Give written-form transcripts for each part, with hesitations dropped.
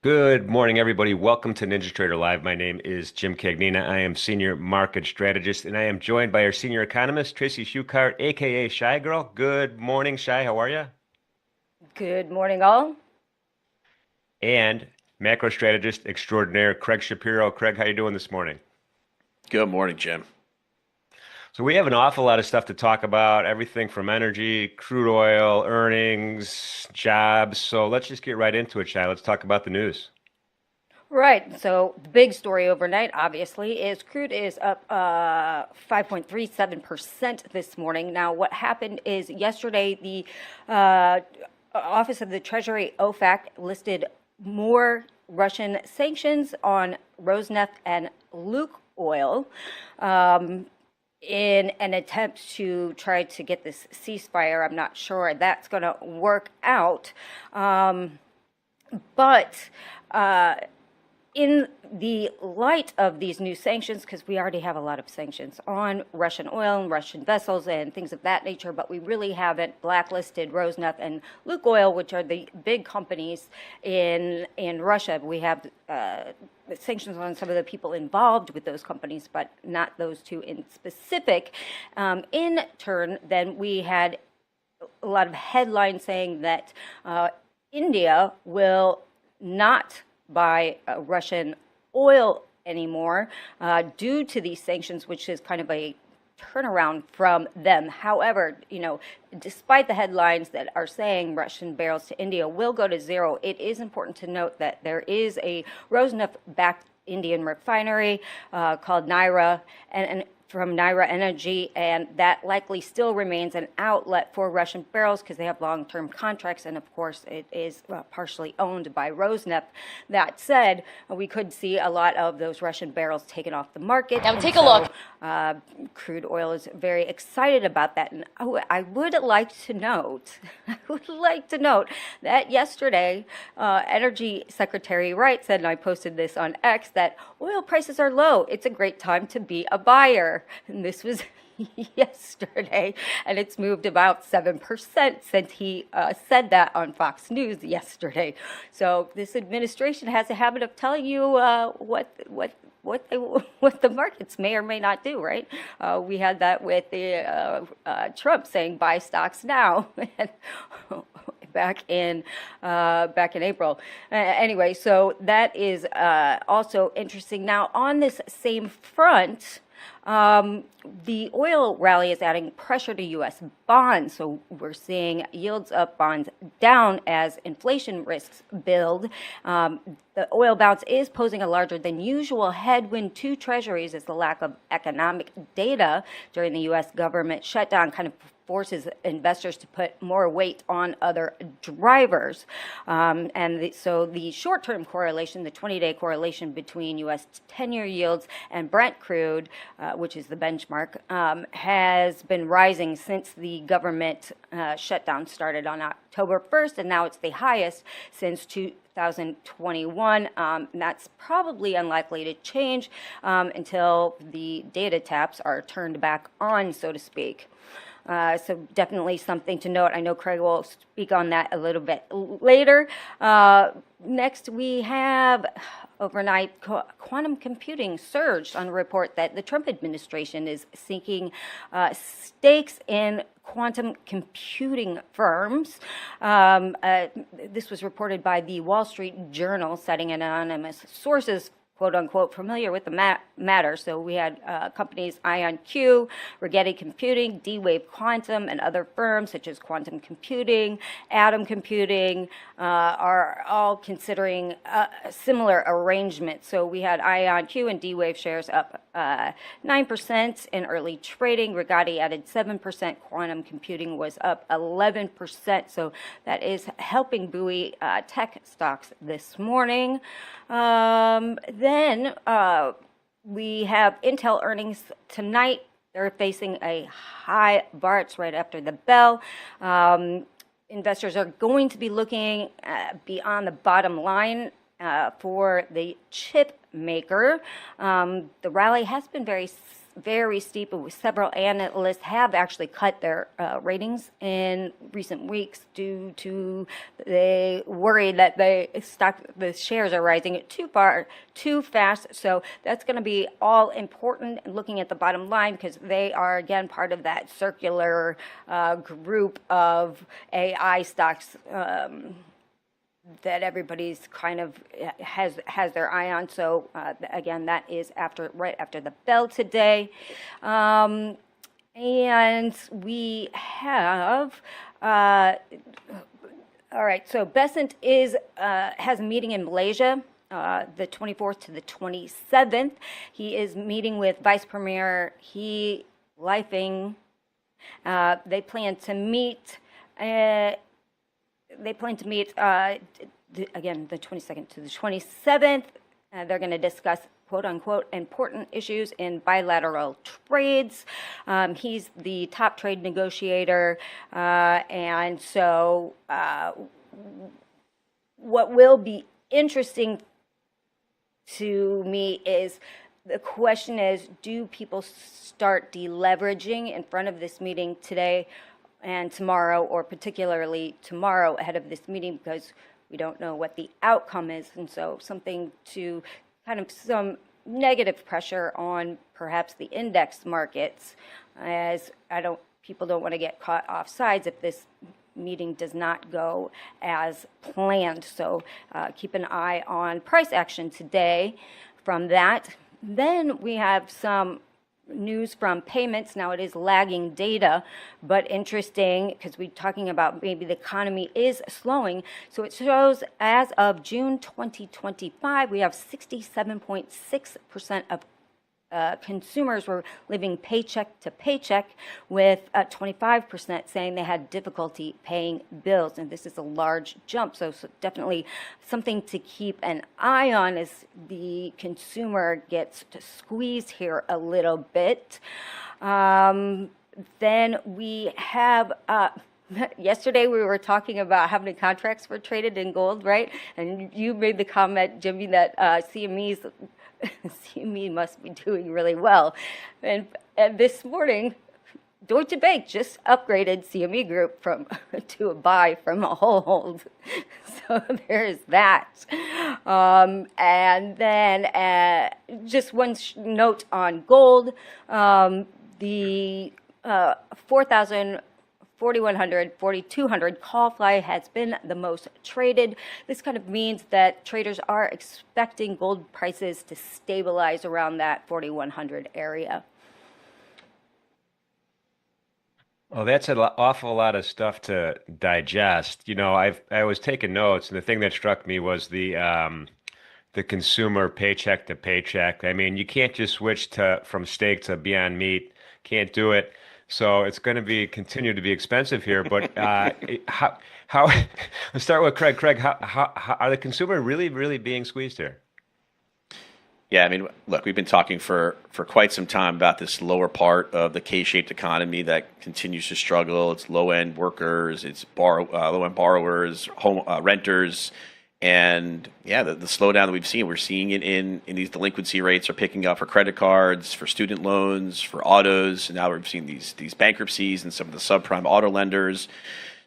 Good morning, everybody. Welcome to Ninja Trader Live. My name is Jim Cagnina. I am Senior Market Strategist, and I am joined by our Senior Economist, Tracy Schuchart, aka Shy Girl. Good morning, Shy. How are you? Good morning, all. And Macro Strategist Extraordinaire, Craig Shapiro. Craig, how you doing this morning? Good morning, Jim. So we have an awful lot of stuff to talk about, everything from energy, crude oil, earnings, jobs. So let's just get right into it, Shy. Let's talk about the news. Right. So the big story overnight, obviously, is crude is up 5.37% this morning. Now, what happened is yesterday the Office of the Treasury OFAC listed more Russian sanctions on Rosneft and Lukoil. In an attempt to try to get this ceasefire. I'm not sure that's going to work out. But in the light of these new sanctions, because we already have a lot of sanctions on Russian oil and Russian vessels and things of that nature, but we really haven't blacklisted Rosneft and Lukoil, which are the big companies in Russia. We have sanctions on some of the people involved with those companies, but not those two in specific. In turn, then we had a lot of headlines saying that India will not buy Russian oil anymore due to these sanctions, which is kind of a turnaround from them. However, despite the headlines that are saying Russian barrels to India will go to zero, it is important to note that there is a Rosneft-backed Indian refinery called Naira, and from Naira Energy, and that likely still remains an outlet for Russian barrels because they have long-term contracts, and of course it is partially owned by Rosneft. That said, we could see a lot of those Russian barrels taken off the market. Now take a look. Crude oil is very excited about that, and I would like to note, that yesterday, Energy Secretary Wright said, and I posted this on X, that oil prices are low. It's a great time to be a buyer. And this was yesterday, and it's moved about 7% since he said that on Fox News yesterday. So this administration has a habit of telling you what the markets may or may not do, right? We had that with the Trump saying buy stocks now. Back in April. Anyway, so that is also interesting. Now, on this same front, the oil rally is adding pressure to U.S. bonds. So we're seeing yields up, bonds down as inflation risks build. The oil bounce is posing a larger than usual headwind to treasuries as the lack of economic data during the U.S. government shutdown kind of forces investors to put more weight on other drivers. So the short-term correlation, the 20-day correlation between U.S. 10-year yields and Brent crude, which is the benchmark, has been rising since the government shutdown started on October 1st, and now it's the highest since 2021. That's probably unlikely to change until the data taps are turned back on, so to speak. So definitely something to note. I know Craig will speak on that a little bit later. Next, we have overnight quantum computing surged on a report that the Trump administration is seeking stakes in quantum computing firms. This was reported by the Wall Street Journal, citing anonymous sources quote unquote, familiar with the matter. So we had companies IonQ, Rigetti Computing, D-Wave Quantum, and other firms such as Quantum Computing, Atom Computing, are all considering a similar arrangement. So we had IonQ and D-Wave shares up 9% in early trading. Rigetti added 7%. Quantum Computing was up 11%. So that is helping buoy tech stocks this morning. Then we have Intel earnings tonight. They're facing a high bar. It's right after the bell. Investors are going to be looking beyond the bottom line for the chip maker. The rally has been very very steep. Several analysts have actually cut their ratings in recent weeks due to they worry that the shares are rising too fast. So that's going to be all important looking at the bottom line, because they are again part of that circular group of AI stocks that everybo's kind of has their eye on. So again, that is right after the bell today. And we have all right, so Besant has a meeting in Malaysia the 24th to the 27th. He is meeting with Vice Premier He Lifeng. They plan to meet again the 22nd to the 27th. They're going to discuss quote unquote important issues in bilateral trades. He's the top trade negotiator, and so what will be interesting to me is the question is, do people start deleveraging in front of this meeting today and tomorrow, or particularly tomorrow ahead of this meeting, because we don't know what the outcome is. And so something to kind of some negative pressure on perhaps the index markets, as people don't want to get caught off sides if this meeting does not go as planned. So keep an eye on price action today from that. Then we have some news from payments. Now it is lagging data, but interesting because we're talking about maybe the economy is slowing. So it shows as of June 2025, we have 67.6% of consumers were living paycheck to paycheck, with 25% saying they had difficulty paying bills. And this is a large jump. So definitely something to keep an eye on as the consumer gets squeezed here a little bit. Then we have yesterday we were talking about how many contracts were traded in gold, right? And you made the comment, Jimmy, that CME must be doing really well. And this morning, Deutsche Bank just upgraded CME Group to a buy from a hold. So there's that. And then just one note on gold. The 4,000 4,100, 4,200 call fly has been the most traded. This kind of means that traders are expecting gold prices to stabilize around that 4,100 area. Well, that's an awful lot of stuff to digest. I was taking notes, and the thing that struck me was the consumer paycheck to paycheck. I mean, you can't just switch from steak to Beyond Meat. Can't do it. So it's going to continue to be expensive here. But how? Let's start with Craig. Craig, how are the consumer really being squeezed here? Yeah, I mean, look, we've been talking for quite some time about this lower part of the K-shaped economy that continues to struggle. It's low-end workers, it's low-end borrowers, home renters, and yeah, the slowdown that we're seeing it in these delinquency rates are picking up for credit cards, for student loans, for autos, and now we're seeing these bankruptcies and some of the subprime auto lenders.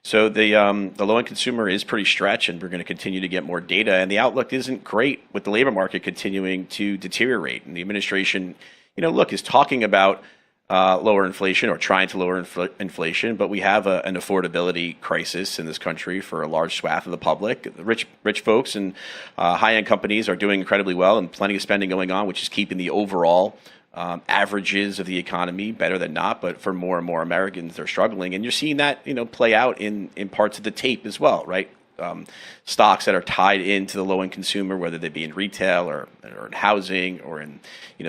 So the low-end consumer is pretty stretched, and we're going to continue to get more data. And the outlook isn't great with the labor market continuing to deteriorate. And the administration, is talking about lower inflation or trying to lower inflation, but we have an affordability crisis in this country for a large swath of the public. The rich folks and high-end companies are doing incredibly well, and plenty of spending going on, which is keeping the overall averages of the economy better than not. But for more and more Americans, they're struggling, and you're seeing that play out in parts of the tape as well, right? Stocks that are tied into the low-end consumer, whether they be in retail or in housing or in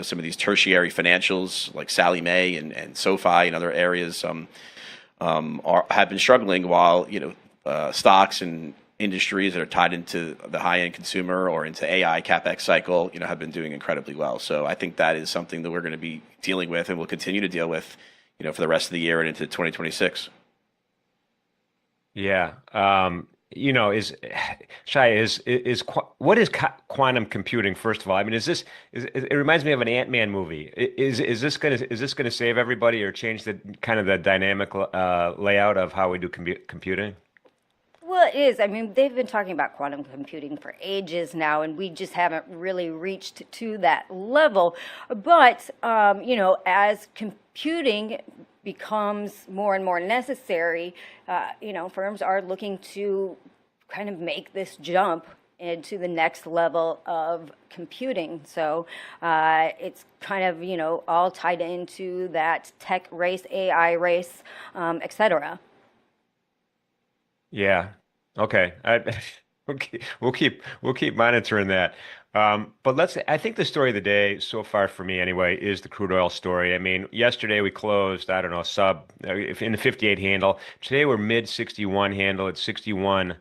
some of these tertiary financials like Sallie Mae and SoFi and other areas have been struggling, while stocks and industries that are tied into the high-end consumer or into AI CapEx cycle have been doing incredibly well. So I think that is something that we're going to be dealing with and will continue to deal with for the rest of the year and into 2026. Yeah. is Shai what is quantum computing, first of all? I mean, it reminds me of an Ant-Man movie. Is this gonna save everybody or change the kind of the dynamic layout of how we do computing? Well, it is. I mean, they've been talking about quantum computing for ages now, and we just haven't really reached to that level. But, as computing becomes more and more necessary, firms are looking to kind of make this jump into the next level of computing. So it's kind of, all tied into that tech race, AI race, et cetera. Yeah. Okay. We'll keep monitoring that. But I think the story of the day so far for me anyway is the crude oil story. I mean, yesterday we closed, I don't know, in the 58 handle. Today we're mid 61 handle at 61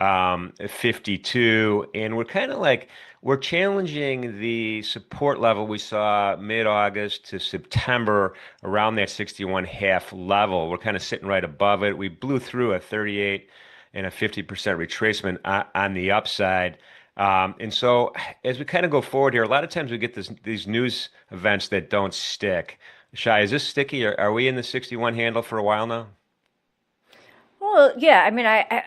52, and we're kind of like we're challenging the support level we saw mid-August to September around that 61 half level. We're kind of sitting right above it. We blew through a 38 and a 50% retracement on the upside. And so as we kind of go forward here, a lot of times we get these news events that don't stick. Shai, is this sticky? Are we in the 61 handle for a while now? Well, yeah, I mean, I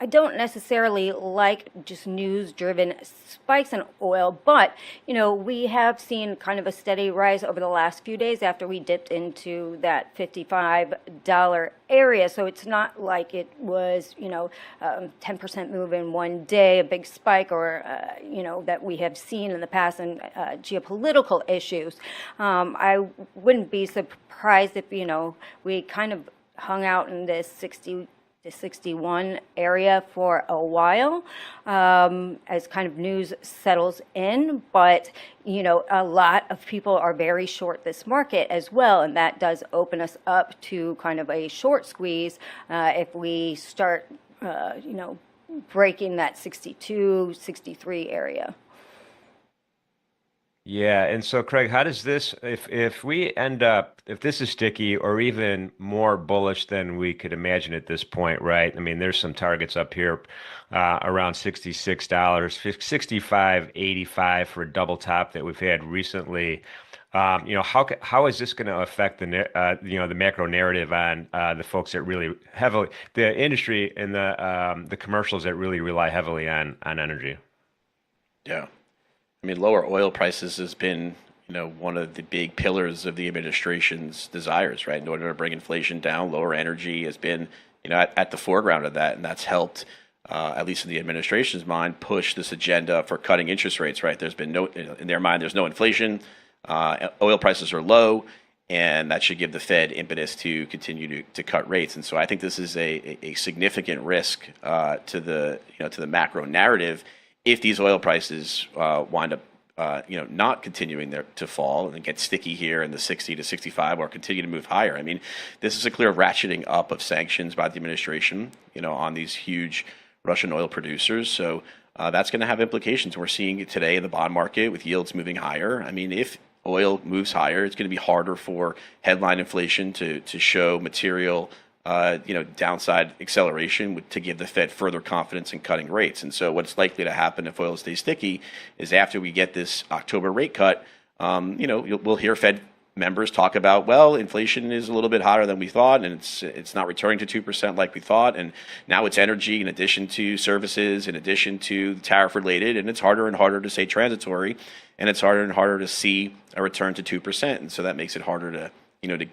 don't necessarily like just news-driven spikes in oil, but we have seen kind of a steady rise over the last few days after we dipped into that $55 area. So it's not like it was 10% move in one day, a big spike, or that we have seen in the past in geopolitical issues. I wouldn't be surprised if we kind of hung out in this 60 to 61 area for a while as kind of news settles in. But, a lot of people are very short this market as well. And that does open us up to kind of a short squeeze if we start, breaking that 62, 63 area. Yeah, and so Craig, how does this, if we end up, if this is sticky or even more bullish than we could imagine at this point, right? I mean, there's some targets up here around $66, 65.85 for a double top that we've had recently. How is this going to affect the macro narrative on the folks that really heavily, the industry and the commercials that really rely heavily on energy? Yeah. I mean, lower oil prices has been, one of the big pillars of the administration's desires, right? In order to bring inflation down, lower energy has been, at the foreground of that, and that's helped, at least in the administration's mind, push this agenda for cutting interest rates, right? There's been no, in their mind, there's no inflation, oil prices are low, and that should give the Fed impetus to continue to cut rates. And so I think this is a significant risk to the macro narrative if these oil prices wind up, not continuing to fall and get sticky here in the 60 to 65 or continue to move higher. I mean, this is a clear ratcheting up of sanctions by the administration, on these huge Russian oil producers. So that's going to have implications. We're seeing it today in the bond market with yields moving higher. I mean, if oil moves higher, it's going to be harder for headline inflation to show material downside acceleration to give the Fed further confidence in cutting rates. And so what's likely to happen if oil stays sticky is after we get this October rate cut, we'll hear Fed members talk about, well, inflation is a little bit hotter than we thought, and it's not returning to 2% like we thought, and now it's energy in addition to services, in addition to tariff related, and it's harder and harder to say transitory, and it's harder and harder to see a return to 2%, and so that makes it harder to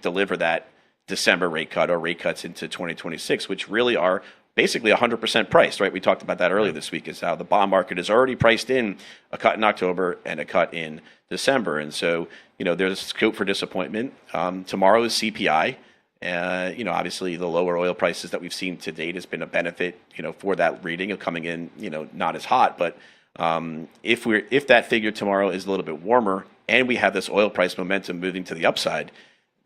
deliver that December rate cut or rate cuts into 2026, which really are basically 100% priced, right? We talked about that earlier this week, is how the bond market is already priced in a cut in October and a cut in December. And so, there's scope for disappointment. Tomorrow is CPI. Obviously the lower oil prices that we've seen to date has been a benefit, for that reading of coming in, not as hot. But if that figure tomorrow is a little bit warmer and we have this oil price momentum moving to the upside,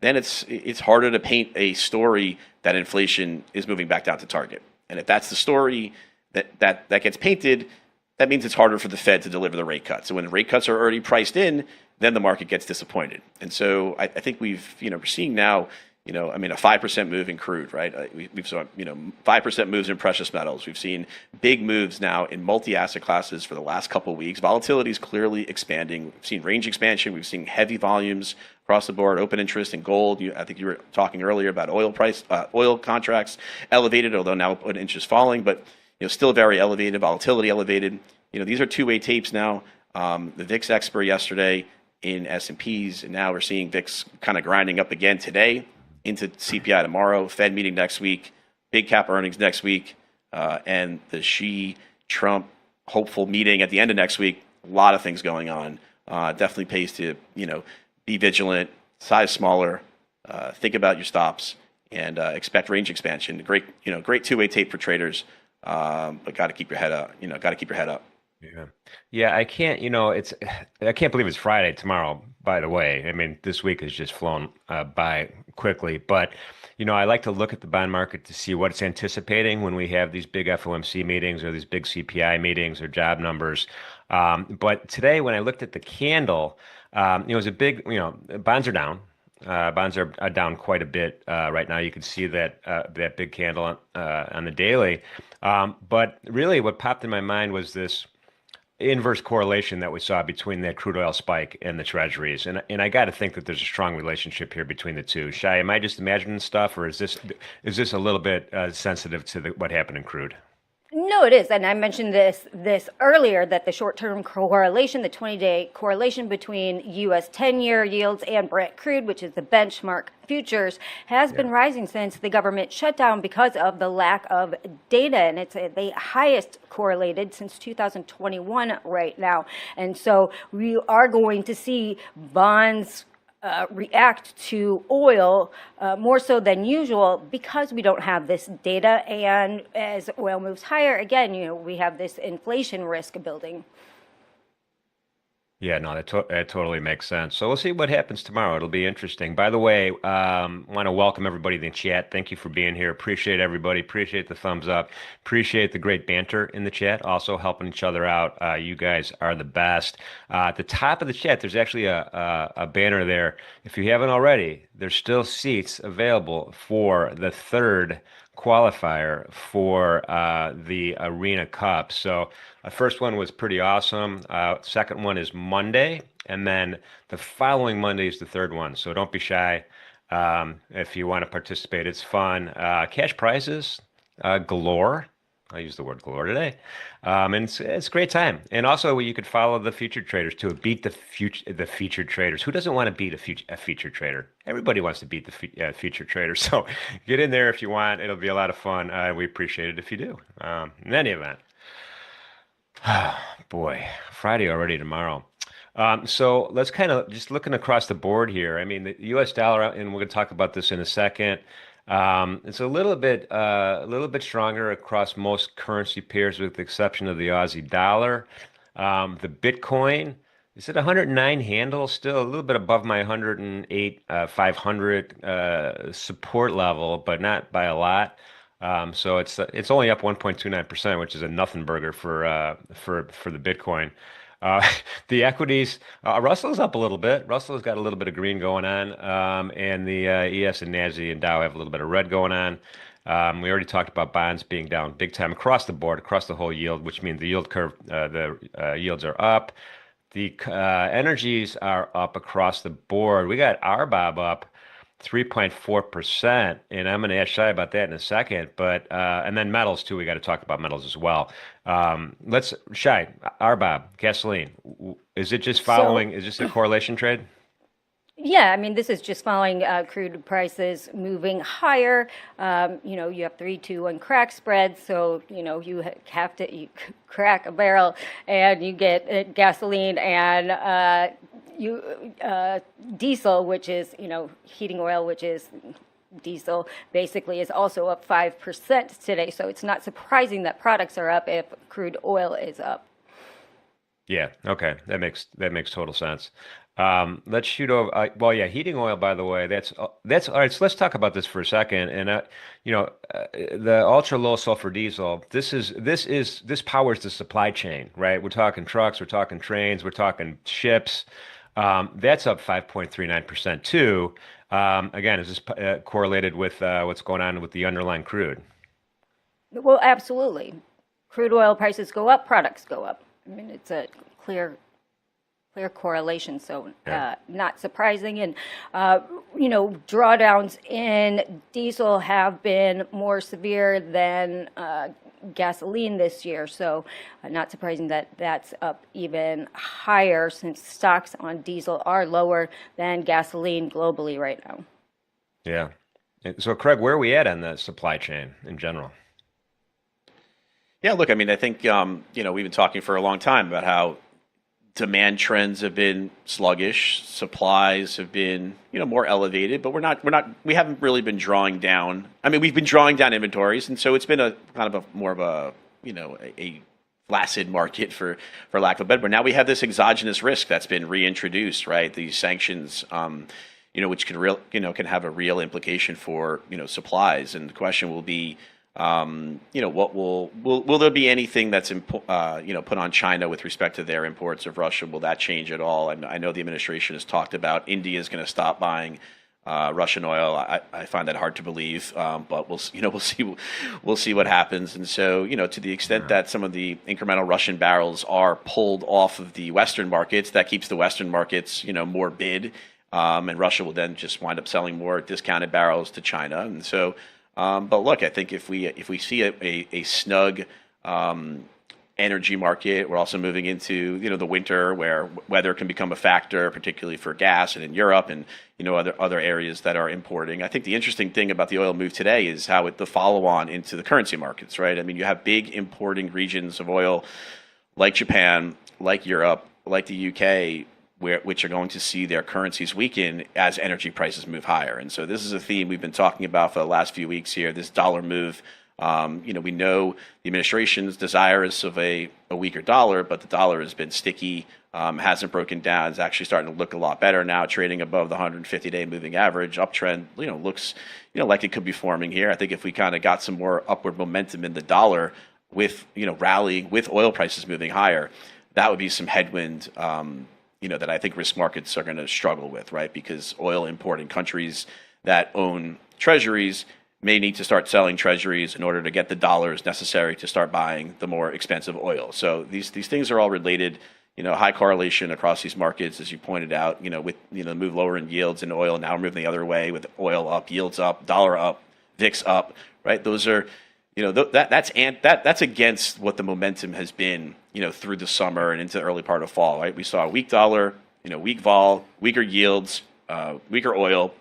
then it's harder to paint a story that inflation is moving back down to target. And if that's the story that gets painted, that means it's harder for the Fed to deliver the rate cuts. So when the rate cuts are already priced in, then the market gets disappointed. And so I think we're seeing now I mean, a 5% move in crude, right? We've saw, 5% moves in precious metals. We've seen big moves now in multi-asset classes for the last couple of weeks. Volatility is clearly expanding. We've seen range expansion. We've seen heavy volumes across the board, open interest in gold. I think you were talking earlier about oil contracts elevated, although now open interest falling, but still very elevated, volatility elevated. These are two-way tapes now. The VIX expert yesterday in S&Ps, and now we're seeing VIX kind of grinding up again today into CPI tomorrow, Fed meeting next week, big cap earnings next week, and the Xi-Trump hopeful meeting at the end of next week. A lot of things going on. Definitely pays to be vigilant, size smaller, think about your stops, and expect range expansion. Great two-way tape for traders, but got to keep your head up. Got to keep your head up. Yeah. Yeah, I can't believe it's Friday tomorrow, by the way. I mean, this week has just flown by quickly, but I like to look at the bond market to see what it's anticipating when we have these big FOMC meetings or these big CPI meetings or job numbers. But today, when I looked at the candle, it was a big, bonds are down. Bonds are down quite a bit right now. You can see that big candle on the daily. But really, what popped in my mind was this inverse correlation that we saw between that crude oil spike and the treasuries. And I got to think that there's a strong relationship here between the two. Shai, am I just imagining stuff, or is this a little bit sensitive to what happened in crude? No, it is. And I mentioned this earlier, that the short-term correlation, the 20-day correlation between U.S. 10-year yields and Brent crude, which is the benchmark futures, has been rising since the government shut down because of the lack of data. And it's the highest correlated since 2021 right now. And so we are going to see bonds react to oil more so than usual because we don't have this data. And as oil moves higher, again, we have this inflation risk building. Yeah, no, that totally makes sense. So we'll see what happens tomorrow. It'll be interesting. By the way, want to welcome everybody in the chat. Thank you for being here. Appreciate everybody. Appreciate the thumbs up. Appreciate the great banter in the chat. Also helping each other out. You guys are the best. At the top of the chat, there's actually a banner there. If you haven't already, there's still seats available for the third qualifier for the Arena Cup. So the first one was pretty awesome. Second one is Monday, and then the following Monday is the third one. So don't be shy if you want to participate. It's fun. Cash prizes galore. I use the word galore today. And it's a great time. And also you could follow the featured traders too. Beat the featured traders. Who doesn't want to beat a featured trader? Everybody wants to beat the featured trader. So get in there if you want. It'll be a lot of fun. We appreciate it if you do. In any event. Boy, Friday already tomorrow. So let's kind of just looking across the board here. I mean, the U.S. dollar, and we're going to talk about this in a second. It's a little bit stronger across most currency pairs, with the exception of the Aussie dollar. The Bitcoin is at 109 handle, still a little bit above my 108 500 support level, but not by a lot. So it's only up 1.29%, which is a nothing burger for the Bitcoin. The equities, Russell's up a little bit. Russell's got a little bit of green going on, and the ES and NASDAQ and Dow have a little bit of red going on. We already talked about bonds being down big time across the board, across the whole yield, which means the yield curve, the yields are up. The energies are up across the board. We got RBOB up 3.4%, and I'm going to ask Shai about that in a second. But and then metals too. We got to talk about metals as well. Shai, RBOB, gasoline. Is it just following? Is this a correlation trade? Yeah, I mean, this is just following crude prices moving higher. You have 3-2-1 crack spread, so you have to crack a barrel, and you get gasoline and diesel, which is heating oil, which is diesel, basically is also up 5% today. So it's not surprising that products are up if crude oil is up. Yeah. Okay. That makes total sense. Let's shoot over. Well, yeah, heating oil, by the way, that's all right. So let's talk about this for a second. And the ultra low sulfur diesel. This powers the supply chain, right? We're talking trucks, we're talking trains, we're talking ships. That's up 5.39% too. Again, is this correlated with what's going on with the underlying crude? Well, absolutely. Crude oil prices go up, products go up. I mean, it's a clear correlation, so Yeah. not surprising. And drawdowns in diesel have been more severe than gasoline this year, so not surprising that that's up even higher since stocks on diesel are lower than gasoline globally right now. Yeah. So, Craig, where are we at on the supply chain in general? Yeah, look, I mean, I think we've been talking for a long time about how demand trends have been sluggish, supplies have been, more elevated, but we haven't really been drawing down. I mean, we've been drawing down inventories, and so it's been a kind of a more of a, a flaccid market for lack of a better. But now we have this exogenous risk that's been reintroduced, right? These sanctions, which can have a real implication for, supplies, and the question will be, what will there be anything that's put on China with respect to their imports of Russia? Will that change at all? I know the administration has talked about India is going to stop buying Russian oil. I find that hard to believe, but we'll see what happens. And so, to the extent that some of the incremental Russian barrels are pulled off of the Western markets, that keeps the Western markets, more bid, and Russia will then just wind up selling more discounted barrels to China. And so. But look, I think if we see a snug energy market, we're also moving into the winter where weather can become a factor, particularly for gas and in Europe and other areas that are importing. I think the interesting thing about the oil move today is how the follow on into the currency markets, right? I mean, you have big importing regions of oil like Japan, like Europe, like the UK, which are going to see their currencies weaken as energy prices move higher. And so this is a theme we've been talking about for the last few weeks here, this dollar move. We know the administration's desirous of a weaker dollar, but the dollar has been sticky, hasn't broken down. It's actually starting to look a lot better now, trading above the 150-day moving average. Uptrend, looks, like it could be forming here. I think if we kind of got some more upward momentum in the dollar with, rallying, with oil prices moving higher, that would be some headwind, that I think risk markets are going to struggle with, right? Because oil importing countries that own treasuries may need to start selling treasuries in order to get the dollars necessary to start buying the more expensive oil. So these things are all related, high correlation across these markets, as you pointed out, with, the move lower in yields in oil. Now we're moving the other way with oil up, yields up, dollar up, VIX up, right? Those are, that's against what the momentum has been, through the summer and into the early part of fall, right? We saw a weak dollar, weak vol, weaker yields, weaker oil,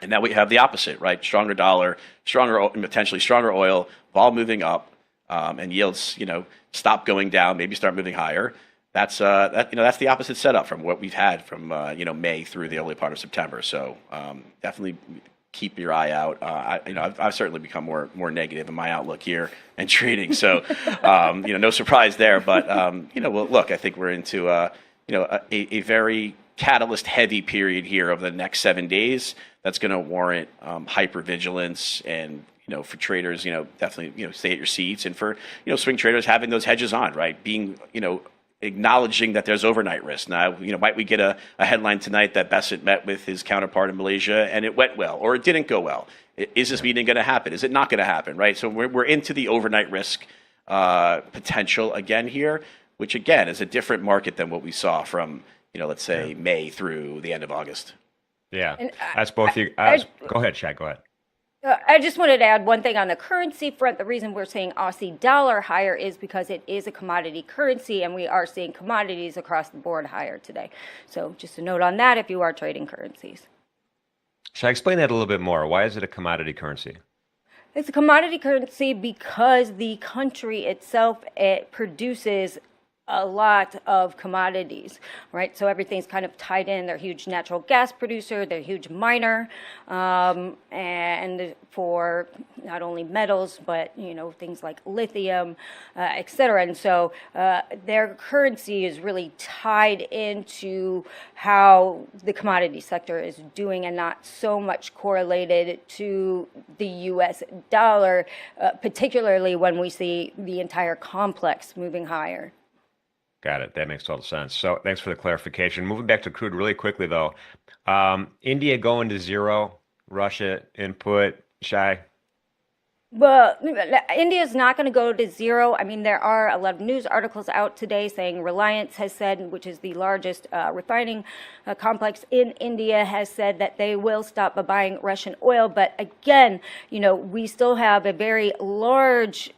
and now we have the opposite, right? Stronger dollar, potentially stronger oil, vol moving up, and yields, stop going down, maybe start moving higher. That's that's the opposite setup from what we've had from May through the early part of September. So definitely keep your eye out. I've certainly become more negative in my outlook here and trading. So, no surprise there. But well, look, I think we're into a very catalyst heavy period here over the next 7 days. That's going to warrant hyper vigilance and. For traders, definitely, stay at your seats, and for swing traders having those hedges on, right? Being acknowledging that there's overnight risk. Now, might we get a headline tonight that Bessent met with his counterpart in Malaysia and it went well, or it didn't go well? Is this meeting going to happen? Is it not going to happen, right? So we're into the overnight risk potential again here, which again is a different market than what we saw from, let's say May through the end of August. Yeah, And that's both you. Go ahead, Shaq. Go ahead. I just wanted to add one thing on the currency front. The reason we're seeing Aussie dollar higher is because it is a commodity currency, and we are seeing commodities across the board higher today. So just a note on that if you are trading currencies. Shall I explain that a little bit more? Why is it a commodity currency? It's a commodity currency because the country itself, it produces a lot of commodities, right? So everything's kind of tied in. They're a huge natural gas producer, they're a huge miner, and for not only metals, but, things like lithium, et cetera. And so their currency is really tied into how the commodity sector is doing and not so much correlated to the US dollar, particularly when we see the entire complex moving higher. Got it. That makes total sense. So thanks for the clarification. Moving back to crude really quickly though. India going to zero, Russia input, shy. Well, India is not going to go to zero. I mean, there are a lot of news articles out today saying Reliance has said, which is the largest refining complex in India, has said that they will stop buying Russian oil. But again, we still have a very large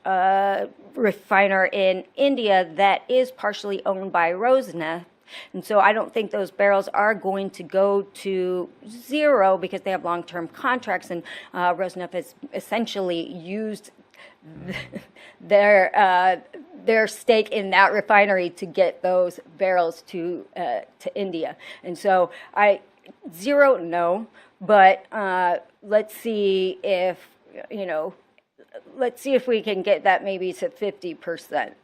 refiner in India that is partially owned by Rosneft. And so I don't think those barrels are going to go to zero because they have long-term contracts, and Rosneft has essentially used their stake in that refinery to get those barrels to India. And so zero, no, but let's see if we can get that maybe to 50%.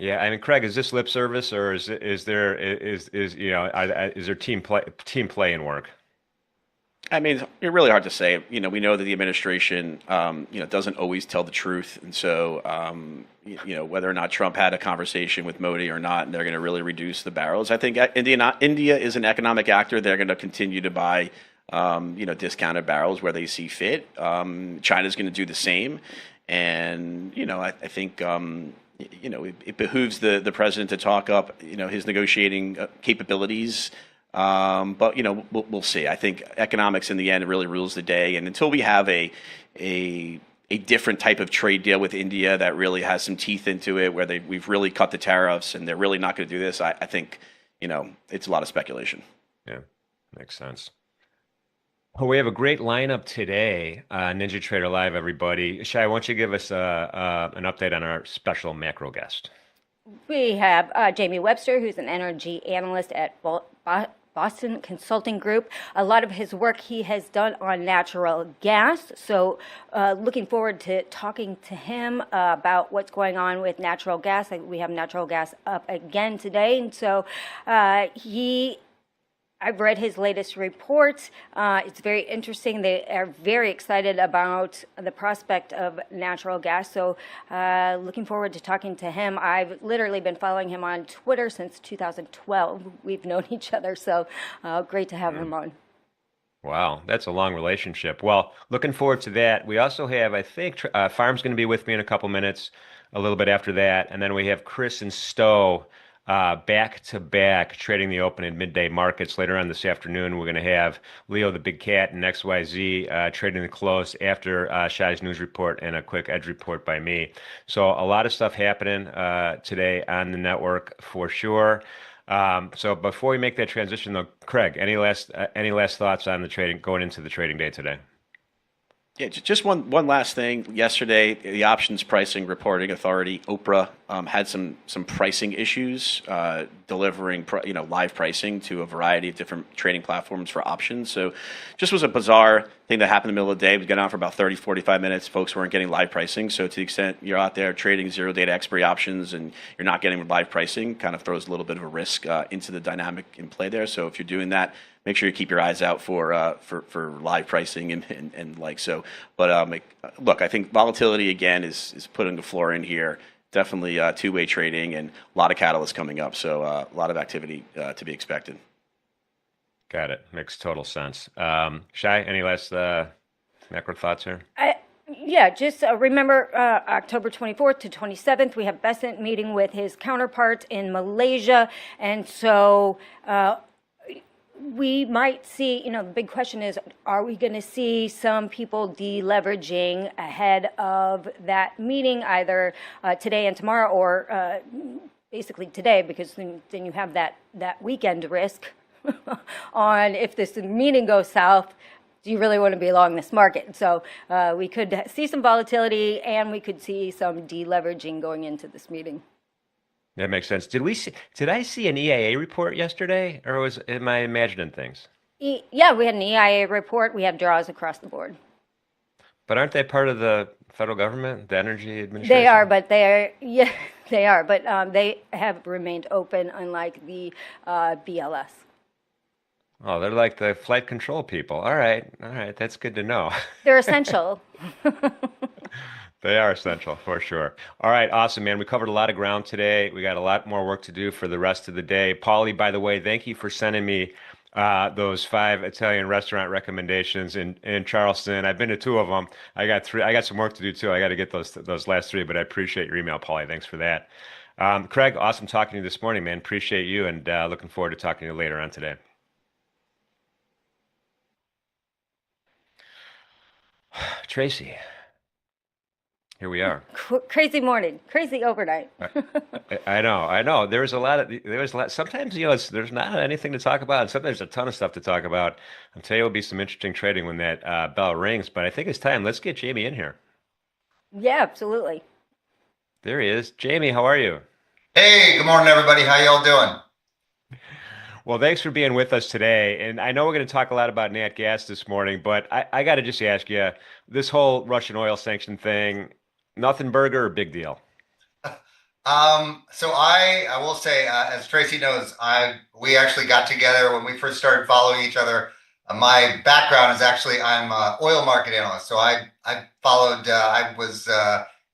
Yeah, I mean, Craig, is this lip service or is there is there team play in work? I mean, it's really hard to say. We know that the administration, doesn't always tell the truth, and so, whether or not Trump had a conversation with Modi or not, and they're going to really reduce the barrels. I think India is an economic actor. They're going to continue to buy, discounted barrels where they see fit. China's going to do the same, and I think. It behooves the president to talk up, his negotiating capabilities. But we'll see. I think economics in the end really rules the day, and until we have a different type of trade deal with India that really has some teeth into it, where we've really cut the tariffs and they're really not going to do this, I think it's a lot of speculation. Yeah, makes sense. Well, we have a great lineup today, Ninja Trader Live, everybody. Shai, why don't you give us an update on our special macro guest? We have Jamie Webster, who's an energy analyst at Boston Consulting Group. A lot of his work he has done on natural gas. So looking forward to talking to him about what's going on with natural gas. We have natural gas up again today. And so I've read his latest report. It's very interesting. They are very excited about the prospect of natural gas. So looking forward to talking to him. I've literally been following him on Twitter since 2012. We've known each other, so great to have him on. Wow, that's a long relationship. Well, looking forward to that. We also have, I think, Farm's going to be with me in a couple minutes, a little bit after that. And then we have Chris and Stowe back to back trading the open and midday markets. Later on this afternoon, we're going to have Leo the Big Cat and XYZ trading the close after Shai's news report and a quick edge report by me. So a lot of stuff happening today on the network for sure. So before we make that transition, though, Craig, any last thoughts on the trading going into the trading day today? Yeah, just one last thing. Yesterday, the Options Pricing Reporting Authority, OPRA, had some pricing issues delivering live pricing to a variety of different trading platforms for options. So just was a bizarre thing that happened in the middle of the day. We got on for about 30, 45 minutes. Folks weren't getting live pricing. So to the extent you're out there trading zero data expiry options and you're not getting live pricing, kind of throws a little bit of a risk into the dynamic in play there. So if you're doing that, make sure you keep your eyes out for live pricing and like so. But look, I think volatility again is putting the floor in here. Definitely two-way trading and a lot of catalysts coming up. So a lot of activity to be expected. Got it. Makes total sense. Shai, any last macro thoughts here? Yeah, just remember October 24th to 27th, we have Besant meeting with his counterpart in Malaysia. And so we might see, the big question is, are we going to see some people deleveraging ahead of that meeting, either today and tomorrow, or basically today, because then you have that weekend risk on if this meeting goes south. Do you really want to be along this market? So we could see some volatility, and we could see some deleveraging going into this meeting. That makes sense. Did I see an EIA report yesterday, or am I imagining things? Yeah, we had an EIA report. We have draws across the board. But aren't they part of the federal government, the Energy Administration? They are, but they are, but they have remained open, unlike the BLS. Oh, they're like the flight control people. All right, that's good to know. They're essential. They are essential for sure. All right, awesome, man. We covered a lot of ground today. We got a lot more work to do for the rest of the day. Paulie, by the way, thank you for sending me those 5 Italian restaurant recommendations in Charleston. I've been to 2 of them. I got 3. I got some work to do too. I got to get those last 3, but I appreciate your email, Paulie. Thanks for that. Craig, awesome talking to you this morning, man. Appreciate you, and looking forward to talking to you later on today. Tracy, here we are. Crazy morning, crazy overnight. I know, I know. There was a lot. Sometimes, there's not anything to talk about, and sometimes there's a ton of stuff to talk about. I'll tell you, it'll be some interesting trading when that bell rings. But I think it's time. Let's get Jamie in here. Yeah, absolutely. There he is. Jamie, how are you? Hey, good morning, everybody. How y'all doing? Well, thanks for being with us today. And I know we're going to talk a lot about nat gas this morning, but I got to just ask you, this whole Russian oil sanction thing, nothing burger or big deal? So I will say, as Tracy knows, I we actually got together when we first started following each other. My background is actually I'm a oil market analyst. So I followed. I was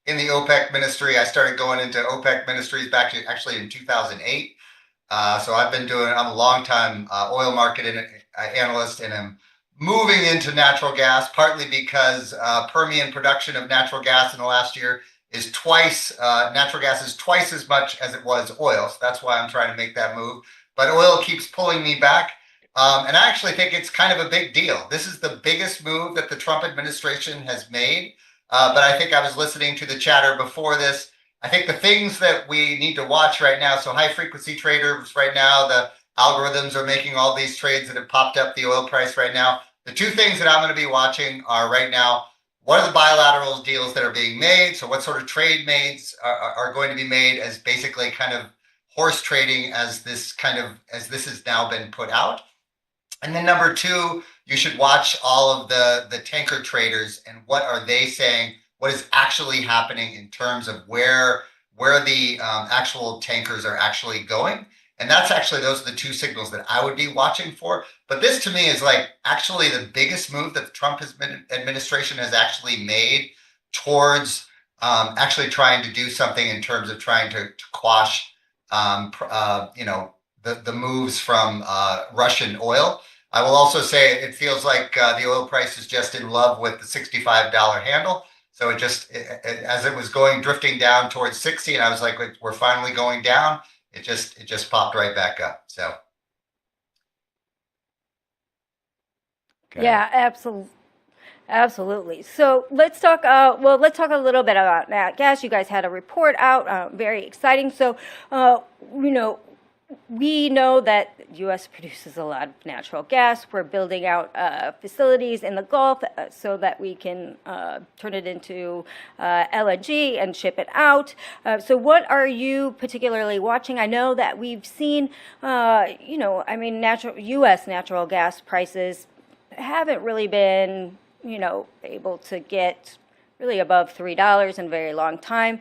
in the OPEC ministry. I started going into OPEC ministries back to actually in 2008. So I've been doing. I'm a long time oil market analyst, and I'm moving into natural gas partly because Permian production of natural gas in the last year is twice. Natural gas is twice as much as it was oil. So that's why I'm trying to make that move. But oil keeps pulling me back. And I actually think it's kind of a big deal. This is the biggest move that the Trump administration has made. But I think I was listening to the chatter before this. I think the things that we need to watch right now, so high frequency traders right now, the algorithms are making all these trades that have popped up the oil price right now. The 2 things that I'm going to be watching are right now, what are the bilateral deals that are being made? So what sort of trade mades are going to be made as basically kind of horse trading as this has now been put out. And then number 2, you should watch all of the tanker traders and what are they saying, what is actually happening in terms of where the actual tankers are actually going. And that's actually, those are the 2 signals that I would be watching for. But this to me is like actually the biggest move that the Trump administration has actually made towards actually trying to do something in terms of trying to quash, the moves from Russian oil. I will also say it feels like the oil price is just in love with the $65 handle. So as it was drifting down towards 60, and I was like, we're finally going down. It just popped right back up. So Yeah, absolutely. Absolutely. So let's talk. Let's talk a little bit about nat gas. You guys had a report out, very exciting. So, you know, we know that U.S. produces a lot of natural gas. We're building out facilities in the Gulf so that we can turn it into LNG and ship it out. So what are you particularly watching? I know that we've seen, U.S. natural gas prices haven't really been, able to get really above $3 in a very long time.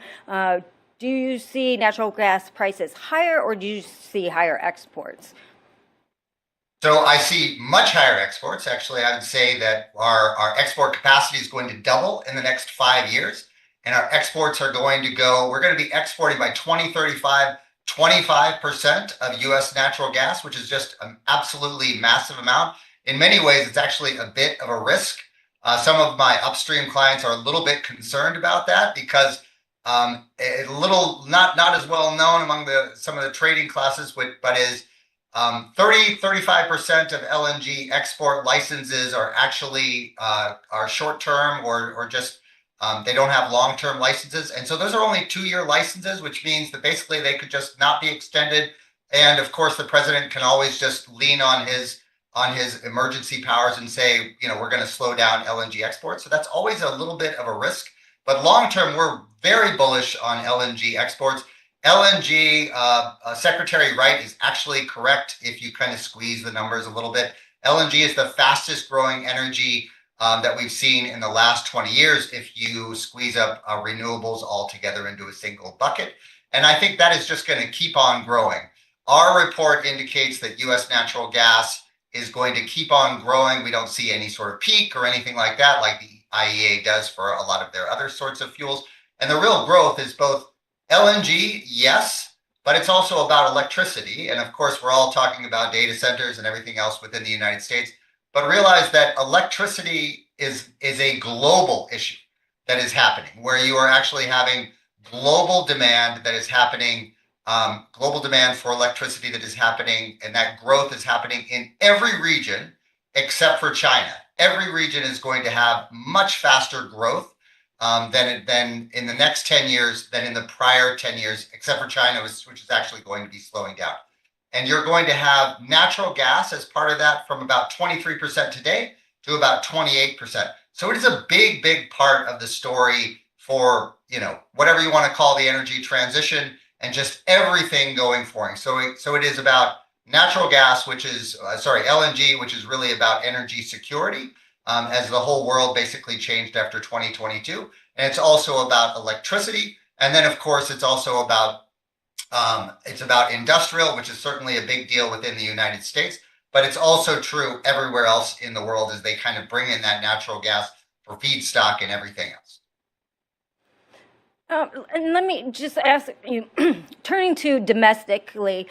Do you see natural gas prices higher, or do you see higher exports? So I see much higher exports. Actually, I would say that our export capacity is going to double in the next 5 years. And our exports are going to go, we're going to be exporting by 2035, 25% of US natural gas, which is just an absolutely massive amount. In many ways, it's actually a bit of a risk. Some of my upstream clients are a little bit concerned about that because a little not as well known among some of the trading classes, but is 35% of LNG export licenses are actually are short term or just they don't have long term licenses, and so those are only 2-year licenses, which means that basically they could just not be extended. And of course, the president can always just lean on his emergency powers and say, we're going to slow down LNG exports. So that's always a little bit of a risk. But long term, we're very bullish on LNG exports. LNG, Secretary Wright is actually correct if you kind of squeeze the numbers a little bit. LNG is the fastest growing energy that we've seen in the last 20 years if you squeeze up renewables all together into a single bucket. And I think that is just going to keep on growing. Our report indicates that U.S. natural gas is going to keep on growing. We don't see any sort of peak or anything like that, like the IEA does for a lot of their other sorts of fuels. And the real growth is both LNG, yes, but it's also about electricity. And of course, we're all talking about data centers and everything else within the United States. But realize that electricity is a global issue that is happening, where you are actually having global demand that is happening, global demand for electricity that is happening, and that growth is happening in every region except for China. Every region is going to have much faster growth than in the next 10 years than in the prior 10 years, except for China, which is actually going to be slowing down. And you're going to have natural gas as part of that from about 23% today to about 28%. So it is a big, big part of the story for, whatever you want to call the energy transition and just everything going forward. So it is about natural gas, which is, LNG, which is really about energy security, as the whole world basically changed after 2022. And it's also about electricity. And then, of course, it's also about industrial, which is certainly a big deal within the United States, but it's also true everywhere else in the world as they kind of bring in that natural gas for feedstock and everything else. And let me just ask you, turning to domestically,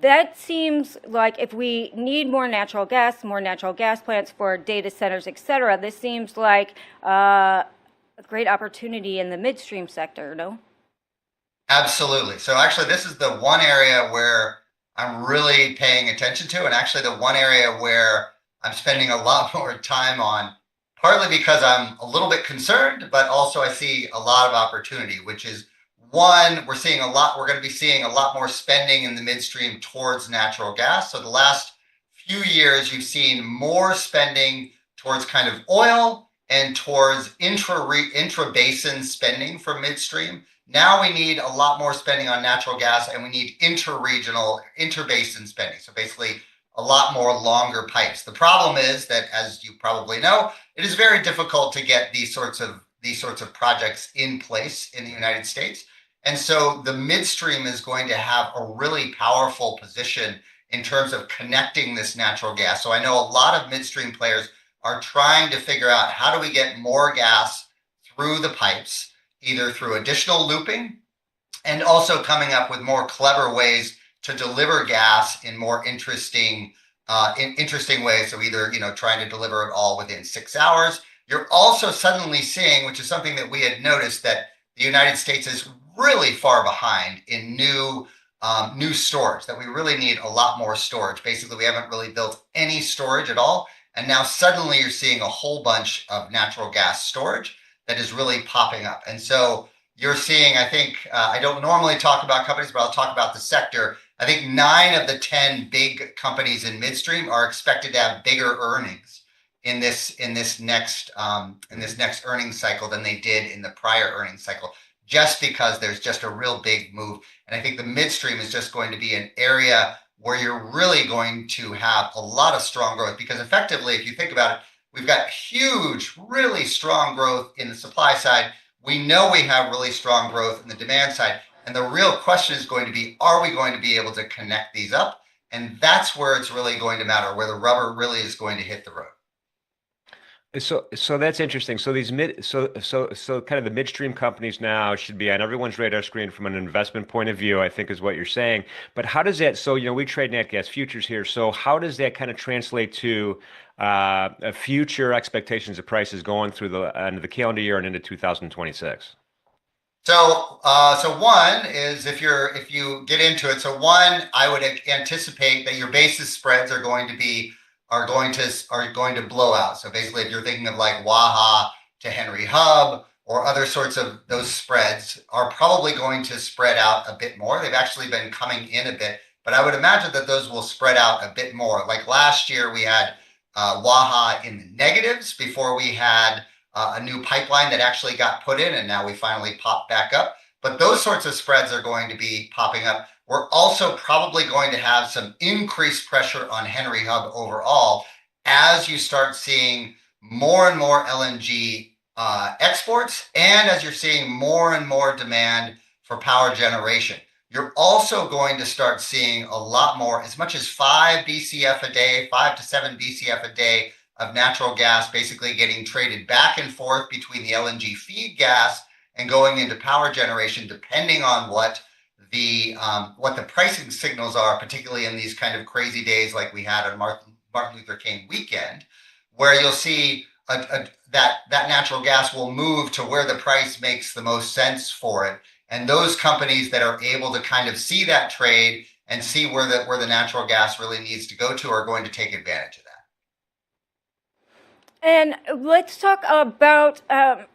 that seems like if we need more natural gas plants for data centers, et cetera, this seems like a great opportunity in the midstream sector, no? Absolutely. So actually, this is the one area where I'm really paying attention to, and actually the one area where I'm spending a lot more time on, partly because I'm a little bit concerned, but also I see a lot of opportunity, which is one, we're going to be seeing a lot more spending in the midstream towards natural gas. So the last few years, you've seen more spending towards kind of oil and towards intra-basin spending for midstream. Now we need a lot more spending on natural gas, and we need interbasin spending. So basically a lot more longer pipes. The problem is that, as you probably know, it is very difficult to get these sorts of projects in place in the United States. And so the midstream is going to have a really powerful position in terms of connecting this natural gas. So I know a lot of midstream players are trying to figure out how do we get more gas through the pipes, either through additional looping and also coming up with more clever ways to deliver gas in more interesting ways. So either, trying to deliver it all within 6 hours. You're also suddenly seeing, which is something that we had noticed, that the United States is really far behind in new storage, that we really need a lot more storage. Basically, we haven't really built any storage at all. And now suddenly you're seeing a whole bunch of natural gas storage that is really popping up. And so you're seeing, I think, I don't normally talk about companies, but I'll talk about the sector. I think 9 of the 10 big companies in midstream are expected to have bigger earnings in this next earnings cycle than they did in the prior earnings cycle, just because there's just a real big move. And I think the midstream is just going to be an area where you're really going to have a lot of strong growth, because effectively, if you think about it, we've got huge, really strong growth in the supply side. We know we have really strong growth in the demand side. And the real question is going to be, are we going to be able to connect these up? And that's where it's really going to matter, where the rubber really is going to hit the road. So that's interesting. So kind of the midstream companies now should be on everyone's radar screen from an investment point of view, I think is what you're saying. But how does that, so we trade nat gas futures here. So how does that kind of translate to future expectations of prices going through the end of the calendar year and into 2026? So one is, if you get into it. So one, I would anticipate that your basis spreads are going to blow out. So basically, if you're thinking of like Waha to Henry Hub or other sorts of, those spreads are probably going to spread out a bit more. They've actually been coming in a bit, but I would imagine that those will spread out a bit more. Like last year, we had Waha in the negatives before we had a new pipeline that actually got put in, and now we finally popped back up. But those sorts of spreads are going to be popping up. We're also probably going to have some increased pressure on Henry Hub overall as you start seeing more and more LNG exports, and as you're seeing more and more demand for power generation. you're also going to start seeing a lot more, as much as 5 BCF a day, 5 to 7 BCF a day of natural gas basically getting traded back and forth between the LNG feed gas and going into power generation, depending on what the pricing signals are, particularly in these kind of crazy days like we had on Martin Luther King weekend, where you'll see that natural gas will move to where the price makes the most sense for it. And those companies that are able to kind of see that trade and see where the natural gas really needs to go to are going to take advantage of that. And let's talk about, I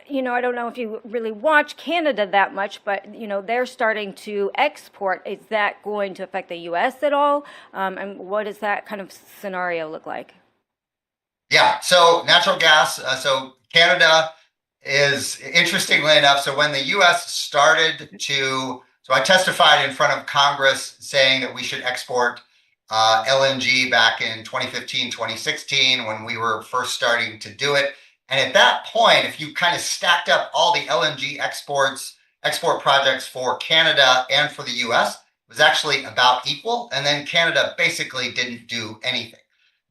don't know if you really watch Canada that much, but, they're starting to export. Is that going to affect the U.S. at all? And what does that kind of scenario look like? Yeah, so natural gas, so Canada is interestingly enough, so when the US started to, so I testified in front of Congress saying that we should export LNG back in 2015, 2016, when we were first starting to do it. And at that point, if you kind of stacked up all the LNG export projects for Canada and for the US, it was actually about equal. And then Canada basically didn't do anything.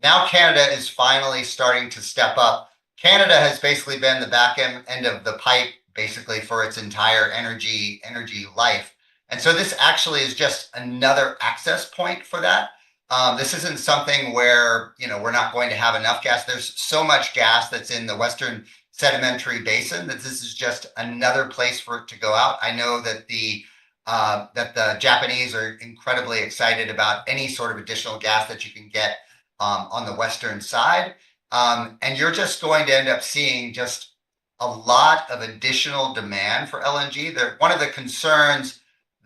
Now Canada is finally starting to step up. Canada has basically been the back end of the pipe basically for its entire energy life. And so this actually is just another access point for that. This isn't something where, we're not going to have enough gas. There's so much gas that's in the Western Sedimentary Basin that this is just another place for it to go out. I know that the Japanese are incredibly excited about any sort of additional gas that you can get on the western side. And you're just going to end up seeing just a lot of additional demand for LNG. One of the concerns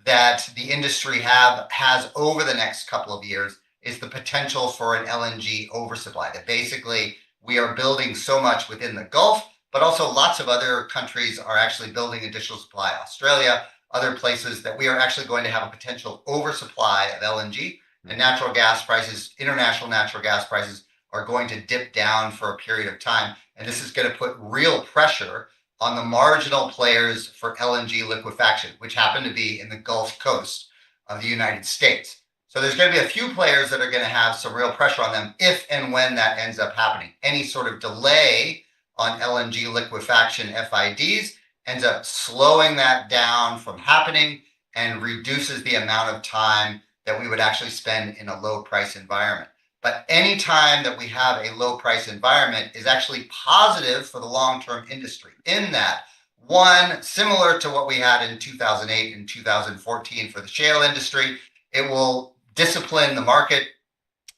that the industry has over the next couple of years is the potential for an LNG oversupply. That basically we are building so much within the Gulf, but also lots of other countries are actually building additional supply. Australia, other places, that we are actually going to have a potential oversupply of LNG. And natural gas prices, international natural gas prices, are going to dip down for a period of time. And this is going to put real pressure on the marginal players for LNG liquefaction, which happen to be in the Gulf Coast of the United States. So there's going to be a few players that are going to have some real pressure on them if and when that ends up happening. Any sort of delay on LNG liquefaction FIDs ends up slowing that down from happening and reduces the amount of time that we would actually spend in a low price environment. But any time that we have a low price environment is actually positive for the long-term industry, in that, one, similar to what we had in 2008 and 2014 for the shale industry, it will discipline the market.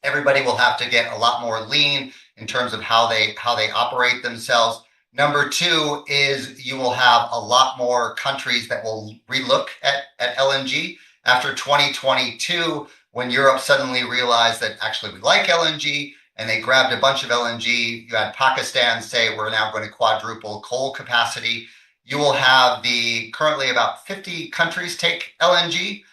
Everybody will have to get a lot more lean in terms of how they operate themselves. Number two is you will have a lot more countries that will relook at LNG. After 2022, when Europe suddenly realized that actually we like LNG and they grabbed a bunch of LNG, you had Pakistan say we're now going to quadruple coal capacity. You will have currently about 50 countries take LNG.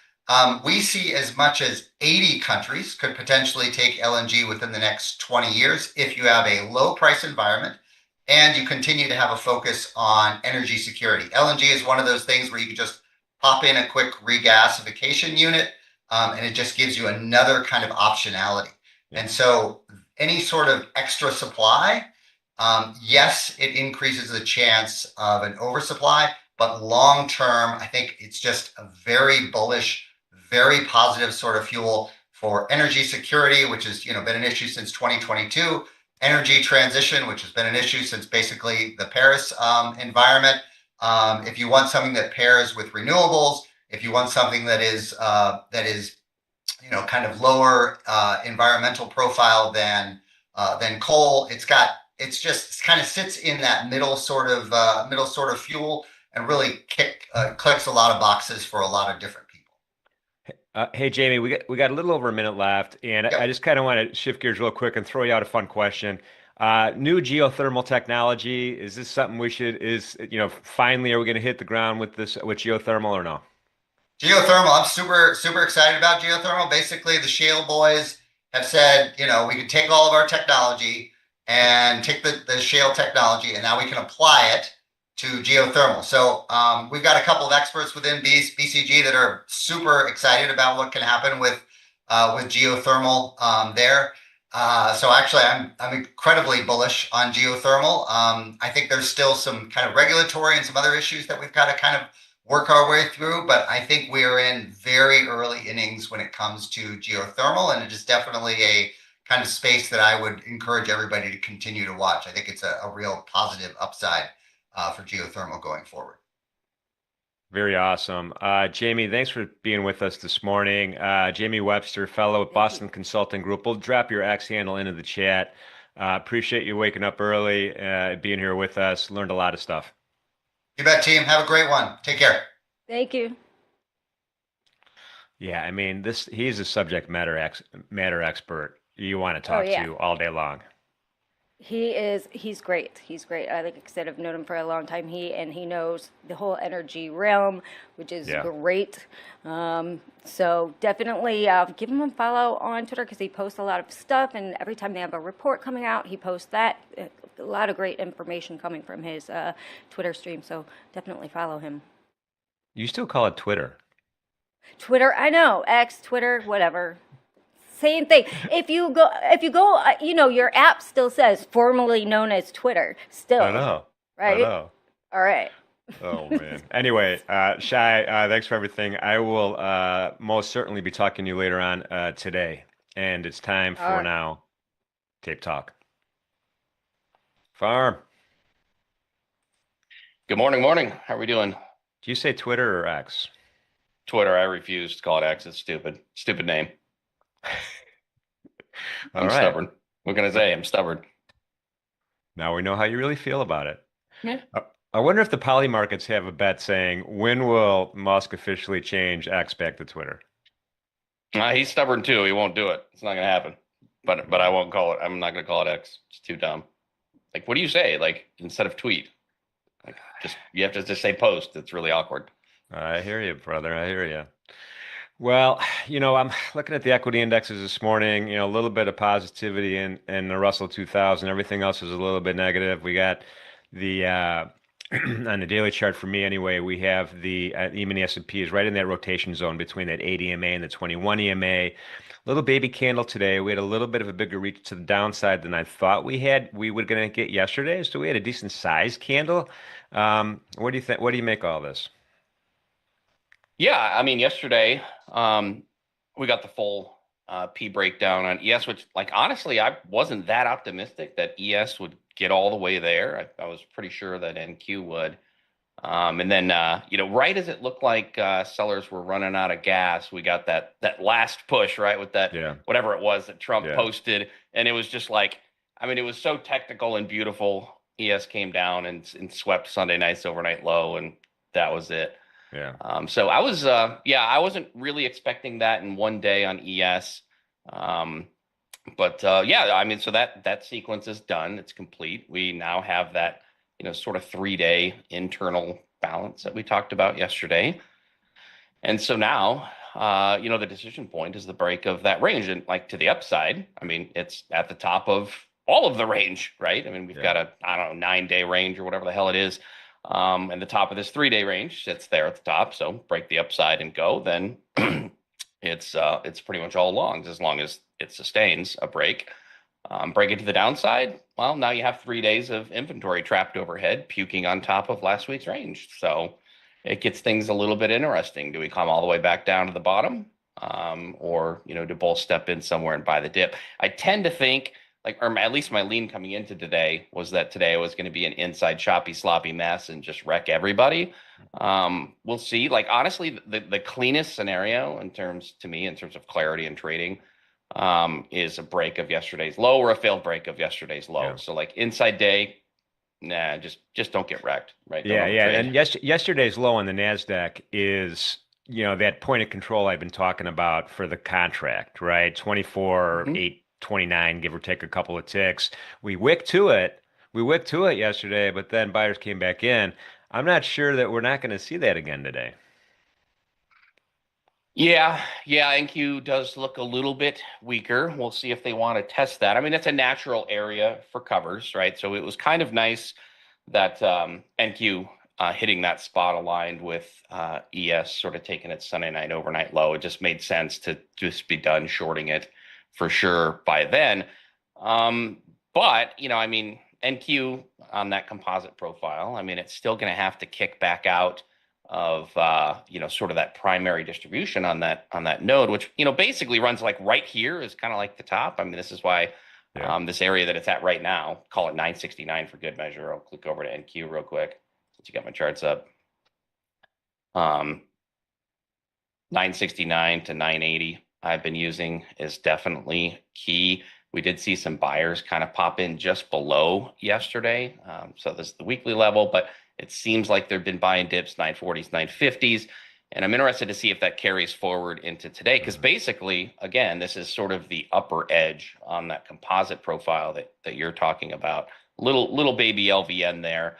We see as much as 80 countries could potentially take LNG within the next 20 years if you have a low price environment and you continue to have a focus on energy security. LNG is one of those things where you can just pop in a quick regasification unit, and it just gives you another kind of optionality. Yeah. And so any sort of extra supply, yes, it increases the chance of an oversupply, but long term, I think it's just a very bullish, very positive sort of fuel for energy security, which has been an issue since 2022, energy transition, which has been an issue since basically the Paris environment. If you want something that pairs with renewables, if you want something that is kind of lower environmental profile than coal, it kind of sits in that middle sort of fuel and really clicks a lot of boxes for a lot of different people. Hey Jamie, we got a little over a minute left, and Yep. I just kind of want to shift gears real quick and throw you out a fun question. New geothermal technology, is this something finally are we going to hit the ground with geothermal or no? Geothermal, I'm super excited about geothermal. Basically, the shale boys have said, we can take all of our technology and take the shale technology, and now we can apply it geothermal. So we've got a couple of experts within BCG that are super excited about what can happen with geothermal there. So actually, I'm incredibly bullish on geothermal. I think there's still some kind of regulatory and some other issues that we've got to kind of work our way through, but I think we are in very early innings when it comes to geothermal, and it is definitely a kind of space that I would encourage everybody to continue to watch. I think it's a real positive upside for geothermal going forward. Very awesome. Jamie, thanks for being with us this morning. Jamie Webster, fellow at Thank you. Boston Consulting Group. We'll drop your X handle into the chat. Appreciate you waking up early, being here with us. Learned a lot of stuff. You bet, team. Have a great one. Take care. Thank you. Yeah, I mean, he's a subject matter expert you want to Oh, talk yeah. to all day long. He's great. He's great. I like I said, I've known him for a long time. He knows the whole energy realm, which is Yeah. great. So definitely give him a follow on Twitter because he posts a lot of stuff, and every time they have a report coming out, he posts that. A lot of great information coming from his Twitter stream. So definitely follow him. You still call it Twitter. Twitter, I know, X, Twitter, whatever. Same thing. If you go, your app still says formerly known as Twitter. Still, I know. right? I know. All right. Oh man. Anyway, Shai, thanks for everything. I will most certainly be talking to you later on today. And it's time All for right. now Tape Talk. Farm. Good morning. How are we doing? Do you say Twitter or X? Twitter, I refuse to call it X. It's stupid. Stupid name. All I'm right. stubborn. What can I say? I'm stubborn. Now we know how you really feel about it. Yeah. I wonder if the poly markets have a bet saying, when will Musk officially change X back to Twitter? He's stubborn too. He won't do it. It's not going to happen. But I won't call it. I'm not going to call it X. It's too dumb. Like, what do you say? Like, instead of tweet, like, you have to just say post. It's really awkward. I hear you, brother. I hear you. Well, I'm looking at the equity indexes this morning, a little bit of positivity in the Russell 2000. Everything else is a little bit negative. We got the on the daily chart for me anyway, we have the even the S&P is right in that rotation zone between that 8 EMA and the 21 EMA. Little baby candle today. We had a little bit of a bigger reach to the downside than I thought we were going to get yesterday. So we had a decent size candle. What do you think? What do you make of all this? Yeah, I mean, yesterday we got the full P breakdown on ES, which, like, honestly, I wasn't that optimistic that ES would get all the way there. I was pretty sure that NQ would. And then, right as it looked like sellers were running out of gas, we got that last push, right, with that whatever it was that Trump posted, and it was just like, I mean, it was so technical and beautiful. ES came down and swept Sunday night's overnight low, and that was it. Yeah. So I was, I wasn't really expecting that in one day on ES. But I mean, so that sequence is done. It's complete. We now have that, sort of 3-day internal balance that we talked about yesterday. And so now, the decision point is the break of that range. And like to the upside, I mean, it's at the top of all of the range, right? I mean, we've got a, 9-day range or whatever the hell it is. And the top of this 3-day range sits there at the top. So break the upside and go, then it's pretty much all longs as long as it sustains a break. Break it to the downside. Well, now you have 3 days of inventory trapped overhead, puking on top of last week's range. So it gets things a little bit interesting. Do we come all the way back down to the bottom? Or, do bulls step in somewhere and buy the dip? I tend to think, or at least my lean coming into today was that today was going to be an inside choppy, sloppy mess and just wreck everybody. We'll see. Like, honestly, the cleanest scenario in terms of clarity and trading is a break of yesterday's low or a failed break of yesterday's low. So like inside day, nah, just don't get wrecked, right? Yeah. And yesterday's low on the NASDAQ is, that point of control I've been talking about for the contract, right? 24,829, give or take a couple of ticks. We wicked to it yesterday, but then buyers came back in. I'm not sure that we're not going to see that again today. Yeah, NQ does look a little bit weaker. We'll see if they want to test that. I mean, it's a natural area for covers, right? So it was kind of nice that NQ hitting that spot aligned with ES sort of taking its Sunday night overnight low. It just made sense to just be done shorting it for sure by then. But, I mean, NQ on that composite profile, I mean, it's still going to have to kick back out of sort of that primary distribution on that node, which basically runs like right here is kind of like the top. I mean, this is why this area that it's at right now, call it 969 for good measure. I'll click over to NQ real quick since you got my charts up. 969 to 980 I've been using is definitely key. We did see some buyers kind of pop in just below yesterday. So this is the weekly level, but it seems like they've been buying dips, 940s, 950s. And I'm interested to see if that carries forward into today, because basically, again, this is sort of the upper edge on that composite profile that you're talking about. Little baby LVN there.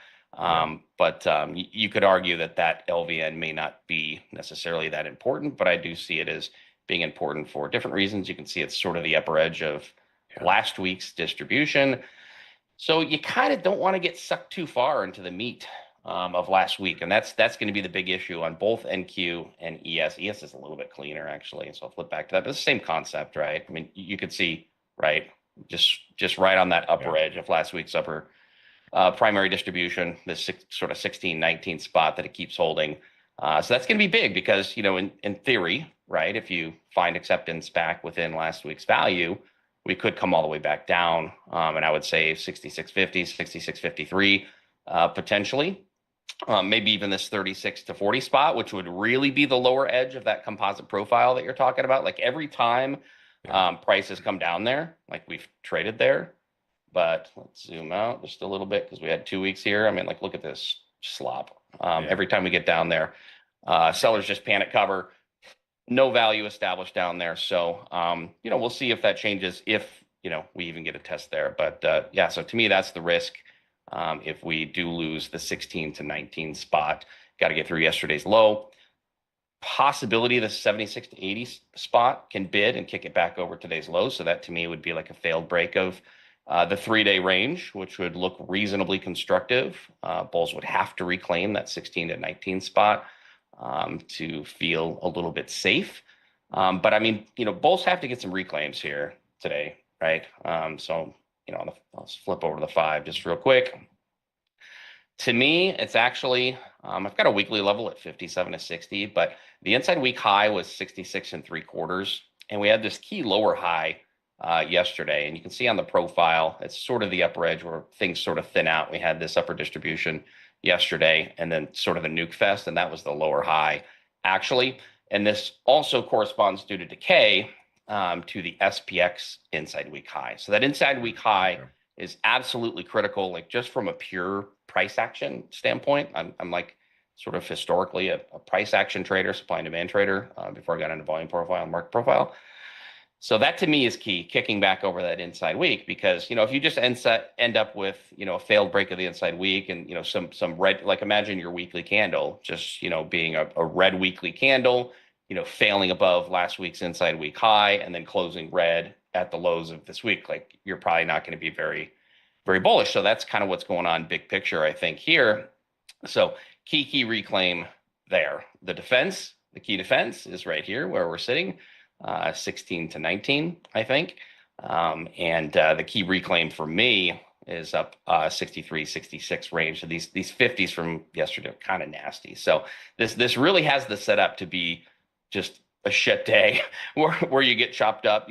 But you could argue that LVN may not be necessarily that important, but I do see it as being important for different reasons. You can see it's sort of the upper edge of last week's distribution. So you kind of don't want to get sucked too far into the meat of last week. And that's going to be the big issue on both NQ and ES. ES is a little bit cleaner, actually. So I'll flip back to that. But it's the same concept, right? I mean, you could see, right, just right on that upper edge of last week's upper primary distribution, this sort of 16-19 spot that it keeps holding. So that's going to be big because, in theory, right, if you find acceptance back within last week's value, we could come all the way back down. And I would say 66.50, 66.53 potentially. Maybe even this 36 to 40 spot, which would really be the lower edge of that composite profile that you're talking about. Like every time prices come down there, like we've traded there. But let's zoom out just a little bit because we had 2 weeks here. I mean, like, look at this slop. Every time we get down there, sellers just panic cover, no value established down there. So, we'll see if that changes, if, we even get a test there. But so to me, that's the risk. If we do lose the 16 to 19 spot, got to get through yesterday's low. Possibility the 76 to 80 spot can bid and kick it back over today's low. So that to me would be like a failed break of the 3-day range, which would look reasonably constructive. Bulls would have to reclaim that 16 to 19 spot to feel a little bit safe. But I mean, bulls have to get some reclaims here today, right? So, I'll flip over to the 5 just real quick. To me, it's actually, I've got a weekly level at 57 to 60, but the inside week high was 66 3/4. And we had this key lower high yesterday. And you can see on the profile, it's sort of the upper edge where things sort of thin out. We had this upper distribution yesterday and then sort of the nuke fest, and that was the lower high actually. And this also corresponds due to decay to the SPX inside week high. So that inside week high is absolutely critical, like just from a pure price action standpoint. I'm like sort of historically a price action trader, supply and demand trader before I got into volume profile and market profile. So that to me is key, kicking back over that inside week, because, if you just end up with, a failed break of the inside week and, some red, like imagine your weekly candle, just, being a red weekly candle, failing above last week's inside week high and then closing red at the lows of this week, like you're probably not going to be very, very bullish. So that's kind of what's going on big picture, I think, here. So key reclaim there. The key defense is right here where we're sitting. 16 to 19, I think. And the key reclaim for me is up 63, 66 range. So these 50s from yesterday are kind of nasty. So this really has the setup to be just a shit day where you get chopped up.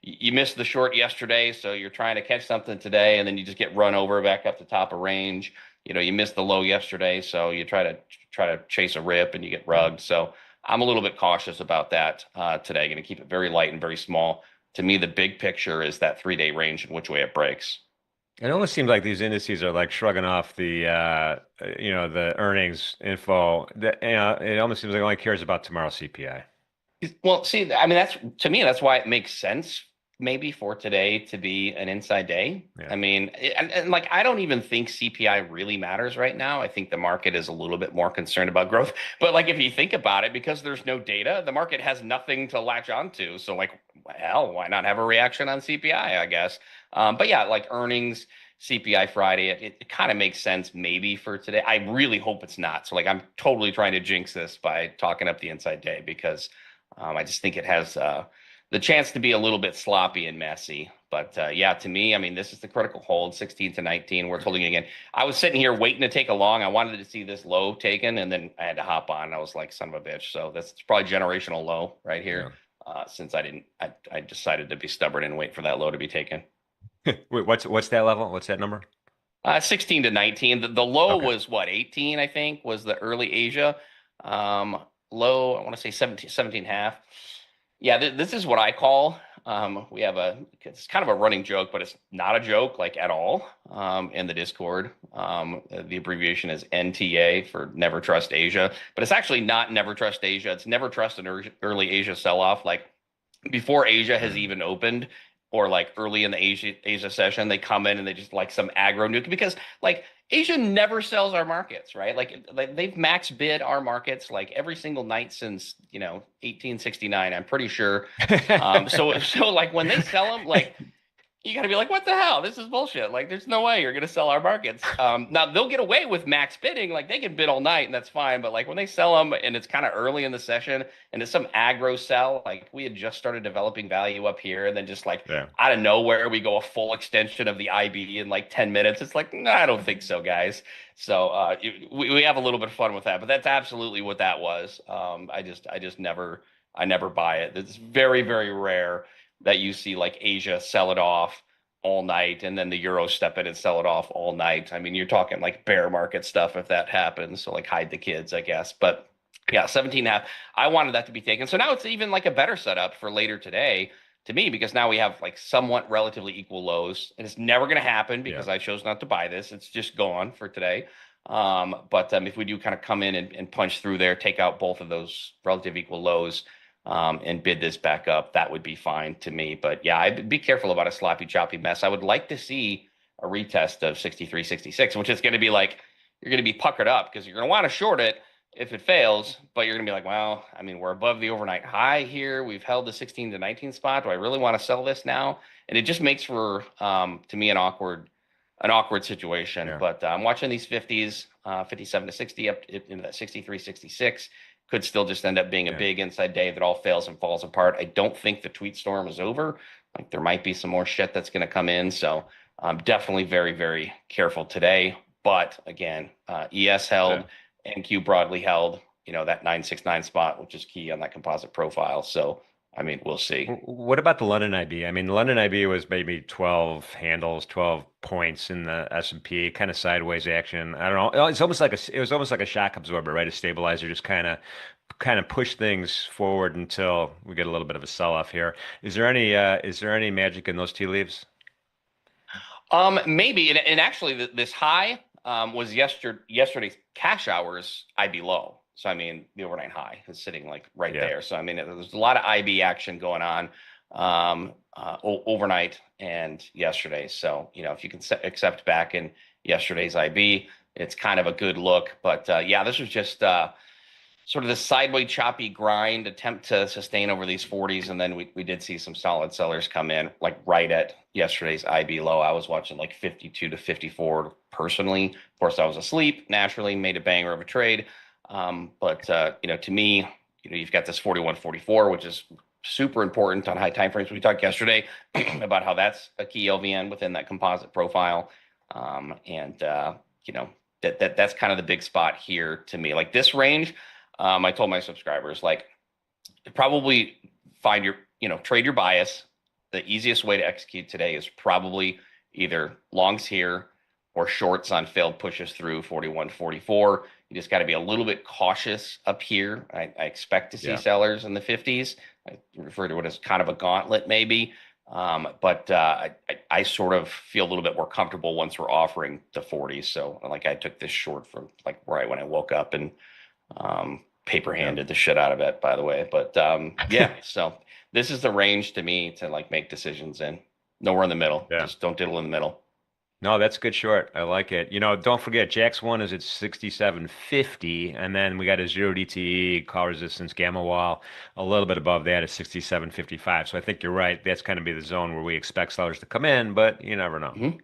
You missed the short yesterday, so you're trying to catch something today, and then you just get run over back up the top of range. You missed the low yesterday, so you try to chase a rip and you get rugged. So I'm a little bit cautious about that today. Going to keep it very light and very small. To me, the big picture is that 3-day range and which way it breaks. It almost seems like these indices are like shrugging off the the earnings info. It almost seems like it only cares about tomorrow's CPI. Well, see, I mean, that's why it makes sense maybe for today to be an inside day. I mean, and like, I don't even think CPI really matters right now. I think the market is a little bit more concerned about growth. But like, if you think about it, because there's no data, the market has nothing to latch onto. So like, hell, why not have a reaction on CPI, I guess? But yeah, like earnings, CPI Friday, it kind of makes sense maybe for today. I really hope it's not. So like I'm totally trying to jinx this by talking up the inside day because I just think it has the chance to be a little bit sloppy and messy. But yeah, to me, I mean, this is the critical hold, 16 to 19. We're holding again. I was sitting here waiting to take a long. I wanted to see this low taken, and then I had to hop on. I was like, son of a bitch. So that's probably generational low right Yeah. here. Since I didn't, I decided to be stubborn and wait for that low to be taken. Wait, what's that level? What's that number? 16 to 19. The low Okay. was what, 18, I think, was the early Asia. Um, Low, I want to say 17, 17 half. Yeah, this is what I call. We have it's kind of a running joke, but it's not a joke like at all in the Discord. The abbreviation is NTA for Never Trust Asia, but it's actually not Never Trust Asia. It's Never Trust an early Asia sell-off. Like before Asia has Mm. even opened or like early in the Asia session, they come in and they just like some aggro nuke because like Asia never sells our markets, right? Like they've max bid our markets like every single night since, 1869, I'm pretty sure. So like when they sell them, like you got to be like, what the hell? This is bullshit. Like, there's no way you're going to sell our markets. Now they'll get away with max bidding. Like they can bid all night and that's fine. But like when they sell them and it's kind of early in the session and it's some aggro sell, like we had just started developing value up here and then just like Yeah. out of nowhere, we go a full extension of the IB in like 10 minutes. It's like, no, I don't think so, guys. So we have a little bit of fun with that, but that's absolutely what that was. I never buy it. It's very, very rare that you see like Asia sell it off all night and then the euro step in and sell it off all night. I mean, you're talking like bear market stuff if that happens. So like hide the kids, I guess. But yeah, 17 and a half. I wanted that to be taken. So now it's even like a better setup for later today to me because now we have like somewhat relatively equal lows. And it's never going to happen Yeah. because I chose not to buy this. It's just gone for today. But if we do kind of come in and punch through there, take out both of those relative equal lows, and bid this back up, that would be fine to me. But yeah, I'd be careful about a sloppy, choppy mess. I would like to see a retest of 63, 66, which is going to be like, you're going to be puckered up because you're going to want to short it if it fails, but you're going to be like, well, I mean, we're above the overnight high here. We've held the 16 to 19 spot. Do I really want to sell this now? And it just makes for, to me, an awkward situation. Yeah. But I'm watching these 50s, 57 to 60 up into that 63, 66 could still just end up being a Yeah. big inside day that all fails and falls apart. I don't think the tweet storm is over. Like there might be some more shit that's going to come in. So I'm definitely very, very careful today. But again, ES held, Yeah. NQ broadly held, that 969 spot, which is key on that composite profile. So, I mean, we'll see. What about the London IB? I mean, the London IB was maybe 12 handles, 12 points in the S&P, kind of sideways action. I don't know. It was almost like a shock absorber, right? A stabilizer, just kind of push things forward until we get a little bit of a sell-off here. Is there any magic in those tea leaves? Maybe, and actually, this high was yesterday's cash hours IB low. So I mean, the overnight high is sitting like right Yeah. there. So I mean, there's a lot of IB action going on overnight and yesterday. So if you can accept back in yesterday's IB, it's kind of a good look. But yeah, this was just sort of the sideways choppy grind attempt to sustain over these 40s. And then we did see some solid sellers come in like right at yesterday's IB low. I was watching like 52 to 54 personally. Of course, I was asleep, naturally made a banger of a trade. But to me, you've got this 41.44, which is super important on high time frames. We talked yesterday about how that's a key LVN within that composite profile. And that's kind of the big spot here to me. Like this range, I told my subscribers, like, probably find trade your bias. The easiest way to execute today is probably either longs here or shorts on failed pushes through 41.44. You just got to be a little bit cautious up here. I expect to see Yeah. sellers in the 50s. I refer to it as kind of a gauntlet, maybe. But I sort of feel a little bit more comfortable once we're offering the 40s. So like I took this short from like right when I woke up and paper handed the shit out of it, by the way. But yeah, so this is the range to me to like make decisions in. Nowhere in the middle. Yeah. Just don't diddle in the middle. No, that's a good short. I like it. Don't forget, Jack's one is at 67.50, and then we got a zero DTE, call resistance, gamma wall, a little bit above that at 67.55. So I think you're right. That's kind of be the zone where we expect sellers to come in, but you never know. Mhm.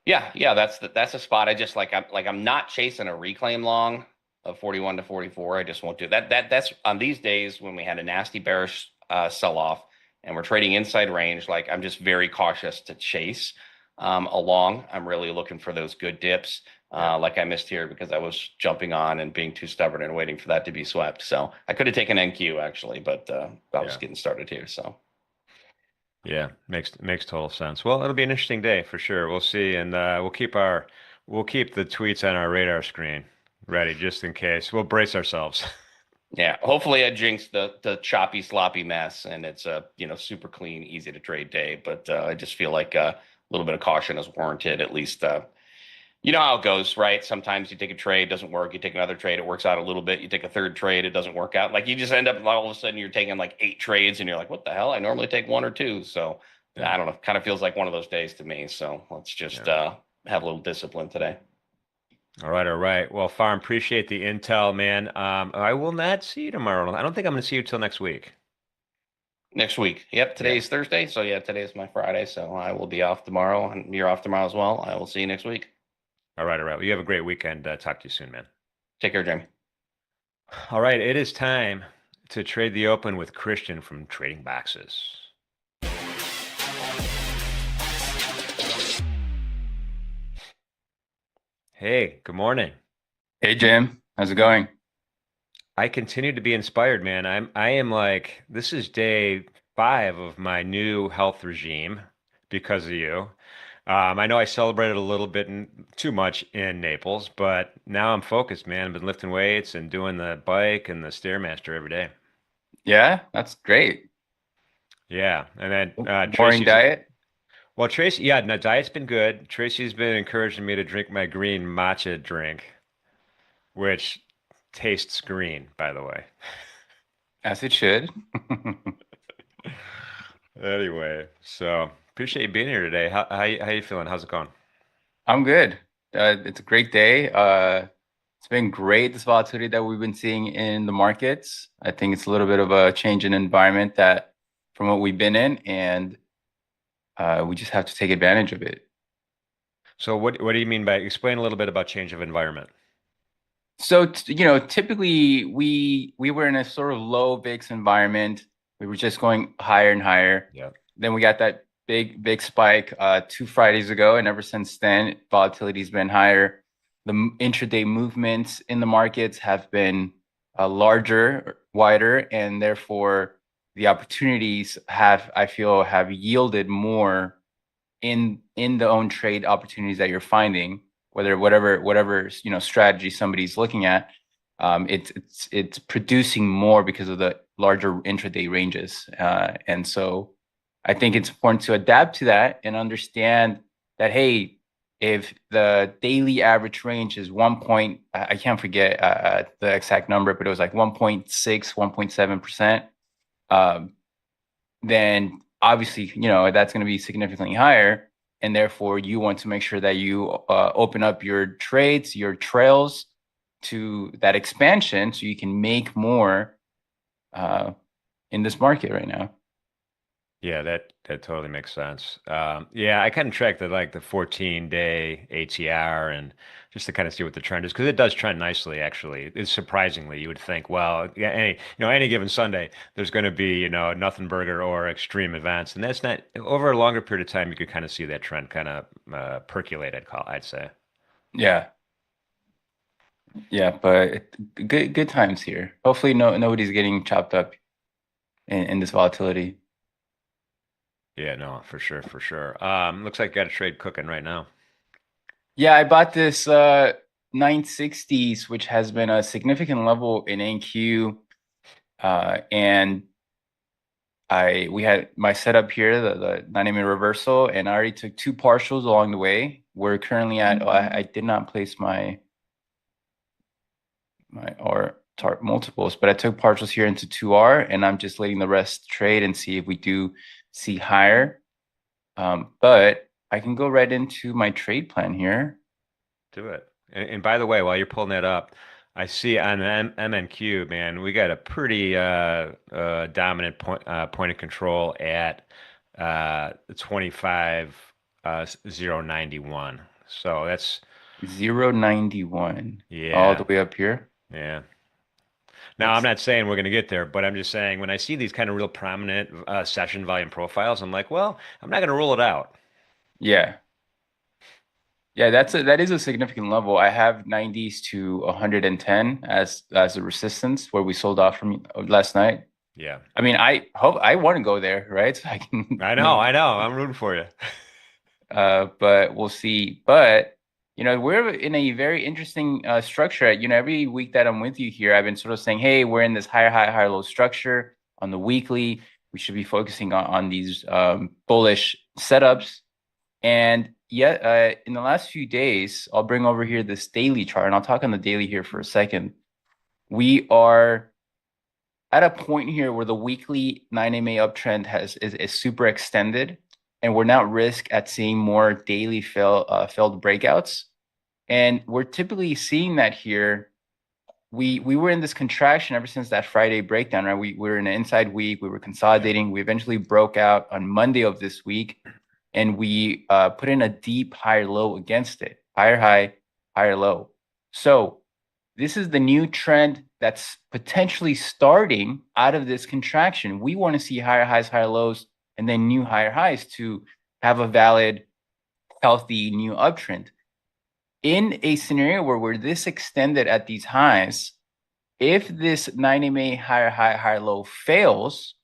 Yeah, that's a spot. I just I'm not chasing a reclaim long of 41 to 44. I just won't do that. That's on these days when we had a nasty bearish sell off and we're trading inside range. Like I'm just very cautious to chase along. I'm really looking for those good dips. Yeah. Like I missed here because I was jumping on and being too stubborn and waiting for that to be swept. So I could have taken NQ actually, but I was Yeah. getting started here. So Yeah, makes total sense. Well, it'll be an interesting day for sure. We'll see, and we'll keep the tweets on our radar screen ready just in case. We'll brace ourselves. yeah, hopefully I jinxed the choppy, sloppy mess, and it's a super clean, easy to trade day. But I just feel like a little bit of caution is warranted. At least you know how it goes, right? Sometimes you take a trade, doesn't work. You take another trade, it works out a little bit. You take a third trade, it doesn't work out. Like you just end up all of a sudden you're taking like 8 trades, and you're like, what the hell? I normally take one or two. So Yeah, I don't know. Kind of feels like one of those days to me. So let's just yeah. have a little discipline today. All right, all right. Well, Farm, appreciate the intel, man. I will not see you tomorrow. I don't think I'm going to see you till next week. Next week. Yep, Yeah. today's Thursday. So yeah, today's my Friday. So I will be off tomorrow and you're off tomorrow as well. I will see you next week. All right, all right. Well, you have a great weekend. Talk to you soon, man. Take care, Jamie. All right, it is time to trade the open with Christian from Trading Boxes. Hey, good morning. Hey Jim, how's it going? I continue to be inspired, man. I am like, this is day 5 of my new health regime because of you. I know I celebrated a little bit too much in Naples, but now I'm focused, man. I've been lifting weights and doing the bike and the Stairmaster every day. Yeah, that's great. Yeah, and then Boring Tracy's diet? well, Tracy, yeah, no, diet's been good. Tracy's been encouraging me to drink my green matcha drink, which tastes green, by the way. As it should. Anyway, so appreciate you being here today. How you feeling? How's it going? I'm good. It's a great day. It's been great, this volatility that we've been seeing in the markets. I think it's a little bit of a change in environment that from what we've been in, and we just have to take advantage of it. So what do you mean by explain a little bit about change of environment? So, typically we were in a sort of low VIX environment. We were just going higher and higher. Yeah. Then we got that big spike 2 Fridays ago, and ever since then, volatility's been higher. The intraday movements in the markets have been larger, wider, and therefore the opportunities I feel, have yielded more in the own trade opportunities that you're finding, whatever strategy somebody's looking at. It's producing more because of the larger intraday ranges, and so I think it's important to adapt to that and understand that, hey, if the daily average range is I can't forget the exact number, but it was like 1.6, 1.7%, then obviously, that's going to be significantly higher. And therefore, you want to make sure that you open up your trades, your trails to that expansion so you can make more in this market right now. Yeah, that totally makes sense. Yeah, I kind of track the 14-day ATR and just to kind of see what the trend is because it does trend nicely actually. It's surprisingly you would think, well, yeah, any given Sunday there's going to be nothing burger or extreme events, and that's not over a longer period of time. You could kind of see that trend kind of percolate. I'd say. Yeah, yeah, but good times here. Hopefully, nobody's getting chopped up in this volatility. Yeah, no, for sure, for sure. Looks like you got a trade cooking right now. Yeah, I bought this 960s, which has been a significant level in NQ, and we had my setup here, the 90-minute reversal, and I already took 2 partials along the way. We're currently at, I did not place my or target multiples, but I took partials here into 2R, and I'm just letting the rest trade and see if we do see higher. But I can go right into my trade plan here. Do it. And by the way, while you're pulling that up, I see on the MNQ, man, we got a pretty dominant point of control at 25 0.91. So that's 0.91 all the yeah, way up here. yeah. Now I'm That's not saying we're going to get there, but I'm just saying when I see these kind of real prominent session volume profiles, I'm like, well, I'm not going to rule it out. yeah. Yeah, that is a significant level. I have 90s to 110 as a resistance where we sold off from last night. Yeah, I mean, I hope I want to go there, right? So I can I know, maybe, I know. I'm rooting for you. but we'll see. But we're in a very interesting structure. Every week that I'm with you here, I've been sort of saying, hey, we're in this higher high, higher low structure on the weekly. We should be focusing on these bullish setups. And yet, in the last few days, I'll bring over here this daily chart, and I'll talk on the daily here for a second. We are at a point here where the weekly 9MA uptrend is super extended, and we're now at risk at seeing more daily failed breakouts. And we're typically seeing that here. We were in this contraction ever since that Friday breakdown, right? We were in an inside week. We were Yeah, consolidating. We eventually broke out on Monday of this week, and we put in a deep higher low against it. Higher high, higher low. So this is the new trend that's potentially starting out of this contraction. We want to see higher highs, higher lows, and then new higher highs to have a valid, healthy new uptrend. In a scenario where we're this extended at these highs, if this 9MA higher high, higher low fails,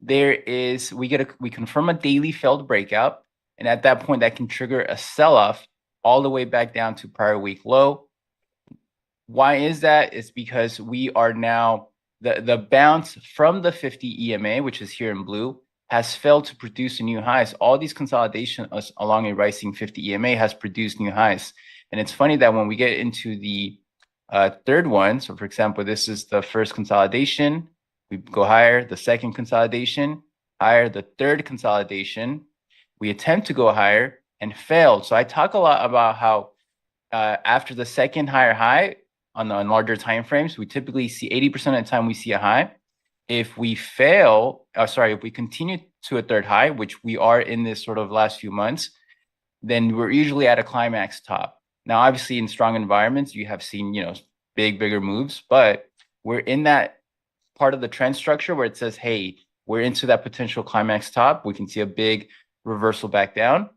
we confirm a daily failed breakout, and at that point that can trigger a sell-off all the way back down to prior week low. Why is that? It's because we are now the bounce from the 50 EMA, which is here in blue, has failed to produce new highs. All these consolidations along a rising 50 EMA has produced new highs. And it's funny that when we get into the third one, so for example, this is the first consolidation, we go higher, the second consolidation, higher, the third consolidation, we attempt to go higher and failed. So I talk a lot about how after the second higher high on larger time frames, we typically see 80% of the time we see a high. If we if we continue to a third high, which we are in this sort of last few months, then we're usually at a climax top. Now, obviously, in strong environments, you have seen, bigger moves, but we're in that part of the trend structure where it says, hey, we're into that potential climax top. We can see a big reversal back down.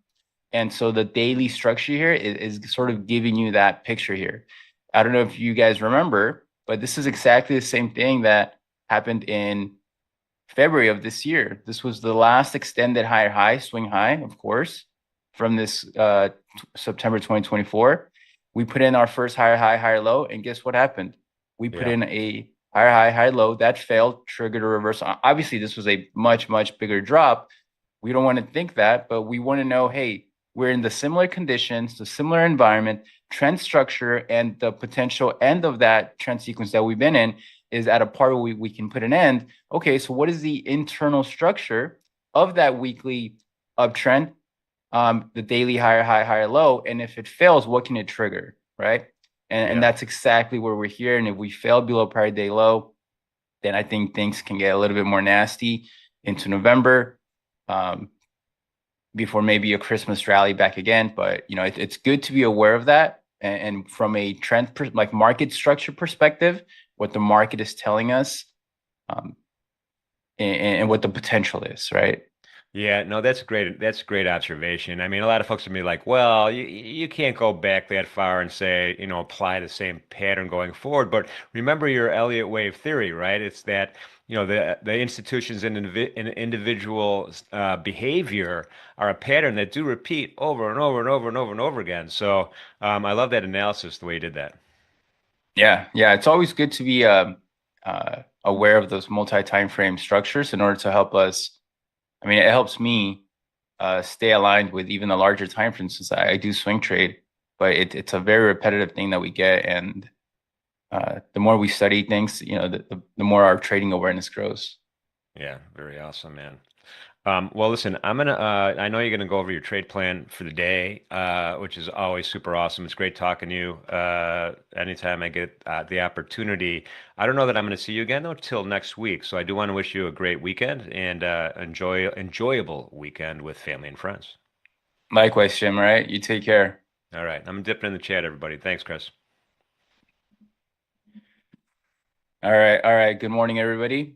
And so the daily structure here is sort of giving you that picture here. I don't know if you guys remember, but this is exactly the same thing that happened in February of this year. This was the last extended higher high, swing high, of course, from this September 2024. We put in our first higher high, higher low, and guess what happened? We put yeah, in a higher high, higher low. That failed, triggered a reversal. Obviously, this was a much, much bigger drop. We don't want to think that, but we want to know, hey, we're in the similar conditions, the similar environment, trend structure, and the potential end of that trend sequence that we've been in is at a part where we can put an end. Okay, so what is the internal structure of that weekly uptrend, the daily higher high, higher low? And if it fails, what can it trigger, right? And yeah. that's exactly where we're here. And if we fail below prior day low, then I think things can get a little bit more nasty into November. Before maybe a Christmas rally back again. But it's good to be aware of that. And from a trend like market structure perspective, what the market is telling us, um, and what the potential is, right? Yeah, no, that's great. That's a great observation. I mean, a lot of folks would be like, well, you can't go back that far and say, apply the same pattern going forward. But remember your Elliott wave theory, right? It's that, the institutions and individual behavior are a pattern that do repeat over and over and over and over and over again. So I love that analysis, the way you did that. Yeah. It's always good to be aware of those multi-time frame structures in order to help us. I mean, it helps me stay aligned with even the larger time frames since I do swing trade, but it's a very repetitive thing that we get, and the more we study things, the more our trading awareness grows. Yeah, very awesome, man. Well, listen, I know you're gonna go over your trade plan for the day, which is always super awesome. It's great talking to you. Anytime I get the opportunity. I don't know that I'm gonna see you again though till next week. So I do want to wish you a great weekend and enjoyable weekend with family and friends. Likewise, Jim, all right? You take care. All right. I'm dipping in the chat, everybody. Thanks, Chris. All right, all right. Good morning, everybody.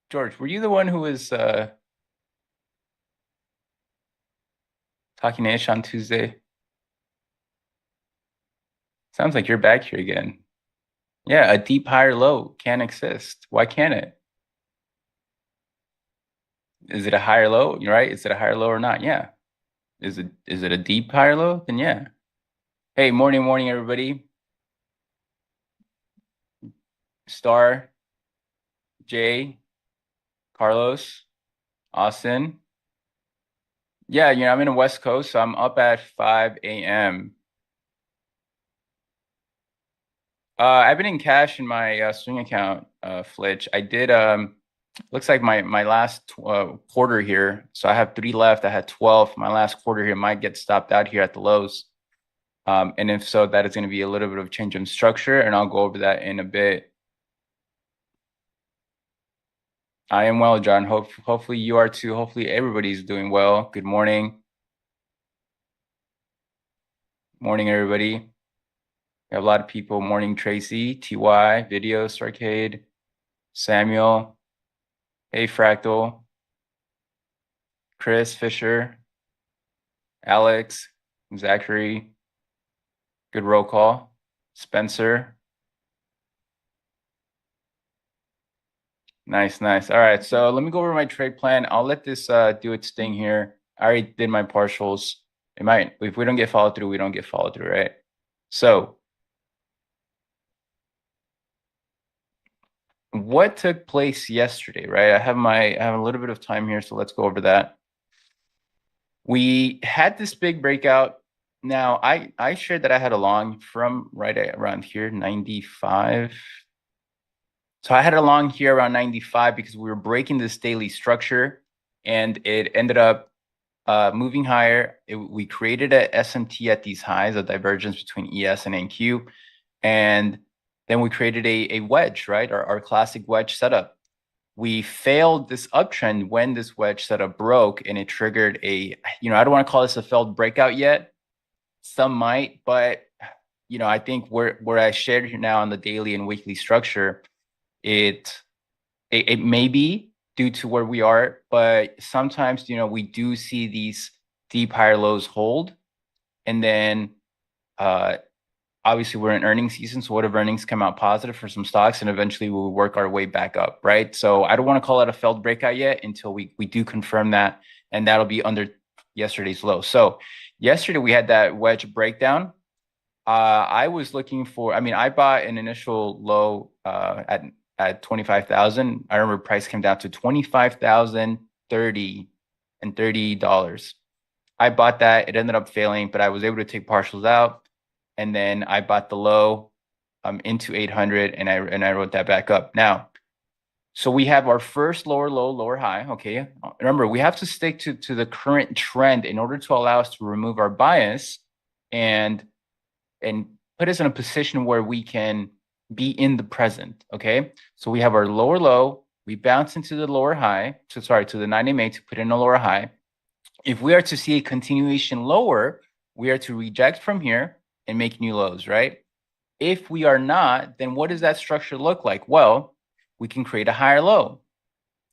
George, were you the one who was talking ish on Tuesday? Sounds like you're back here again. Yeah, a deep higher low can exist. Why can't it? Is it a higher low? You're right. Is it a higher low or not? Yeah. Is it a deep higher low? Then yeah. Hey, morning, everybody. Star, Jay, Carlos, Austin. Yeah, I'm in the West Coast, so I'm up at 5 a.m. I've been in cash in my swing account, Flitch. I did looks like my last quarter here. So I have 3 left. I had 12. My last quarter here might get stopped out here at the lows. And if so, that is going to be a little bit of change in structure, and I'll go over that in a bit. I am well, John. Hopefully you are too. Hopefully everybody's doing well. Good morning. Morning, everybody. We have a lot of people. Morning, Tracy, TY, Video, Arcade, Samuel. Hey, Fractal. Chris, Fisher, Alex, Zachary. Good roll call. Spencer. Nice. All right, so let me go over my trade plan. I'll let this do its thing here. I already did my partials. It might, if we don't get followed through, we don't get followed through, right? So what took place yesterday, right? I have a little bit of time here, so let's go over that. We had this big breakout. Now I shared that I had a long from right around here, 95. So I had a long here around 95 because we were breaking this daily structure, and it ended up moving higher. We created a SMT at these highs, a divergence between ES and NQ, and then we created a wedge, right? Our classic wedge setup. We failed this uptrend when this wedge setup broke, and it triggered I don't want to call this a failed breakout yet. Some might, but I think where I shared here now on the daily and weekly structure, it may be due to where we are, but sometimes we do see these deep higher lows hold, and then obviously we're in earnings season, so what if earnings come out positive for some stocks, and eventually we'll work our way back up, right? So I don't want to call it a failed breakout yet until we do confirm that, and that'll be under yesterday's low. So yesterday we had that wedge breakdown. I was looking for, I bought an initial low at 25,000. I remember price came down to 25,030 and $30. I bought that. It ended up failing, but I was able to take partials out, and then I bought the low into 800, and I wrote that back up. Now, so we have our first lower low, lower high. Okay, remember we have to stick to the current trend in order to allow us to remove our bias and put us in a position where we can be in the present. Okay, so we have our lower low, we bounce into the lower high, to the 9 MA to put in a lower high. If we are to see a continuation lower, we are to reject from here and make new lows, right? If we are not, then what does that structure look like? Well, we can create a higher low.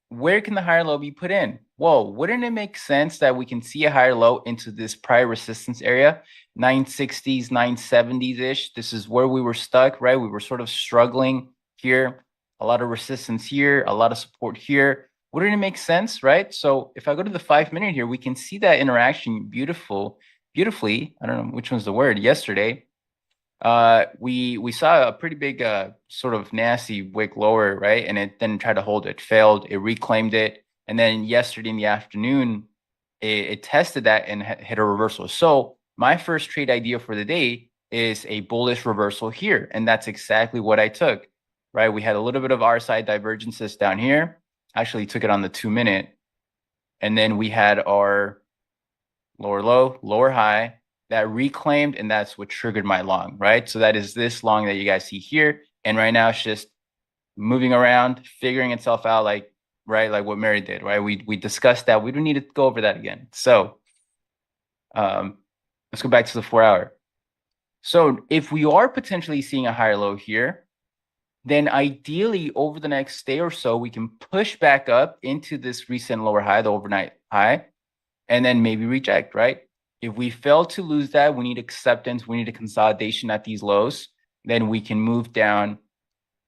Where can the higher low be put in? Well, wouldn't it make sense that we can see a higher low into this prior resistance area, 960s, 970s-ish? This is where we were stuck, right? We were sort of struggling here, a lot of resistance here, a lot of support here. Wouldn't it make sense, right? So if I go to the 5-minute here, we can see that interaction beautifully. I don't know which one's the word. Yesterday, we saw a pretty big sort of nasty wick lower, right? And it then tried to hold it, failed, it reclaimed it. And then yesterday in the afternoon, it tested that and hit a reversal. So my first trade idea for the day is a bullish reversal here. And that's exactly what I took, right? We had a little bit of RSI divergences down here. Actually took it on the 2-minute. And then we had our lower low, lower high, that reclaimed, and that's what triggered my long, right? So that is this long that you guys see here. And right now it's just moving around, figuring itself out, like, right, like what Mary did, right? We discussed that. We don't need to go over that again. So let's go back to the 4 hour. So if we are potentially seeing a higher low here, then ideally over the next day or so, we can push back up into this recent lower high, the overnight high, and then maybe reject, right? If we fail to lose that, we need acceptance, we need a consolidation at these lows, then we can move down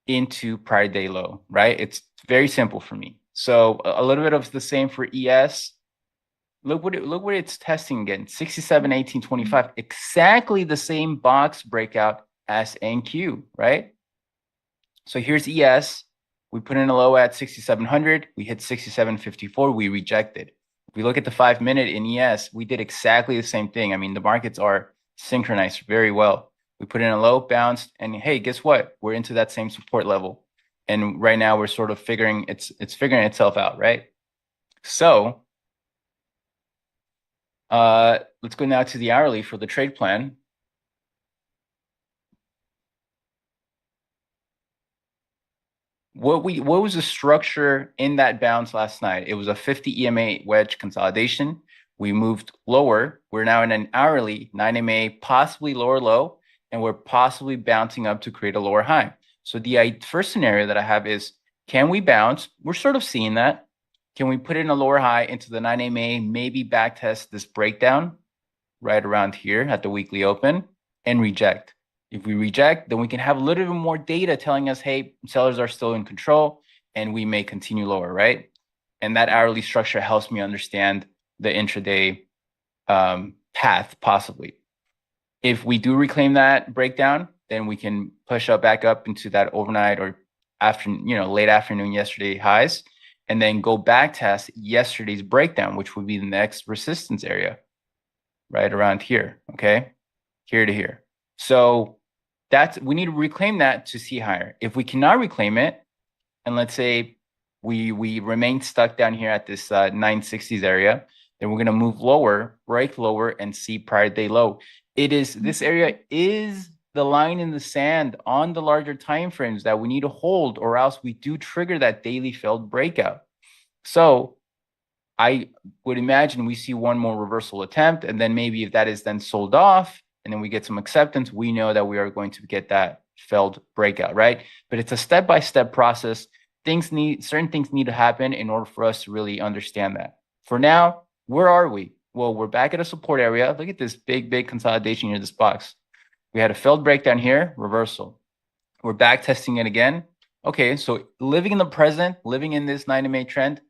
into prior day low, right? It's very simple for me. So a little bit of the same for ES. Look what it's testing again, 67, 18, 25, exactly the same box breakout as NQ, right? So here's ES. We put in a low at 6,700. We hit 6,754. We rejected. If we look at the 5-minute in ES, we did exactly the same thing. I mean, the markets are synchronized very well. We put in a low, bounced, and hey, guess what? We're into that same support level. And right now we're sort of figuring it's figuring itself out, right? So let's go now to the hourly for the trade plan. What was the structure in that bounce last night? It was a 50 EMA wedge consolidation. We moved lower. We're now in an hourly 9 MA, possibly lower low, and we're possibly bouncing up to create a lower high. So the first scenario that I have is, can we bounce? We're sort of seeing that. Can we put in a lower high into the 9 MA, maybe back test this breakdown right around here at the weekly open and reject? If we reject, then we can have a little bit more data telling us, hey, sellers are still in control and we may continue lower, right? And that hourly structure helps me understand the intraday path, possibly. If we do reclaim that breakdown, then we can push up back up into that overnight or late afternoon yesterday highs, and then go back test yesterday's breakdown, which would be the next resistance area, right around here, okay? Here to here. So we need to reclaim that to see higher. If we cannot reclaim it, and let's say we remain stuck down here at this 960s area, then we're gonna move lower, break lower, and see prior day low. This area is the line in the sand on the larger time frames that we need to hold, or else we do trigger that daily failed breakout. So I would imagine we see one more reversal attempt, and then maybe if that is then sold off, and then we get some acceptance, we know that we are going to get that failed breakout, right? But it's a step-by-step process. Certain things need to happen in order for us to really understand that. For now, where are we? Well, we're back at a support area. Look at this big consolidation here, this box. We had a failed breakdown here, reversal. We're back testing it again. Okay, so living in the present, living in this 9 MA trend,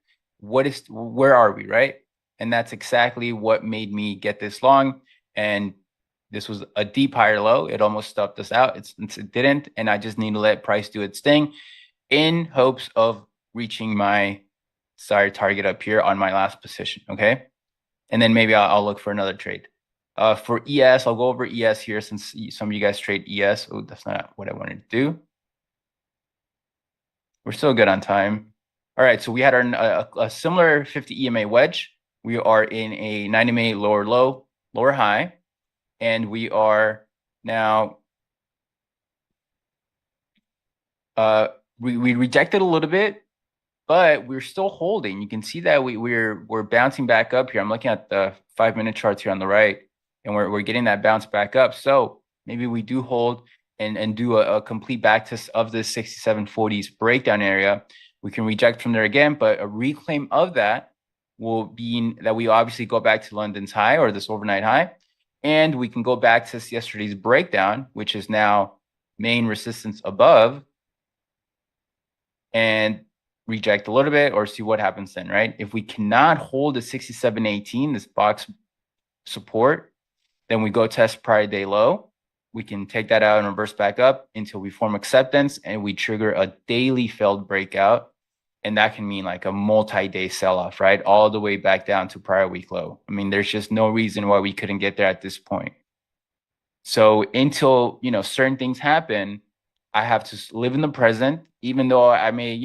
where are we, right? And that's exactly what made me get this long. And this was a deep higher low. It almost stopped us out. It didn't, and I just need to let price do its thing in hopes of reaching my desired target up here on my last position, okay? And then maybe I'll look for another trade. For ES, I'll go over ES here since some of you guys trade ES. Oh, that's not what I wanted to do. We're still good on time. All right, so we had a similar 50 EMA wedge. We are in a 9 MA lower low, lower high, and we are now we rejected a little bit, but we're still holding. You can see that we're bouncing back up here. I'm looking at the 5-minute charts here on the right, and we're getting that bounce back up. So maybe we do hold and do a complete back test of this 6740s breakdown area. We can reject from there again, but a reclaim of that will be that we obviously go back to London's high or this overnight high, and we can go back to yesterday's breakdown, which is now main resistance above, and reject a little bit or see what happens then, right? If we cannot hold the 6718, this box support, then we go test prior day low. We can take that out and reverse back up until we form acceptance and we trigger a daily failed breakout. And that can mean like a multi-day sell-off, right? All the way back down to prior week low. I mean, there's just no reason why we couldn't get there at this point. So until, certain things happen, I have to live in the present, even though I may,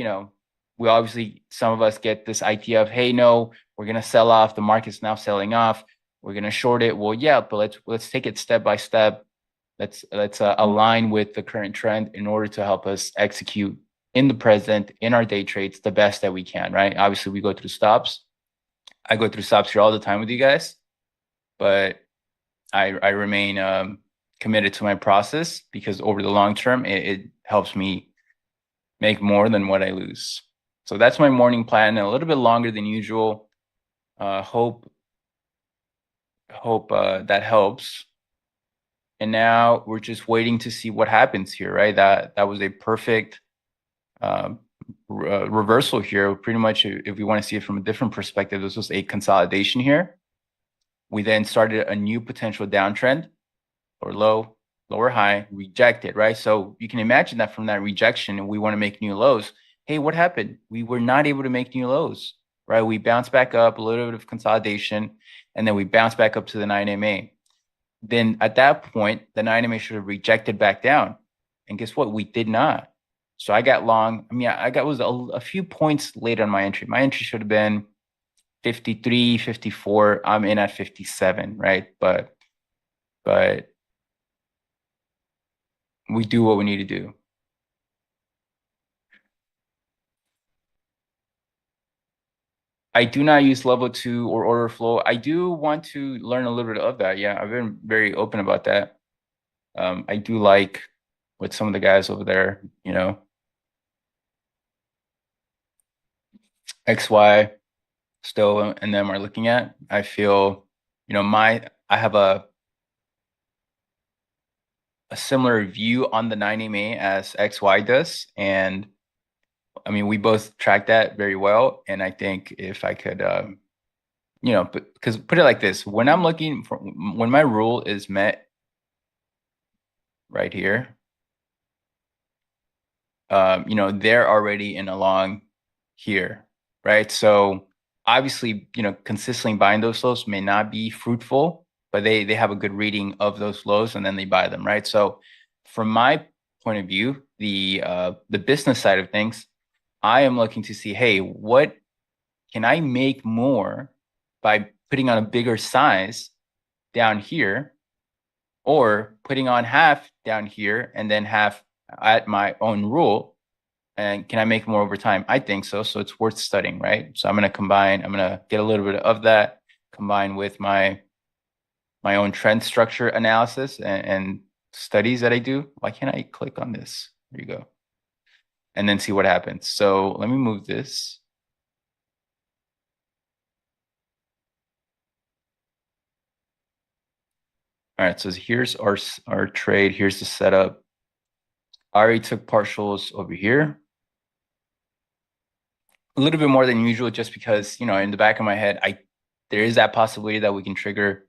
we obviously, some of us get this idea of, hey, no, we're going to sell off. The market's now selling off. We're going to short it. Well, yeah, but let's take it step by step. let's align with the current trend in order to help us execute in the present in our day trades the best that we can, right? Obviously, we go through stops. I go through stops here all the time with you guys, but I remain committed to my process because over the long term, it helps me make more than what I lose. So that's my morning plan, a little bit longer than usual. Hope that helps. And now we're just waiting to see what happens here, right? That was a perfect reversal here. Pretty much, if we want to see it from a different perspective, this was a consolidation here. We then started a new potential downtrend, or low, lower high, rejected, right? So you can imagine that from that rejection, we want to make new lows. Hey, what happened? We were not able to make new lows, right? We bounced back up, a little bit of consolidation, and then we bounced back up to the 9MA. Then at that point, the 9MA should have rejected back down. And guess what? We did not. So I got long. I mean, I got was a few points late on my entry. My entry should have been 53, 54. I'm in at 57, right? But we do what we need to do. I do not use level 2 or order flow. I do want to learn a little bit of that. Yeah, I've been very open about that. I do like what some of the guys over there, XY still and them are looking at. I feel, I have a similar view on the 9MA as XY does. And I mean, we both track that very well. And I think if I could, because put it like this, when I'm looking for, when my rule is met right here, they're already in along here, right? So obviously, consistently buying those lows may not be fruitful, but they have a good reading of those lows and then they buy them, right? So from my point of view, the business side of things, I am looking to see, hey, what can I make more by putting on a bigger size down here, or putting on half down here and then half at my own rule? And can I make more over time? I think so. So it's worth studying, right? So I'm going to get a little bit of that combined with my own trend structure analysis and studies that I do. Why can't I click on this? There you go. And then see what happens. So let me move this. All right, so here's our trade. Here's the setup. I already took partials over here. A little bit more than usual, just because, in the back of my head, there is that possibility that we can trigger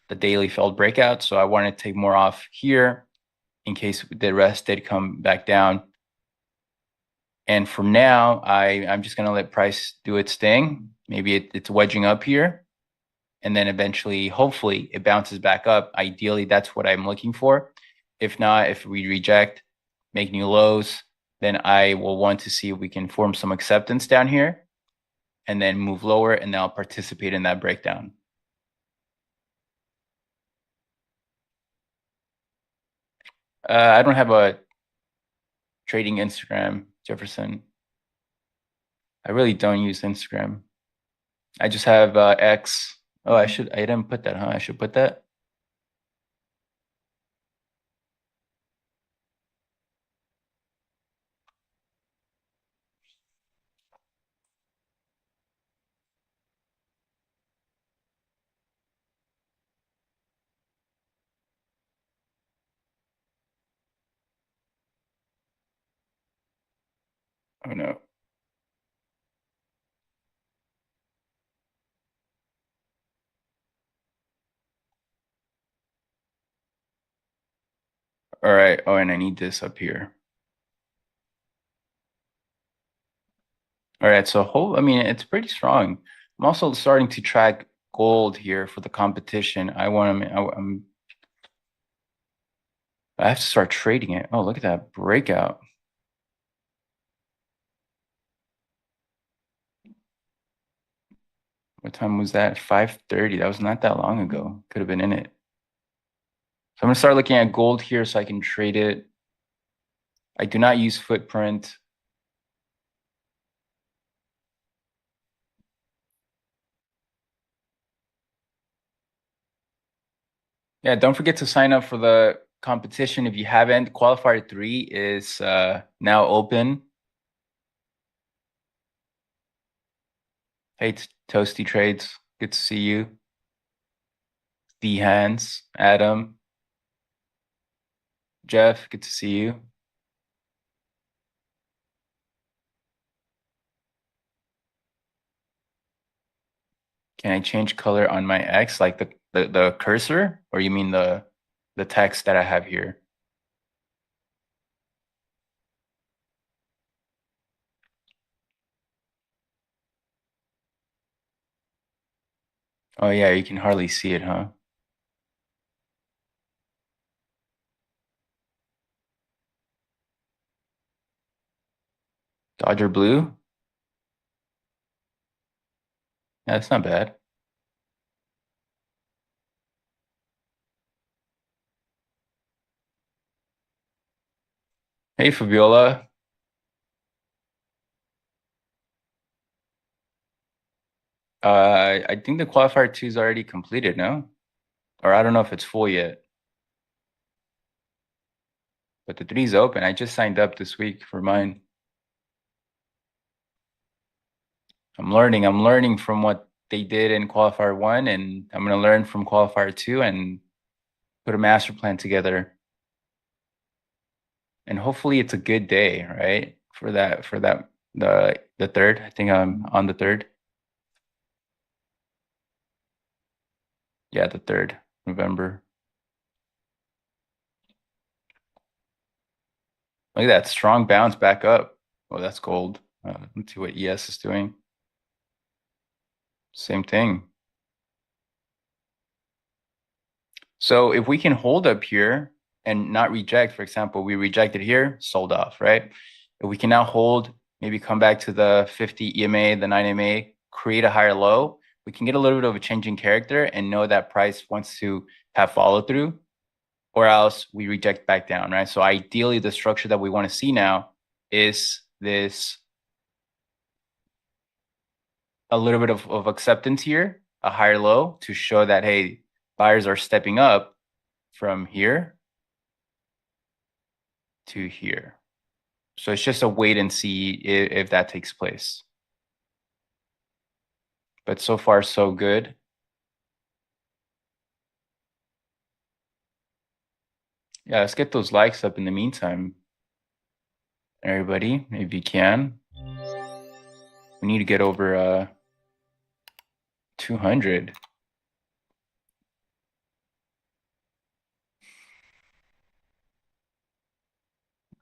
the daily failed breakout. So I want to take more off here in case the rest did come back down. And for now, I'm just going to let price do its thing. Maybe it's wedging up here. And then eventually, hopefully, it bounces back up. Ideally, that's what I'm looking for. If not, if we reject, make new lows, then I will want to see if we can form some acceptance down here and then move lower, and then I'll participate in that breakdown. I don't have a trading Instagram, Jefferson. I really don't use Instagram. I just have X. Oh, I didn't put that, huh? I should put that. Oh no. All right. Oh, and I need this up here. All right. So I mean, it's pretty strong. I'm also starting to track gold here for the competition. I have to start trading it. Oh, look at that breakout. What time was that? 5:30. That was not that long ago. Could have been in it. So I'm gonna start looking at gold here so I can trade it. I do not use footprint. Yeah, don't forget to sign up for the competition if you haven't. Qualifier 3 is now open. Hey, Toasty Trades, good to see you. The Hands, Adam, Jeff, good to see you. Can I change color on my X, like the cursor, or you mean the text that I have here? Oh yeah, you can hardly see it, huh? Dodger blue? Yeah, that's not bad. Hey, Fabiola. I think the qualifier 2 is already completed, no? Or I don't know if it's full yet. But the 3 is open. I just signed up this week for mine. I'm learning from what they did in qualifier 1, and I'm gonna learn from qualifier 2 and put a master plan together. And hopefully it's a good day, right? For the third. I think I'm on the third. Yeah, the 3rd November. Look at that strong bounce back up. Oh, that's gold. Let's see what ES is doing. Same thing. So if we can hold up here and not reject, for example, we rejected here, sold off, right? If we can now hold, maybe come back to the 50 EMA, the 9 MA, create a higher low, we can get a little bit of a change in character and know that price wants to have follow through, or else we reject back down, right? So ideally, the structure that we want to see now is this a little bit of acceptance here, a higher low to show that, hey, buyers are stepping up from here to here. So it's just a wait and see if that takes place. But so far, so good. Yeah, let's get those likes up in the meantime, everybody, if you can. We need to get over 200.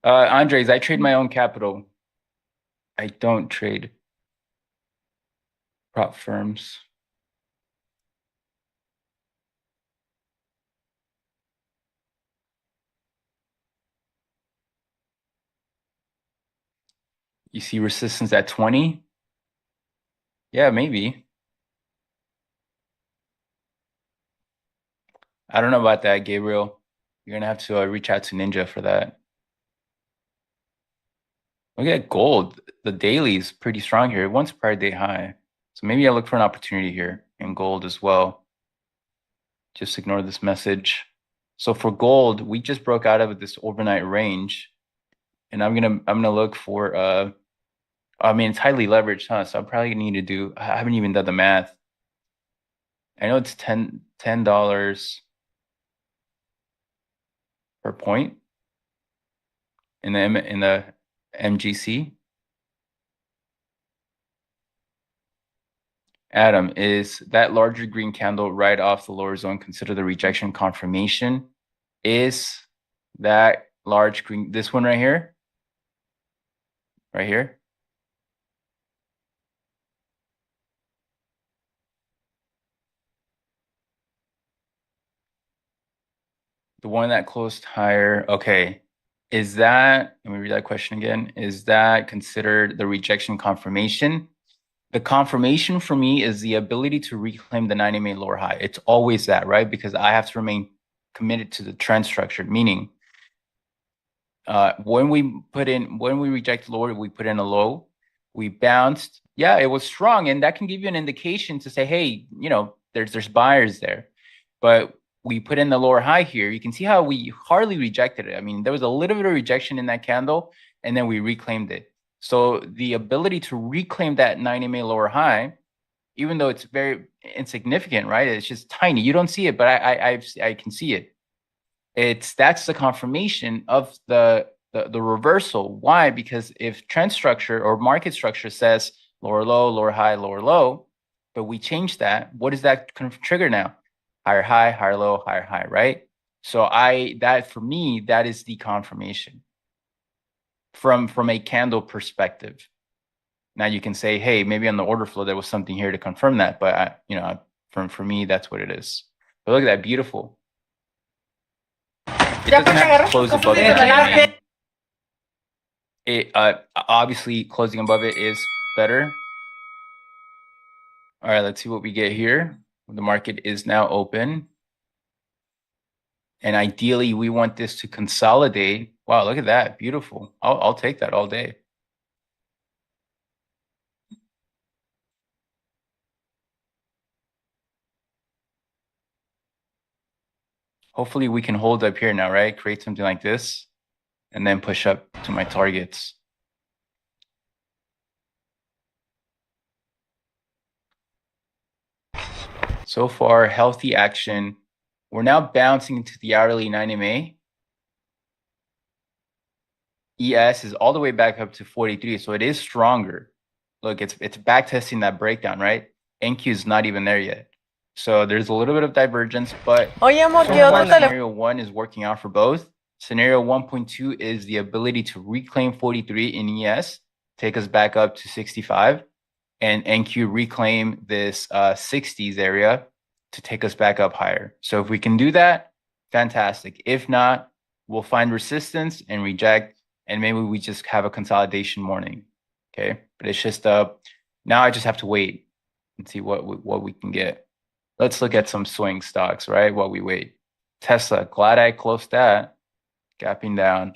Andres, I trade my own capital. I don't trade prop firms. You see resistance at 20? Yeah, maybe. I don't know about that, Gabriel. You're gonna have to reach out to Ninja for that. Look at gold. The daily is pretty strong here. It wants prior day high. So maybe I look for an opportunity here in gold as well. Just ignore this message. So for gold, we just broke out of this overnight range. And I'm gonna look for I mean it's highly leveraged, huh? So I'm probably gonna need to do I haven't even done the math. I know it's $10 per point in the MGC. Adam, is that larger green candle right off the lower zone considered the rejection confirmation? Is that large green, this one right here? Right here? The one that closed higher, okay. Is that, let me read that question again. Is that considered the rejection confirmation? The confirmation for me is the ability to reclaim the 90 MA lower high. It's always that, right? Because I have to remain committed to the trend structure, meaning when we reject lower, we put in a low, we bounced. Yeah, it was strong, and that can give you an indication to say, hey, there's buyers there. But we put in the lower high here. You can see how we hardly rejected it. I mean, there was a little bit of rejection in that candle, and then we reclaimed it. So the ability to reclaim that 9 MA lower high, even though it's very insignificant, right? It's just tiny. You don't see it, but I can see it. That's the confirmation of the reversal. Why? Because if trend structure or market structure says lower low, lower high, lower low, but we change that, what does that trigger now? Higher high, higher low, higher high, right? So that for me, that is the confirmation from a candle perspective. Now you can say, hey, maybe on the order flow there was something here to confirm that, but for me, that's what it is. But look at that, beautiful. It doesn't have to close above it. Obviously closing above it is better. All right, let's see what we get here. The market is now open. And ideally, we want this to consolidate. Wow, look at that. Beautiful. I'll take that all day. Hopefully we can hold up here now, right? Create something like this and then push up to my targets. So far, healthy action. We're now bouncing into the hourly 9 MA. ES is all the way back up to 43, so it is stronger. Look, it's back testing that breakdown, right? NQ is not even there yet. So there's a little bit of divergence, but Oye, amor, so ¿qué far, otro teléfono? scenario 1 is working out for both. Scenario 1.2 is the ability to reclaim 43 in ES, take us back up to 65, and NQ reclaim this 60s area to take us back up higher. So if we can do that, fantastic. If not, we'll find resistance and reject, and maybe we just have a consolidation morning. Okay, but it's just now I just have to wait and see what we can get. Let's look at some swing stocks, right? While we wait. Tesla, glad I closed that, gapping down.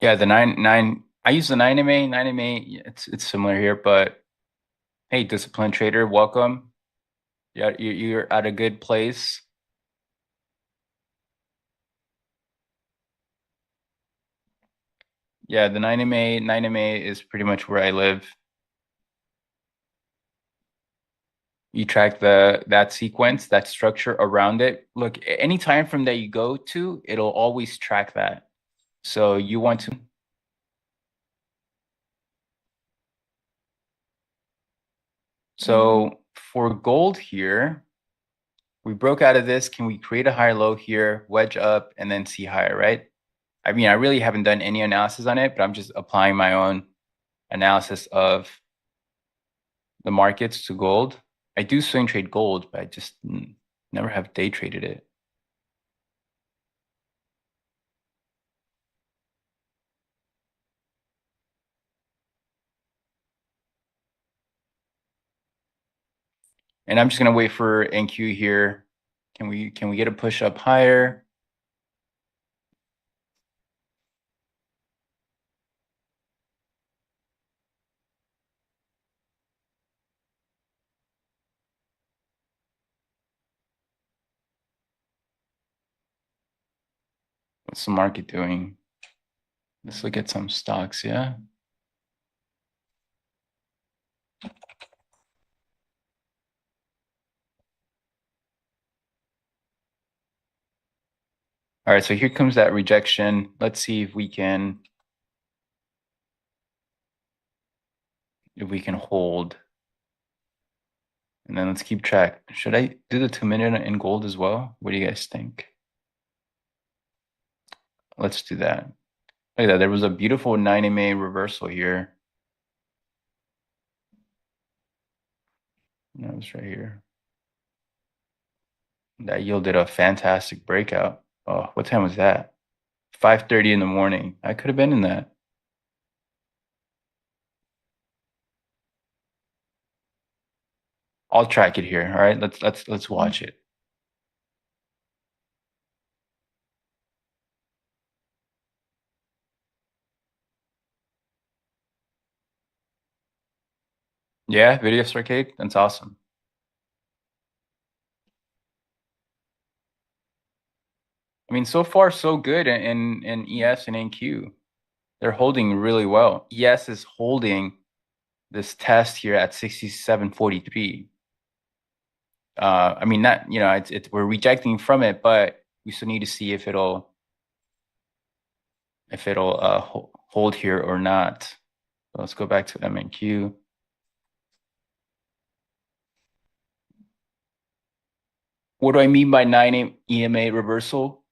Yeah, the nine. I use the 9 MA. 9 MA. It's similar here, but hey, disciplined trader, welcome. Yeah, you're at a good place. Yeah, the 9 MA is pretty much where I live. You track that sequence, that structure around it. Look, any time frame that you go to, it'll always track that. So you want to. So for gold here, we broke out of this. Can we create a higher low here, wedge up, and then see higher, right? I mean, I really haven't done any analysis on it, but I'm just applying my own analysis of the markets to gold. I do swing trade gold, but I just never have day traded it. And I'm just gonna wait for NQ here. Can we get a push up higher? What's the market doing? Let's look at some stocks, yeah. All right, so here comes that rejection. Let's see if we can hold. And then let's keep track. Should I do the 2-minute in gold as well? What do you guys think? let's do that. Look at that. There was a beautiful 9 MA reversal here. That was right here. That yielded a fantastic breakout. Oh, what time was that? 5:30 in the morning. I could have been in that. I'll track it here. All right, let's watch it. Yeah, Video Arcade. That's awesome. I mean, so far so good in ES and NQ. They're holding really well. ES is holding this test here at 67.43. I mean, not, it's we're rejecting from it, but we still need to see if it'll hold here or not. So let's go back to MNQ. What do I mean by 9 EMA reversal?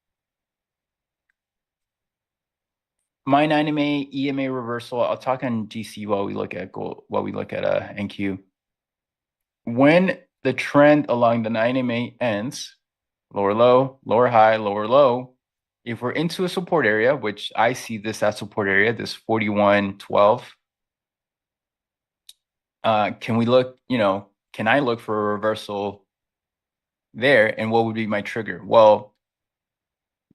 My 9 EMA reversal, I'll talk on GC while we look at gold, while we look at NQ. When the trend along the 9 MA ends, lower low, lower high, lower low, if we're into a support area, which I see this as support area, this 41.12, can we look, can I look for a reversal there? And what would be my trigger? Well,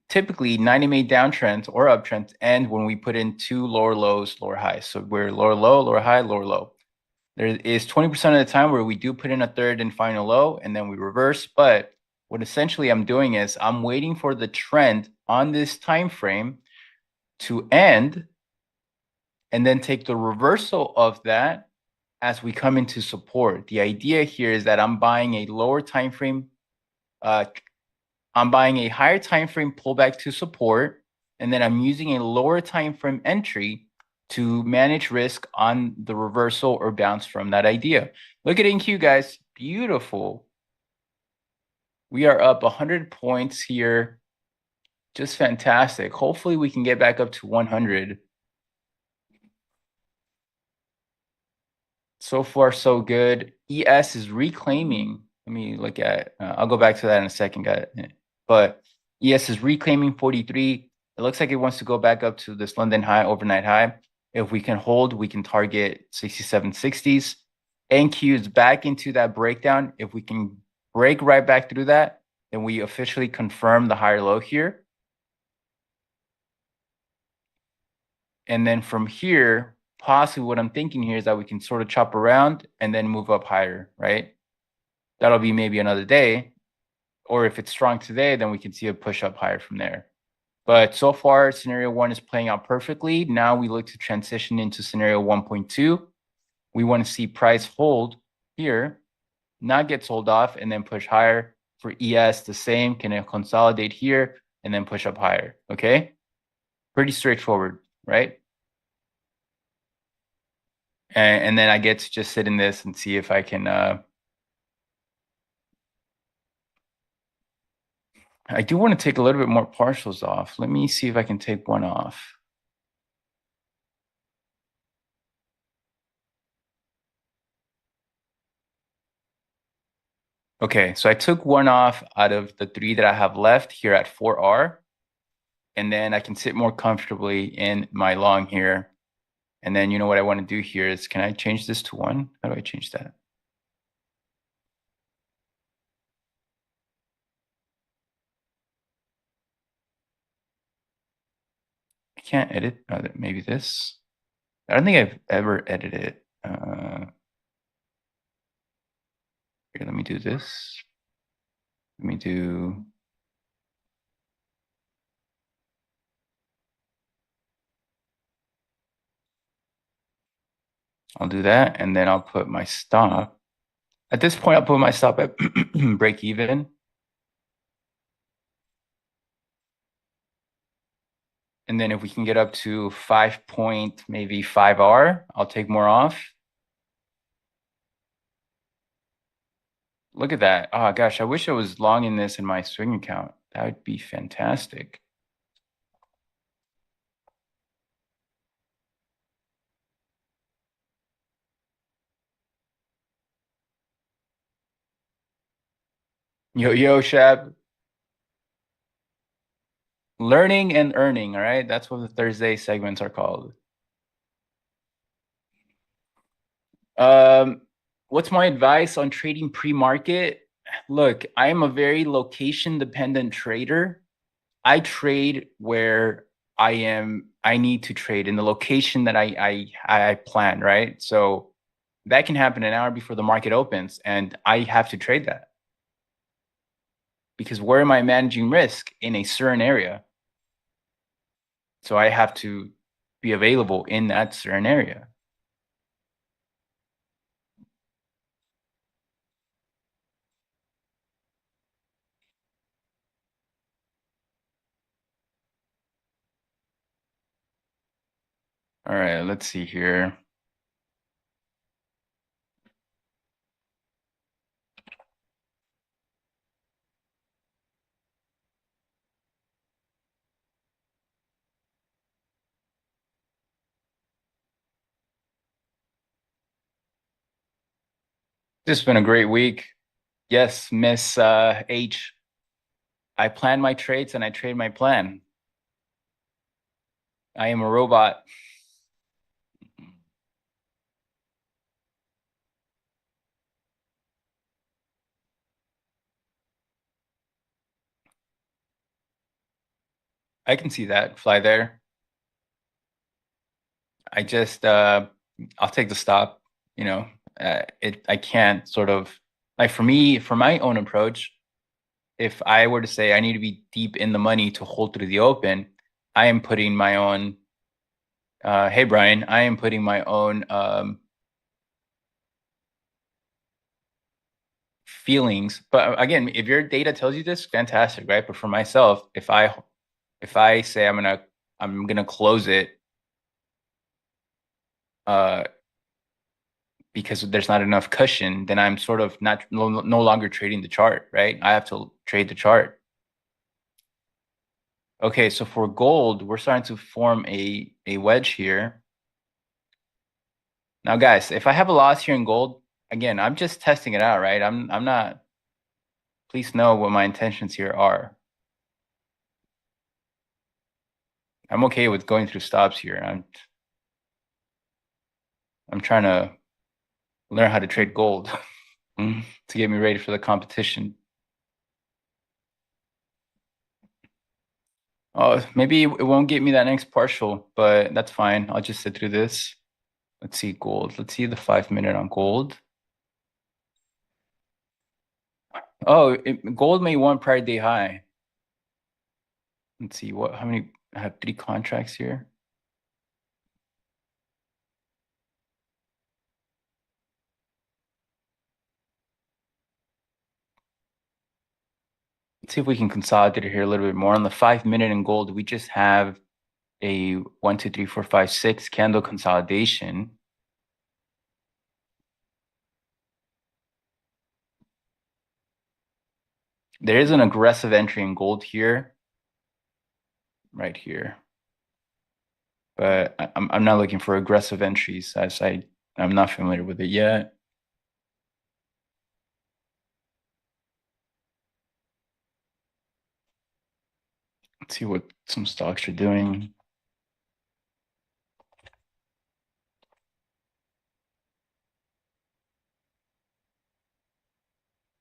typically 9 MA downtrends or uptrends end when we put in two lower lows, lower highs. So we're lower low, lower high, lower low. There is 20% of the time where we do put in a third and final low and then we reverse. But what essentially I'm doing is I'm waiting for the trend on this time frame to end and then take the reversal of that as we come into support. The idea here is that I'm buying a lower time frame, I'm buying a higher time frame pullback to support, and then I'm using a lower time frame entry to manage risk on the reversal or bounce from that idea. Look at NQ, guys. Beautiful. We are up 100 points here. Just fantastic. Hopefully we can get back up to 100. So far, so good. ES is reclaiming. Let me look at, I'll go back to that in a second, guys. But ES is reclaiming 43. It looks like it wants to go back up to this London high, overnight high. If we can hold, we can target 67.60s. NQ is back into that breakdown. If we can break right back through that, then we officially confirm the higher low here. And then from here, possibly what I'm thinking here is that we can sort of chop around and then move up higher, right? That'll be maybe another day. Or if it's strong today, then we can see a push up higher from there. But so far, scenario 1 is playing out perfectly. Now we look to transition into scenario 1.2. We want to see price hold here, not get sold off, and then push higher. For ES, the same, can it consolidate here and then push up higher, okay? Pretty straightforward, right? And then I get to just sit in this and see if I can, I do want to take a little bit more partials off. Let me see if I can take one off. Okay, so I took one off out of the 3 that I have left here at 4R. And then I can sit more comfortably in my long here. And then you know what I want to do here is, can I change this to 1? How do I change that? I can't edit. Maybe this. I don't think I've ever edited it. Here, let me do this. Let me do. I'll do that, and then I'll put my stop. At this point, I'll put my stop at break even. And then if we can get up to 5 point, maybe 5R, I'll take more off. Look at that. Oh gosh, I wish I was long in this in my swing account. That would be fantastic. Yo, Shab. Learning and earning, all right? That's what the Thursday segments are called. Um, what's my advice on trading pre-market? Look, I'm a very location-dependent trader. I trade where I need to trade in the location that I plan, right? So that can happen an hour before the market opens, and I have to trade that. Because where am I managing risk? In a certain area. So I have to be available in that certain area. All right, let's see here. This has been a great week. Yes, Miss H. I plan my trades and I trade my plan. I am a robot. I can see that fly there. I just I'll take the stop, you know. I can't sort of like for me, for my own approach, if I were to say I need to be deep in the money to hold through the open, I am putting my own hey Brian, I am putting my own feelings. But again, if your data tells you this, fantastic, right? But for myself, if I say I'm gonna close it uh because there's not enough cushion, then I'm sort of not no longer trading the chart, right? I have to trade the chart. Okay, so for gold, we're starting to form a wedge here. Now, guys, if I have a loss here in gold, again, I'm just testing it out, right? I'm not. Please know what my intentions here are. I'm okay with going through stops here. I'm trying to learn how to trade gold to get me ready for the competition. Oh, maybe it won't get me that next partial, but that's fine. I'll just sit through this. Let's see gold. Let's see the 5 minute on gold. Oh, gold may want prior day high. Let's see how many. I have 3 contracts here. Let's see if we can consolidate it here a little bit more. On the 5 minute in gold, we just have a 1, 2, 3, 4, 5, 6 candle consolidation. There is an aggressive entry in gold here, right here. But I'm not looking for aggressive entries as I'm not familiar with it yet. Let's see what some stocks are doing.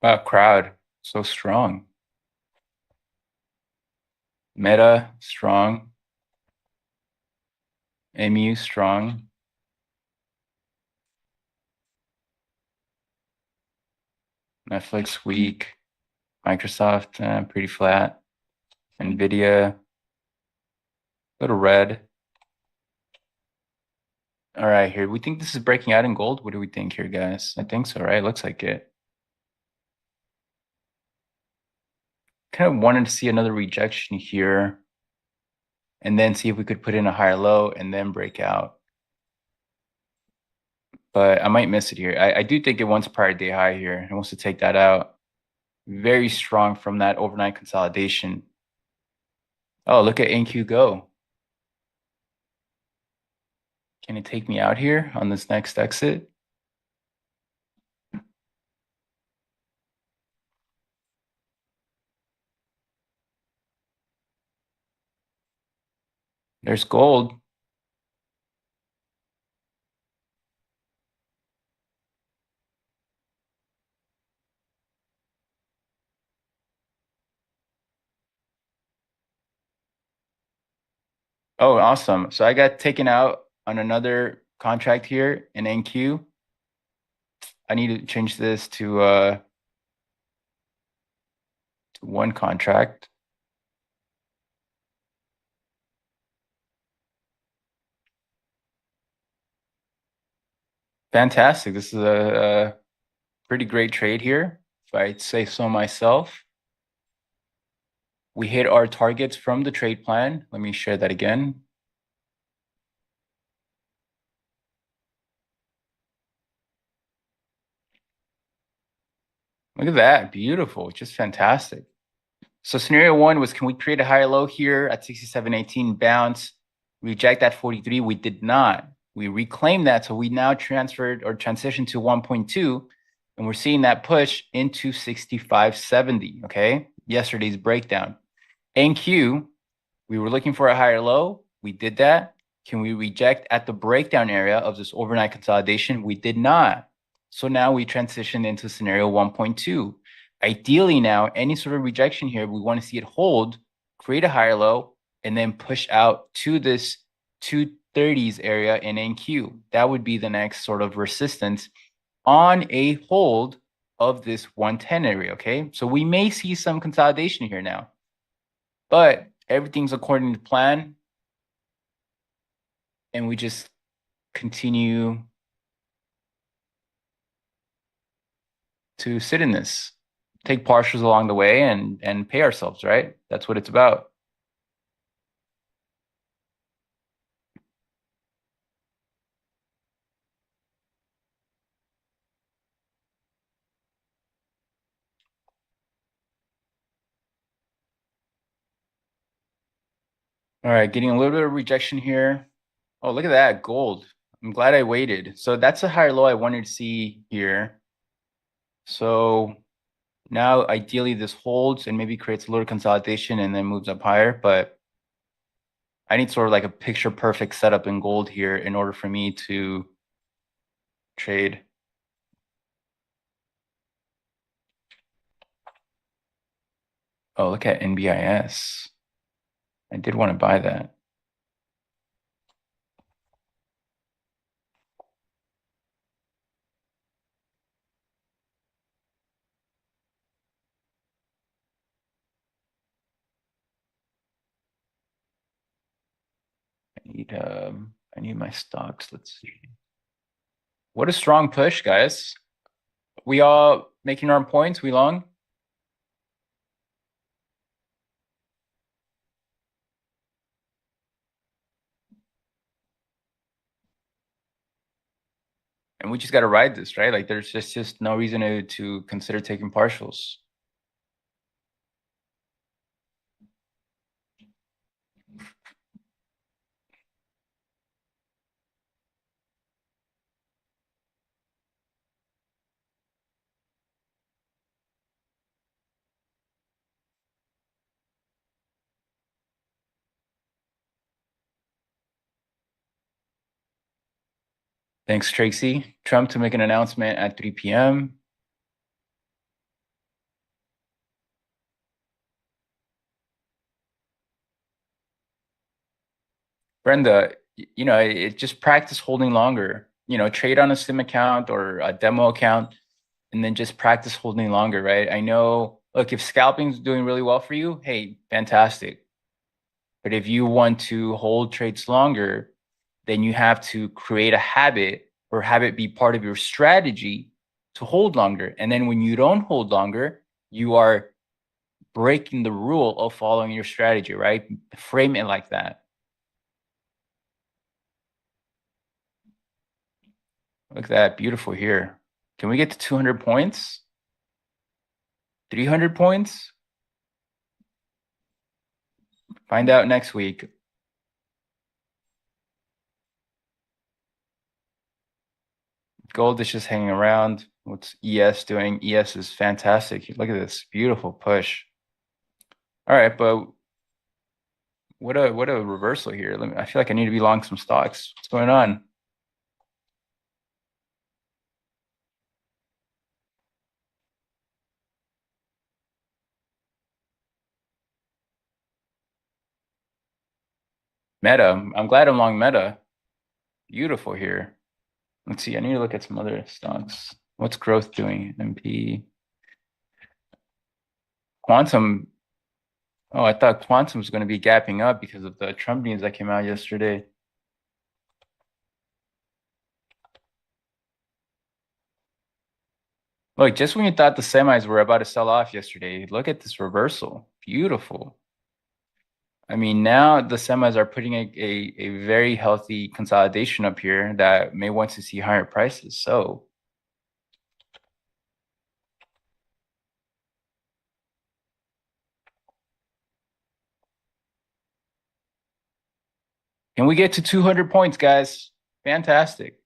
Wow, crowd, so strong. Meta, strong. MU, strong. Netflix, weak. Microsoft, pretty flat. Nvidia, little red. All right, here. We think this is breaking out in gold. What do we think here, guys? I think so, right? Looks like it. Kind of wanted to see another rejection here and then see if we could put in a higher low and then break out. But I might miss it here. I do think it wants prior day high here. It wants to take that out. Very strong from that overnight consolidation. Oh, look at NQ go. Can it take me out here on this next exit? There's gold. Oh, awesome. So I got taken out on another contract here in NQ. I need to change this to one contract. Fantastic. This is a pretty great trade here, if I'd say so myself. We hit our targets from the trade plan. Let me share that again. Look at that. Beautiful. Just fantastic. So scenario one was, can we create a higher low here at 67.18, bounce, reject at 43? We did not. We reclaimed that. So we now transferred or transitioned to 1.2, and we're seeing that push into 65.70. Okay. Yesterday's breakdown. NQ, we were looking for a higher low. We did that. Can we reject at the breakdown area of this overnight consolidation? We did not. So now we transitioned into scenario 1.2. Ideally now, any sort of rejection here, we want to see it hold, create a higher low, and then push out to this 230s area in NQ. That would be the next sort of resistance on a hold of this 110 area, okay? So we may see some consolidation here now, but everything's according to plan, and we just continue to sit in this, take partials along the way, and pay ourselves, right? That's what it's about. All right, getting a little bit of rejection here. Oh, look at that, gold. I'm glad I waited. So that's a higher low I wanted to see here. So now ideally this holds and maybe creates a little consolidation and then moves up higher, but I need sort of like a picture perfect setup in gold here in order for me to trade. Oh, look at NBIS. I did want to buy that. I need my stocks. Let's see. What a strong push, guys. We all making our points. We long. And we just got to ride this, right? Like there's just no reason to consider taking partials. Thanks, Tracy. Trump to make an announcement at 3 p.m. Brenda, just practice holding longer. Trade on a sim account or a demo account, and then just practice holding longer, right? I know, look, if scalping's doing really well for you, hey, fantastic. But if you want to hold trades longer, then you have to create a habit or have it be part of your strategy to hold longer. And then when you don't hold longer, you are breaking the rule of following your strategy, right? Frame it like that. Look at that, beautiful here. Can we get to 200 points? 300 points? Find out next week. Gold is just hanging around. What's ES doing? ES is fantastic. Look at this beautiful push. All right, but What a reversal here. I feel like I need to be long some stocks. What's going on? Meta. I'm glad I'm long Meta. Beautiful here. Let's see. I need to look at some other stocks. What's growth doing? MP. Quantum. Oh, I thought Quantum was going to be gapping up because of the Trump news that came out yesterday. Look, just when you thought the semis were about to sell off yesterday, look at this reversal. Beautiful. I mean, now the semis are putting a very healthy consolidation up here that may want to see higher prices. So can we get to 200 points, guys? Fantastic.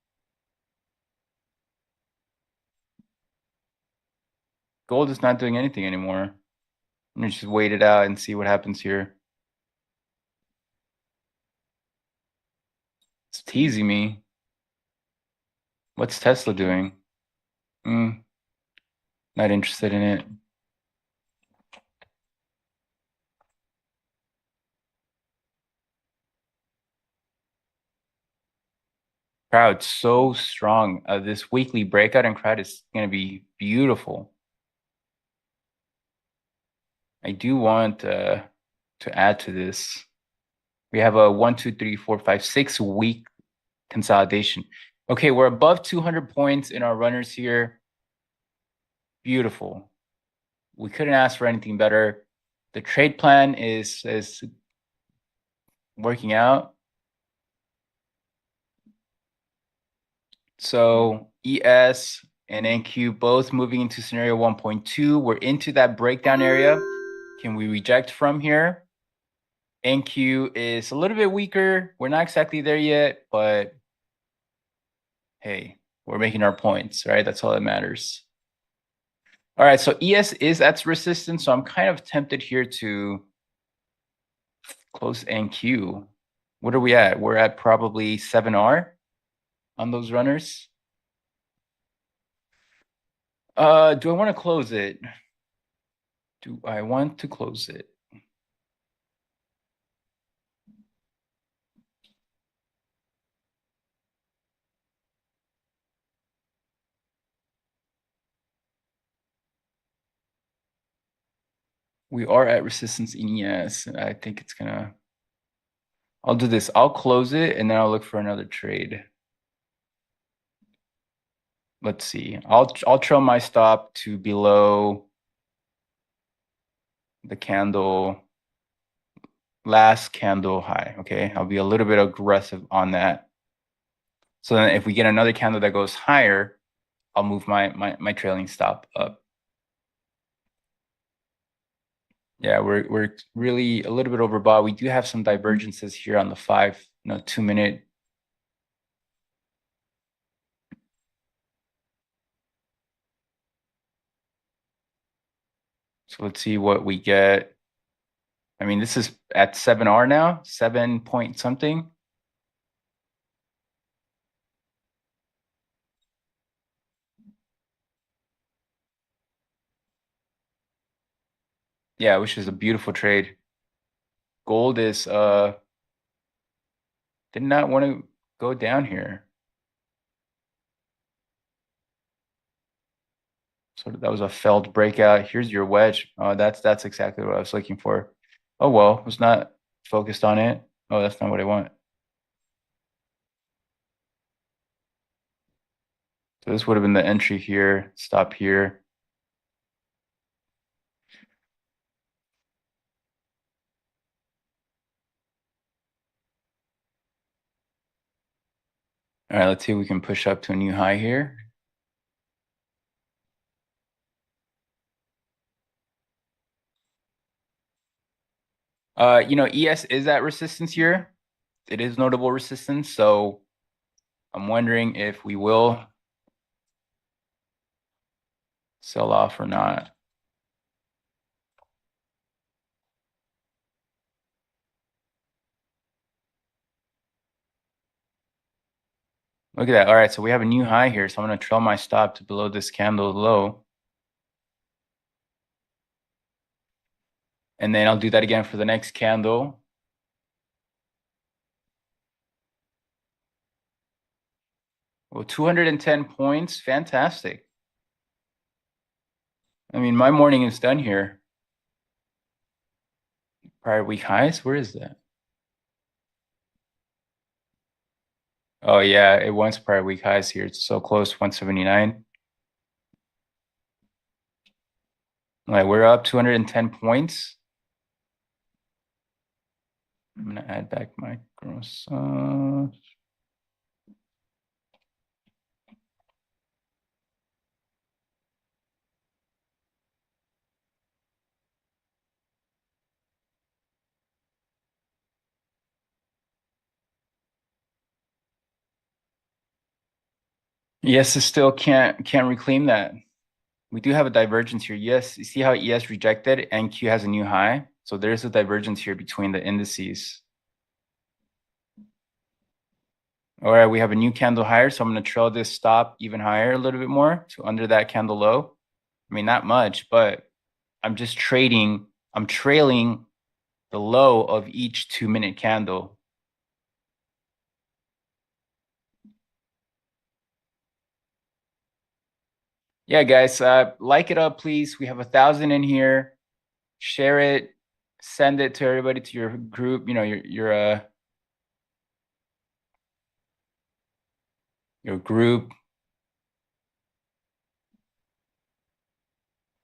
Gold is not doing anything anymore. Let me just wait it out and see what happens here. It's teasing me. What's Tesla doing? Not interested in it. Crowd so strong. This weekly breakout and crowd is going to be beautiful. I do want to add to this. We have a 1, 2, 3, 4, 5, 6 week consolidation. Okay, we're above 200 points in our runners here. Beautiful. We couldn't ask for anything better. The trade plan is working out. So ES and NQ both moving into scenario 1.2. We're into that breakdown area. Can we reject from here? NQ is a little bit weaker. We're not exactly there yet, but hey, we're making our points, right? That's all that matters. All right, so ES is at resistance, so I'm kind of tempted here to close NQ. What are we at? We're at probably 7R on those runners. Do I want to close it? Do I want to close it? We are at resistance in ES. I think it's gonna, I'll do this. I'll close it and then I'll look for another trade. Let's see. I'll trail my stop to below the candle, last candle high. Okay, I'll be a little bit aggressive on that. So then if we get another candle that goes higher, I'll move my trailing stop up. Yeah, we're really a little bit overbought. We do have some divergences here on the 2 minute. So let's see what we get. I mean, this is at 7R now, 7 point something. Yeah, which is a beautiful trade. Gold is did not want to go down here. So that was a failed breakout. Here's your wedge. That's exactly what I was looking for. Oh well, was not focused on it. Oh, that's not what I want. So this would have been the entry here, stop here. All right, let's see if we can push up to a new high here. ES is at resistance here. It is notable resistance, so I'm wondering if we will sell off or not. Look at that. All right, so we have a new high here. So I'm going to trail my stop to below this candle low. And then I'll do that again for the next candle. Well, 210 points. Fantastic. I mean, my morning is done here. Prior week highs? Where is that? Oh, yeah, it wants prior week highs here. It's so close, 179. All right, we're up 210 points. I'm going to add back my gross. Yes, it still can't reclaim that. We do have a divergence here. Yes, you see how ES rejected and Q has a new high. So there's a divergence here between the indices. All right, we have a new candle higher. So I'm going to trail this stop even higher a little bit more to under that candle low. I mean, not much, but I'm just trading. I'm trailing the low of each 2-minute candle. Yeah, guys, like it up, please. We have 1,000 in here. Share it, send it to everybody, to your group, your group.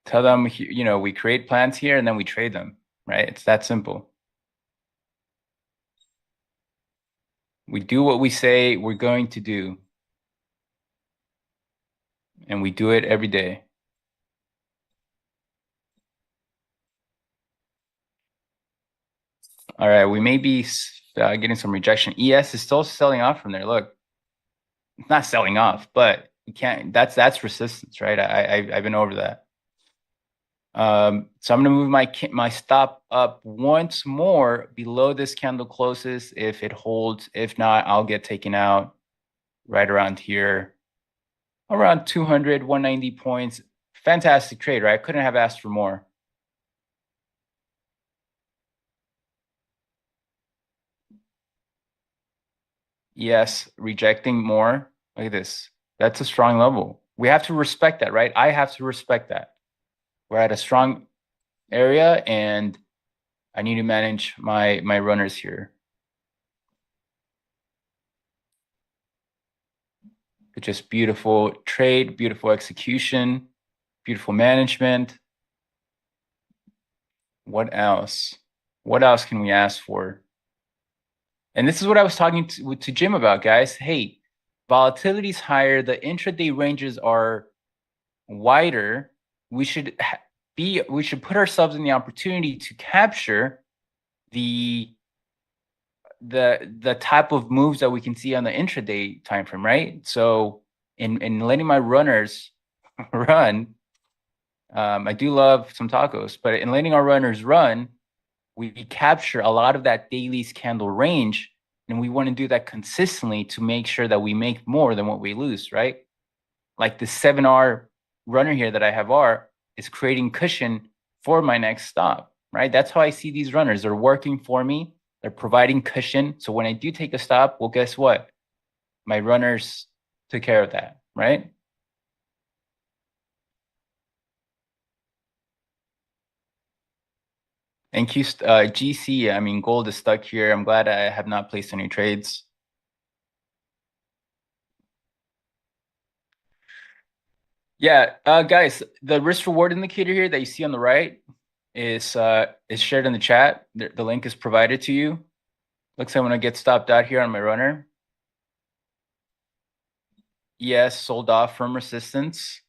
Tell them, we create plans here and then we trade them, right? It's that simple. We do what we say we're going to do, and we do it every day. All right, we may be getting some rejection. ES is still selling off from there. Look, it's not selling off, but you can't. That's resistance, right? I've been over that. So I'm gonna move my stop up once more below this candle closes if it holds. If not, I'll get taken out right around here, around 200, 190 points. Fantastic trade, right? Couldn't have asked for more. Yes, rejecting more. Look at this. That's a strong level. We have to respect that, right? I have to respect that. We're at a strong area and I need to manage my runners here. It's just beautiful trade, beautiful execution, beautiful management. What else? What else can we ask for? And this is what I was talking to Jim about, guys. Hey, volatility is higher. The intraday ranges are wider. We should put ourselves in the opportunity to capture the type of moves that we can see on the intraday time frame, right? So in letting my runners run, I do love some tacos, but in letting our runners run, we capture a lot of that daily's candle range, and we want to do that consistently to make sure that we make more than what we lose, right? Like the 7R runner here that I have R is creating cushion for my next stop, right? That's how I see these runners. They're working for me. They're providing cushion. So when I do take a stop, well, guess what? My runners took care of that, right? Thank you, GC. I mean, gold is stuck here. I'm glad I have not placed any trades. Yeah, guys, the risk reward indicator here that you see on the right is shared in the chat. The link is provided to you. Looks like I'm gonna get stopped out here on my runner. Yes, sold off from resistance.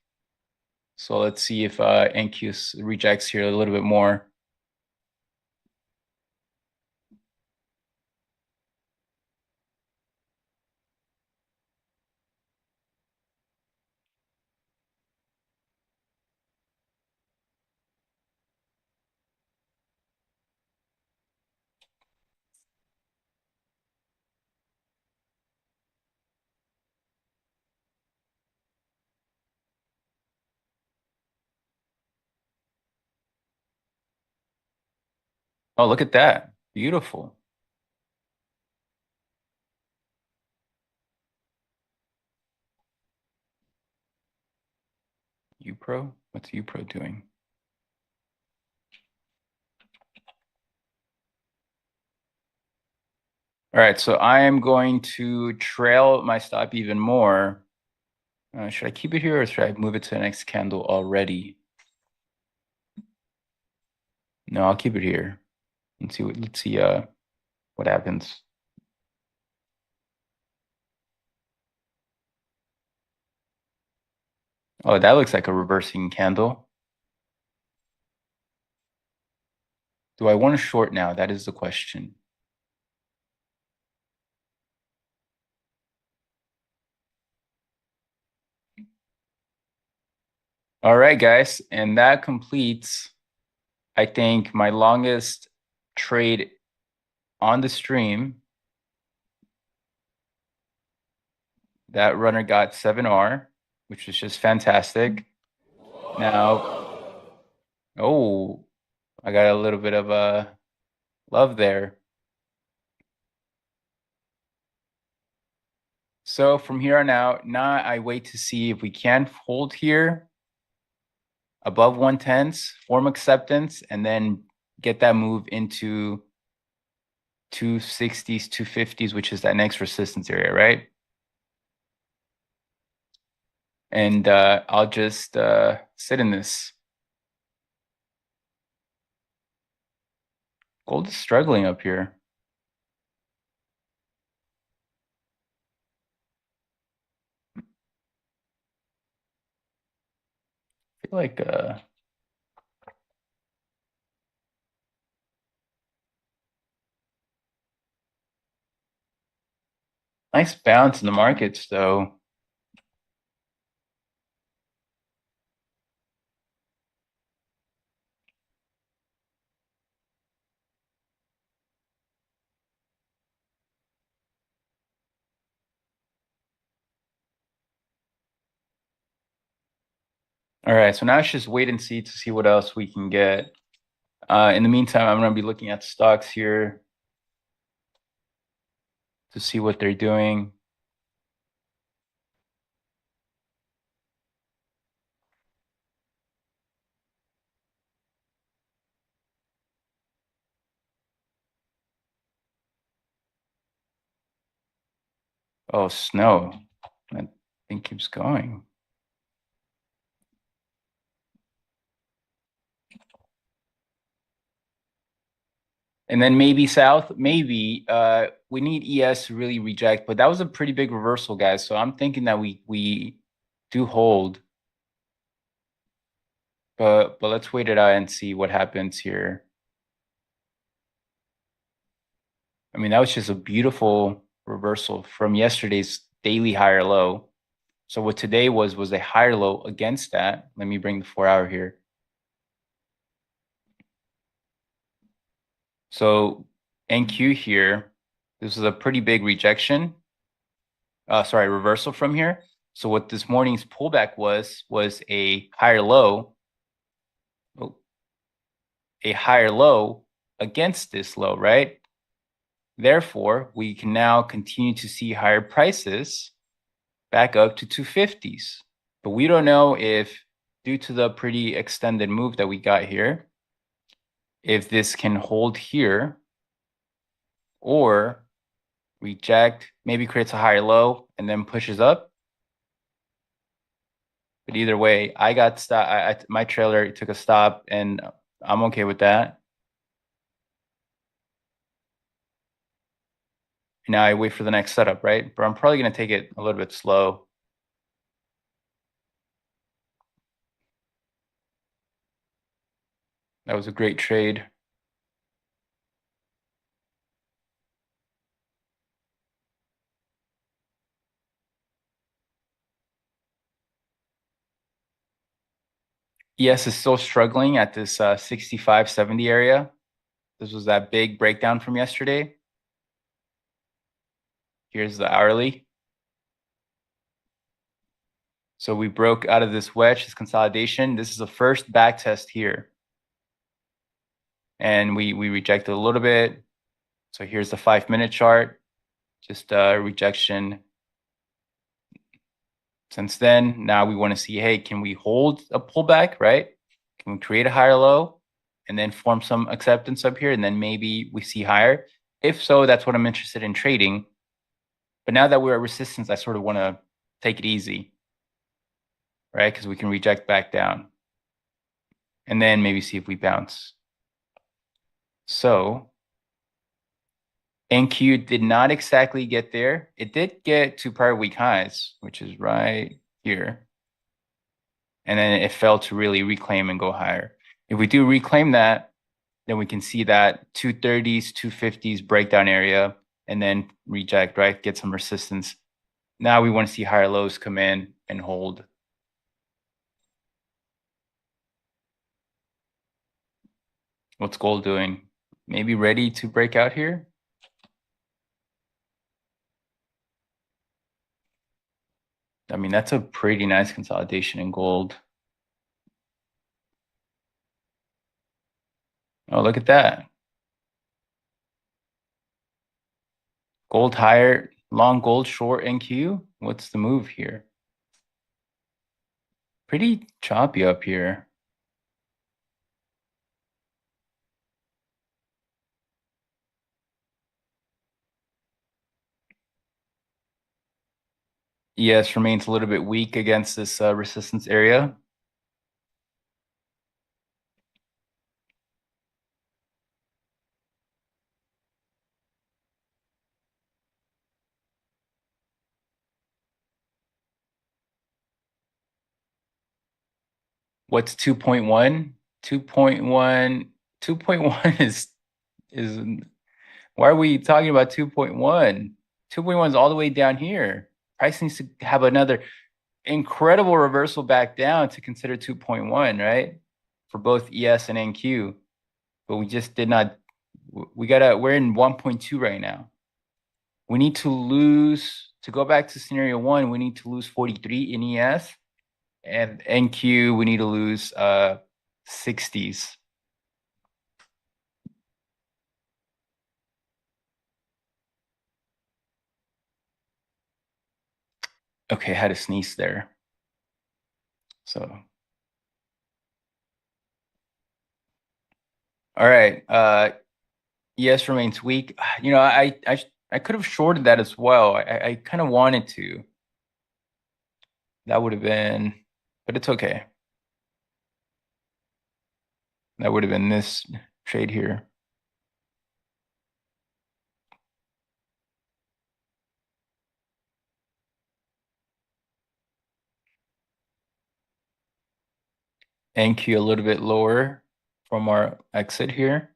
So let's see if NQ rejects here a little bit more. Oh, look at that. Beautiful. UPRO? What's UPRO doing? All right, so I am going to trail my stop even more. Should I keep it here or should I move it to the next candle already? No, I'll keep it here. Let's see what happens. Oh, that looks like a reversing candle. Do I want to short now? That is the question. All right, guys, and that completes, I think, my longest trade on the stream. That runner got 7R, which is just fantastic. Now, oh, I got a little bit of a love there. So from here on out, now I wait to see if we can hold here above 110s, form acceptance, and then get that move into 260s, 250s, which is that next resistance area, right? And I'll just sit in this. Gold is struggling up here. I feel like nice bounce in the markets, though. All right, so now it's just wait and see to see what else we can get. In the meantime, I'm going to be looking at stocks here to see what they're doing. Oh, snow. That thing keeps going. And then maybe south, maybe we need ES to really reject, but that was a pretty big reversal, guys. So I'm thinking that we do hold. But let's wait it out and see what happens here. I mean, that was just a beautiful reversal from yesterday's daily higher low. So what today was a higher low against that. Let me bring the 4-hour here. So NQ here, this is a pretty big rejection. Sorry, reversal from here. So what this morning's pullback was a higher low, against this low, right? Therefore, we can now continue to see higher prices back up to 250s. But we don't know if, due to the pretty extended move that we got here, if this can hold here or reject, maybe creates a higher low and then pushes up. But either way, I got stop. My trailer took a stop, and I'm okay with that. Now I wait for the next setup, right? But I'm probably going to take it a little bit slow. That was a great trade. ES is still struggling at this 65-70 area. This was that big breakdown from yesterday. Here's the hourly. So we broke out of this wedge, this consolidation. This is the first back test here. and we rejected a little bit. So here's the 5-minute chart, just rejection. Since then, now we want to see, hey, can we hold a pullback, right? Can we create a higher low and then form some acceptance up here, and then maybe we see higher? If so, that's what I'm interested in trading. But now that we're at resistance, I sort of want to take it easy, right? Because we can reject back down and then maybe see if we bounce. So NQ did not exactly get there. It did get to prior week highs, which is right here. And then it fell to really reclaim and go higher. If we do reclaim that, then we can see that 230s, 250s breakdown area and then reject, right? Get some resistance. Now we want to see higher lows come in and hold. What's gold doing? Maybe ready to break out here? I mean, that's a pretty nice consolidation in gold. Oh, look at that. Gold higher, long gold, short NQ. What's the move here? Pretty choppy up here. ES remains a little bit weak against this resistance area. What's 2.1? 2.1, 2.1 is why are we talking about 2.1? 2.1 is all the way down here. Price needs to have another incredible reversal back down to consider 2.1, right? For both ES and NQ. But we just did not. We're in 1.2 right now. We need to lose, to go back to scenario one, we need to lose 43 in ES, and NQ, we need to lose 60s. Okay, I had a sneeze there. So, all right. ES remains weak. You know, I could have shorted that as well. I kind of wanted to. That would have been, but it's okay. That would have been this trade here. NQ a little bit lower from our exit here.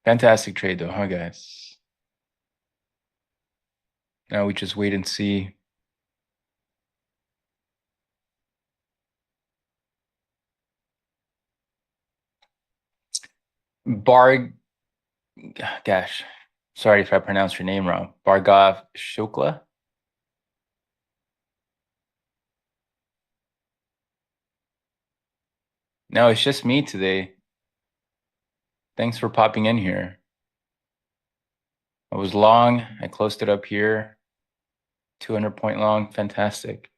Fantastic trade though, huh, guys? Now we just wait and see. Bar, gosh, sorry if I pronounced your name wrong. Bargov Shukla. No, it's just me today. Thanks for popping in here. I was long. I closed it up here. 200-point long. Fantastic.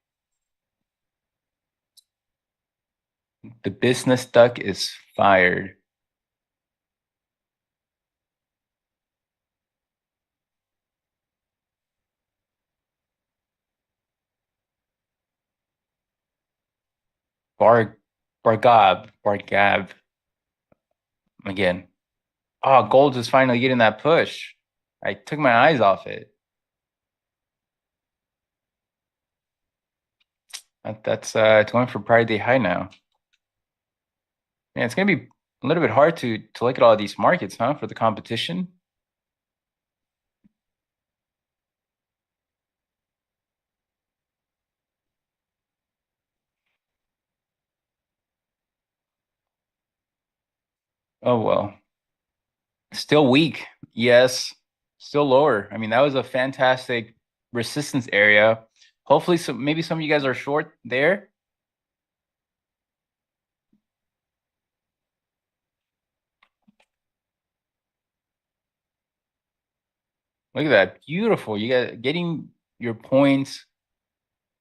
The business duck is fired. Bargab. Again. Oh, gold is finally getting that push. I took my eyes off it. That's it's going for Pride Day high now. Yeah, it's gonna be a little bit hard to look at all these markets, huh? For the competition. Oh well. Still weak. Yes. Still lower. I mean, that was a fantastic resistance area. Hopefully maybe some of you guys are short there. Look at that. Beautiful. You got getting your points.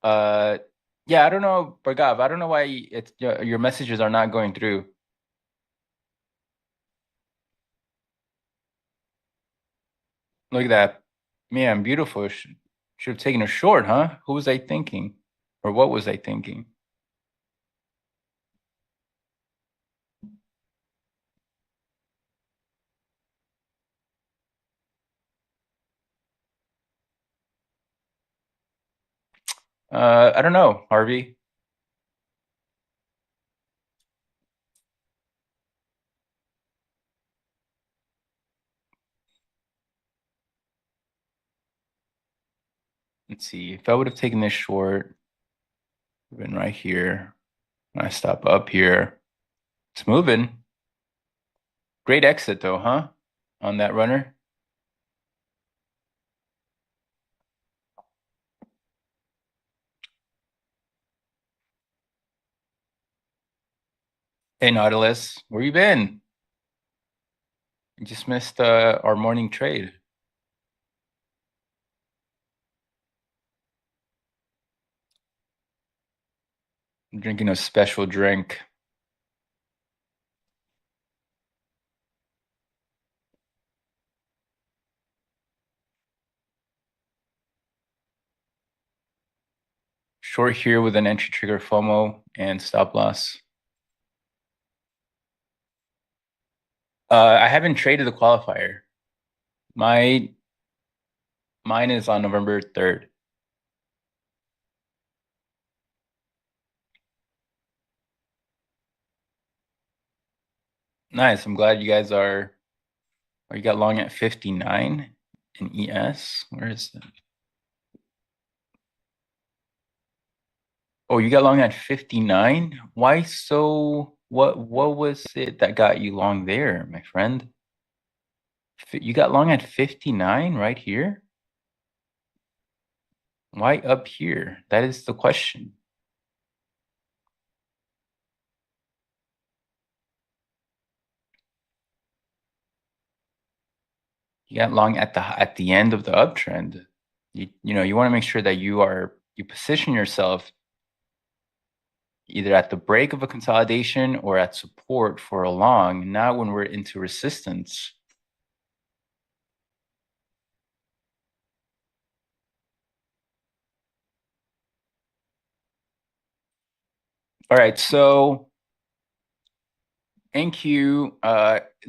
Uh, yeah, I don't know, Bhargav, I don't know why it's your messages are not going through. Look at that. Man, beautiful. Should have taken a short, huh? Who was I thinking? Or what was I thinking? I don't know, Harvey. Let's see. If I would have taken this short, been right here. I stop up here. It's moving. Great exit though, huh? On that runner. Hey Nautilus, where you been? You just missed our morning trade. I'm drinking a special drink. Short here with an entry trigger FOMO and stop loss. I haven't traded the qualifier. Mine is on November 3rd. Nice. I'm glad you guys are. Or you got long at 59 in ES. Where is that? Oh, you got long at 59? Why so what was it that got you long there, my friend? You got long at 59 right here? Why up here? That is the question. You got long at the end of the uptrend. You know, you want to make sure that you position yourself either at the break of a consolidation or at support for a long, not when we're into resistance. All right, so NQ,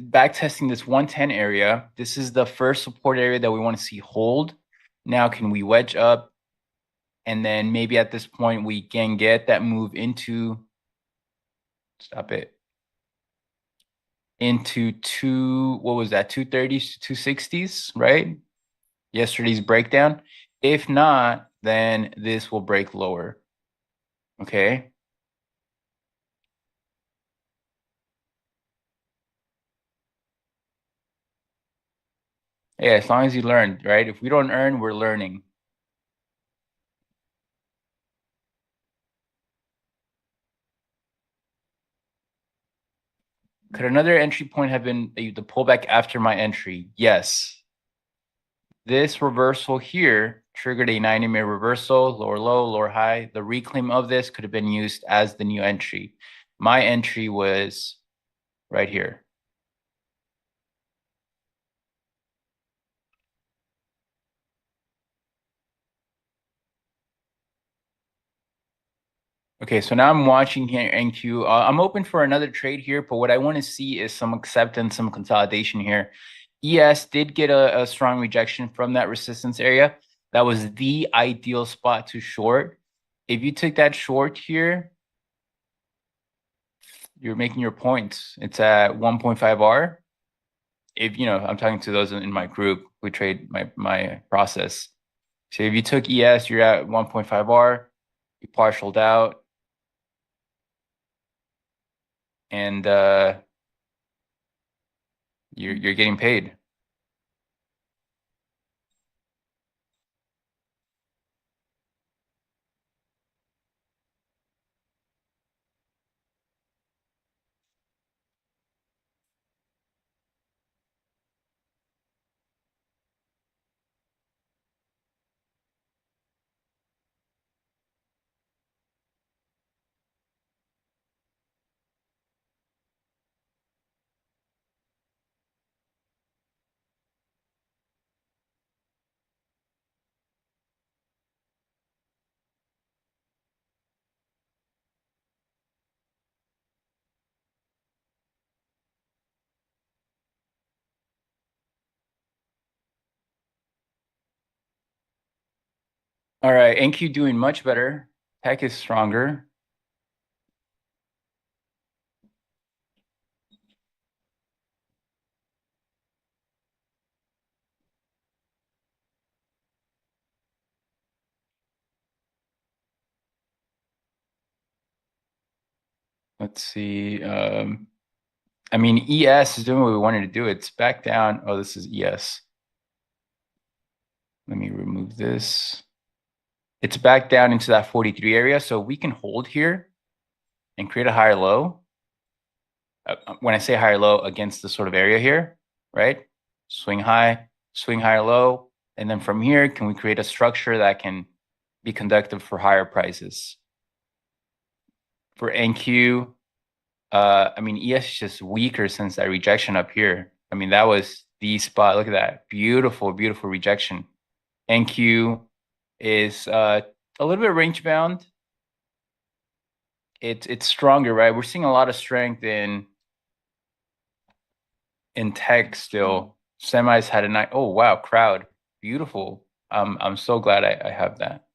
back testing this 110 area. This is the first support area that we want to see hold. Now, can we wedge up? And then maybe at this point, we can get that move into, stop it, into what was that, 230s, 260s, right? Yesterday's breakdown. If not, then this will break lower. Okay. Yeah, as long as you learn, right? If we don't earn, we're learning. Could another entry point have been the pullback after my entry? Yes. This reversal here triggered a 90-minute reversal, lower low, lower high. The reclaim of this could have been used as the new entry. My entry was right here. Okay, so now I'm watching here NQ. I'm open for another trade here, but what I want to see is some acceptance, some consolidation here. ES did get a strong rejection from that resistance area. That was the ideal spot to short. If you took that short here, you're making your points. It's at 1.5 R. If you know, I'm talking to those in my group who trade my process. So if you took ES, you're at 1.5 R. You partialed out, and you're getting paid. All right, NQ doing much better. Tech is stronger. Let's see. I mean, ES is doing what we wanted to do. It's back down. Oh, this is ES. Let me remove this. It's back down into that 43 area. So we can hold here and create a higher low. When I say higher low, against the sort of area here, right? Swing high, swing higher low. And then from here, can we create a structure that can be conductive for higher prices? For NQ, I mean, ES is just weaker since that rejection up here. I mean, that was the spot. Look at that. Beautiful, beautiful rejection. NQ is a little bit range bound. It's stronger, right? We're seeing a lot of strength in tech still. Semis had a night. Oh wow, crowd. Beautiful. I'm so glad I have that.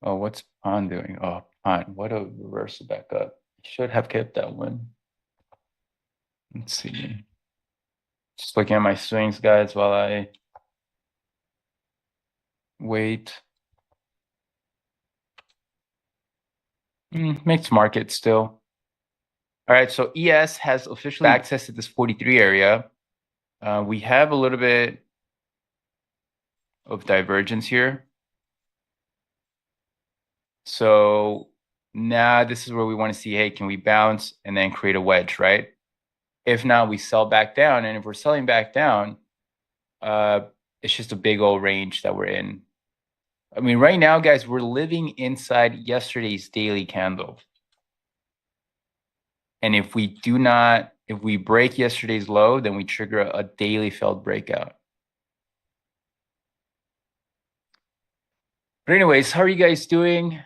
Oh, what's Pawn doing? Oh, Pawn. What a reversal back up. Should have kept that one. Let's see. Just looking at my swings, guys, while I wait. Mixed market still. All right, so ES has officially accessed this 43 area. We have a little bit of divergence here. So now this is where we want to see, hey, can we bounce and then create a wedge, right? If not, we sell back down. And if we're selling back down, it's just a big old range that we're in. I mean, right now, guys, we're living inside yesterday's daily candle. And if we break yesterday's low, then we trigger a daily failed breakout. But anyways, how are you guys doing?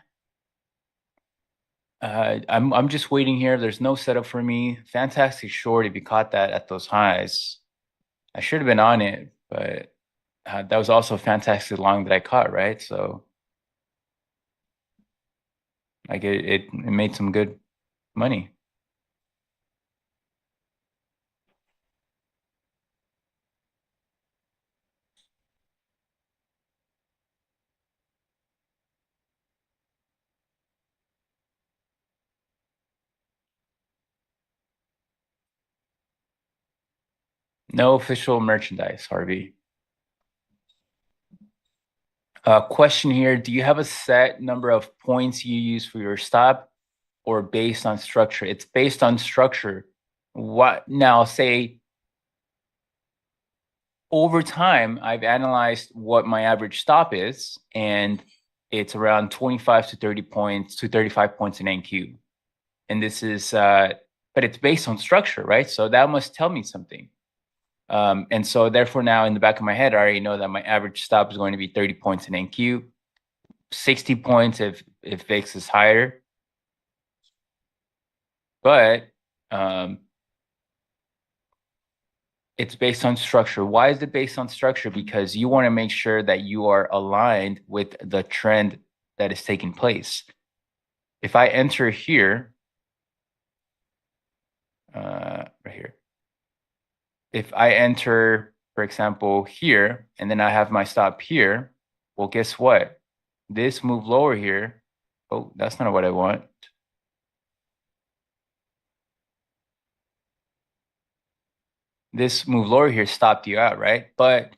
I'm just waiting here. There's no setup for me. Fantastic short if you caught that at those highs. I should have been on it, but that was also fantastic long that I caught, right? So like it made some good money. No official merchandise, Harvey. Question here, do you have a set number of points you use for your stop or based on structure? It's based on structure. What now, say over time, I've analyzed what my average stop is, and it's around 25 to 30 points to 35 points in NQ. And this is, but it's based on structure, right? So that must tell me something. And so therefore now in the back of my head, I already know that my average stop is going to be 30 points in NQ, 60 points if VIX is higher. But it's based on structure. Why is it based on structure? Because you want to make sure that you are aligned with the trend that is taking place. If I enter here, right here, if I enter, for example, here, and then I have my stop here, well, guess what? This move lower here, oh, that's not what I want. This move lower here stopped you out, right? But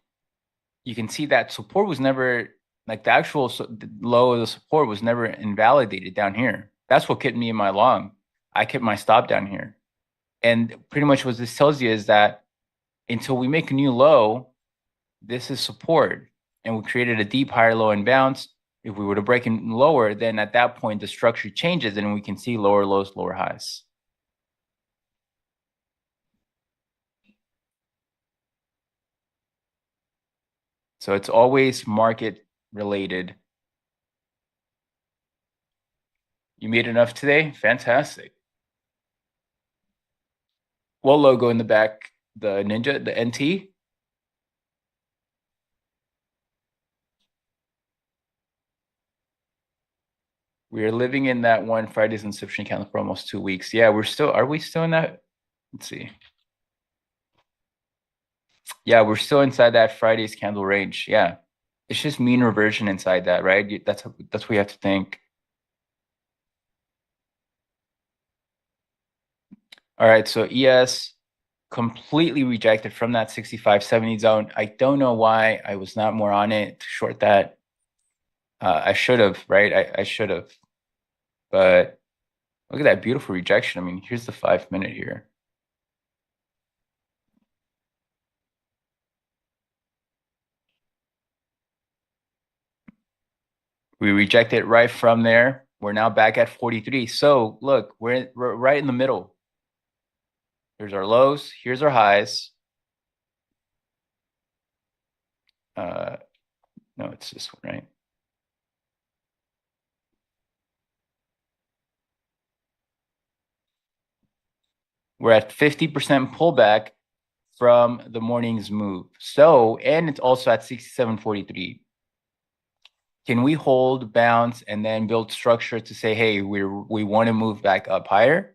you can see that support was never, like the actual low of the support was never invalidated down here. That's what kept me in my long. I kept my stop down here. And pretty much what this tells you is that until we make a new low, this is support. And we created a deep higher low and bounce. If we were to break in lower, then at that point, the structure changes and we can see lower lows, lower highs. So it's always market related. You made enough today? Fantastic. What logo in the back? The Ninja, the NT? We are living in that one Friday's Inception candle for almost 2 weeks. Yeah, are we still in that? Let's see. Yeah, we're still inside that Friday's candle range. Yeah. It's just mean reversion inside that, right? That's what you have to think. All right, so ES completely rejected from that 65-70 zone. I don't know why I was not more on it to short that. I should have, right? I should have. But look at that beautiful rejection. I mean, here's the 5-minute here. We rejected right from there. We're now back at 43. So look, we're right in the middle. Here's our lows. Here's our highs. No, it's this one, right? We're at 50% pullback from the morning's move. So, and it's also at 67.43. Can we hold, bounce, and then build structure to say, hey, we want to move back up higher?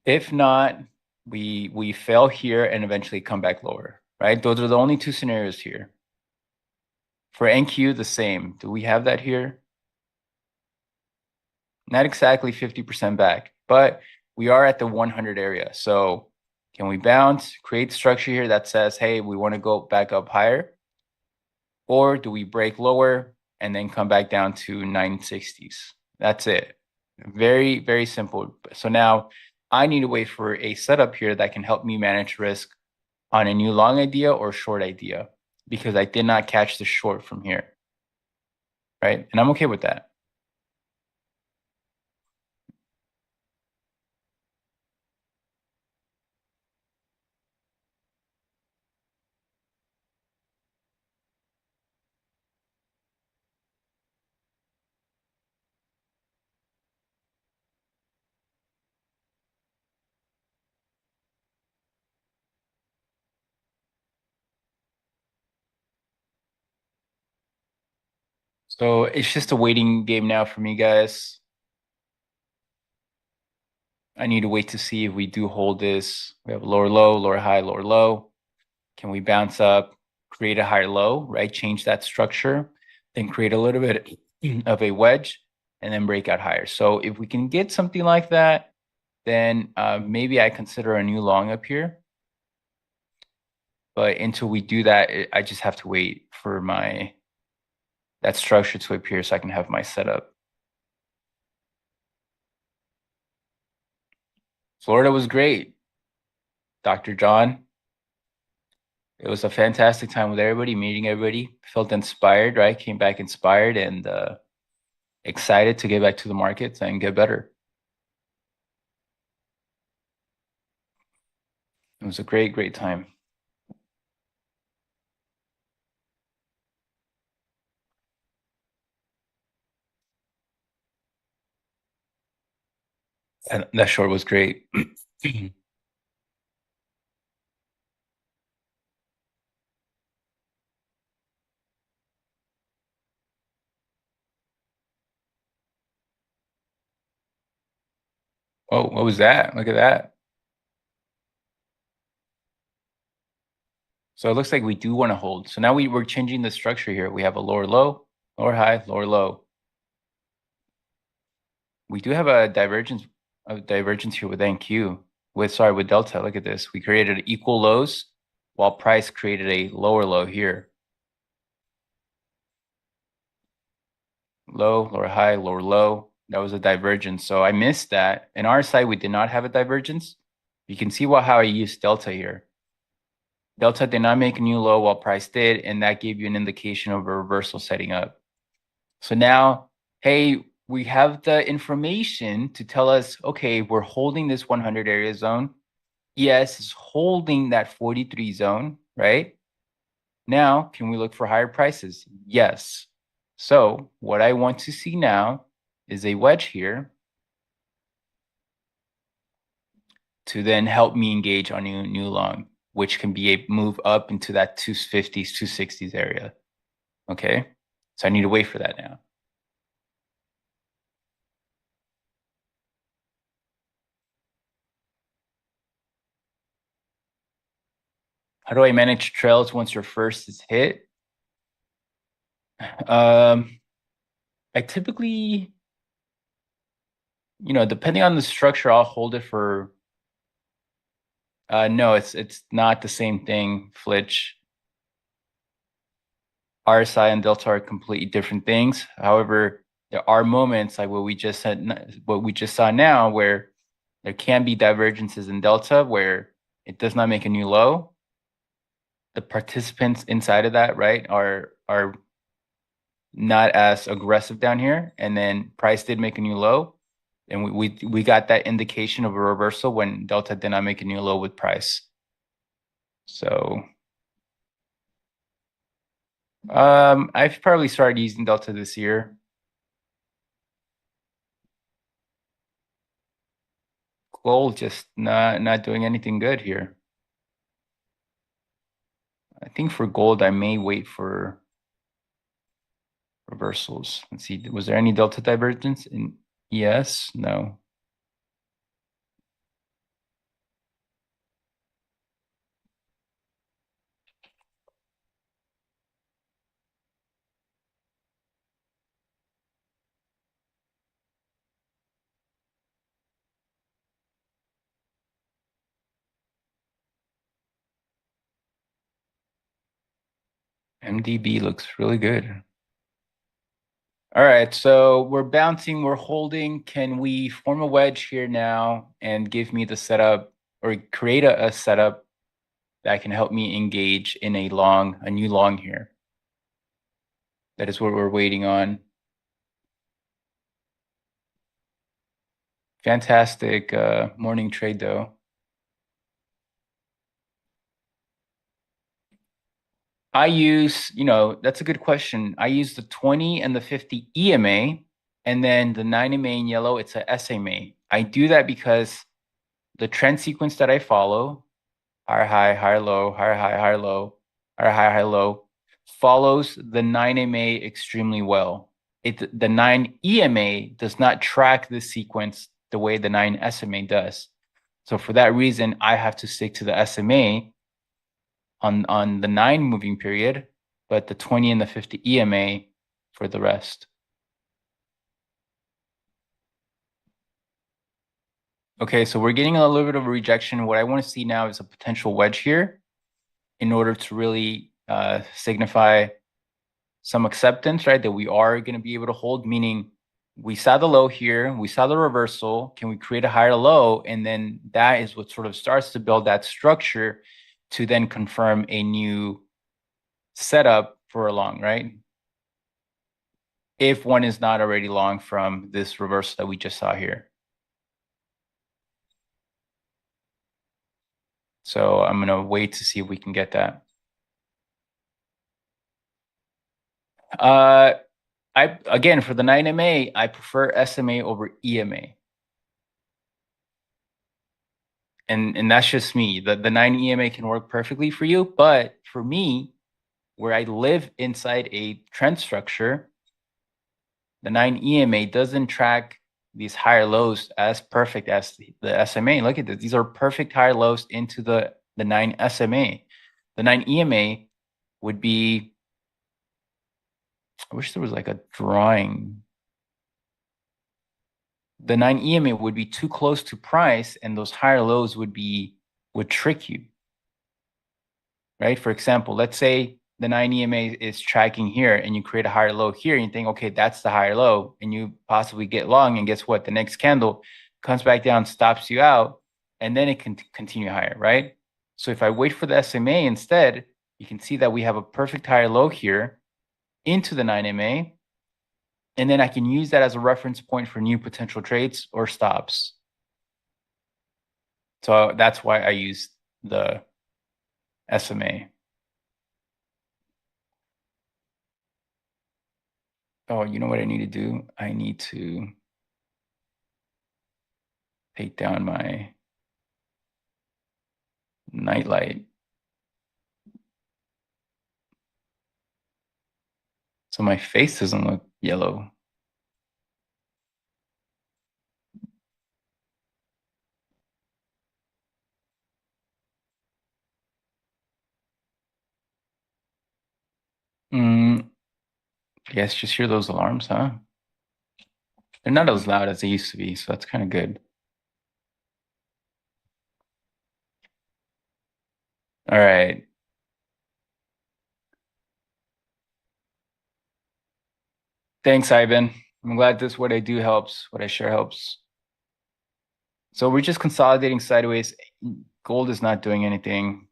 If not, we fail here and eventually come back lower, right? Those are the only two scenarios here. For NQ, the same. Do we have that here? Not exactly 50% back, but we are at the 100 area. So can we bounce, create structure here that says, hey, we want to go back up higher? Or do we break lower and then come back down to 960s? That's it. Very, very simple. So now I need to wait for a setup here that can help me manage risk on a new long idea or short idea, because I did not catch the short from here, right? And I'm okay with that. So it's just a waiting game now for me, guys. I need to wait to see if we do hold this. We have lower low, lower high, lower low. Can we bounce up, create a higher low, right? Change that structure, then create a little bit of a wedge, and then break out higher. So if we can get something like that, then maybe I consider a new long up here. But until we do that, I just have to wait for that structure to appear so I can have my setup. Florida was great, Dr. John. It was a fantastic time with everybody, meeting everybody. Felt inspired, right? Came back inspired and excited to get back to the markets and get better. It was a great, great time. And that short was great. Oh, what was that? Look at that. So it looks like we do want to hold. So now we're changing the structure here. We have a lower low, lower high, lower low. We do have a divergence here with NQ. With Delta. Look at this. We created equal lows while price created a lower low here. Low, lower high, lower low. That was a divergence. So I missed that. In our side, we did not have a divergence. You can see how I used Delta here. Delta did not make a new low while price did, and that gave you an indication of a reversal setting up. So now, hey, we have the information to tell us, okay, we're holding this 100 area zone. ES is holding that 43 zone, right? Now, can we look for higher prices? Yes. So what I want to see now is a wedge here to then help me engage on a new long, which can be a move up into that 250s, 260s area. Okay. So I need to wait for that now. How do I manage trails once your first is hit? I typically, depending on the structure, I'll hold it for. No, it's not the same thing, Flitch. RSI and delta are completely different things. However, there are moments like what we just saw now, where there can be divergences in delta where it does not make a new low. The participants inside of that, right, are not as aggressive down here, and then price did make a new low, and we got that indication of a reversal when delta did not make a new low with price. So I've probably started using delta this year. Gold just not doing anything good here. I think for gold, I may wait for reversals. Let's see, was there any delta divergence in ES? No. MDB looks really good. All right, so we're bouncing, we're holding. Can we form a wedge here now and give me the setup, or create a setup that can help me engage in a new long here? That is what we're waiting on. Fantastic morning trade though. I use, that's a good question. I use the 20 and the 50 EMA, and then the 9 MA in yellow, it's a SMA. I do that because the trend sequence that I follow, higher high, higher low, higher high, higher low, higher high, higher low, follows the 9 MA extremely well. The 9 EMA does not track this sequence the way the 9 SMA does. So for that reason, I have to stick to the SMA on the 9 moving period, but the 20 and the 50 EMA for the rest. Okay, so we're getting a little bit of a rejection. What I want to see now is a potential wedge here in order to really signify some acceptance, right? That we are going to be able to hold, meaning we saw the low here, we saw the reversal. Can we create a higher low? And then that is what sort of starts to build that structure to then confirm a new setup for a long, right? If one is not already long from this reversal that we just saw here. So I'm going to wait to see if we can get that. Again, for the 9MA, I prefer SMA over EMA. And that's just me. The 9 EMA can work perfectly for you, but for me, where I live inside a trend structure, the 9 EMA doesn't track these higher lows as perfect as the SMA. Look at this. These are perfect higher lows into the 9 SMA. The 9 EMA would be, I wish there was like a drawing. The 9 EMA would be too close to price, and those higher lows would trick you. Right? For example, let's say the 9 EMA is tracking here and you create a higher low here and you think, okay, that's the higher low, and you possibly get long, and guess what? The next candle comes back down, stops you out, and then it can continue higher, right? So if I wait for the SMA instead, you can see that we have a perfect higher low here into the 9 MA, and then I can use that as a reference point for new potential trades or stops. So that's why I use the SMA. Oh, you know what I need to do? I need to take down my nightlight. So my face doesn't look yellow. Mm, yes, just hear those alarms, huh? They're not as loud as they used to be, so that's kind of good. All right. Thanks, Ivan. I'm glad this what I do helps, what I share helps. So we're just consolidating sideways. Gold is not doing anything.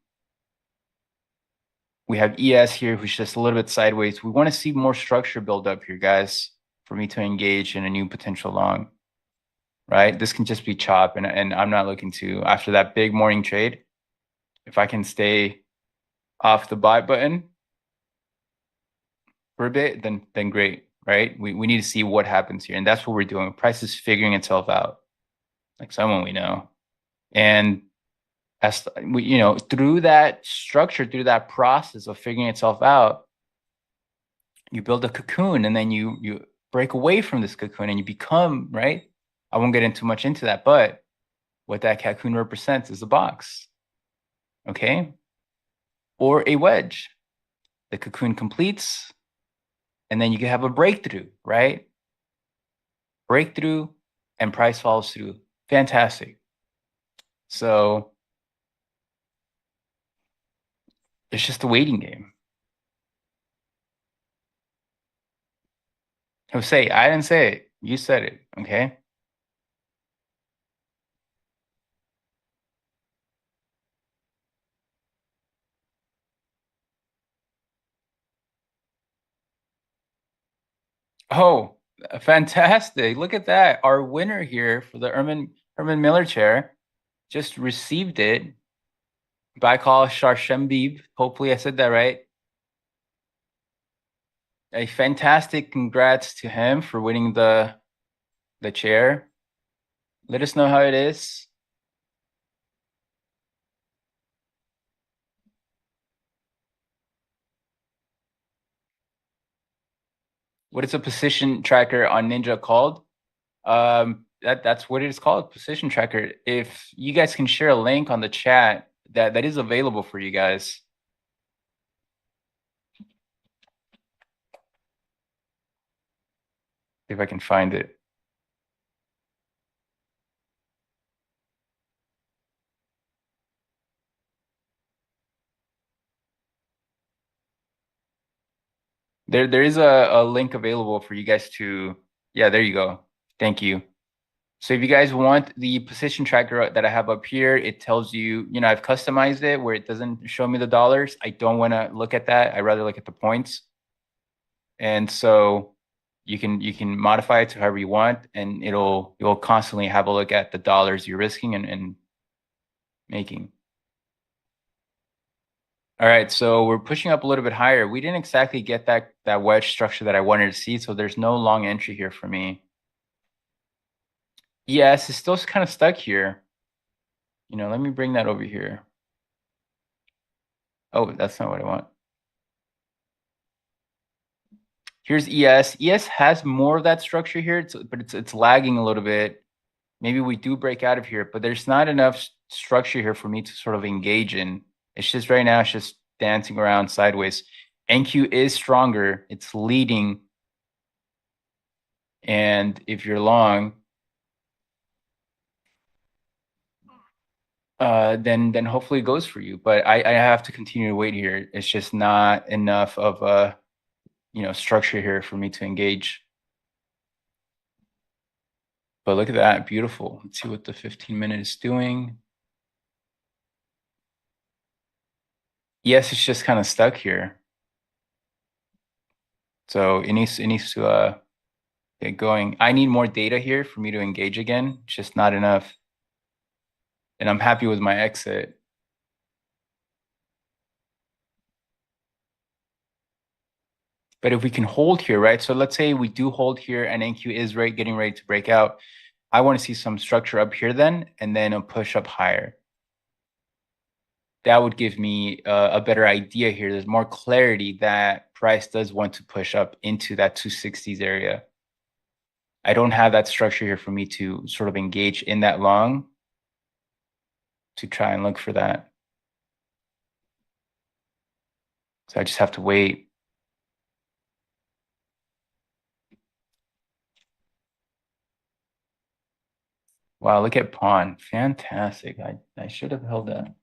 We have ES here, who's just a little bit sideways. We want to see more structure build up here, guys, for me to engage in a new potential long, right? This can just be chop, and I'm not looking to, after that big morning trade, if I can stay off the buy button for a bit, then great, right? We need to see what happens here, and that's what we're doing. Price is figuring itself out, like someone we know. And as we, through that structure, through that process of figuring itself out, you build a cocoon, and then you break away from this cocoon, and you become, right? I won't get into much into that, but what that cocoon represents is a box, okay, or a wedge. The cocoon completes, and then you can have a breakthrough, right? Breakthrough, and price follows through. Fantastic. So it's just a waiting game. Jose, I didn't say it. You said it, okay? Oh, fantastic. Look at that. Our winner here for the Herman Miller chair just received it by call Sharshembib. Hopefully I said that right. A fantastic congrats to him for winning the chair. Let us know how it is. What is a position tracker on Ninja called? That's what it is called, position tracker. If you guys can share a link on the chat that is available for you guys. If I can find it. There is a link available for you guys to, yeah, there you go. Thank you. So if you guys want the position tracker that I have up here, it tells you, I've customized it where it doesn't show me the dollars. I don't want to look at that. I rather look at the points. And so you can modify it to however you want, and you'll constantly have a look at the dollars you're risking and making. All right, so we're pushing up a little bit higher. We didn't exactly get that wedge structure that I wanted to see, so there's no long entry here for me. Yes, it's still kind of stuck here. Let me bring that over here. Oh, that's not what I want. Here's ES. ES has more of that structure here, but it's lagging a little bit. Maybe we do break out of here, but there's not enough structure here for me to sort of engage in. It's just right now, it's just dancing around sideways. NQ is stronger. It's leading. And if you're long, then hopefully it goes for you. But I have to continue to wait here. It's just not enough of a structure here for me to engage. But look at that, beautiful. Let's see what the 15-minute is doing. Yes, it's just kind of stuck here. So it needs to get going. I need more data here for me to engage again. It's just not enough. And I'm happy with my exit. But if we can hold here, right? So let's say we do hold here and NQ is getting ready to break out. I want to see some structure up here then, and then a push up higher. That would give me a better idea here. There's more clarity that price does want to push up into that 260s area. I don't have that structure here for me to sort of engage in that long to try and look for that. So I just have to wait. Wow, look at pawn. Fantastic. I should have held that.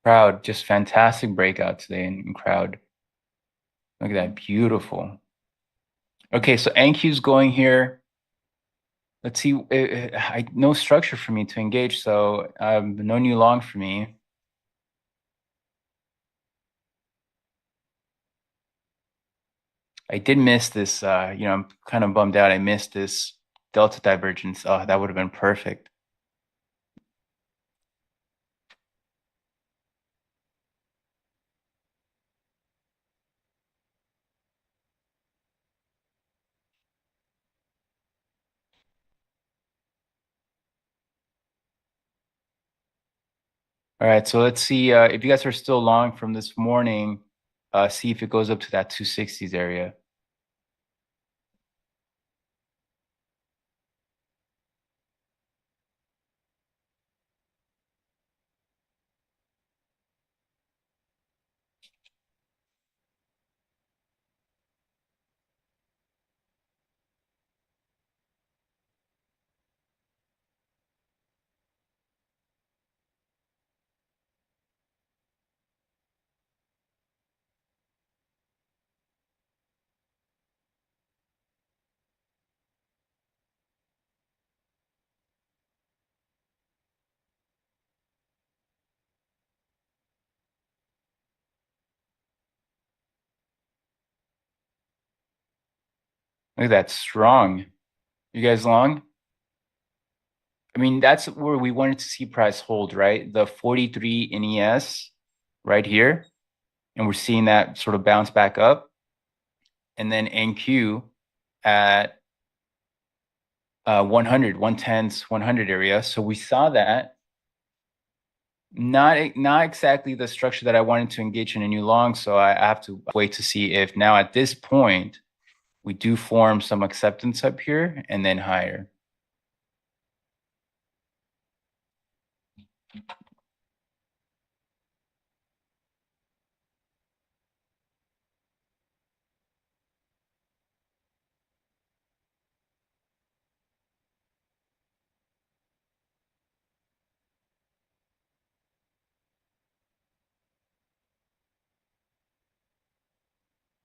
Crowd, just fantastic breakout today in crowd. Look at that, beautiful. Okay, so NQ's going here. Let's see, no structure for me to engage, so no new long for me. I did miss this, I'm kind of bummed out. I missed this delta divergence. Oh, that would have been perfect. All right, so let's see if you guys are still long from this morning, see if it goes up to that 260s area. Look at that, strong. You guys long? I mean, that's where we wanted to see price hold, right? The 43 in ES right here. And we're seeing that sort of bounce back up. And then NQ at 100, 110s, 100 area. So we saw that. Not exactly the structure that I wanted to engage in a new long. So I have to wait to see if now at this point, we do form some acceptance up here and then higher.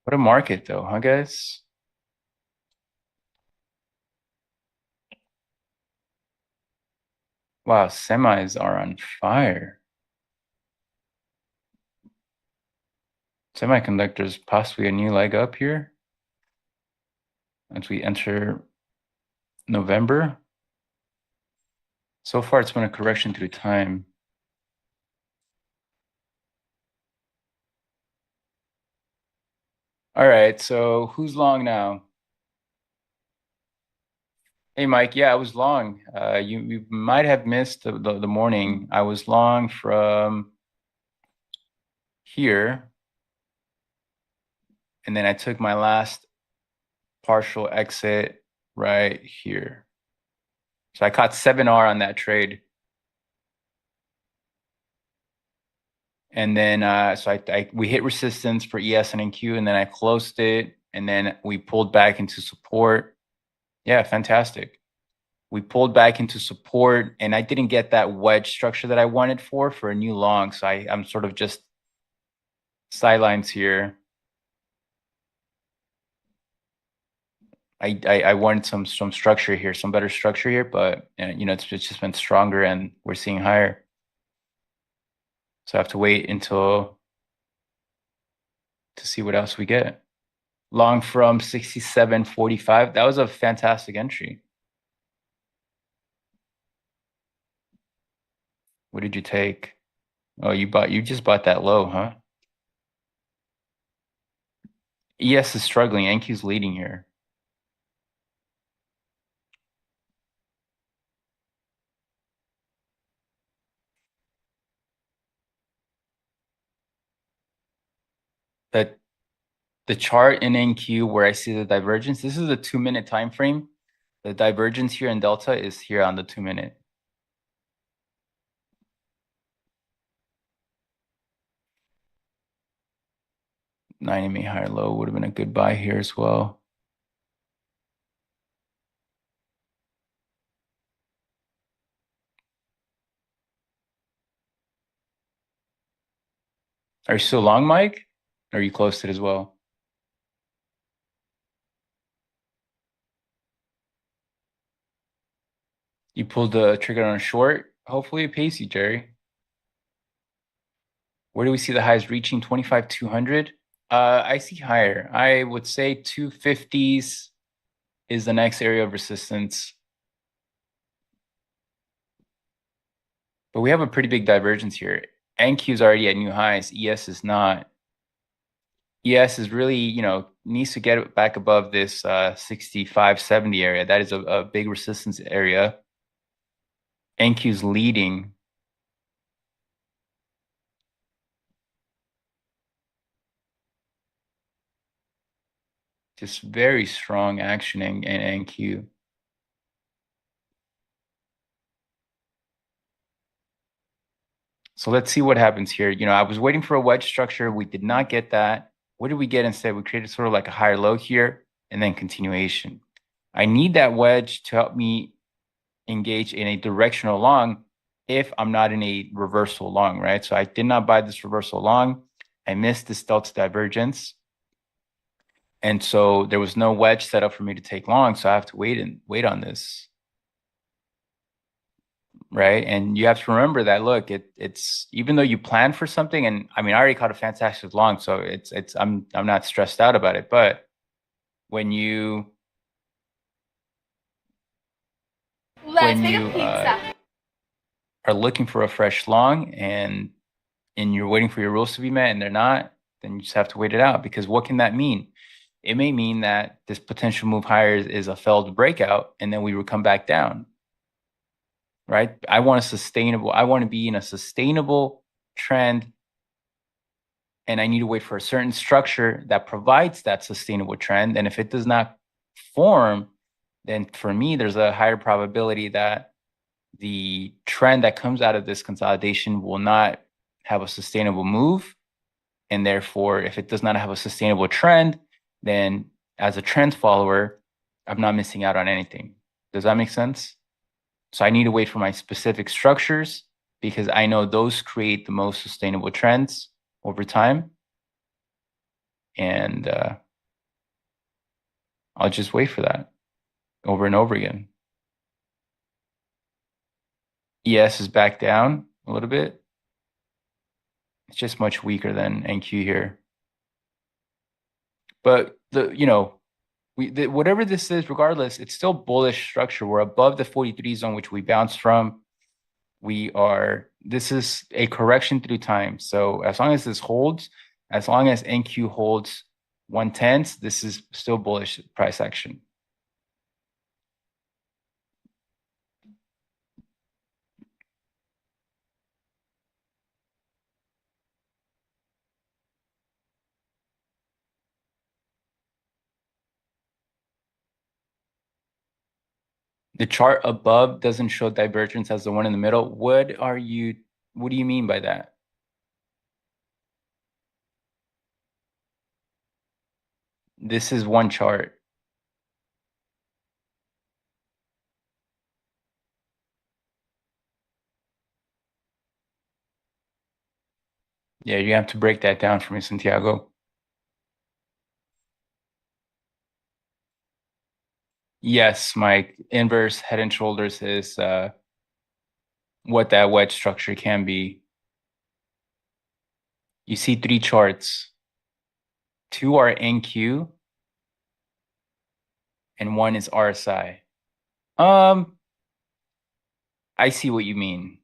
What a market though, huh guys? Wow, semis are on fire. Semiconductors possibly a new leg up here as we enter November. So far, it's been a correction through time. All right, so who's long now? Hey, Mike. Yeah, I was long. You might have missed the morning. I was long from here, and then I took my last partial exit right here. So I caught 7R on that trade. And then so we hit resistance for ES and NQ, and then I closed it, and then we pulled back into support. Yeah, fantastic. We pulled back into support, and I didn't get that wedge structure that I wanted for a new long. So I'm sort of just sidelines here. I wanted some structure here, some better structure here, but it's just been stronger, and we're seeing higher. So I have to wait until to see what else we get. Long from 67.45. That was a fantastic entry. What did you take? Oh, you just bought that low, huh? ES is struggling. NQ's leading here. That the chart in NQ where I see the divergence, this is a 2-minute time frame. The divergence here in delta is here on the 2-minute. Nine MA higher low would have been a good buy here as well. Are you still long, Mike? Or are you close to it as well? You pulled the trigger on a short. Hopefully it pays you, Jerry. Where do we see the highs reaching? 25,200. I see higher. I would say 250s is the next area of resistance. But we have a pretty big divergence here. NQ is already at new highs. ES is not. ES is really, needs to get back above this 65, 70 area. That is a big resistance area. NQ is leading. Just very strong action in NQ. So let's see what happens here. I was waiting for a wedge structure. We did not get that. What did we get instead? We created sort of like a higher low here and then continuation. I need that wedge to help me engage in a directional long if I'm not in a reversal long, right? So I did not buy this reversal long. I missed this delta divergence. And so there was no wedge set up for me to take long. So I have to wait on this. Right. And you have to remember that, look, it's even though you plan for something, and I mean, I already caught a fantastic long, so I'm not stressed out about it. But when you are looking for a fresh long and you're waiting for your rules to be met and they're not, then you just have to wait it out, because what can that mean? It may mean that this potential move higher is a failed breakout and then we will come back down. Right? I want to be in a sustainable trend, and I need to wait for a certain structure that provides that sustainable trend. And if it does not form, then for me, there's a higher probability that the trend that comes out of this consolidation will not have a sustainable move. And therefore, if it does not have a sustainable trend, then as a trend follower, I'm not missing out on anything. Does that make sense? So I need to wait for my specific structures because I know those create the most sustainable trends over time. And I'll just wait for that over and over again. ES is back down a little bit. It's just much weaker than NQ here. But whatever this is, regardless, it's still bullish structure. We're above the 43 zone, which we bounced from. This is a correction through time. So as long as this holds, as long as NQ holds 110s, this is still bullish price action. The chart above doesn't show divergence as the one in the middle. What do you mean by that? This is one chart. Yeah, you have to break that down for me, Santiago. Yes, Mike. Inverse head and shoulders is what that wedge structure can be. You see 3 charts. 2 are NQ and 1 is RSI. I see what you mean.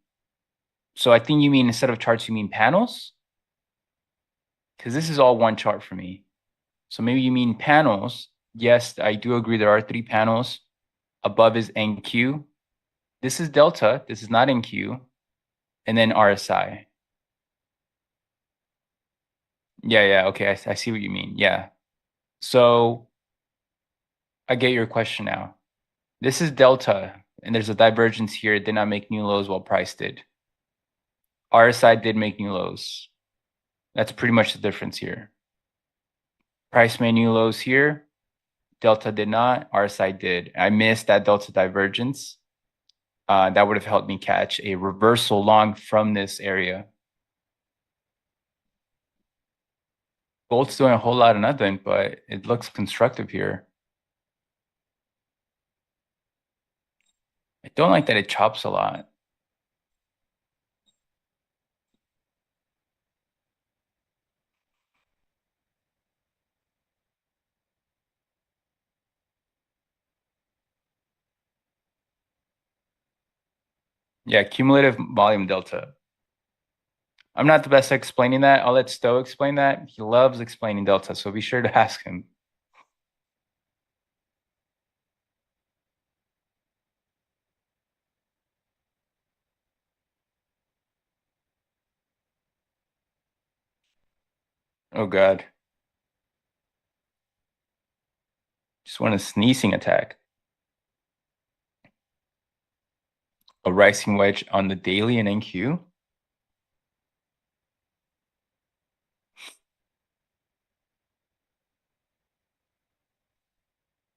So I think you mean instead of charts, you mean panels? Because this is all one chart for me. So maybe you mean panels. Yes, I do agree there are 3 panels. Above is NQ. This is delta. This is not NQ. And then RSI. Yeah, okay, I see what you mean. Yeah. So I get your question now. This is delta, and there's a divergence here. It did not make new lows while price did. RSI did make new lows. That's pretty much the difference here. Price made new lows here. Delta did not. RSI did. I missed that delta divergence. That would have helped me catch a reversal long from this area. Gold's doing a whole lot of nothing, but it looks constructive here. I don't like that it chops a lot. Yeah, cumulative volume delta. I'm not the best at explaining that. I'll let Stowe explain that. He loves explaining delta, so be sure to ask him. Oh God. Just want a sneezing attack. A rising wedge on the daily and NQ.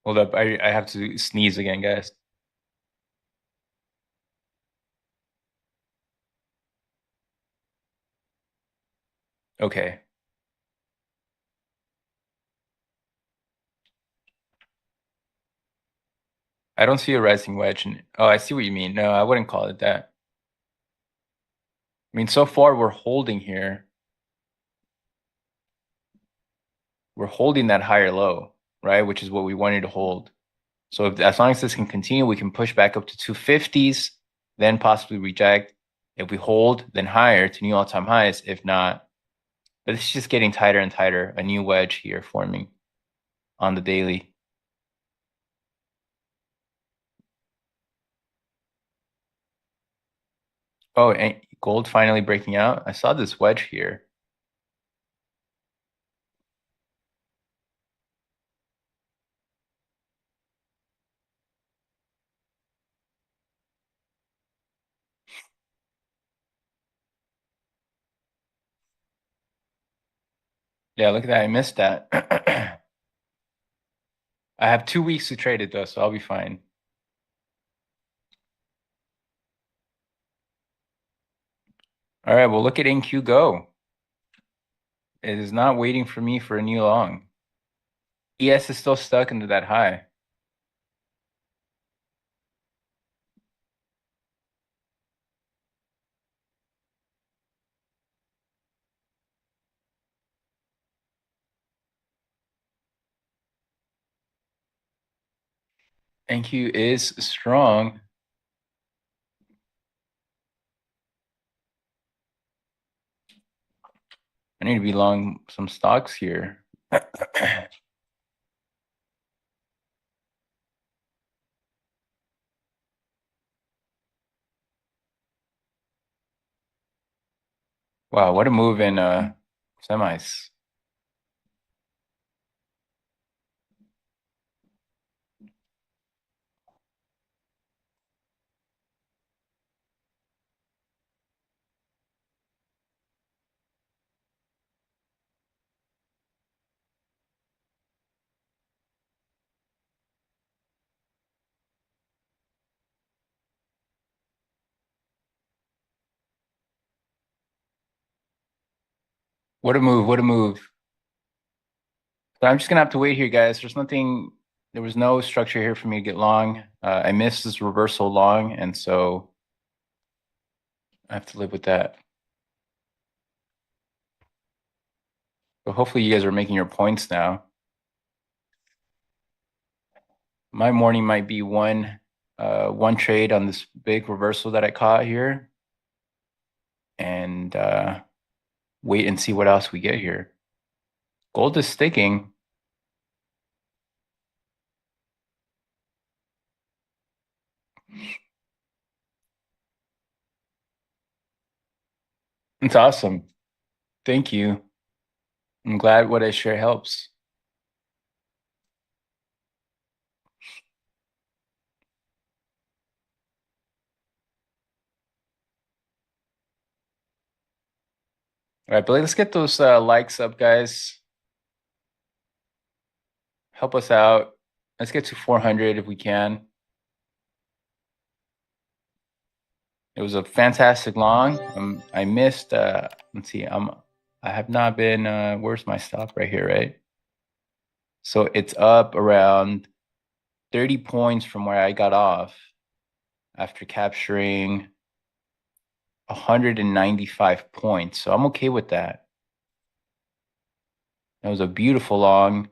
Hold up, I have to sneeze again, guys. Okay. I don't see a rising wedge. Oh, I see what you mean. No, I wouldn't call it that. I mean, so far we're holding here. We're holding that higher low, right? Which is what we wanted to hold. So as long as this can continue, we can push back up to 250s, then possibly reject. If we hold, then higher to new all-time highs. If not, but it's just getting tighter and tighter. A new wedge here forming on the daily. Oh, and gold finally breaking out. I saw this wedge here. Yeah, look at that. I missed that. I have 2 weeks to trade it though, so I'll be fine. All right, well, look at NQ go. It is not waiting for me for a new long. ES is still stuck into that high. NQ is strong. I need to be long some stocks here. Wow, what a move in semis. What a move, what a move. So I'm just gonna have to wait here, guys. There was no structure here for me to get long. I missed this reversal long, and so I have to live with that. But hopefully you guys are making your points now. My morning might be one trade on this big reversal that I caught here. and wait and see what else we get here. Gold is sticking. It's awesome. Thank you. I'm glad what I share helps. All right, but let's get those likes up, guys. Help us out. Let's get to 400 if we can. It was a fantastic long. I missed. Let's see. I have not been. Where's my stop? Right here, right? So it's up around 30 points from where I got off after capturing 195 points. So I'm okay with that. That was a beautiful long.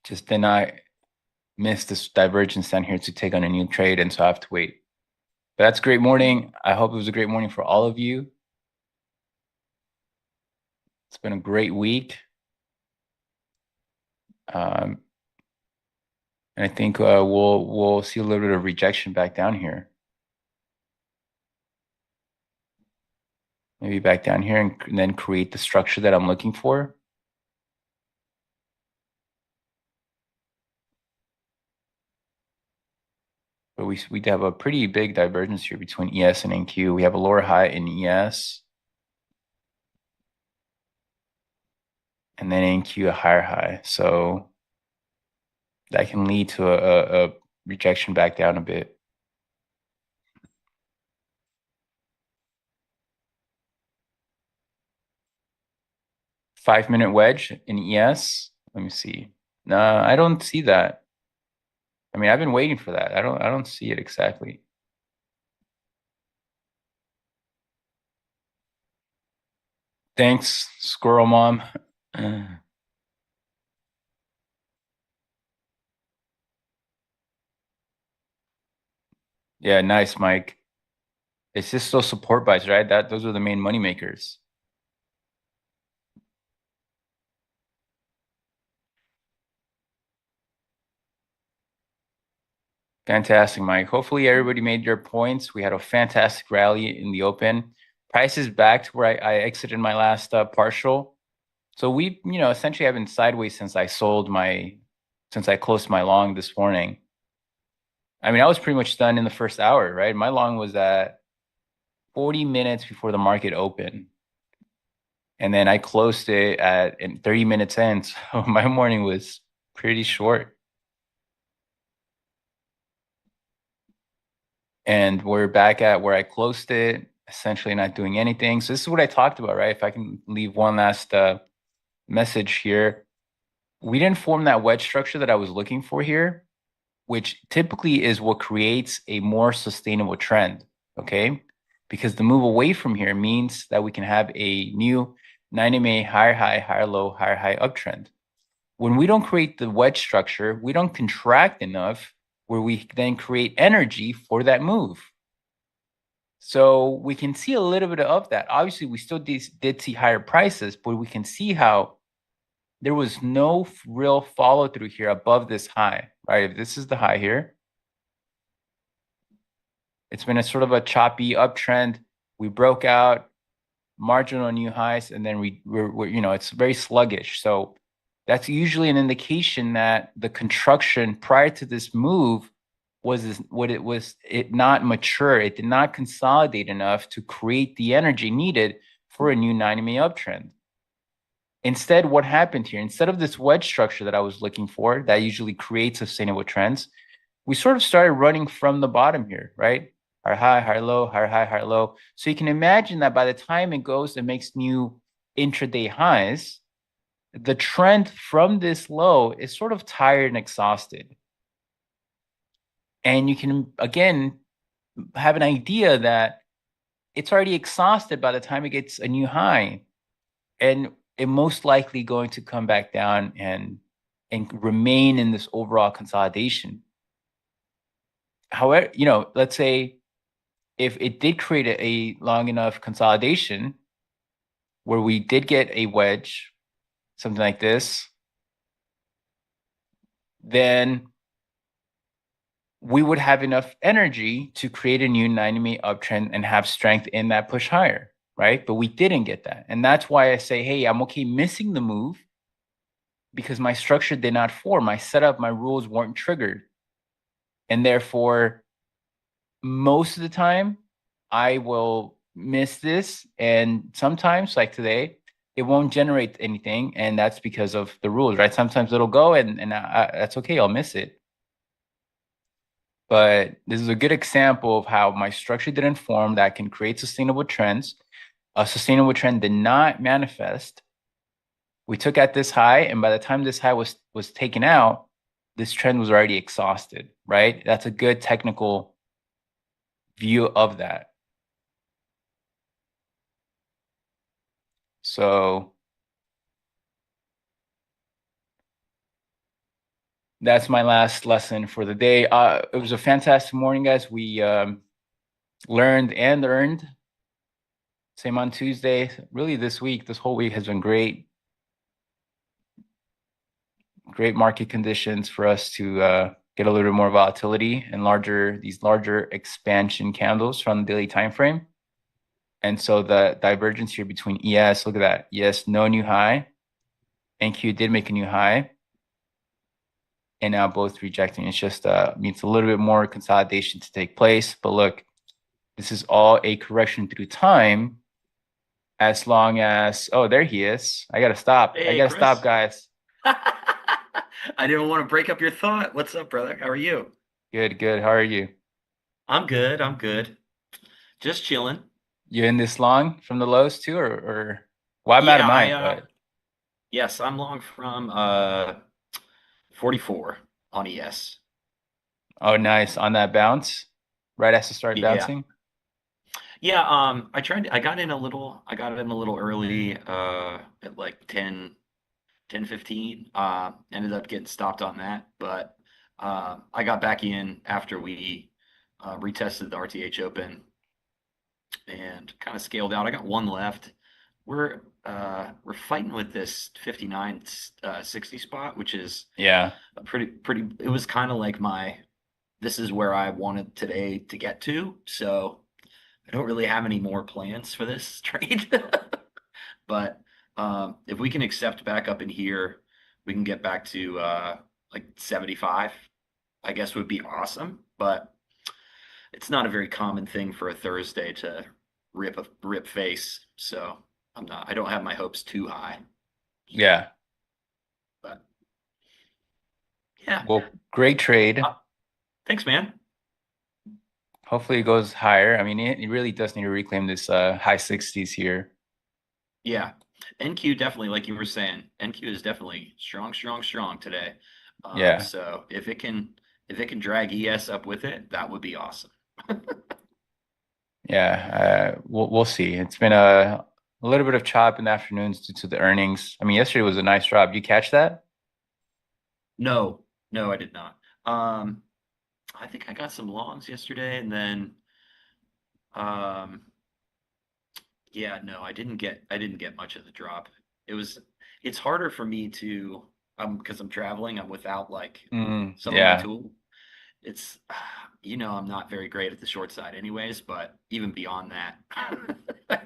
Just did not miss this divergence down here to take on a new trade, and so I have to wait. But that's a great morning. I hope it was a great morning for all of you. It's been a great week. And I think we'll see a little bit of rejection back down here. Maybe back down here and then create the structure that I'm looking for. But we have a pretty big divergence here between ES and NQ. We have a lower high in ES. And then NQ a higher high. So that can lead to a rejection back down a bit. Five-minute wedge in ES. Let me see. No, I don't see that. I mean, I've been waiting for that. I don't see it exactly. Thanks, Squirrel Mom. Yeah, nice, Mike. It's just those support buys, right? Those are the main money makers. Fantastic, Mike. Hopefully everybody made their points. We had a fantastic rally in the open. Price is back to where I exited my last partial. So we, essentially have been sideways since I closed my long this morning. I mean, I was pretty much done in the first hour, right? My long was at 40 minutes before the market opened. And then I closed it at 30 minutes in. So my morning was pretty short. And we're back at where I closed it, essentially not doing anything. So this is what I talked about, right? If I can leave one last message here. We didn't form that wedge structure that I was looking for here, which typically is what creates a more sustainable trend, okay? Because the move away from here means that we can have a new 9MA higher high, higher low, higher high uptrend. When we don't create the wedge structure, we don't contract enough where we then create energy for that move. So we can see a little bit of that. Obviously, we still did see higher prices, but we can see how there was no real follow through here above this high, right? If this is the high here, it's been a sort of a choppy uptrend. We broke out marginal new highs, and then we're it's very sluggish. So that's usually an indication that the construction prior to this move it not mature. It did not consolidate enough to create the energy needed for a new 9MA uptrend. Instead, what happened here, instead of this wedge structure that I was looking for, that usually creates sustainable trends, we sort of started running from the bottom here, right? Higher high, higher low, higher high, higher low. So you can imagine that by the time it goes and makes new intraday highs, the trend from this low is sort of tired and exhausted. And you can, again, have an idea that it's already exhausted by the time it gets a new high. And it most likely going to come back down and remain in this overall consolidation. However, let's say if it did create a long enough consolidation where we did get a wedge, something like this, then we would have enough energy to create a new 90-minute uptrend and have strength in that push higher, right? But we didn't get that. And that's why I say, hey, I'm okay missing the move because my structure did not form. My setup, my rules weren't triggered. And therefore, most of the time, I will miss this. And sometimes, like today, it won't generate anything. And that's because of the rules, right? Sometimes it'll go and that's okay. I'll miss it. But this is a good example of how my structure didn't form that can create sustainable trends. A sustainable trend did not manifest. We took at this high, and by the time this high was taken out, this trend was already exhausted, right? That's a good technical view of that. So that's my last lesson for the day. It was a fantastic morning, guys. We learned and earned. Same on Tuesday. Really, this whole week has been great. Great market conditions for us to get a little bit more volatility and these larger expansion candles from the daily time frame. And so the divergence here between ES, look at that. ES, no new high. NQ did make a new high. And now both rejecting. It's just needs a little bit more consolidation to take place. But look, this is all a correction through time. As long as, oh, there he is. I gotta stop. Hey, I gotta Chris. stop, guys. I didn't want to break up your thought. What's up, brother? How are you? Good, good. How are you? I'm good. I'm good. Just chilling. You in this long from the lows too, or well, I'm out of Yeah, mine, but yes, I'm long from 44 on ES. oh, nice on that bounce, right as it started Yeah. bouncing. Yeah, I got in a little early, at like 10:15. Ended up getting stopped on that, but I got back in after we retested the RTH Open and kind of scaled out. I got one left. We're fighting with this 59 60 spot, which is Yeah, a pretty. It was kind of like this is where I wanted today to get to. So I don't really have any more plans for this trade. But if we can accept back up in here, we can get back to like 75. I guess would be awesome. But it's not a very common thing for a Thursday to rip face. So I don't have my hopes too high. yeah. But yeah. Well, great trade. Thanks, man. Hopefully it goes higher. I mean, it really does need to reclaim this high 60s here. Yeah. NQ definitely, like you were saying, NQ is definitely strong today. Yeah. So if it can drag ES up with it, that would be awesome. Yeah, we'll see. It's been a little bit of chop in the afternoons due to the earnings. I mean, yesterday was a nice drop. You catch that? No, I did not. I think I got some longs yesterday, and then, um, yeah, no, I didn't get much of the drop. It's harder for me to, because I'm traveling, I'm without like some of my Yeah. tool. It's, I'm not very great at the short side anyways, but even beyond that,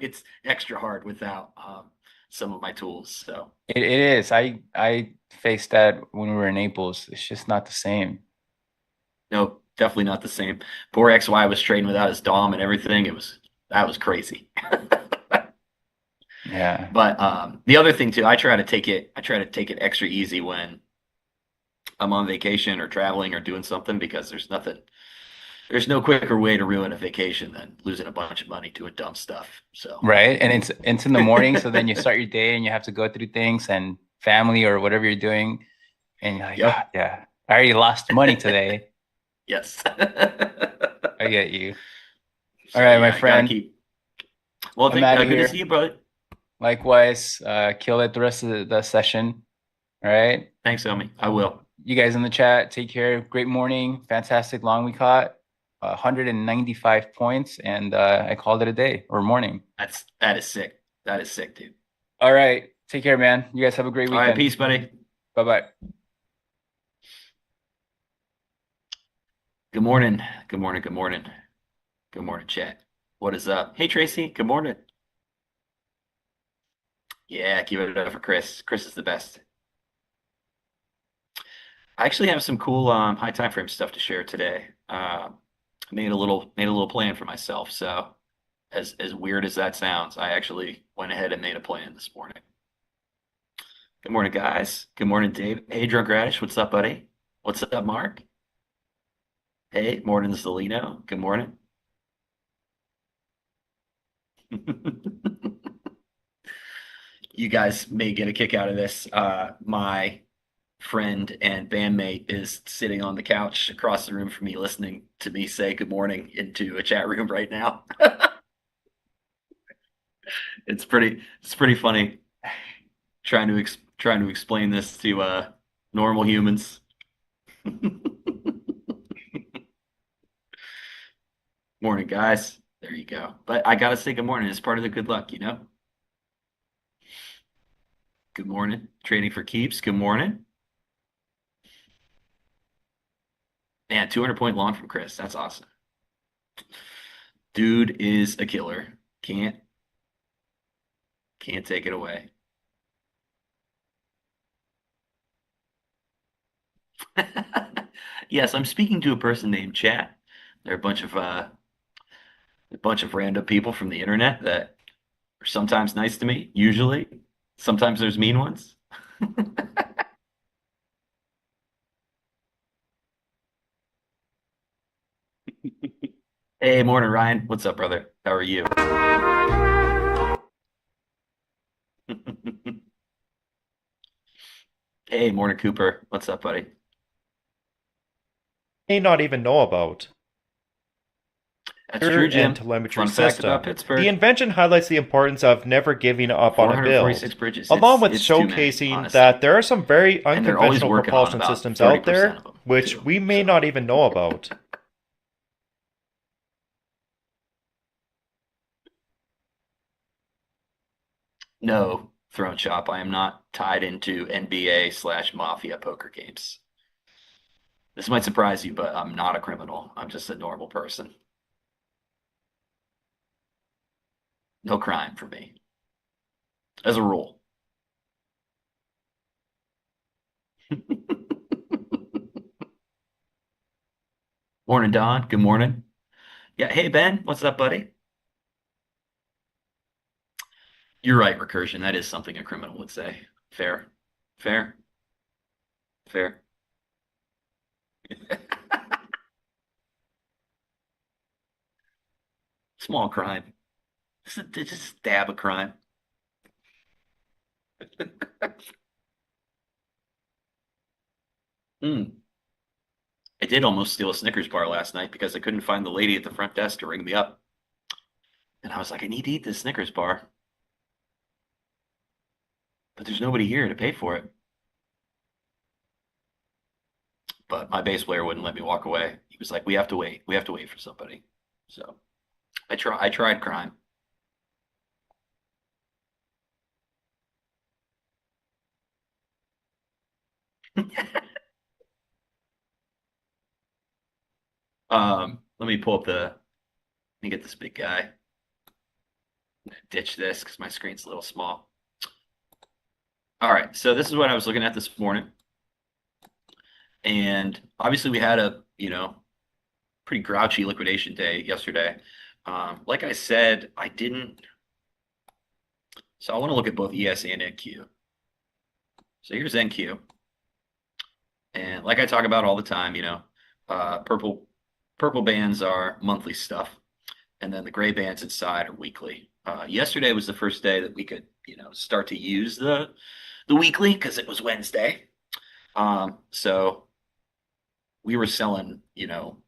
it's extra hard without some of my tools. So It is. I faced that when we were in Naples. It's just not the same. no, definitely not the same. Poor XY was trading without his DOM and everything. That was crazy. Yeah. But the other thing too, I try to take it extra easy when I'm on vacation or traveling or doing something because there's no quicker way to ruin a vacation than losing a bunch of money doing dumb stuff. So Right. And it's in the morning, so then you start your day and you have to go through things and family or whatever you're doing, and you're like, Yep. "Ah, yeah, I already lost money today." Yes. I get you. So, All right, my yeah, I gotta friend. keep. Well, I'm out of good to here. see you, brother. Likewise, kill it the rest of the session. All right. Thanks, homie. I will. You guys in the chat, take care. Great morning. Fantastic long we caught. 195 points, and I called it a day or morning. That is sick. That is sick, dude. All right. Take care, man. You guys have a great All right, weekend. peace, buddy. Bye-bye. Good morning. Good morning. Good morning. Good morning, chat. What is up? Hey, Tracy. Good morning. Yeah, give it up for Chris. Chris is the best. I actually have some cool high time frame stuff to share today. Made a little plan for myself. So as weird as that sounds, I actually went ahead and made a plan this morning. Good morning, guys. Good morning, Dave. Hey, Drunk Radish. What's up, buddy? What's up, Mark? Hey, morning, Zelino. Good morning. You guys may get a kick out of this. My friend and bandmate is sitting on the couch across the room from me, listening to me say good morning into a chat room right now. It's pretty funny trying to explain this to normal humans. Morning, guys. There you go. But I gotta say good morning. It's part of the good luck, you know? Good morning. Trading for keeps. Good morning. Man, 200-point long from Chris. That's awesome. Dude is a killer. Can't take it away. Yes, I'm speaking to a person named Chat. They're a bunch of random people from the internet that are sometimes nice to me, usually. Sometimes there's mean ones. Hey, morning, Ryan. What's up, brother? How are you? Hey, morning, Cooper. What's up, buddy? May not even know about. That's true, Jim. And telemetry Fun fact about system. Pittsburgh. The invention highlights the importance of never giving up on a 446 build, bridges. along with It's too many, showcasing honestly. that there are some very And they're always unconventional working on propulsion about systems out 30% there, of them, which too. we may So- not even know about. No, Throne Shop. I am not tied into NBA/Mafia poker games. This might surprise you, but I'm not a criminal. I'm just a normal person. No crime for me, as a rule. Morning, Don. Good morning. Yeah, hey, Ben. What's up, buddy? You're right, recursion. That is something a criminal would say. Fair. Fair. Fair. Small crime. Just a stab of crime. Hmm. I did almost steal a Snickers bar last night because I couldn't find the lady at the front desk to ring me up. And I was like, I need to eat this Snickers bar. But there's nobody here to pay for it. But my bass player wouldn't let me walk away. He was like, we have to wait. We have to wait for somebody. So I tried crime. Let me pull up let me get this big guy. Ditch this because my screen's a little small. All right, so this is what I was looking at this morning. And obviously we had a, pretty grouchy liquidation day yesterday. Like I said, I didn't. So I want to look at both ES and NQ. So here's NQ. And like I talk about all the time, purple bands are monthly stuff, and then the gray bands inside are weekly. Yesterday was the first day that we could, start to use the weekly because it was Wednesday. So we were selling,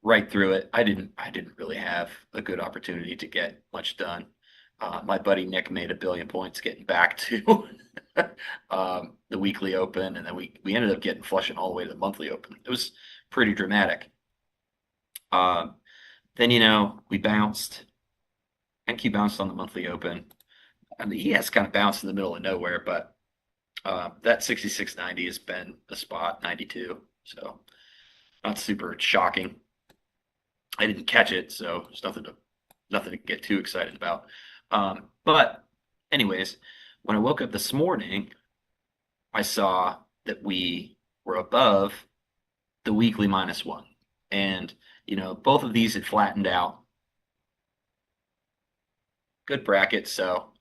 right through it. I didn't really have a good opportunity to get much done. My buddy Nick made 1 billion points getting back to the weekly open, and then we ended up getting flushing all the way to the monthly open. It was pretty dramatic. Then, we bounced. NQ bounced on the monthly open. I mean, ES kind of bounced in the middle of nowhere, but that 66.90 has been a spot, 92. So not super shocking. I didn't catch it, so there's nothing to get too excited about. But anyways, when I woke up this morning, I saw that we were above the weekly -1. And, both of these had flattened out. Good bracket. So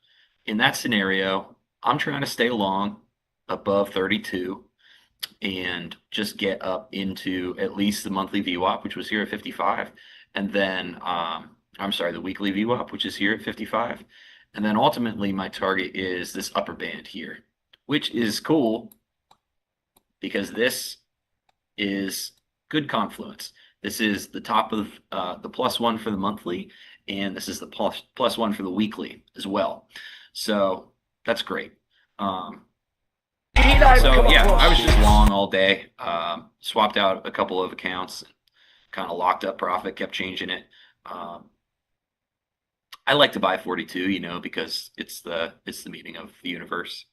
in that scenario, I'm trying to stay long above 32 and just get up into at least the monthly VWAP, which was here at 55. And then, I'm sorry, the weekly VWAP, which is here at 55. And then ultimately my target is this upper band here, which is cool because this is good confluence. This is the top of the +1 for the monthly, and this is the +1 for the weekly as well. So that's great. So yeah, I was just long all day. Swapped out a couple of accounts, kind of locked up profit, kept changing it. I like to buy 42, because it's the meaning of the universe.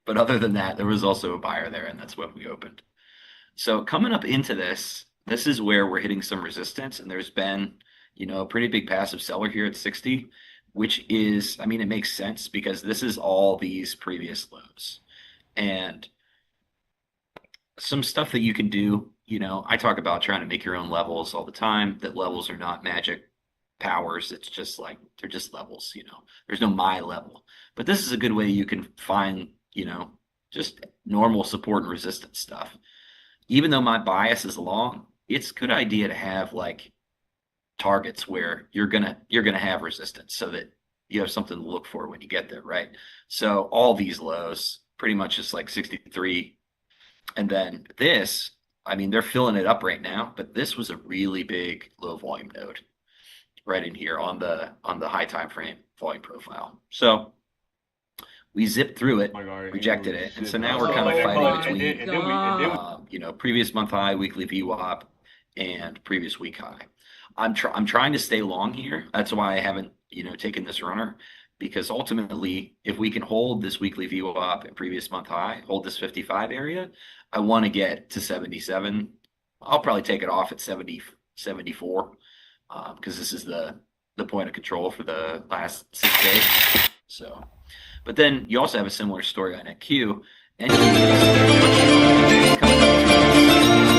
But other than that, there was also a buyer there, and that's when we opened. So coming up into this is where we're hitting some resistance, and there's been, a pretty big passive seller here at 60, which is, I mean, it makes sense because this is all these previous lows. And some stuff that you can do, I talk about trying to make your own levels all the time, that levels are not magic powers. It's just like, they're just levels, there's no my level. But this is a good way you can find, just normal support and resistance stuff. Even though my bias is long, it's a good idea to have like targets where you're gonna have resistance so that you have something to look for when you get there, right? So all these lows, pretty much just like 63. And then this, I mean, they're filling it up right now, but this was a really big low volume node right in here on the high time frame volume profile. So we zipped through it, rejected it, and so now we're kind of fighting between, previous month high, weekly VWAP, and previous week high. I'm trying to stay long here. That's why I haven't, taken this runner, because ultimately, if we can hold this weekly VWAP and previous month high, hold this 55 area, I want to get to 77. I'll probably take it off at 70, 74, because this is the point of control for the last 6 days. So. But then you also have a similar story on NQ.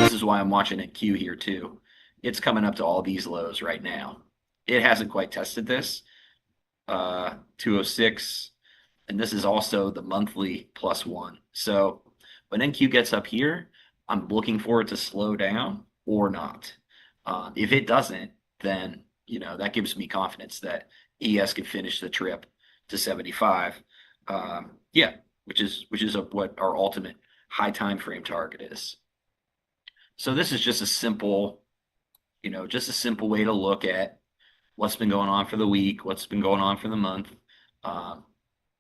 This is why I'm watching NQ here too. It's coming up to all these lows right now. It hasn't quite tested this. 206. And this is also the monthly +1. So when NQ gets up here, I'm looking for it to slow down or not. If it doesn't, then, that gives me confidence that ES can finish the trip to 75. Yeah, which is what our ultimate high time frame target is. So this is just a simple, way to look at what's been going on for the week, what's been going on for the month.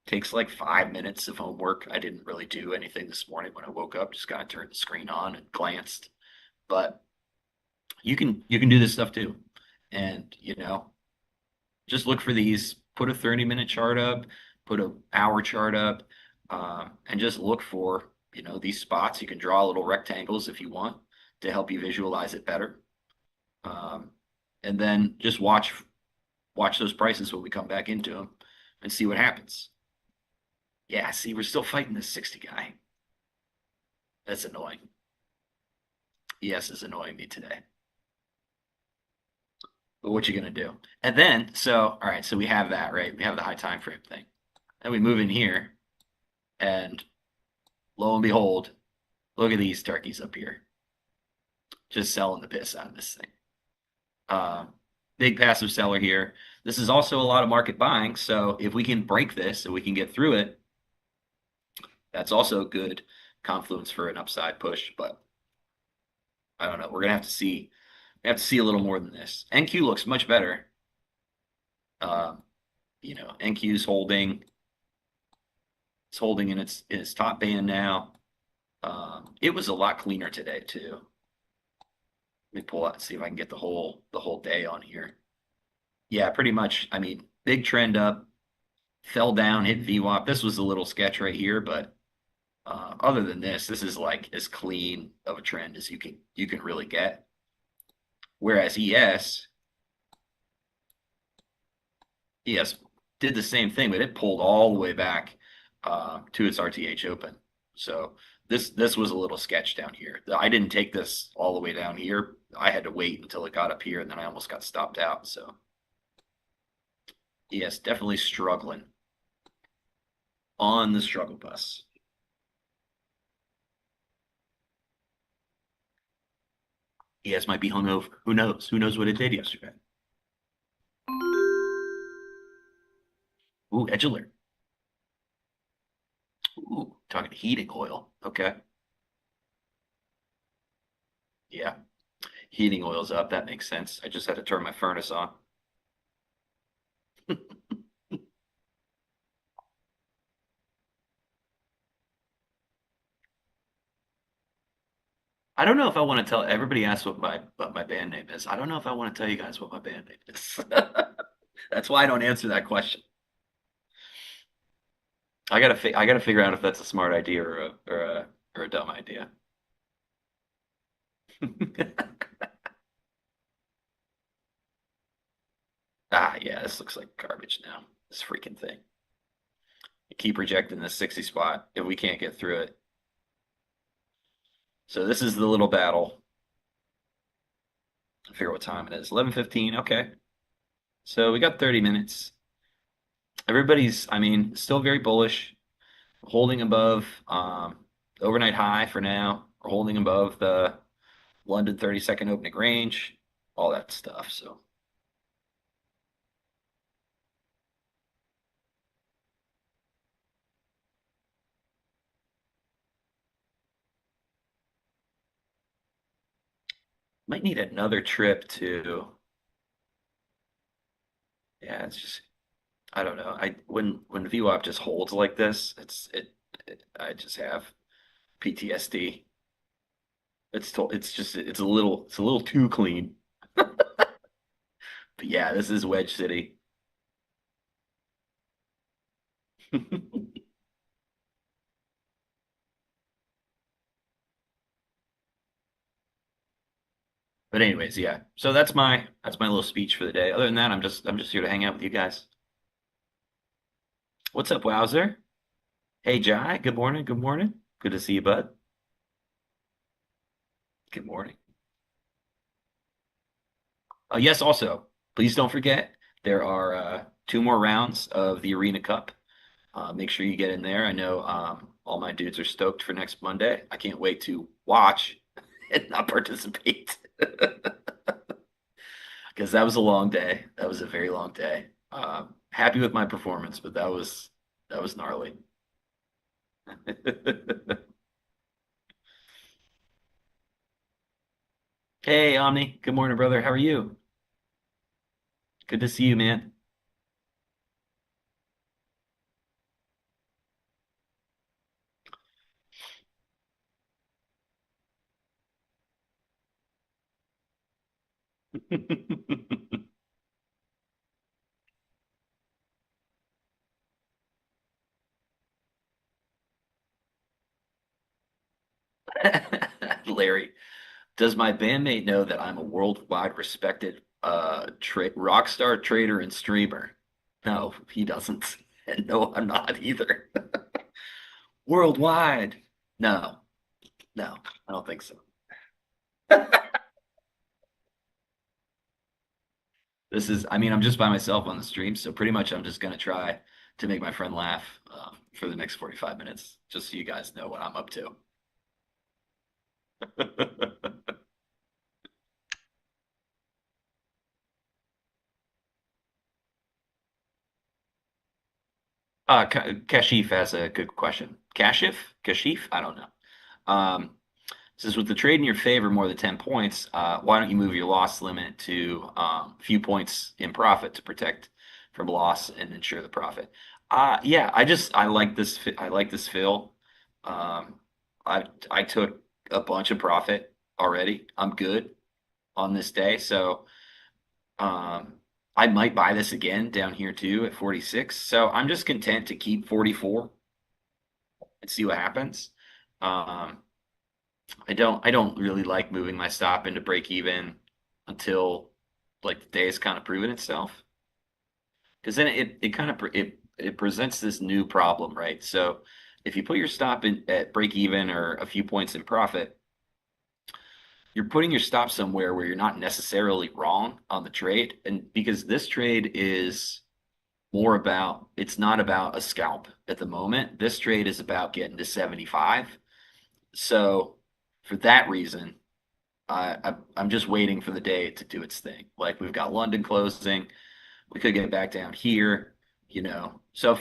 Takes like 5 minutes of homework. I didn't really do anything this morning when I woke up, just kind of turned the screen on and glanced. But you can do this stuff too. And, just look for these, put a 30-minute chart up, put an hour chart up, and just look for, these spots. You can draw little rectangles if you want to help you visualize it better. And then just watch those prices when we come back into them and see what happens. Yeah, see, we're still fighting this 60 guy. That's annoying. ES is annoying me today. But what you gonna do? And then, all right, so we have that, right? We have the high time frame thing. Then we move in here, and lo and behold, look at these turkeys up here. Just selling the piss out of this thing. Big passive seller here. This is also a lot of market buying, so if we can break this and we can get through it, that's also good confluence for an upside push, but I don't know. We're gonna have to see. We have to see a little more than this. NQ looks much better. NQ's holding. It's holding in its top band now. It was a lot cleaner today too. Let me pull out and see if I can get the whole day on here. Yeah, pretty much. I mean, big trend up, fell down, hit VWAP. This was a little sketch right here, but other than this is like as clean of a trend as you can really get. Whereas ES did the same thing, but it pulled all the way back to its RTH open. So this was a little sketch down here. I didn't take this all the way down here. I had to wait until it got up here, and then I almost got stopped out. So yes, definitely struggling on the struggle bus. ES might be hungover. Who knows? Who knows what it did yesterday? Ooh, edge alert. Ooh, talking heating oil. Okay. Yeah. Heating oil's up. That makes sense. I just had to turn my furnace on. I don't know if I want to tell everybody asks what my band name is. I don't know if I want to tell you guys what my band name is. That's why I don't answer that question. I gotta figure out if that's a smart idea or a dumb idea. Ah, yeah, this looks like garbage now. This freaking thing. You keep rejecting this 60 spot if we can't get through it. So this is the little battle. I figure what time it is. 11:15. Okay. So we got 30 minutes. Everybody's, I mean, still very bullish, holding above overnight high for now. We're holding above the London 30-second opening range, all that stuff. So might need another trip to, yeah, it's just, I don't know. When VWAP just holds like this, I just have PTSD. It's a little too clean. But yeah, this is Wedge City. But anyways, yeah. So that's my little speech for the day. Other than that, I'm just here to hang out with you guys. What's up, Wowzer? Hey, Jai. Good morning. Good morning. Good to see you, bud. Good morning. Yes, also, please don't forget there are two more rounds of the Arena Cup. Make sure you get in there. I know all my dudes are stoked for next Monday. I can't wait to watch and not participate because that was a long day. That was a very long day. Happy with my performance, but that was gnarly. Hey, Omni. Good morning, brother. How are you? Good to see you, man. Larry, does my bandmate know that I'm a worldwide respected rock star trader and streamer? No, he doesn't. And no, I'm not either. Worldwide. No, no, I don't think so. I mean, I'm just by myself on the stream, so pretty much I'm just gonna try to make my friend laugh for the next 45 minutes, just so you guys know what I'm up to. Kashif has a good question. Kashif? I don't know. Says with the trade in your favor more than 10 points, why don't you move your loss limit to a few points in profit to protect from loss and ensure the profit? Yeah, I like this. I like this fill. I took a bunch of profit already. I'm good. on this day. So I might buy this again down here too at 46. So I'm just content to keep 44 and see what happens. Um, I don't really like moving my stop into break even until like the day has kind of proven itself. Because then it kind of it presents this new problem, right? So if you put your stop in at break even or a few points in profit, you're putting your stop somewhere where you're not necessarily wrong on the trade. And because this trade is more about, it's not about a scalp at the moment. This trade is about getting to 75. So for that reason, I'm just waiting for the day to do its thing. Like we've got London closing, we could get back down here, you know. So,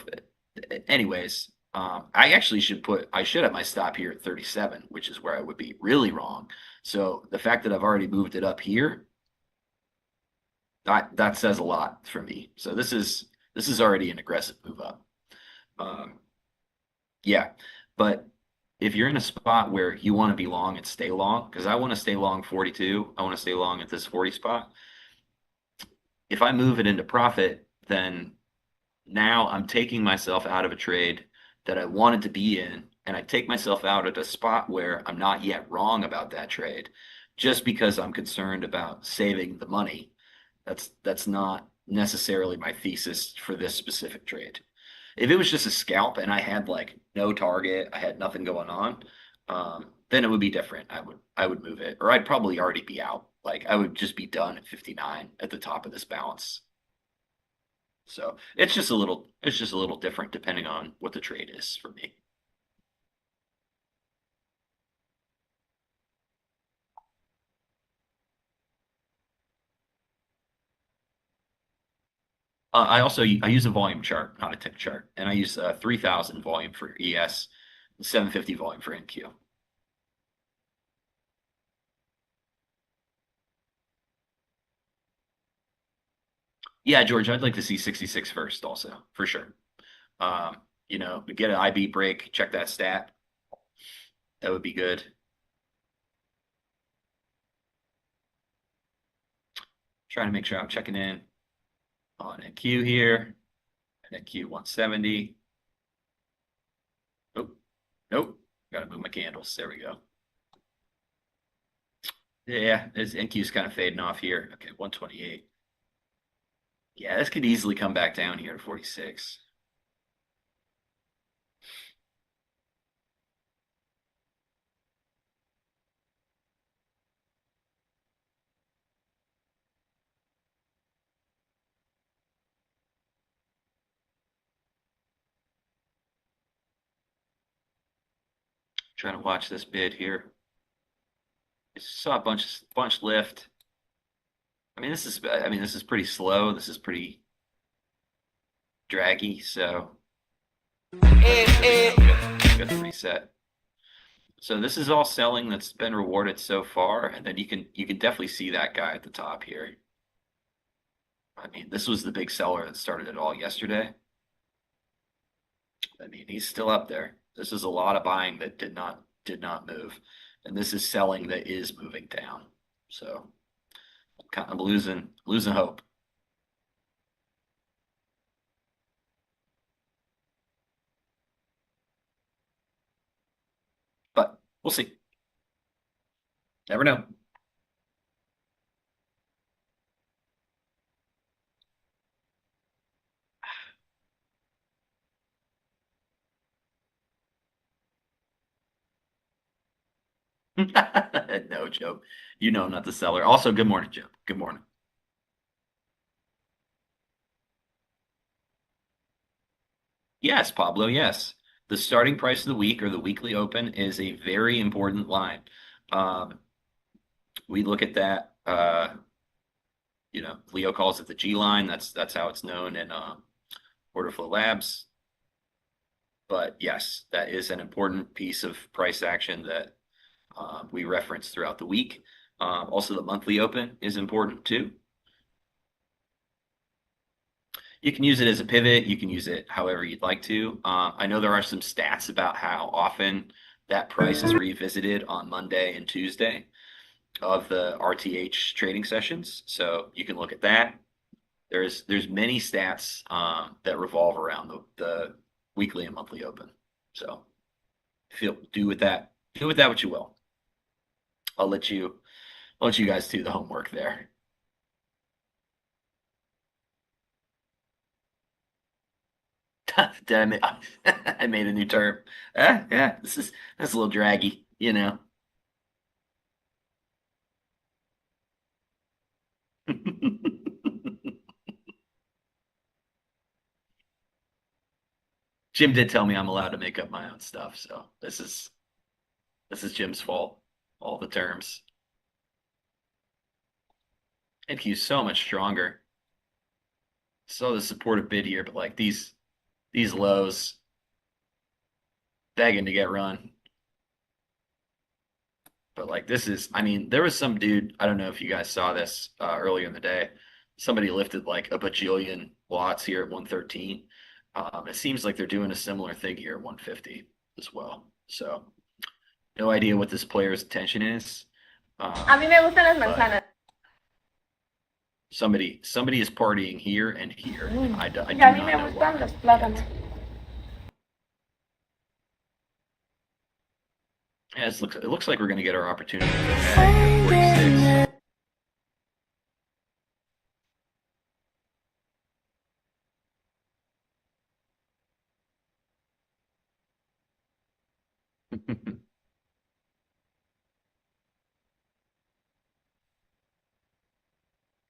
anyways, I should have my stop here at 37, which is where I would be really wrong. So the fact that I've already moved it up here, that says a lot for me. So this is already an aggressive move up. Um, yeah, but if you're in a spot where you want to be long and stay long, because I want to stay long 42, I want to stay long at this 40 spot. If I move it into profit, then now I'm taking myself out of a trade that I wanted to be in, and I take myself out at a spot where I'm not yet wrong about that trade, just because I'm concerned about saving the money. That's not necessarily my thesis for this specific trade. If it was just a scalp and I had like no target, I had nothing going on, then it would be different. I would move it, or I'd probably already be out. Like I would just be done at 59 at the top of this balance. So it's just a little different depending on what the trade is for me. I use a volume chart, not a tick chart, and I use 3000 volume for ES, 750 volume for NQ. Yeah, George, I'd like to see 66 first also, for sure. We get an IB break, check that stat. That would be good. Trying to make sure I'm checking in on NQ here, and NQ 170. Nope, nope. Gotta move my candles. There we go. Yeah, this NQ's kind of fading off here. Okay, 128. Yeah, this could easily come back down here to 46. Trying to watch this bid here. I saw a bunch lift. I mean, this is pretty slow. This is pretty draggy, so got to reset. So this is all selling that's been rewarded so far, and then you can definitely see that guy at the top here. I mean, this was the big seller that started it all yesterday. I mean, he's still up there. This is a lot of buying that did not move, and this is selling that is moving down. So kind of losing hope. But we'll see. Never know. No, Joe. You know I'm not the seller. Also, good morning, Joe. Good morning. Yes, Pablo, yes. The starting price of the week or the weekly open is a very important line. Um, we look at that, Leo calls it the G line. That's how it's known in order flow labs. But yes, that is an important piece of price action that we reference throughout the week. Also, the monthly open is important too. You can use it as a pivot. You can use it however you'd like to. I know there are some stats about how often that price is revisited on Monday and Tuesday. of the RTH trading sessions. So you can look at that. There's many stats that revolve around the weekly and monthly open. So do with that what you will. I'll let you guys do the homework there. Damn it. I made a new term. Yeah, that's a little draggy, you know. Jim did tell me I'm allowed to make up my own stuff, so this is Jim's fault. All the terms. NQ's so much stronger. So the supportive bid here, but like these lows begging to get run. But like this is, I mean, there was some dude, I don't know if you guys saw this earlier in the day. Somebody lifted like a bajillion watts here at 113. It seems like they're doing a similar thing here at 150 as well. So no idea what this player's intention is. A mí me gustan las but manzanas. somebody is partying here and here. I do Y a not mí me know gustan why los plátanos. yet. Yeah, it looks like we're going to get our opportunity. Okay, 46.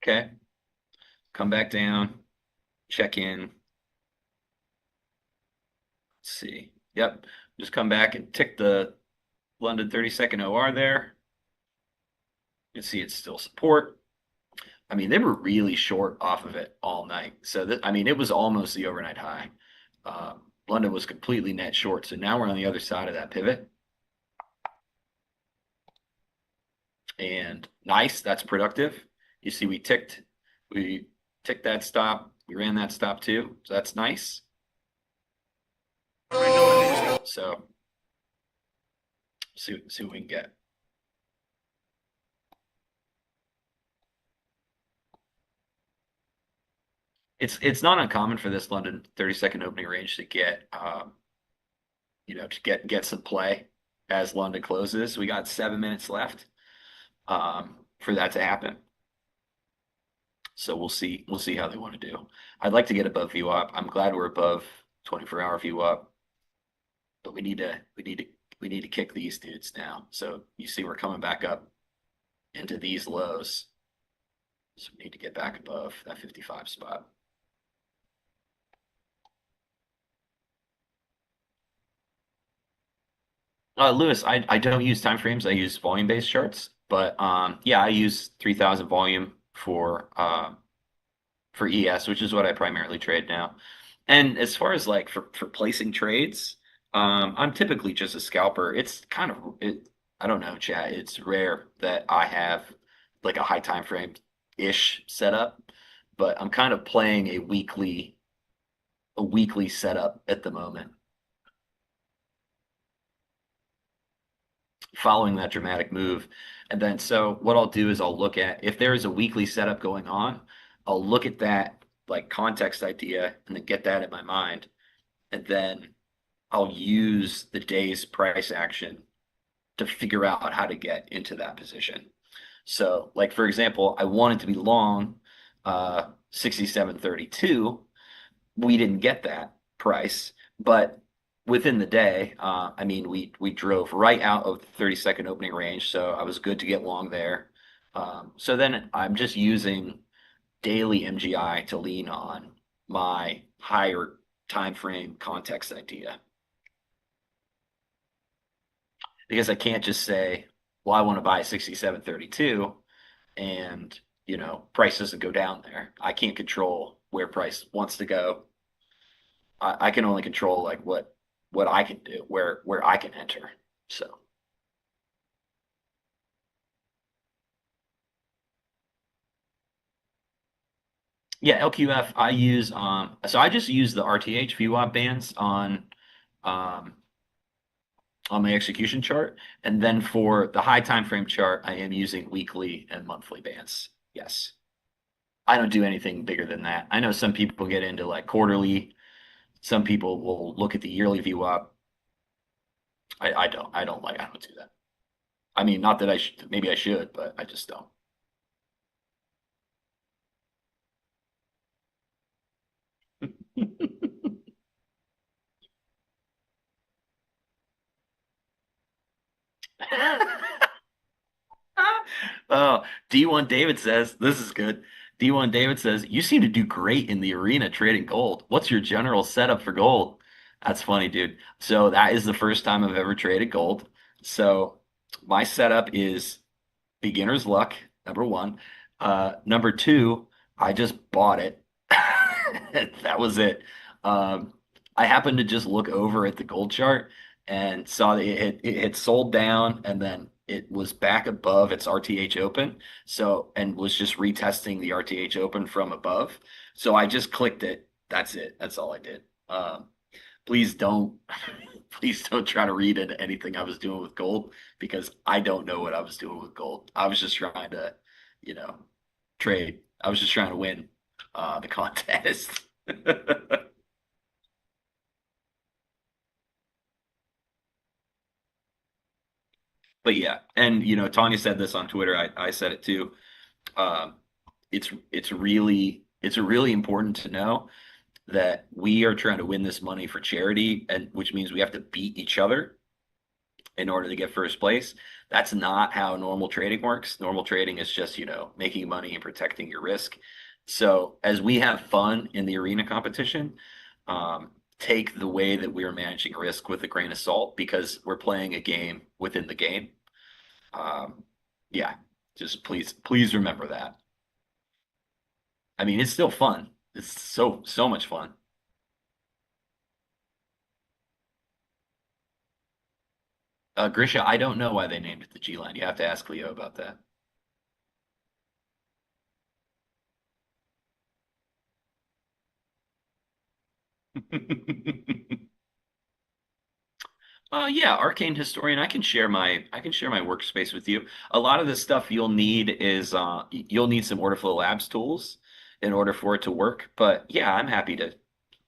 Okay, come back down, check in. Let's see. Yep, just come back and tick the London 30-second OR there. You can see it's still support. I mean, they were really short off of it all night. So I mean, it was almost the overnight high. London was completely net short. So now we're on the other side of that pivot. And nice, that's productive. You see, we ticked that stop. We ran that stop too. So that's nice. So see what we can get. It's not uncommon for this London 30-second opening range to get to get some play as London closes. We got 7 minutes left for that to happen. So we'll see how they want to do. I'd like to get above VWAP. I'm glad we're above 24-hour VWAP, but we need to kick these dudes now. So you see we're coming back up into these lows. So we need to get back above that 55 spot. Lewis, I don't use time frames. I use volume-based charts, but yeah, I use 3,000 volume for ES, which is what I primarily trade now. And as far as like for placing trades, I'm typically just a scalper. It's kind of I don't know, chat. It's rare that I have like a high time frame ish setup, but I'm kind of playing a weekly setup at the moment. Following that dramatic move. And then so what I'll do is I'll look at if there is a weekly setup going on, I'll look at that like context idea and then get that in my mind. And then I'll use the day's price action to figure out how to get into that position. So like for example, I wanted to be long 67.32. We didn't get that price, but within the day, I mean, we drove right out of the 30-second opening range, so I was good to get long there. So then I'm just using daily MGI to lean on my higher time frame context idea. Because I can't just say, well, I want to buy 67.32 and, price doesn't go down there. I can't control where price wants to go. I can only control like what I can do, where I can enter. So yeah, LQF I use so I just use the RTH VWAP bands on on my execution chart. And then for the high time frame chart, I am using weekly and monthly bands. Yes. I don't do anything bigger than that. I know some people get into like quarterly. Some people will look at the yearly view up. I don't do that. I mean, not that I should, maybe I should, but I just don't. Oh, D1 David says, this is good. D1 David says, you seem to do great in the arena trading gold. What's your general setup for gold? That's funny, dude. So that is the first time I've ever traded gold. So my setup is beginner's luck, number one. Number two, I just bought it. That was it. Um, I happened to just look over at the gold chart and saw that it had sold down and then it was back above its RTH open. So, and was just retesting the RTH open from above. So I just clicked it. That's it. That's all I did. Please don't, please don't try to read into anything I was doing with gold because I don't know what I was doing with gold. I was just trying to, you know, trade. I was just trying to win the contest. But yeah, and Tanya said this on Twitter. I said it too. Um, it's really important to know that we are trying to win this money for charity, and which means we have to beat each other in order to get first place. That's not how normal trading works. Normal trading is just, making money and protecting your risk. So as we have fun in the arena competition, take the way that we are managing risk with a grain of salt because we're playing a game within the game. Um, yeah, just please remember that. I mean, it's still fun. It's so much fun. Grisha, I don't know why they named it the G line. You have to ask Leo about that. Yeah, Arcane Historian. I can share my workspace with you. A lot of the stuff you'll need is you'll need some Order Flow Labs tools in order for it to work. But yeah, I'm happy to.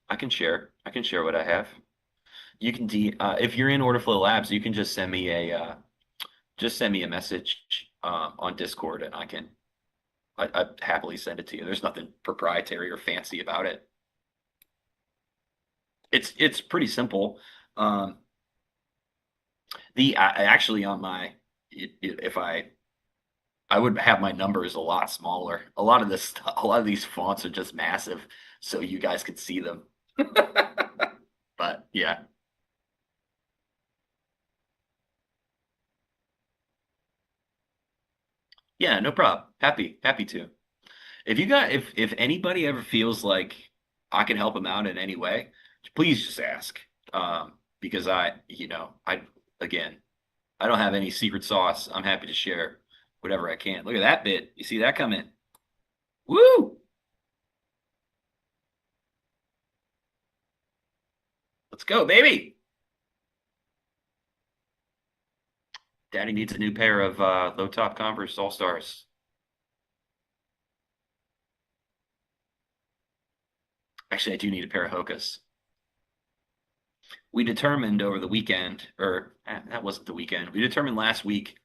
I can share. I can share what I have. You can if you're in Order Flow Labs, you can just send me a message on Discord, and I'd happily send it to you. There's nothing proprietary or fancy about it. It's pretty simple. Um, actually on my if I would have my numbers a lot smaller. A lot of these fonts are just massive, so you guys could see them. But yeah, yeah, no problem. Happy to. If anybody ever feels like I can help them out in any way, please just ask. Because I again, I don't have any secret sauce. I'm happy to share whatever I can. Look at that bit. You see that coming? Woo! Let's go, baby. Daddy needs a new pair of low top Converse All Stars. Actually, I do need a pair of Hokas. We determined over the weekend, or that wasn't the weekend. We determined last week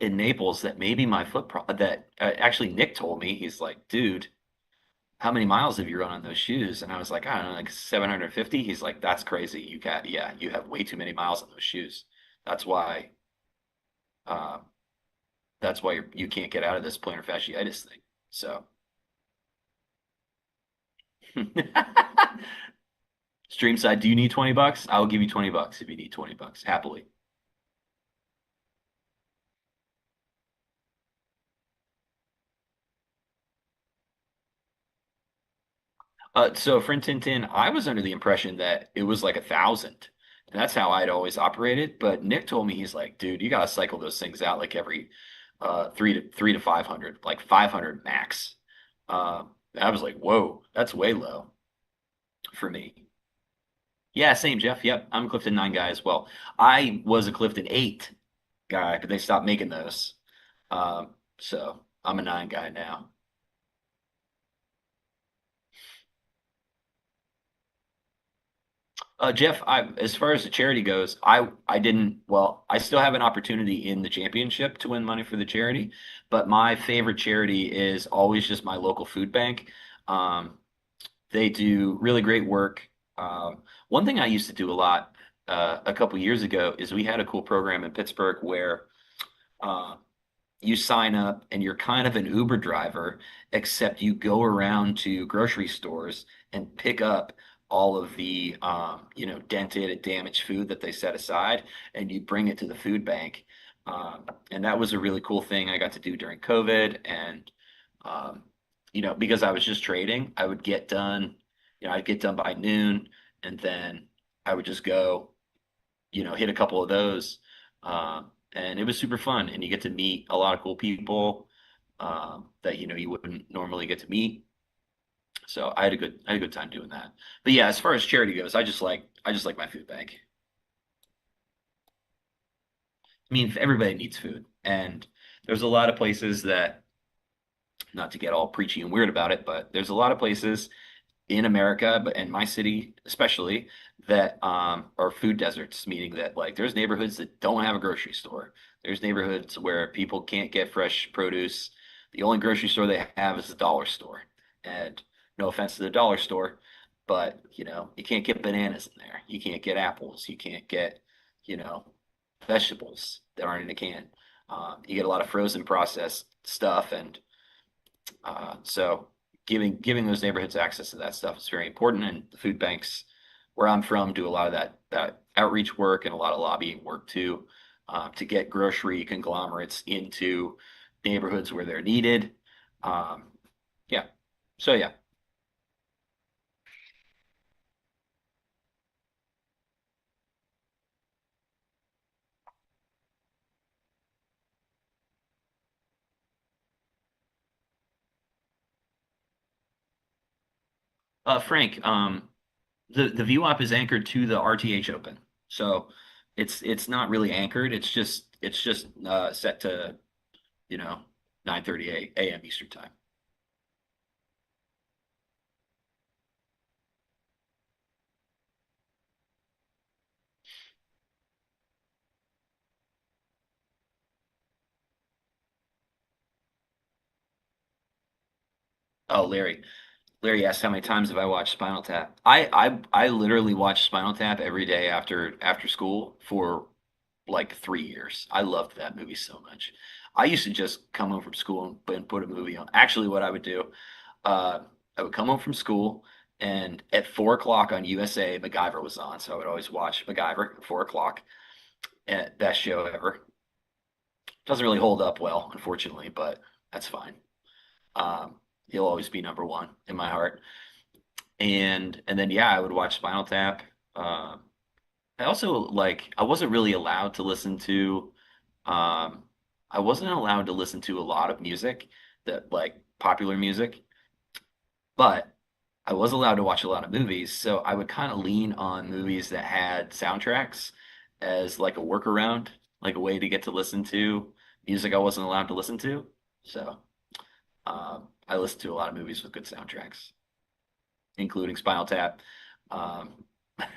in Naples that maybe my that actually Nick told me he's like, dude, how many miles have you run on those shoes? And I was like, I don't know, like 750. He's like, that's crazy. You have way too many miles on those shoes. That's why, uh, that's why you can't get out of this plantar fasciitis thing. So, stream side, do you need 20 bucks? I'll give you 20 bucks if you need 20 bucks, happily. So friend Tintin, I was under the impression that it was like 1,000. And that's how I'd always operated. But Nick told me he's like, dude, you gotta cycle those things out like every three to 500, like 500 max. I was like, whoa, that's way low for me. Yeah, same, Jeff. Yep, I'm a Clifton 9 guy as well. I was a Clifton 8 guy, but they stopped making those. So I'm a 9 guy now. Jeff, as far as the charity goes, I didn't. Well, I still have an opportunity in the championship to win money for the charity, but my favorite charity is always just my local food bank. Um, they do really great work. One thing I used to do a lot a couple years ago is we had a cool program in Pittsburgh where uh, you sign up and you're kind of an Uber driver, except you go around to grocery stores and pick up all of the dented and damaged food that they set aside, and you bring it to the food bank. And that was a really cool thing I got to do during COVID. And um, because I was just trading, I would get done, I'd get done by noon, and then I would just go, hit a couple of those. And it was super fun. And you get to meet a lot of cool people that you wouldn't normally get to meet. So I had a good time doing that. But yeah, as far as charity goes, I just like my food bank. I mean, everybody needs food, and there's a lot of places that, not to get all preachy and weird about it, but there's a lot of places in America, but in my city especially, that are food deserts, meaning that like there's neighborhoods that don't have a grocery store. There's neighborhoods where people can't get fresh produce. The only grocery store they have is the dollar store. And no offense to the dollar store, but you can't get bananas in there. You can't get apples. You can't get, you know, vegetables that aren't in a can. You get a lot of frozen processed stuff, and so giving those neighborhoods access to that stuff is very important. And the food banks where I'm from do a lot of that outreach work and a lot of lobbying work too, to get grocery conglomerates into neighborhoods where they're needed. Um, yeah. So yeah. Frank, the VWAP is anchored to the RTH Open, so it's not really anchored. It's just set to 9:30 a.m. Eastern time. Oh, Larry asked how many times have I watched Spinal Tap. I literally watched Spinal Tap every day after school for like 3 years. I loved that movie so much. I used to just come home from school and put a movie on. Actually, what I would do, uh, I would come home from school, and at 4 o'clock on USA, MacGyver was on, so I would always watch MacGyver at 4 o'clock. Best show ever. Doesn't really hold up well, unfortunately, but that's fine. Um, he'll always be number one in my heart. And then yeah, I would watch Spinal Tap. Um, I also I wasn't really allowed to listen to um I wasn't allowed to listen to a lot of music, that like popular music, but I was allowed to watch a lot of movies, so I would kind of lean on movies that had soundtracks as like a workaround, like a way to get to listen to music I wasn't allowed to listen to. So I listened to a lot of movies with good soundtracks, including Spinal Tap. Um, I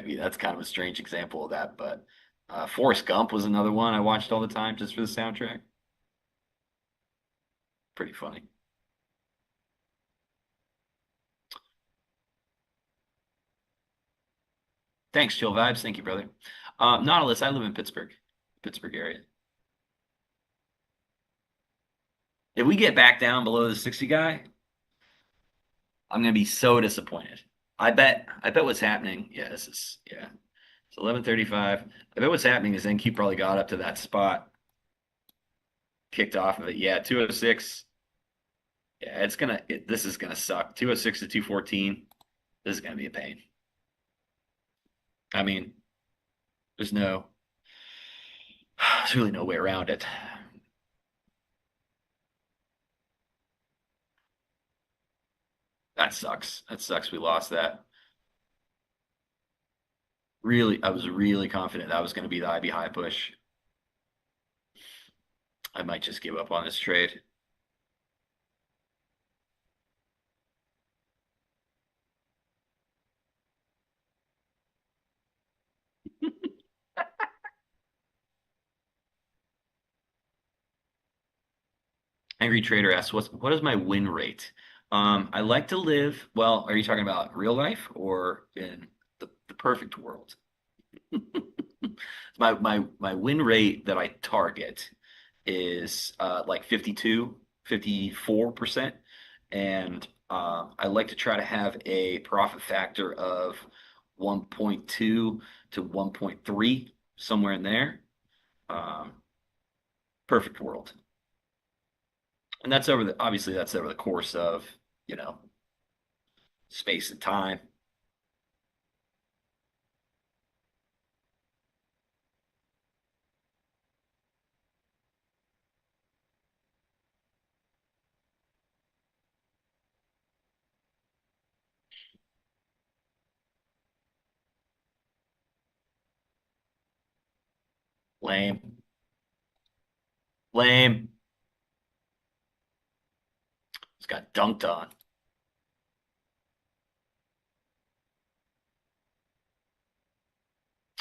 mean, that's kind of a strange example of that, but Forrest Gump was another one I watched all the time just for the soundtrack. Pretty funny. Thanks, Chill Vibes. Thank you, brother. Nautilus, I live in Pittsburgh area. If we get back down below the 60 guy, I'm gonna be so disappointed. I bet what's happening. Yeah, It's 11:35. I bet what's happening is NQ probably got up to that spot, kicked off of it. Yeah, 206. Yeah, this is gonna suck. 206 to 214. This is gonna be a pain. I mean, there's no, there's really no way around it. That sucks. That sucks. We lost that. I was really confident that was going to be the IB high push. I might just give up on this trade. Angry Trader asks, what is my win rate? I like to live, well, are you talking about real life or in the perfect world? My win rate that I target is like 52, 54%. And I like to try to have a profit factor of 1.2 to 1.3, somewhere in there. Um, perfect world. And that's obviously that's over the course of, you know, space and time. Lame. Lame. It's got dunked on.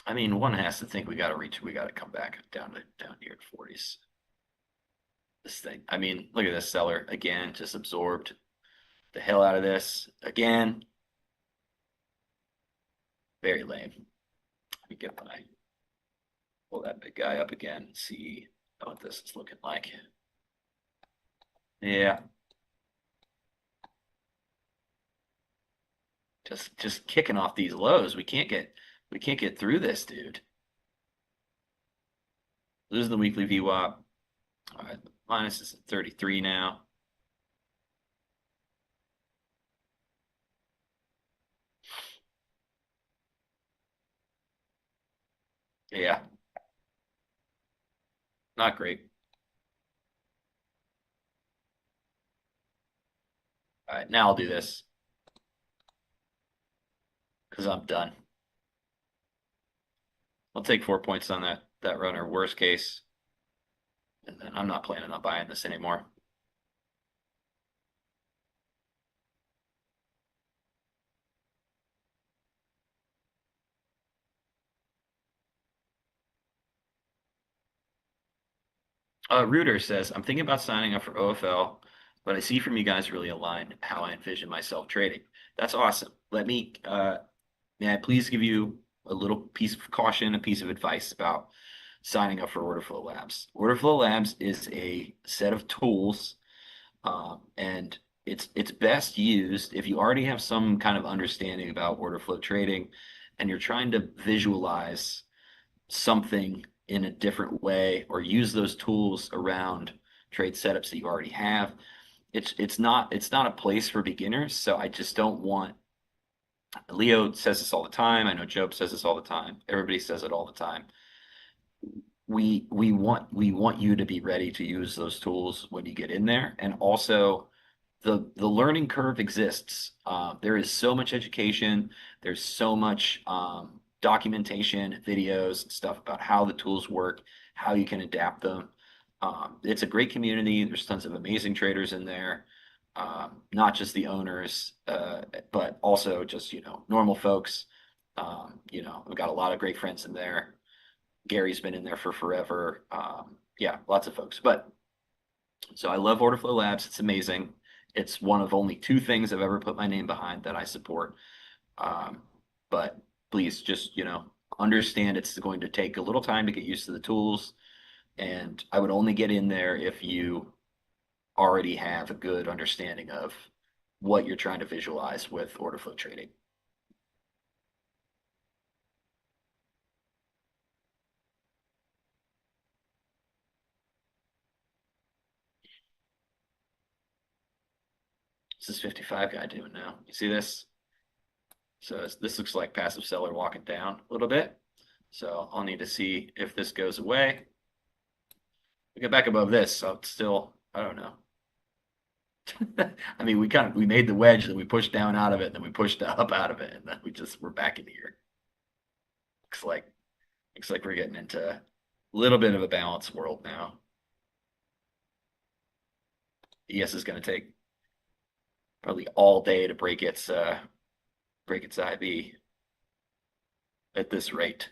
I mean, one has to think we got to come back down here at 40s. This thing. I mean, look at this seller again, just absorbed the hell out of this again. Very lame. Let me pull that big guy up again and see what this is looking like. Yeah. Just kicking off these lows. We can't get through this, dude. Losing the weekly VWAP. All right, minus is at 33 now. Yeah. Not great. All right, now I'll do this because I'm done. I'll take 4 points on that runner, worst case. And then I'm not planning on buying this anymore. Reuter says, I'm thinking about signing up for OFL, but I see from you guys really aligned how I envision myself trading. That's awesome. May I please give you a little piece of caution, a piece of advice about signing up for Order Flow Labs. Order Flow Labs is a set of tools, and it's best used if you already have some kind of understanding about order flow trading and you're trying to visualize something in a different way or use those tools around trade setups that you already have. It's not a place for beginners. So I just don't want. Leo says this all the time. I know Job says this all the time. Everybody says it all the time. We want you to be ready to use those tools when you get in there, and also the learning curve exists. There is so much education. There's so much documentation, videos, stuff about how the tools work, how you can adapt them. It's a great community. There's tons of amazing traders in there, not just the owners, but also just, normal folks. We've got a lot of great friends in there. Gary's been in there for forever. Yeah, lots of folks. But so I love Order Flow Labs. It's amazing. It's one of only two things I've ever put my name behind that I support. But please just, understand it's going to take a little time to get used to the tools. And I would only get in there if you already have a good understanding of what you're trying to visualize with order flow trading. What's this 55 guy doing now? You see this? So this looks like passive seller walking down a little bit. So I'll need to see if this goes away. We get back above this, so it's still, I don't know. I mean, we made the wedge, then we pushed down out of it, and then we pushed up out of it, and then we're back in here. looks like we're getting into a little bit of a balanced world now. ES is going to take probably all day to break its IB at this rate.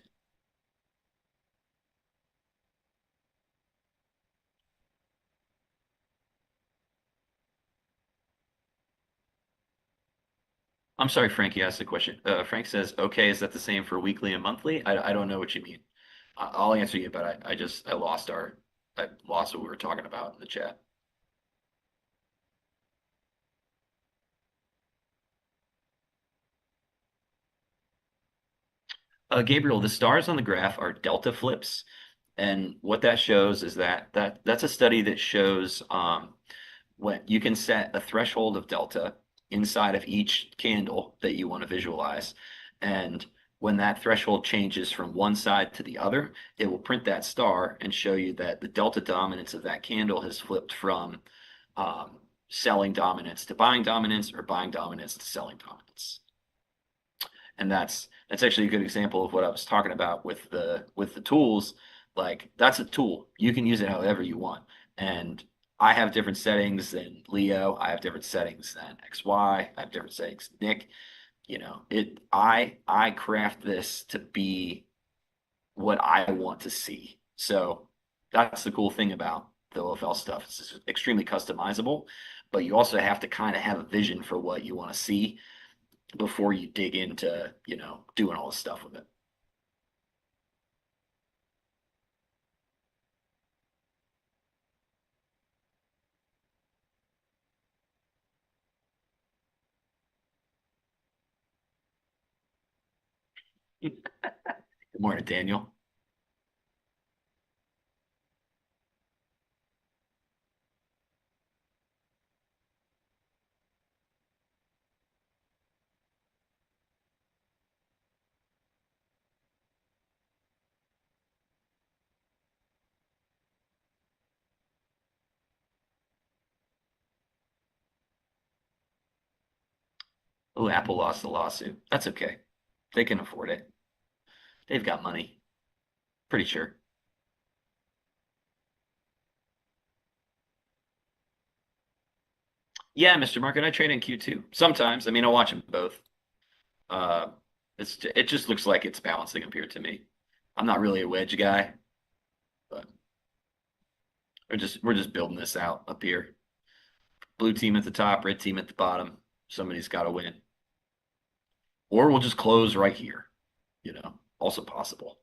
I'm sorry, Frank, you asked the question. Frank says, okay, is that the same for weekly and monthly? I don't know what you mean. I'll answer you, but I lost what we were talking about in the chat. Gabriel, the stars on the graph are delta flips. And what that shows is that's a study that shows when you can set a threshold of delta inside of each candle that you want to visualize. And when that threshold changes from one side to the other, it will print that star and show you that the delta dominance of that candle has flipped from selling dominance to buying dominance, or buying dominance to selling dominance. And that's actually a good example of what I was talking about with the tools. Like, that's a tool. You can use it however you want. And I have different settings than Leo. I have different settings than XY. I have different settings than Nick. You know, I craft this to be what I want to see. So that's the cool thing about the OFL stuff. It's extremely customizable, but you also have to kind of have a vision for what you want to see before you dig into, doing all this stuff with it. Good morning, Daniel. Oh, Apple lost the lawsuit. That's okay. They can afford it. They've got money. Pretty sure. Yeah, Mr. Market, I trade in Q2. Sometimes. I mean, I watch them both. Uh, it just looks like it's balancing up here to me. I'm not really a wedge guy, but we're just building this out up here. Blue team at the top, red team at the bottom. Somebody's got to win. Or we'll just close right here. Also possible.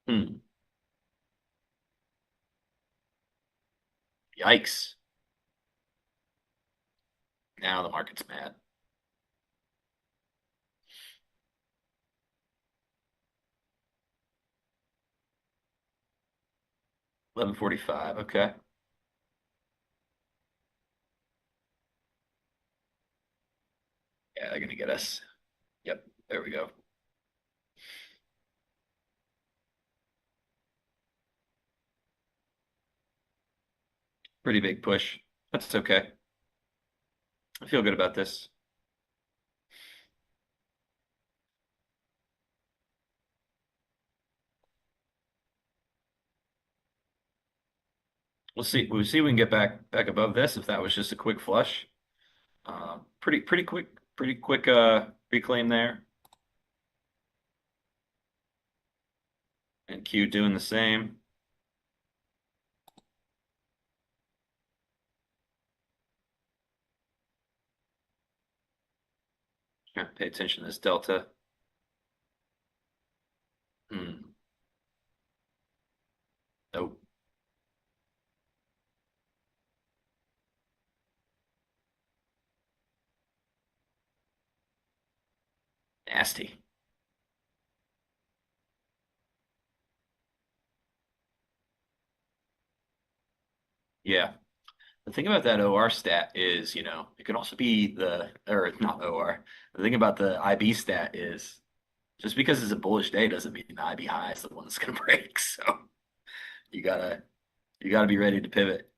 Hmm. Yikes. Now the market's mad. 11:45. Okay. Yeah, they're gonna get us. Yep. There we go. Pretty big push. That's okay. I feel good about this. We'll see if we can get back above this if that was just a quick flush. Pretty quick reclaim there. And Q doing the same. Pay attention to this delta. Nope. Nasty. Yeah. The thing about that OR stat is, it can also be or not OR. The thing about the IB stat is Just because it's a bullish day doesn't mean the IB high is the one that's going to break. So you gotta you gotta be ready to pivot.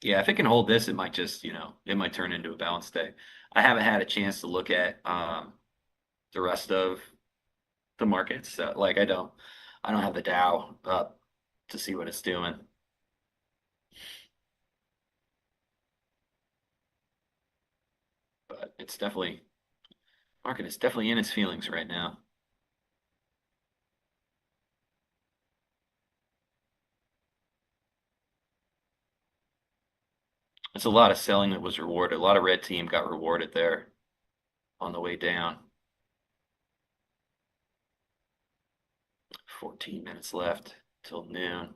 Yeah, if it can hold this, it might just, it might turn into a balanced day. I haven't had a chance to look at the rest of the markets. So like I don't have the Dow up to see what it's doing. But it's definitely market is definitely in its feelings right now. It's a lot of selling that was rewarded. A lot of red team got rewarded there on the way down. 14 minutes left till noon.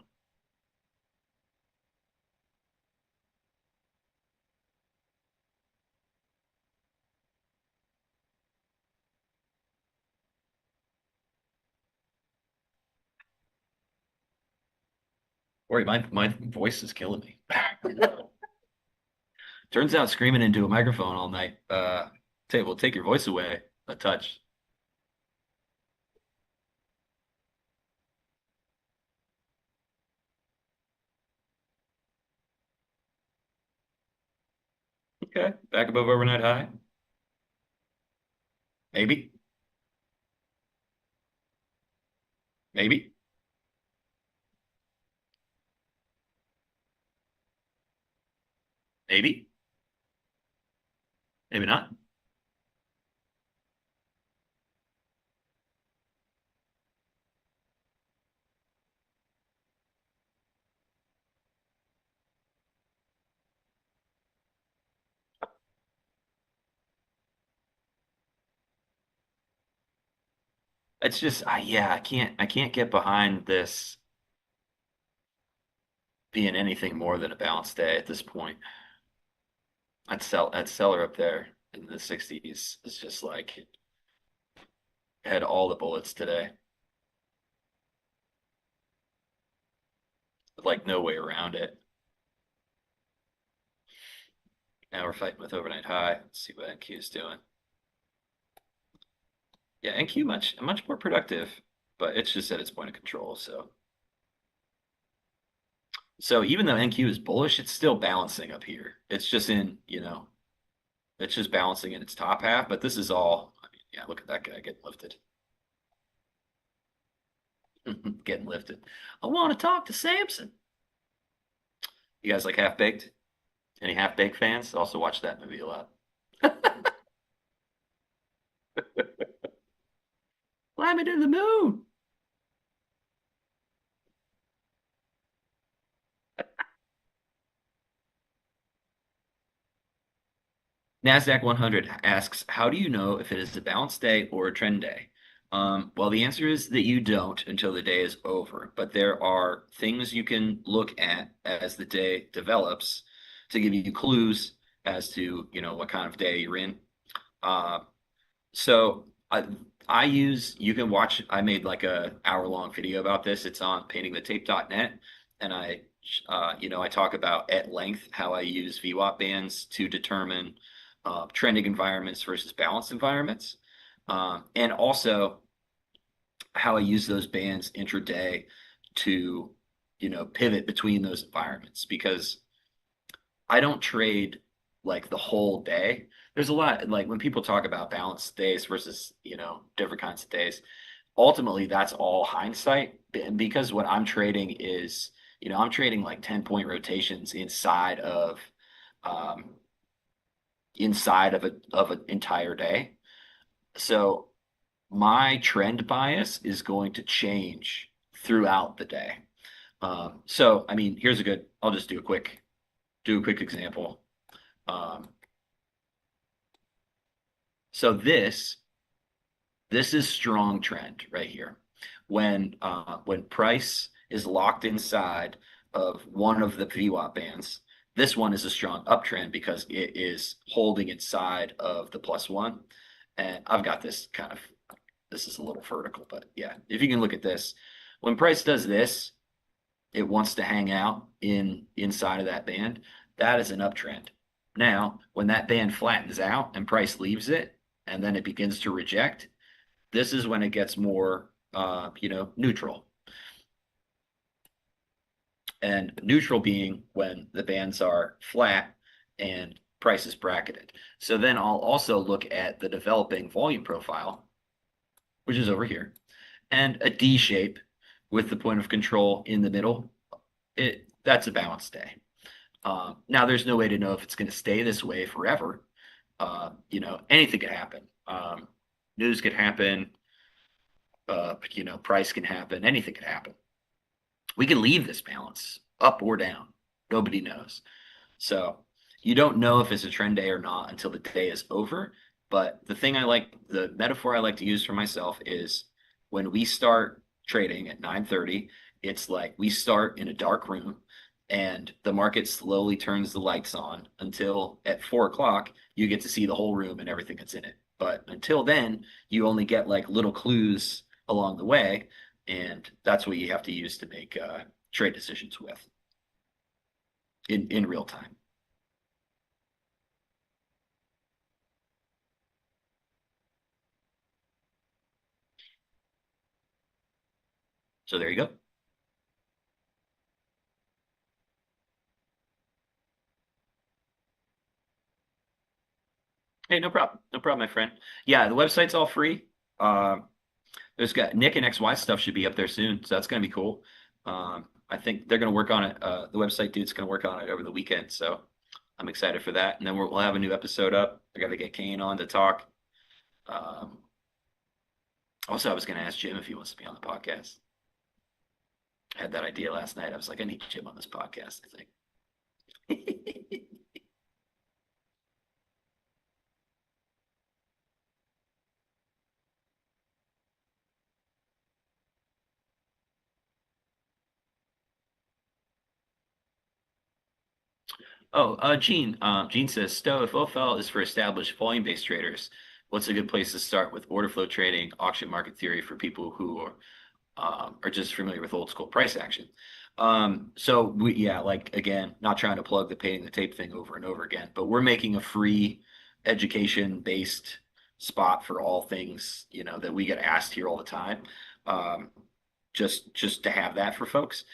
Boy, my voice is killing me. Turns out screaming into a microphone all night will take your voice away a touch. Okay, back above overnight high. Maybe. Maybe. Maybe. Maybe not. It's just yeah, I can't get behind this being anything more than a balanced day at this point. I'd sell her up there in the 60s. It's just like had all the bullets today. Like no way around it. Now we're fighting with overnight high. Let's see what NQ is doing. Yeah, NQ much more productive, but it's just at its point of control. So even though NQ is bullish, it's still balancing up here. It's just it's just balancing in its top half. But this is all. I mean, yeah, look at that guy getting lifted. Getting lifted. I want to talk to Samson. You guys like Half Baked? Any Half Baked fans? Also watch that movie a lot. Fly me to the moon. NASDAQ 100 asks, how do you know if it is a balanced day or a trend day? Well, the answer is that you don't until the day is over. But there are things you can look at as the day develops to give you clues as to, what kind of day you're in. Uh, so you can watch, I made like a hour-long video about this. It's on paintingthetape.net. And I talk about at length how I use VWAP bands to determine trending environments versus balanced environments. And also how I use those bands intraday to, pivot between those environments because I don't trade like the whole day. There's a lot like when people talk about balanced days versus, different kinds of days, ultimately that's all hindsight because what I'm trading is, I'm trading like 10-point rotations um, inside of an entire day. So my trend bias is going to change throughout the day. So I mean, I'll just do a quick example. Um, so this is strong trend right here. When price is locked inside of one of the VWAP bands, this one is a strong uptrend because it is holding inside of the +1. And I've got this is a little vertical, but yeah, if you can look at this, when price does this, it wants to hang out inside of that band. that is an uptrend. Now, when that band flattens out and price leaves it, and then it begins to reject, this is when it gets more, neutral. And neutral being when the bands are flat and price is bracketed. So then I'll also look at the developing volume profile, which is over here, and a D shape with the point of control in the middle. That's a balanced day. Now there's no way to know if it's going to stay this way forever. Anything could happen. News could happen. Price can happen. Anything could happen. We can leave this balance up or down. Nobody knows. So you don't know if it's a trend day or not until the day is over. But the metaphor I like to use for myself is when we start trading at 9:30, it's like we start in a dark room and the market slowly turns the lights on until at 4 o'clock you get to see the whole room and everything that's in it. But until then, you only get like little clues along the way, and that's what you have to use to make trade decisions with in real time. So there you go. Hey, no problem. No problem, my friend. Yeah, the website's all free. There's got Nick and XY stuff should be up there soon, so that's gonna be cool. I think they're gonna work on it. The website dude's gonna work on it over the weekend, so I'm excited for that. And then we'll have a new episode up. I got to get Kane on to talk. Um, Also, I was gonna ask Jim if he wants to be on the podcast. I had that idea last night. I was like, I need Jim on this podcast, I think. Oh, Gene says, Stowe, if OFL is for established volume-based traders, what's a good place to start with order flow trading, auction market theory for people who are just familiar with old school price action? Like again, not trying to plug the painting the tape thing over and over again, but we're making a free education-based spot for all things, that we get asked here all the time. Just to have that for folks.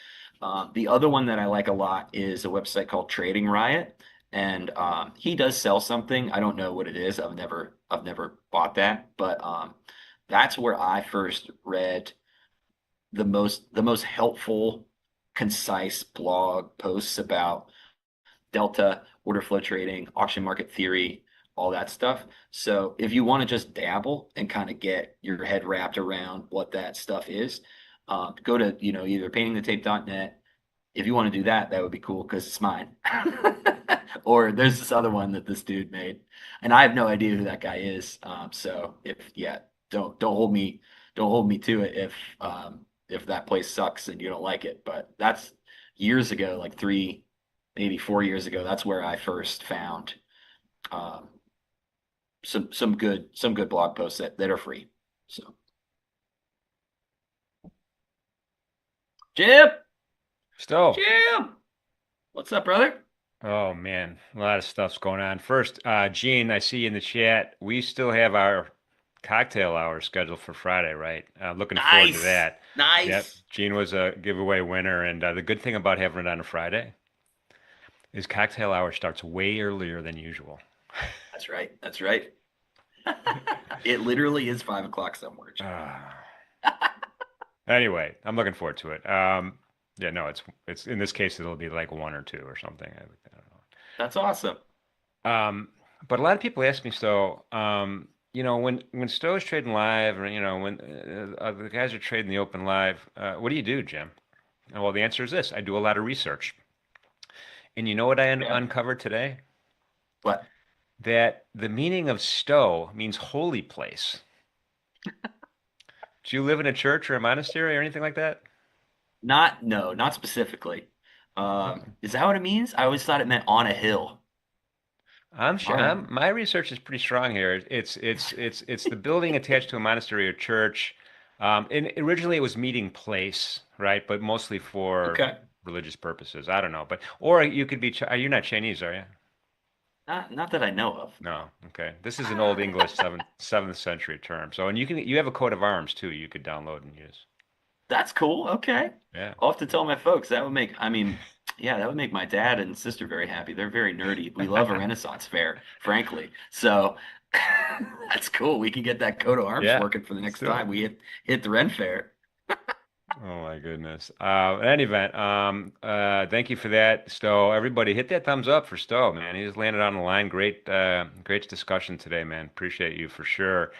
The other one that I like a lot is a website called Trading Riot, and he does sell something. I don't know what it is. I've never bought that, but that's where I first read the most helpful, concise blog posts about delta, order flow trading, auction market theory, all that stuff. So if you want to just dabble and kind of get your head wrapped around what that stuff is, go to either paintingthetape.net. If you want to do that, that would be cool because it's mine. Or there's this other one that this dude made, and I have no idea who that guy is. So don't hold me to it if that place sucks and you don't like it. But that's years ago, like 3, maybe 4 years ago. That's where I first found um, some good blog posts that are free. So Jim. Stowe. Jim, what's up, brother? Oh man, a lot of stuff's going on. First, Gene, I see in the chat, we still have our cocktail hour scheduled for Friday, right? Looking forward to Nice, that. Yep, nice. Gene was a giveaway winner, and the good thing about having it on a Friday is cocktail hour starts way earlier than usual. That's right. That's right. It literally is 5 o'clock somewhere. Anyway, I'm looking forward to it. Yeah, no, it's in this case it'll be like 1 or 2 or something. I don't know. That's awesome. But a lot of people ask me, Stowe, when Stowe's trading live, or when the guys are trading the open live, what do you do, Jim? And well, the answer is this: I do a lot of research. And you know what I Yeah. uncovered today? What? That the meaning of Stowe means holy place. Do you live in a church or a monastery or anything like that? No, not specifically. Is that what it means? I always thought it meant on a hill. I'm sure. All right. My research is pretty strong here. It's the building attached to a monastery or church. And originally it was meeting place, right? But mostly for Okay. religious purposes. I don't know, but or you could be. You're not Chinese, are you? Not that I know of. No. Okay. This is an old English seventh century term. So, and you have a coat of arms too. You could download and use. That's cool. Okay. Yeah. I'll have to tell my folks. That would make, I mean, yeah, that would make my dad and sister very happy. They're very nerdy. We love a Renaissance fair, frankly. So that's cool. We can get that coat of arms Yeah. working for the Let's next do it. time we hit the Ren Fair. Oh my goodness. In any event, thank you for that, Stowe. Everybody hit that thumbs up for Stowe, man. He just landed on the line. Great discussion today, man. Appreciate you for sure.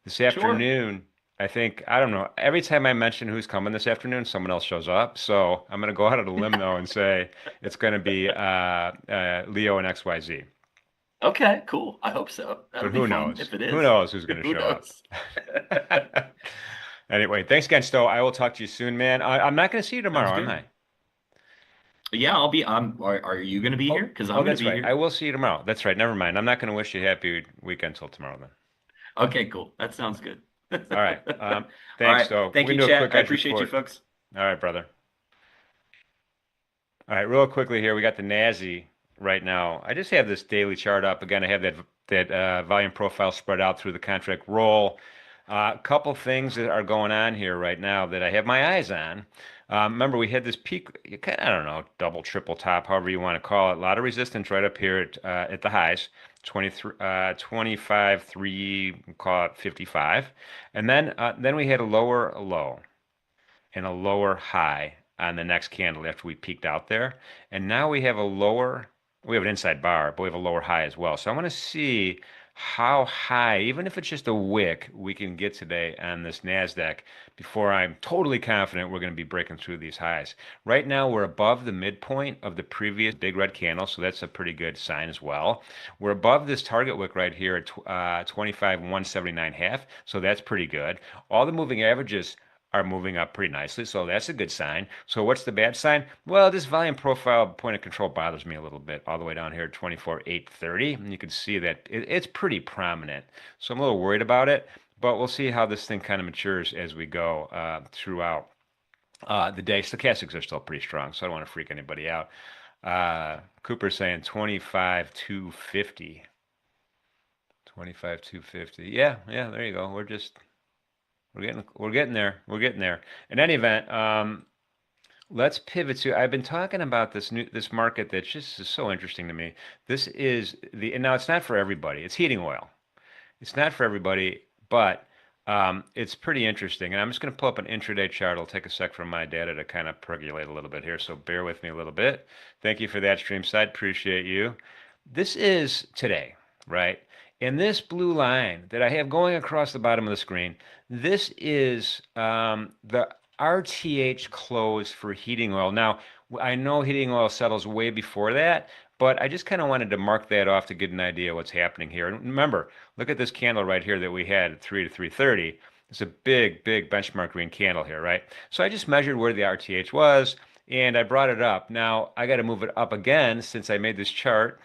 This Sure. afternoon, I think, I don't know, every time I mention who's coming this afternoon, someone else shows up. So I'm going to go out on a limb though and say it's going to be Leo and XYZ. Okay, cool. I hope so. That'll But be who fun knows? if it Who is. knows who's going to Who show up? knows? Anyway, thanks again, Stowe. I will talk to you soon, man. I'm not going to see you Sounds tomorrow, am good. I? Yeah, I'll be. Are you going to be here? Because I'm Oh, going to that's be right. I here. will see you tomorrow. That's right. Never mind. I'm not going to wish you a happy weekend till tomorrow then. Okay, cool. That sounds good. All right. All Thanks, right. Stowe. Thank We you, can do a chat. quick I edge appreciate you, report. folks. All right, brother. All right, real quickly here, we got the NASI right now. I just have this daily chart up. Again, I have that volume profile spread out through the contract roll. A couple things that are going on here right now that I have my eyes on. Remember, we had this peak, I don't know, double, triple top, however you want to call it. A lot of resistance right up here at the highs, 23, 25, 3, call it 55. And then we had a lower low and a lower high on the next candle after we peaked out there. And now we have an inside bar, but we have a lower high as well. So I want to see how high, even if it's just a wick, we can get today on this NASDAQ before I'm totally confident we're going to be breaking through these highs. Right now, we're above the midpoint of the previous big red candle, so that's a pretty good sign as well. We're above this target wick right here at 25,179.5, so that's pretty good. All the moving averages are moving up pretty nicely, so that's a good sign. So what's the bad sign? Well, this volume profile point of control bothers me a little bit, all the way down here at 24,830, and you can see that it's pretty prominent. So I'm a little worried about it, but we'll see how this thing kind of matures as we go throughout the day. Stochastics are still pretty strong, so I don't want to freak anybody out. Cooper's saying 25,250. 25,250. Yeah, there you go. We're getting there. We're getting there. In any event, let's pivot to. I've been talking about this market that just is so interesting to me. This is and now it's not for everybody. It's heating oil. It's not for everybody, but it's pretty interesting. And I'm just going to pull up an intraday chart. It'll take a sec for my data to kind of percolate a little bit here. So bear with me a little bit. Thank you for that, stream side. Appreciate you. This is today, right? And this blue line that I have going across the bottom of the screen, this is the RTH close for heating oil. Now, I know heating oil settles way before that, but I just kind of wanted to mark that off to get an idea what's happening here. And remember, look at this candle right here that we had at 3 to 330. It's a big benchmark green candle here, right? So I just measured where the RTH was, and I brought it up. Now, I got to move it up again since I made this chart.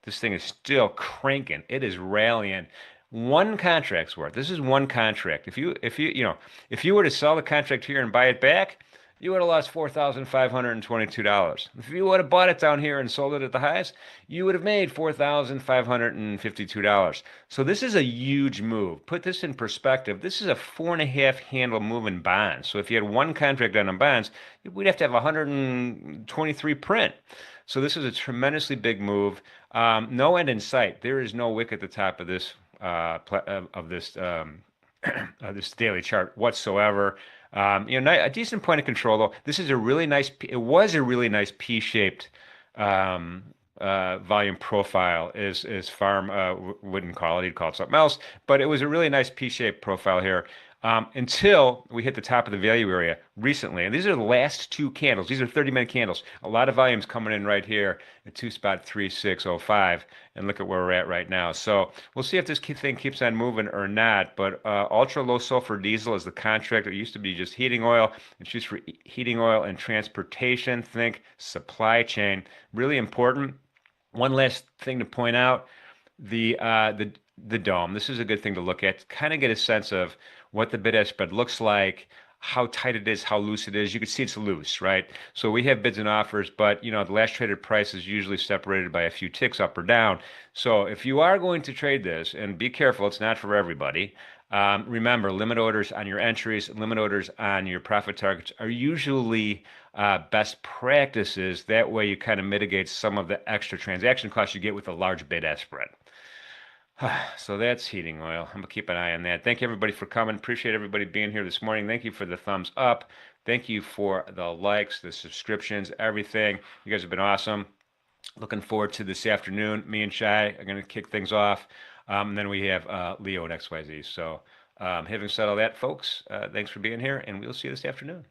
This thing is still cranking. It is rallying. One contract's worth. This is one contract. If you were to sell the contract here and buy it back, you would have lost $4,522. If you would have bought it down here and sold it at the highs, you would have made $4,552. So this is a huge move. Put this in perspective. This is a 4.5 handle move in bonds. So if you had one contract done in bonds, we'd have to have 123 print. So this is a tremendously big move. No end in sight. There is no wick at the top of this this daily chart whatsoever. A decent point of control though. This is a really nice. It was a really nice P-shaped volume profile. Is Farm wouldn't call it. He'd call it something else. But it was a really nice P-shaped profile here. Until we hit the top of the value area recently. And these are the last two candles. These are 30-minute candles. A lot of volumes coming in right here at 2.3605. And look at where we're at right now. So we'll see if this thing keeps on moving or not. But ultra low sulfur diesel is the contract. It used to be just heating oil. It's used for heating oil and transportation. Think supply chain. Really important. One last thing to point out. The dome. This is a good thing to look at. Kind of get a sense of what the bid-ask spread looks like. how tight it is, how loose it is. You can see it's loose, right? So we have bids and offers, but you know, the last traded price is usually separated by a few ticks up or down. So if you are going to trade this, and be careful, it's not for everybody. Remember, limit orders on your entries, limit orders on your profit targets are usually best practices. That way you kind of mitigate some of the extra transaction costs you get with a large bid-ask spread. So that's heating oil. I'm gonna keep an eye on that. Thank you everybody for coming. Appreciate everybody being here this morning. Thank you for the thumbs up. Thank you for the likes, the subscriptions, everything. You guys have been awesome. Looking forward to this afternoon. Me and Shai are gonna kick things off. And then we have Leo and XYZ. So having said all that, folks, thanks for being here, and we'll see you this afternoon.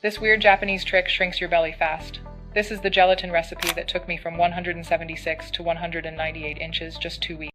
This weird Japanese trick shrinks your belly fast. This is the gelatin recipe that took me from 176 to 198 inches just 2 weeks.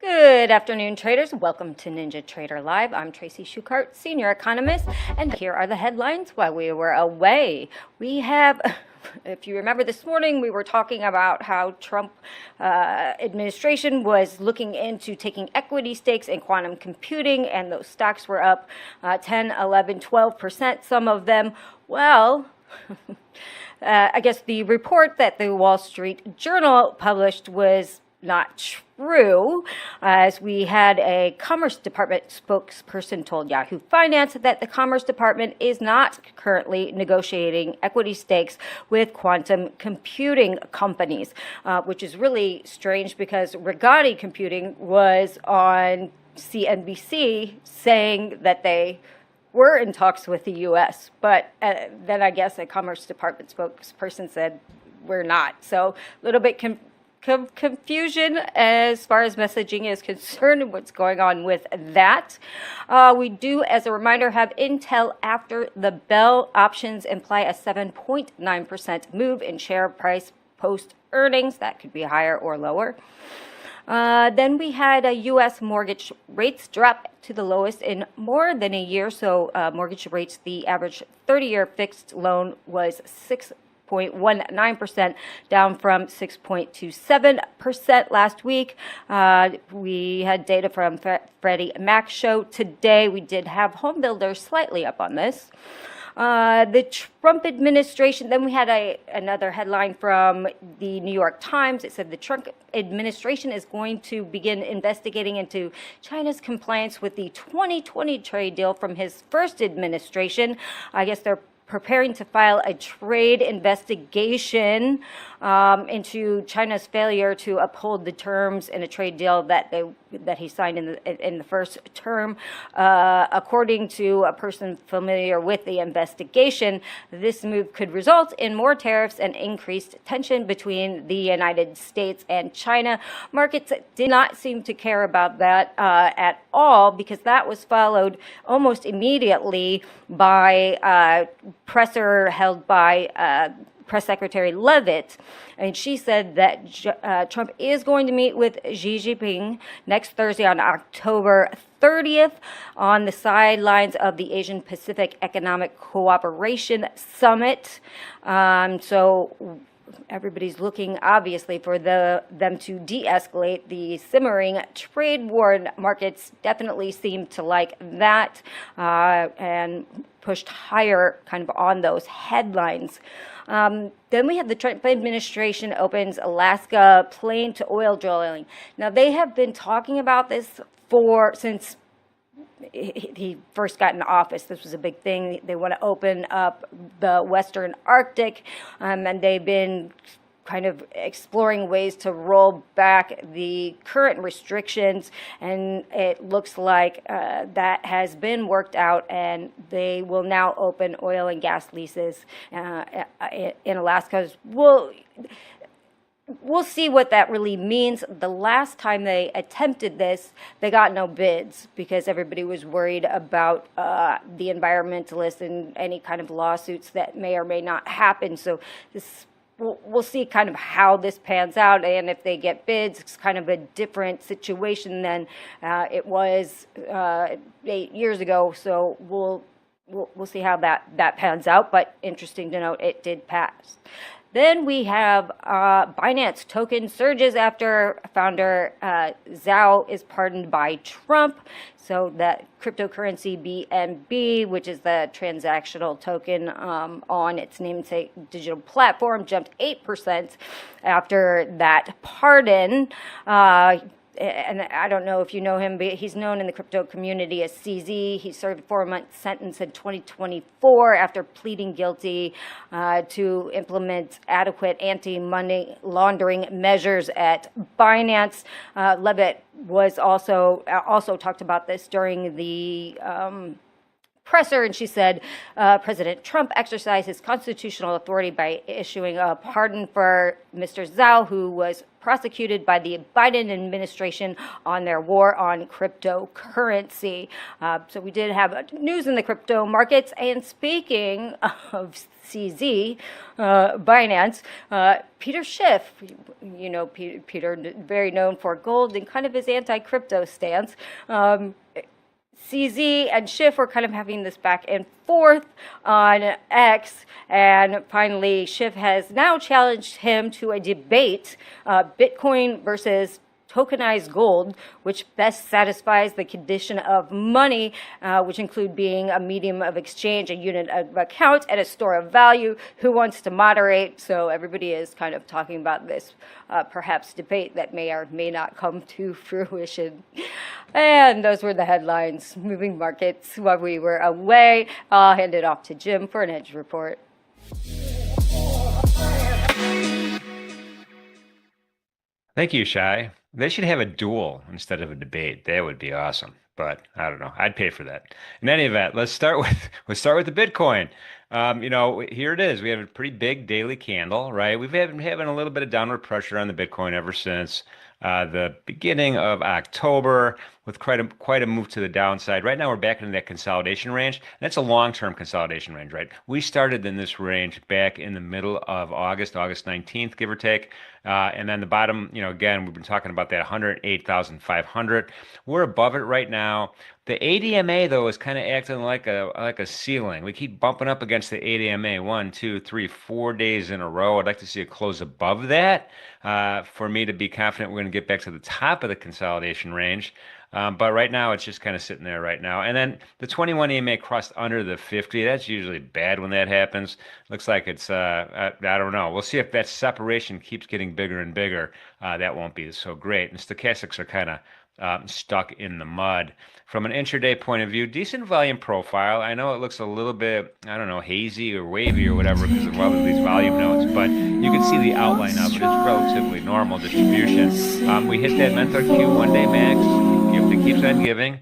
Good afternoon, traders. Welcome to Ninja Trader Live. I'm Tracy Schuchart, senior economist, and here are the headlines while we were away. We have, if you remember this morning, we were talking about how Trump administration was looking into taking equity stakes in quantum computing, and those stocks were up 10, 11, 12%, some of them. Well, I guess the report that the Wall Street Journal published was not true, as we had a Commerce Department spokesperson told Yahoo Finance that the Commerce Department is not currently negotiating equity stakes with quantum computing companies, which is really strange because Rigotti Computing was on CNBC saying that they were in talks with the U.S., but then I guess a Commerce Department spokesperson said we're not. So a little bit confusion as far as messaging is concerned and what's going on with that. We do, as a reminder, have Intel after the bell. Options imply a 7.9% move in share price post earnings. That could be higher or lower. Then we had U.S. mortgage rates drop to the lowest in more than a year. So mortgage rates, the average 30-year fixed loan was 6.19%, down from 6.27% last week. We had data from Freddie Mac show today. We did have home builders slightly up on this. The Trump administration, then we had another headline from the New York Times. It said the Trump administration is going to begin investigating into China's compliance with the 2020 trade deal from his first administration. I guess they're preparing to file a trade investigation into China's failure to uphold the terms in a trade deal that he signed in the first term. According to a person familiar with the investigation, this move could result in more tariffs and increased tension between the United States and China. Markets did not seem to care about that at all, because that was followed almost immediately by presser held by Press Secretary Leavitt, and she said that Trump is going to meet with Xi Jinping next Thursday on October 30th on the sidelines of the Asian Pacific Economic Cooperation Summit. So everybody's looking, obviously, for them to de-escalate the simmering trade war. Markets definitely seem to like that and pushed higher kind of on those headlines. Then we have the Trump administration opens Alaska plain to oil drilling. Now, they have been talking about this since he first got in office. This was a big thing. They want to open up the Western Arctic, and they've been kind of exploring ways to roll back the current restrictions, and it looks like that has been worked out, and they will now open oil and gas leases in Alaska. We'll see what that really means. The last time they attempted this, they got no bids because everybody was worried about the environmentalists and any kind of lawsuits that may or may not happen. So we'll see kind of how this pans out, and if they get bids, it's kind of a different situation than it was 8 years ago. So we'll see how that pans out. But interesting to note, it did pass. Then we have Binance token surges after founder Zhao is pardoned by Trump. So that cryptocurrency BNB, which is the transactional token on its namesake digital platform, jumped 8% after that pardon. And I don't know if you know him, but he's known in the crypto community as CZ. He served a 4-month sentence in 2024 after pleading guilty to implement adequate anti-money laundering measures at Binance. Levitt was also talked about this during the presser, and she said President Trump exercised his constitutional authority by issuing a pardon for Mr. Zhao, who was prosecuted by the Biden administration on their war on cryptocurrency. So we did have news in the crypto markets. And speaking of CZ, Binance, Peter Schiff, you know, Peter, very known for gold and kind of his anti-crypto stance. CZ and Schiff were kind of having this back and forth on X, and finally Schiff has now challenged him to a debate, Bitcoin versus tokenized gold, which best satisfies the condition of money, which include being a medium of exchange, a unit of account, and a store of value. Who wants to moderate? So everybody is kind of talking about this perhaps debate that may or may not come to fruition. And those were the headlines moving markets while we were away. I'll hand it off to Jim for an edge report. Thank you, Shai. They should have a duel instead of a debate. That would be awesome. But I don't know. I'd pay for that. In any event, let's start with the Bitcoin. You know, here it is. We have a pretty big daily candle, right? We've been having a little bit of downward pressure on the Bitcoin ever since the beginning of October, with quite a move to the downside. Right now, we're back into that consolidation range. And that's a long-term consolidation range, right? We started in this range back in the middle of August 19th, give or take. And then the bottom, you know, again, we've been talking about that 108,500. We're above it right now. The ADMA, though, is kind of acting like a ceiling. We keep bumping up against the ADMA 1, 2, 3, 4 days in a row. I'd like to see it close above that for me to be confident we're going to get back to the top of the consolidation range. But right now, it's just kind of sitting there right now. And then the 21 EMA crossed under the 50. That's usually bad when that happens. Looks like it's, I don't know. We'll see if that separation keeps getting bigger and bigger. That won't be so great. And stochastics are kind of stuck in the mud. From an intraday point of view, decent volume profile. I know it looks a little bit, I don't know, hazy or wavy or whatever because of all of these volume notes, but you can see the outline of it. It's relatively normal distribution. We hit that Mentor Q one-day max. Gift that keeps on giving.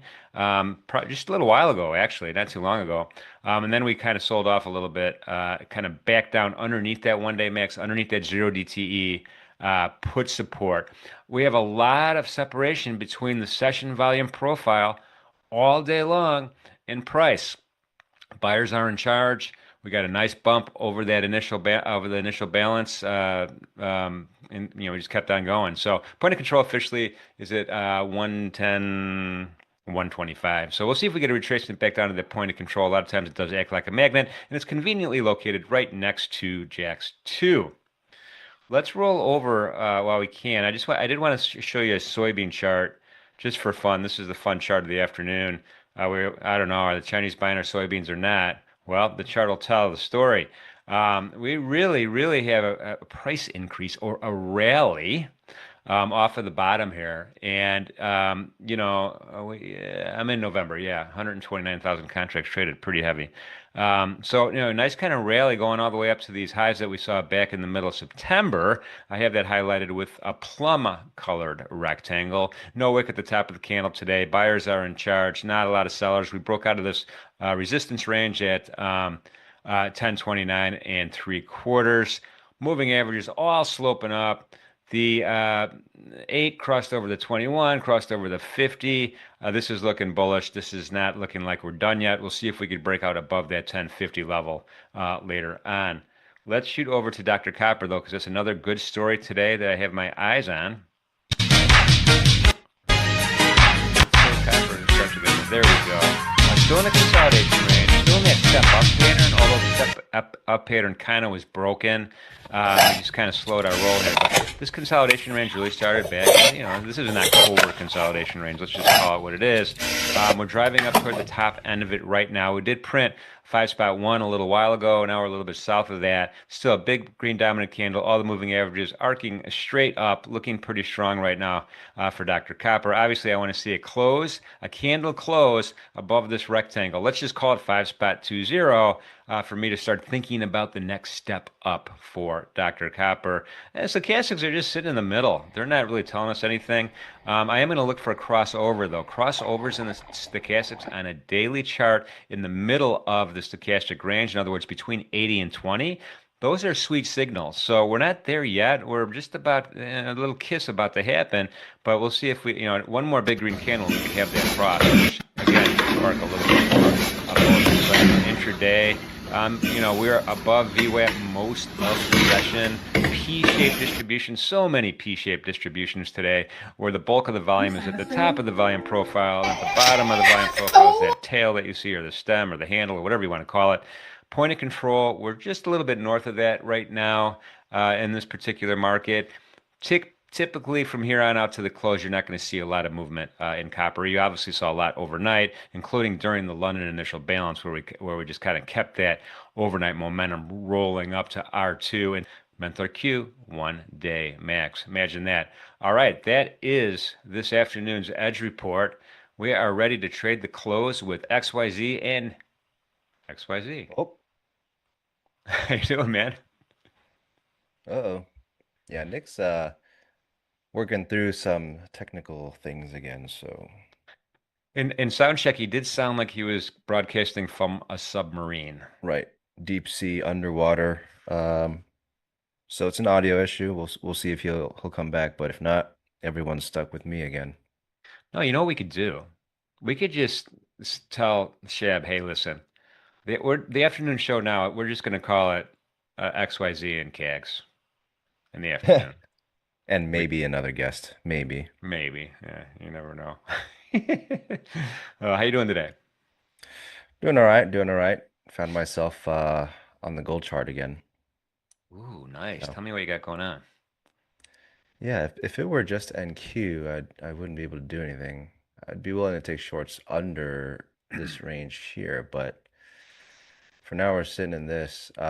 Just a little while ago, actually, not too long ago. And then we kind of sold off a little bit, kind of back down underneath that one-day max, underneath that 0 DTE. Put support. We have a lot of separation between the session volume profile all day long in price. Buyers are in charge. We got a nice bump over that initial balance, and you know, we just kept on going. So point of control officially is at 110. 125. So we'll see if we get a retracement back down to the point of control. A lot of times it does act like a magnet, and it's conveniently located right next to JAX 2. Let's roll over while we can. I did want to show you a soybean chart just for fun. This is the fun chart of the afternoon. I don't know, are the Chinese buying our soybeans or not? Well, the chart will tell the story. We really have a price increase or a rally off of the bottom here. And, you know, I'm in November, 129,000 contracts traded, pretty heavy. So, you know, nice kind of rally going all the way up to these highs that we saw back in the middle of September. I have that highlighted with a plum-colored rectangle. No wick at the top of the candle today. Buyers are in charge, not a lot of sellers. We broke out of this resistance range at 1029 and 3/4. Moving averages all sloping up. The 8 crossed over the 21, crossed over the 50. This is looking bullish. This is not looking like we're done yet. We'll see if we could break out above that 1050 level later on. Let's shoot over to Dr. Copper, though, because that's another good story today that I have my eyes on. There we go. Still in the consolidation range, still in that step up pattern, although the step up pattern kind of was broken. We just kind of slowed our roll here. But this consolidation range really started back. You know, this is an October consolidation range. Let's just call it what it is. We're driving up toward the top end of it right now. We did print 5-spot 1 a little while ago. Now we're a little bit south of that. Still a big green dominant candle. All the moving averages arcing straight up, looking pretty strong right now for Dr. Copper. Obviously, I want to see a candle close above this rectangle. Let's just call it 5-spot 20. for me to start thinking about the next step up for Dr. Copper. And stochastics are just sitting in the middle. They're not really telling us anything. I am going to look for a crossover though. Crossovers in the stochastics on a daily chart in the middle of the stochastic range, in other words, between 80 and 20. Those are sweet signals. So we're not there yet. We're just about a little kiss about to happen, but we'll see if we, one more big green candle, we could have that cross, which again could spark a little bit more of bullish. But intraday, we're above VWAP most of the session. P-shaped distribution, so many P-shaped distributions today, where the bulk of the volume is at the top of the volume profile, and at the bottom of the volume profile is that tail that you see, or the stem, or the handle, or whatever you want to call it. Point of control, we're just a little bit north of that right now in this particular market. Typically, from here on out to the close, you're not going to see a lot of movement in copper. You obviously saw a lot overnight, including during the London initial balance, where we just kind of kept that overnight momentum rolling up to R2 and Mentor Q 1-day max. Imagine that. All right, that is this afternoon's Edge report. We are ready to trade the close with XYZ and XYZ. Oh, How you doing, man? uh-oh. Yeah, Nick's working through some technical things again, so In sound check, he did sound like he was broadcasting from a submarine. right. Deep sea underwater. So it's an audio issue. We'll see if he'll come back, but if not, everyone's stuck with me again. No, you know what we could do? We could just tell Shab, hey, listen, the afternoon show now, we're just going to call it XYZ and CAGs in the afternoon. And We maybe another guest. Maybe. maybe, yeah, you never know. How you doing today? Doing all right, doing all right. Found myself on the gold chart again. Ooh, nice. So Tell me what you got going on. yeah, if it were just NQ, I wouldn't be able to do anything. I'd be willing to take shorts under this range here, but for now we're sitting in this. It's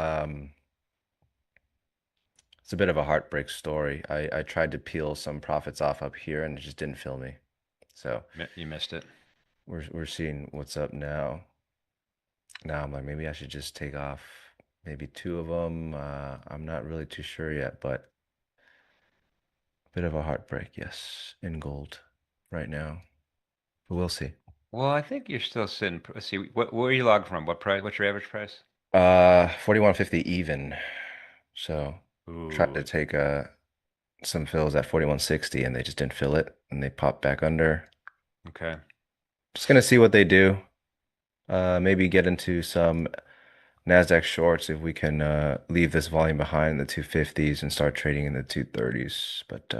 a bit of a heartbreak story. I tried to peel some profits off up here and it just didn't fill me. So You missed it. we're seeing what's up now. Now I'm like, maybe I should just take off maybe two of them. I'm not really too sure yet, but a bit of a heartbreak, yes, in gold right now. But we'll see. Well, I think you're still sitting. Let's see, where are you logged from? What price? What's your average price? 41.50 even. So tried Ooh, to take some fills at 41.60 and they just didn't fill it and they popped back under. okay. Just gonna see what they do. Maybe get into some NASDAQ shorts if we can leave this volume behind in the 250s and start trading in the 230s. But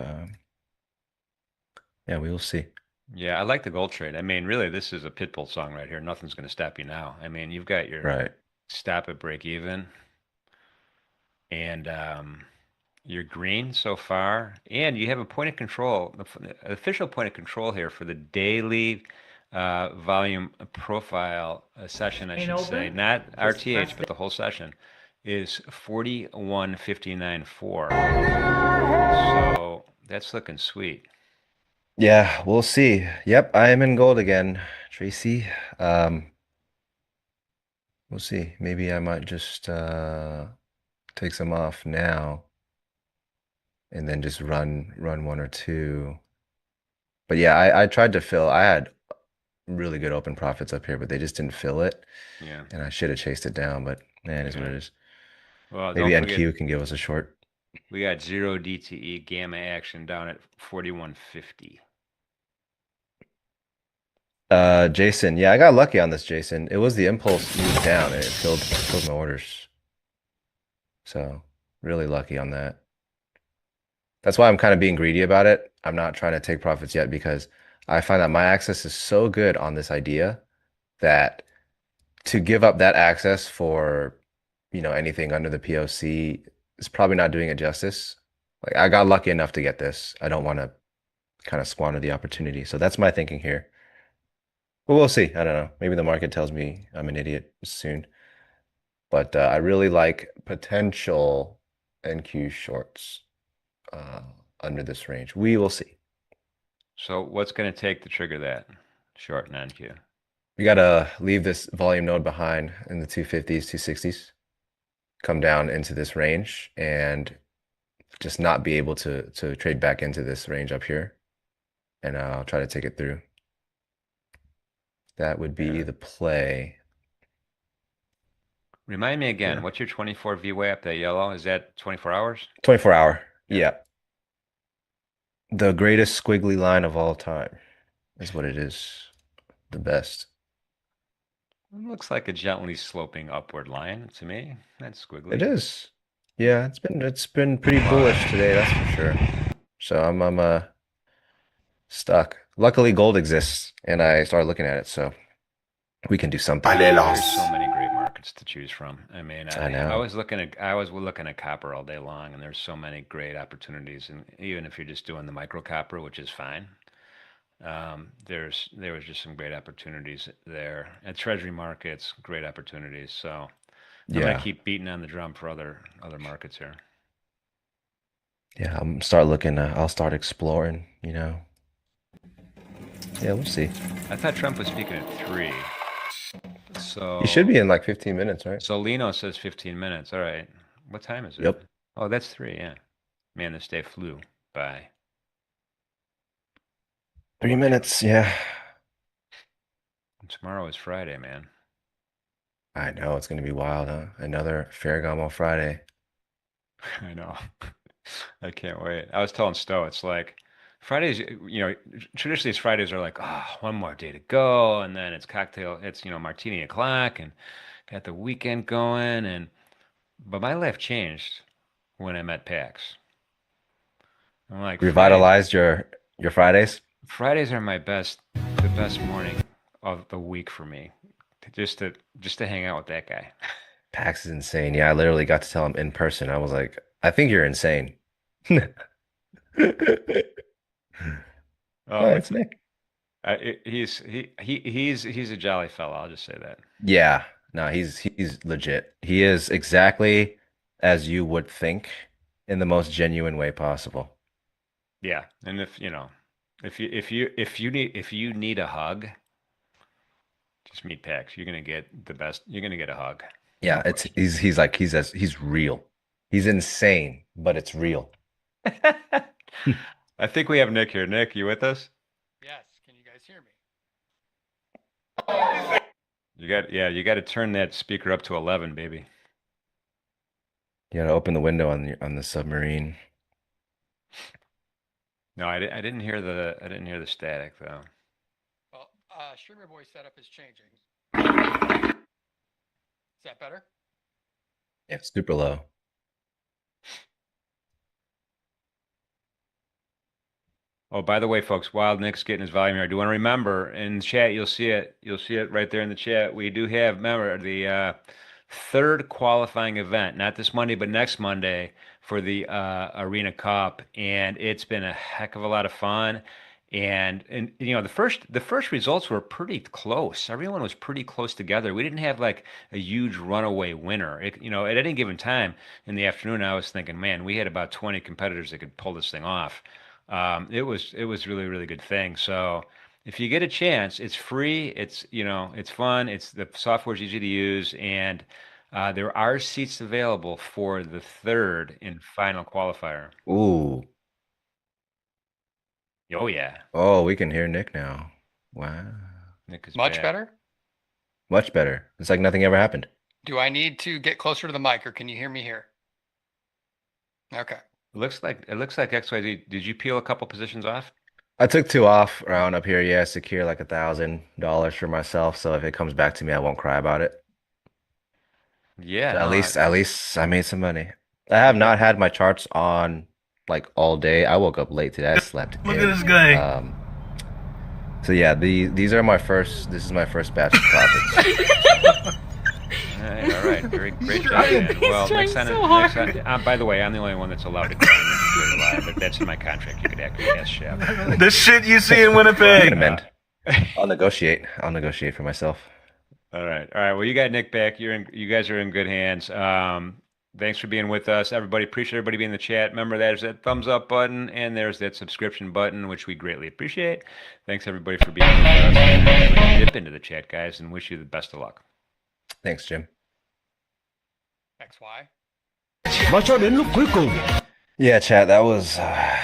yeah, we will see. Yeah, I like the gold trade. I mean, really, this is a Pitbull song right here. Nothing's going to stop you now. I mean, you've got your Right. stop at break even and you're green so far, and you have a point of control, official point of control here for the daily volume profile session, I should say, not RTH, but the whole session is 41.59.4. So that's looking sweet. Yeah, we'll see. Yep, I am in gold again, Tracy. We'll see. Maybe I might just take some off now and then just run one or two. But yeah, I tried to fill. I had really good open profits up here, but they just didn't fill it. Yeah. And I should have chased it down, but man, it is what it is. Well, Maybe don't forget, NQ can give us a short. we got zero DTE gamma action down at 41.50. Jason, yeah, I got lucky on this, Jason. It was the impulse move down and it filled my orders. So really lucky on that. That's why I'm kind of being greedy about it. I'm not trying to take profits yet because I find that my access is so good on this idea that to give up that access for, anything under the POC is probably not doing it justice. Like I got lucky enough to get this. I don't want to kind of squander the opportunity. So that's my thinking here. But we'll see. I don't know. Maybe the market tells me I'm an idiot soon. But I really like potential NQ shorts under this range. We will see. So what's going to take to trigger that short and NQ? We gotta leave this volume node behind in the 250s, 260s, come down into this range and just not be able to trade back into this range up here. And I'll try to take it through. That would be the play. Remind me again, Yeah. what's your 24 VWAP up, that yellow? Is that 24 hours? 24 hour. Yeah. Yeah. The greatest squiggly line of all time is what it is. The best. It looks like a gently sloping upward line to me. That's squiggly. It is. Yeah, it's been pretty bullish today, that's for sure. So I'm stuck. Luckily gold exists and I started looking at it, so we can do something. There's so many great markets to choose from. I mean, I know. I was looking at copper all day long, and there's so many great opportunities. And even if you're just doing the micro copper, which is fine, there was just some great opportunities there. At treasury markets, great opportunities. So I'm gonna Yeah. keep beating on the drum for other markets here. Yeah, I'm start looking, I'll start exploring, you know. Yeah, we'll see. I thought Trump was speaking at 3. So He should be in like 15 minutes, right? So Lino says 15 minutes. All right. What time is it? Yep. Oh, that's 3, yeah. Man, this day flew by. 3 minutes, yeah. Tomorrow is Friday, man. I know it's gonna be wild, huh? Another Ferragamo Friday. I know. I can't wait. I was telling Stowe, it's like Fridays, traditionally Fridays are like, oh, one more day to go, and then it's martini o'clock, and got the weekend going, but my life changed when I met Pax. I'm like, Revitalized your Fridays? Fridays are the best morning of the week for me. Just to hang out with that guy. Pax is insane. Yeah, I literally got to tell him in person. I was like, I think you're insane. Oh, it's Nick. He's a jolly fellow. I'll just say that. Yeah, no, he's legit. He is exactly as you would think in the most genuine way possible. Yeah, and if you need a hug, just meet Pax. You're gonna get the best. You're gonna get a hug. Yeah, No it's he's real. He's insane, but it's real. I think we have Nick here. Nick, you with us? Yes. Can you guys hear me? You got to turn that speaker up to 11, baby. You gotta open the window on the submarine. No, I didn't hear the static though. Well, Streamer Boy setup is changing. Is that better? Yeah, super low. Oh, by the way, folks, while Nick's getting his volume here, I do want to remember in the chat, you'll see it right there in the chat. We do have, remember, the third qualifying event, not this Monday, but next Monday for the Arena Cup, and it's been a heck of a lot of fun. And the first results were pretty close. Everyone was pretty close together. We didn't have like a huge runaway winner. At any given time in the afternoon, I was thinking, man, we had about 20 competitors that could pull this thing off. It was really, really good thing. So if you get a chance, it's free. It's fun. The software's easy to use, and there are seats available for the third and final qualifier. Ooh. Oh yeah, Oh, we can hear Nick now. Wow. Nick is Much back. better? Much better. It's like nothing ever happened. Do I need to get closer to the mic or can you hear me here? Okay. It looks like XYZ. Did you peel a couple positions off? I took 2 off around up here. Yeah, secure like $1,000 for myself. So if it comes back to me, I won't cry about it. Yeah, So no, at least I made some money. I have not had my charts on like all day. I woke up late today. I slept Look in. at this guy. So yeah, this is my first batch of profits. All right, great job, man. Well, next time, by the way, I'm the only one that's allowed to cry on the computer live, but that's in my contract. You could actually ask Chef. The shit you see in I'm Winnipeg. gonna amend. I'll negotiate. I'll negotiate for myself. All right. Well, you got Nick back. You guys are in good hands. Thanks for being with us, everybody. Appreciate everybody being in the chat. Remember, there's that thumbs up button and there's that subscription button, which we greatly appreciate. Thanks everybody for being with us. And I'm going to dip into the chat, guys, and wish you the best of luck. Thanks, Jim. XY. Yeah, chat. That was, I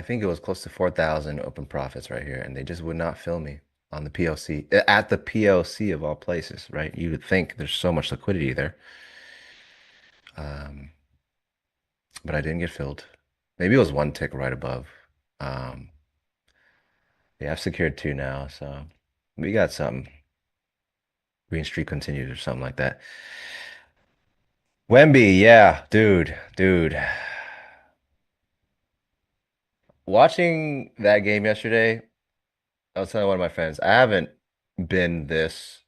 think it was close to 4,000 open profits right here, and they just would not fill me on the POC at the POC of all places, right? You would think there's so much liquidity there. But I didn't get filled. Maybe it was one tick right above. Yeah, I've secured 2 now, so we got something. Green streak continues or something like that. Wemby, yeah, dude. Watching that game yesterday, I was telling one of my friends, been this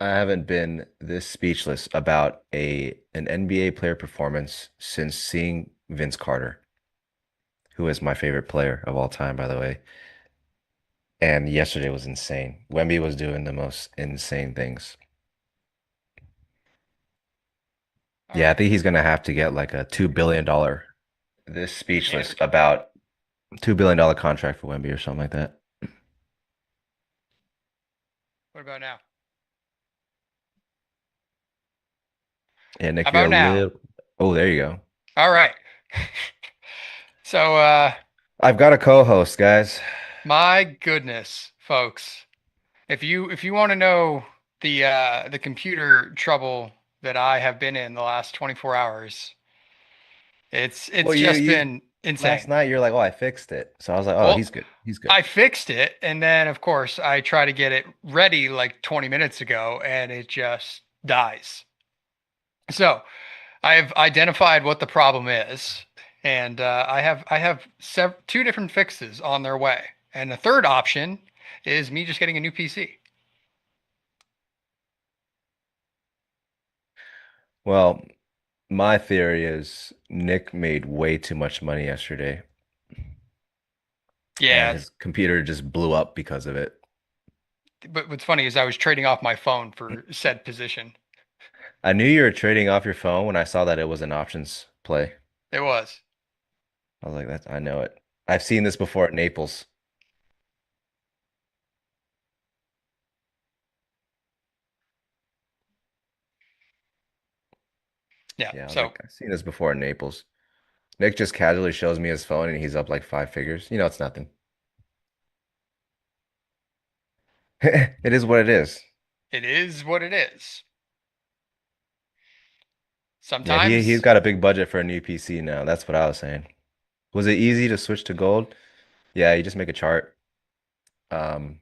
I haven't been this speechless about an NBA player performance since seeing Vince Carter, who is my favorite player of all time, by the way. And yesterday was insane. Wemby was doing the most insane things. Yeah, I think he's gonna have to get like a $2 billion. This speechless about $2 billion contract for Wemby or something like that. What about now? Yeah, Nick, How you're a about now? little. Oh, there you go. All right. So, I've got a co-host, guys. My goodness, folks. If you want to know the computer trouble that I have been in the last 24 hours, it's Well, just been insane. last night you're like, oh, I fixed it. So I was like, oh, Well, he's good. He's good. I fixed it, and then of course I try to get it ready like 20 minutes ago, and it just dies. So I've identified what the problem is, and I have 2 different fixes on their way, and the third option is me just getting a new PC. Well, my theory is Nick made way too much money yesterday, Yeah, and his computer just blew up because of it. but what's funny is I was trading off my phone for said position. I knew you were trading off your phone when I saw that it was an options play. It was. I was like, that's, I know it. I've seen this before at Naples. Yeah. Yeah, I was So like, I've seen this before at Naples. Nick just casually shows me his phone and he's up like 5 figures. You know, it's nothing. It is what it is. it is what it is. Yeah, he's Sometimes got a big budget for a new PC now. That's what I was saying. Was it easy to switch to gold? Yeah, you just make a chart. Um,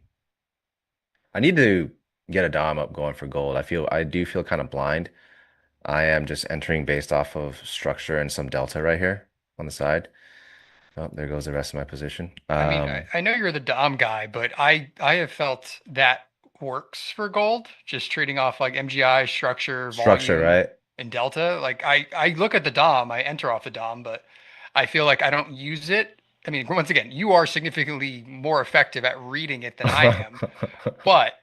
I need to get a DOM up going for gold. I do feel kind of blind. I am just entering based off of structure and some delta right here on the side. Oh, there goes the rest of my position. I mean, I know you're the Dom guy, but I have felt that works for gold, just trading off like MGI, structure, Structure, volume, right? and delta. Like I look at the Dom, I enter off the Dom, but I feel like I don't use it. I mean, once again, you are significantly more effective at reading it than I am, but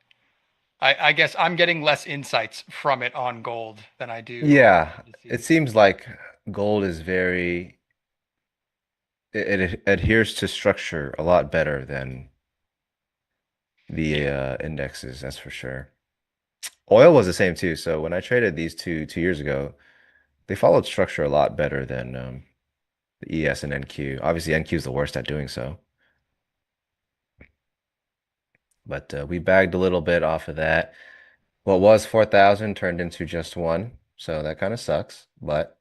I guess I'm getting less insights from it on gold than I do Yeah, on it indices. seems like gold is very it adheres to structure a lot better than the Yeah. indexes, that's for sure. Oil was the same too. So when I traded these 2 years ago, they followed structure a lot better than the ES and NQ. Obviously, NQ is the worst at doing so. But we bagged a little bit off of that. What was 4,000 turned into just 1. So that kind of sucks, but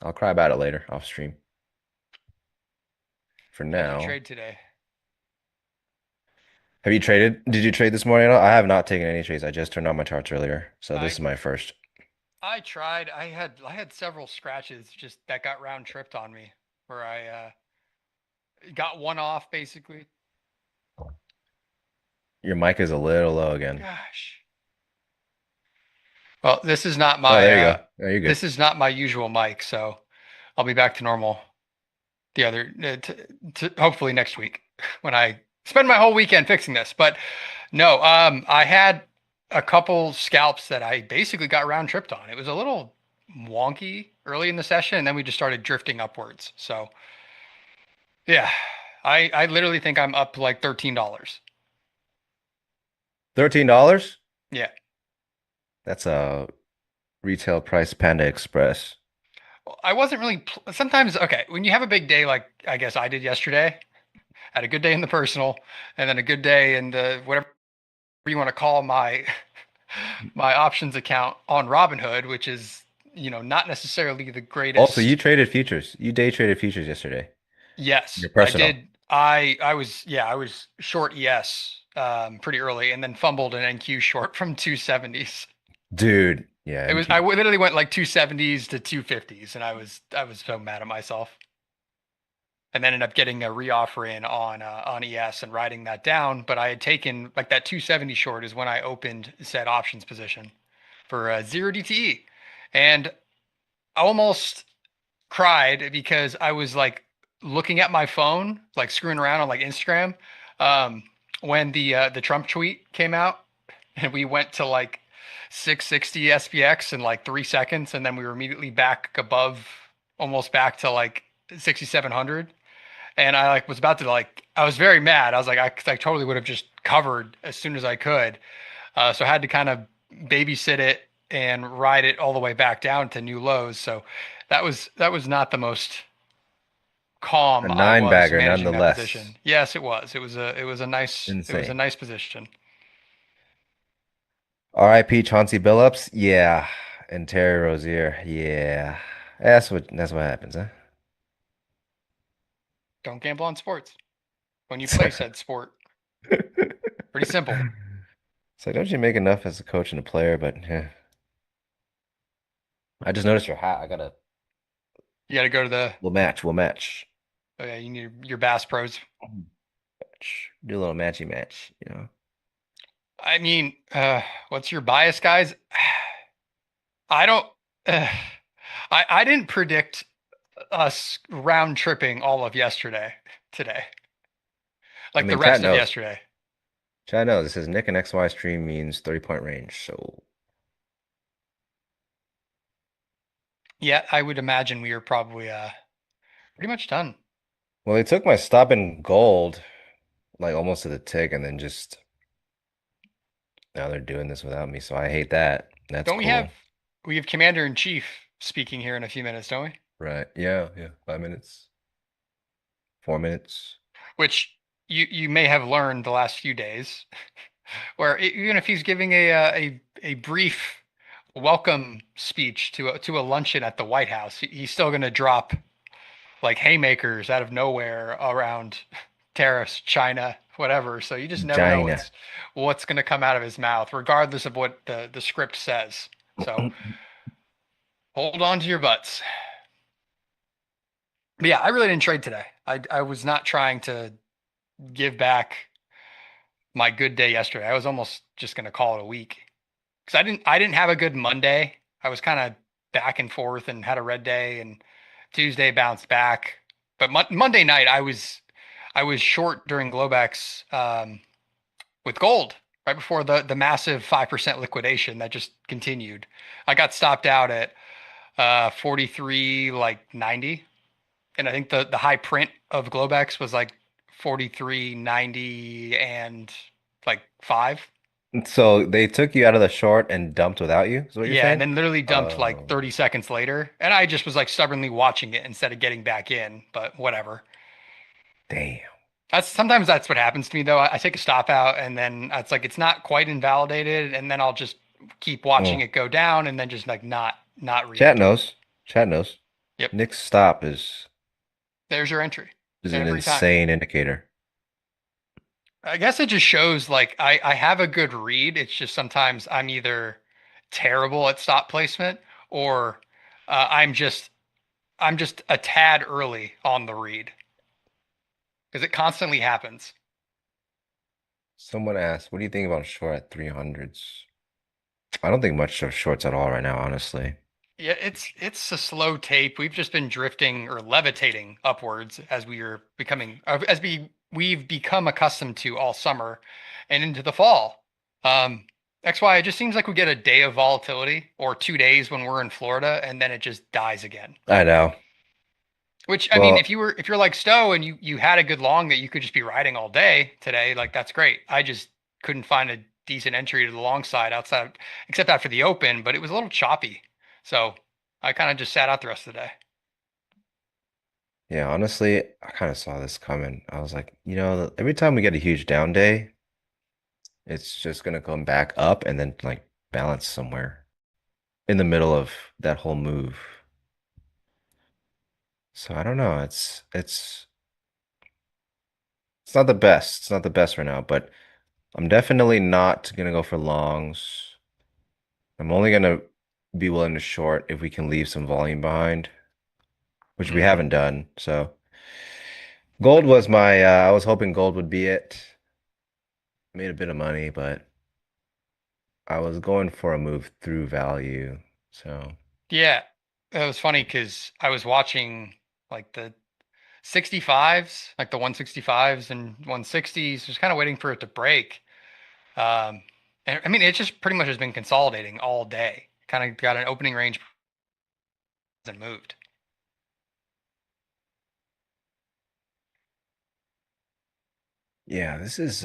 I'll cry about it later off stream. For How did you now, trade today? have you traded? Did you trade this morning at all? I have not taken any trades. I just turned on my charts earlier. So this I is my first. I tried. I had several scratches just that got round tripped on me, where I got one off basically. Your mic is a little low again. Gosh. Well, this is not Oh, my there you go. Oh, you're good. this is not my usual mic, so I'll be back to normal the other hopefully next week when I spend my whole weekend fixing this. But no, I had a couple scalps that I basically got round tripped on. It was a little wonky early in the session, and then we just started drifting upwards. So yeah, I literally think I'm up like $13. $13? Yeah. That's a retail price Panda Express. Well, I wasn't really sometimes okay, when you have a big day like I guess I did yesterday, had a good day in the personal and then a good day in the whatever you want to call my my options account on Robinhood, which is, not necessarily the Also, you greatest. traded futures. You day traded futures yesterday. Yes, Your I personal. did. I was short ES pretty early and then fumbled an NQ short from 270s. Dude. Yeah, I NQ. literally went like 270s to 250s and I was so mad at myself. And then ended up getting a reoffer in on ES and writing that down, but I had taken like that 270 short is when I opened said options position for 0 DTE. And I almost cried because I was like looking at my phone, like screwing around on like Instagram, um, when the Trump tweet came out, and we went to like 660 SPX in like 3 seconds, and then we were immediately back above, almost back to like 6,700. And I like was about to like, I was very mad. I was like, I totally would have just covered as soon as I could. So I had to kind of babysit it and ride it all the way back down to new lows. So that was not the most A calm I nine was bagger managing that nonetheless. position. Yes, it was. It was a Insane. nice position. R.I.P. Chauncey Billups. Yeah. And Terry Rozier. Yeah. That's what happens, huh? Don't gamble on sports when you play said sport. Pretty simple. It's like, don't you make enough as a coach and a player? But yeah. I just noticed your hat. I got a You got to go to the. We'll match. We'll match. Oh yeah, you need your Bass Pros. Do a little matchy match. I mean, what's your bias, guys? I don't. Uh, I didn't predict us round tripping all of yesterday today, I like the mean, chat rest of knows. yesterday. Chat knows. It says Nick and XY stream means 30-point range. So Yeah, I would imagine we are probably pretty much done. well, they took my stop in gold like almost to the tick, and then just now they're doing this without me. So I hate that. That's Don't cool. we have Commander in Chief speaking here in a few minutes, don't we? Right. Yeah, yeah. 5 minutes. 4 minutes. Which you may have learned the last few days, where even if he's giving a brief welcome speech to a luncheon at the White House, he's still going to drop like haymakers out of nowhere around tariffs, China, whatever. So you just never know China. what's going to come out of his mouth, regardless of what the script says. So hold on to your butts. But yeah, I really didn't trade today. I was not trying to give back my good day yesterday. I was almost just going to call it a week because I didn't have a good Monday. I was kind of back and forth and had a red day, and Tuesday bounced back. But Monday night I was short during Globex with gold right before the massive 5% liquidation that just continued. I got stopped out at 43 like 90, and I think the high print of Globex was like 43.90 and like 5. So they took you out of the short and dumped without you, is what you're Yeah, and saying? then literally dumped like Oh, 30 seconds later. And I just was like stubbornly watching it instead of getting back in, but whatever. damn. Sometimes that's what happens to me though. I take a stop out and then it's like it's not quite invalidated, and then I'll just keep watching Well, it go down and then just like not chat re-enter. knows. Chat knows. Yep. Nick's stop There's your entry. is an Every time. insane indicator. I guess it just shows like I have a good read. It's just sometimes I'm either terrible at stop placement or I'm just a tad early on the read because it constantly happens. Someone asked, what do you think about short at 300s? I don't think much of shorts at all right now, honestly. Yeah, it's a slow tape. We've just been drifting or levitating upwards as we are becoming as we've become accustomed to all summer and into the fall. Um, XY, it just seems like we get a day of volatility or 2 days when we're in Florida, and then it just dies again. I know. Which I mean, Well, if you're like Stowe and you had a good long that you could just be riding all day today, like that's great. I just couldn't find a decent entry to the long side outside, except after the open, but it was a little choppy. So I kind of just sat out the rest of the day. yeah, honestly, I kind of saw this coming. I was like, every time we get a huge down day, it's just gonna come back up and then like balance somewhere in the middle of that whole move. So I don't know. It's not the best. It's not the best right now, but I'm definitely not gonna go for longs. I'm only gonna be willing to short if we can leave some volume behind, which we Mhm. haven't done. So gold was my I was hoping gold would be it. Made a bit of money, but I was going for a move through value. So Yeah, it was funny because I was watching like the 65s, like the 165s and 160s, just kind of waiting for it to break. Um, and I mean, it just pretty much has been consolidating all day. Kind of got an opening range and moved. yeah, this is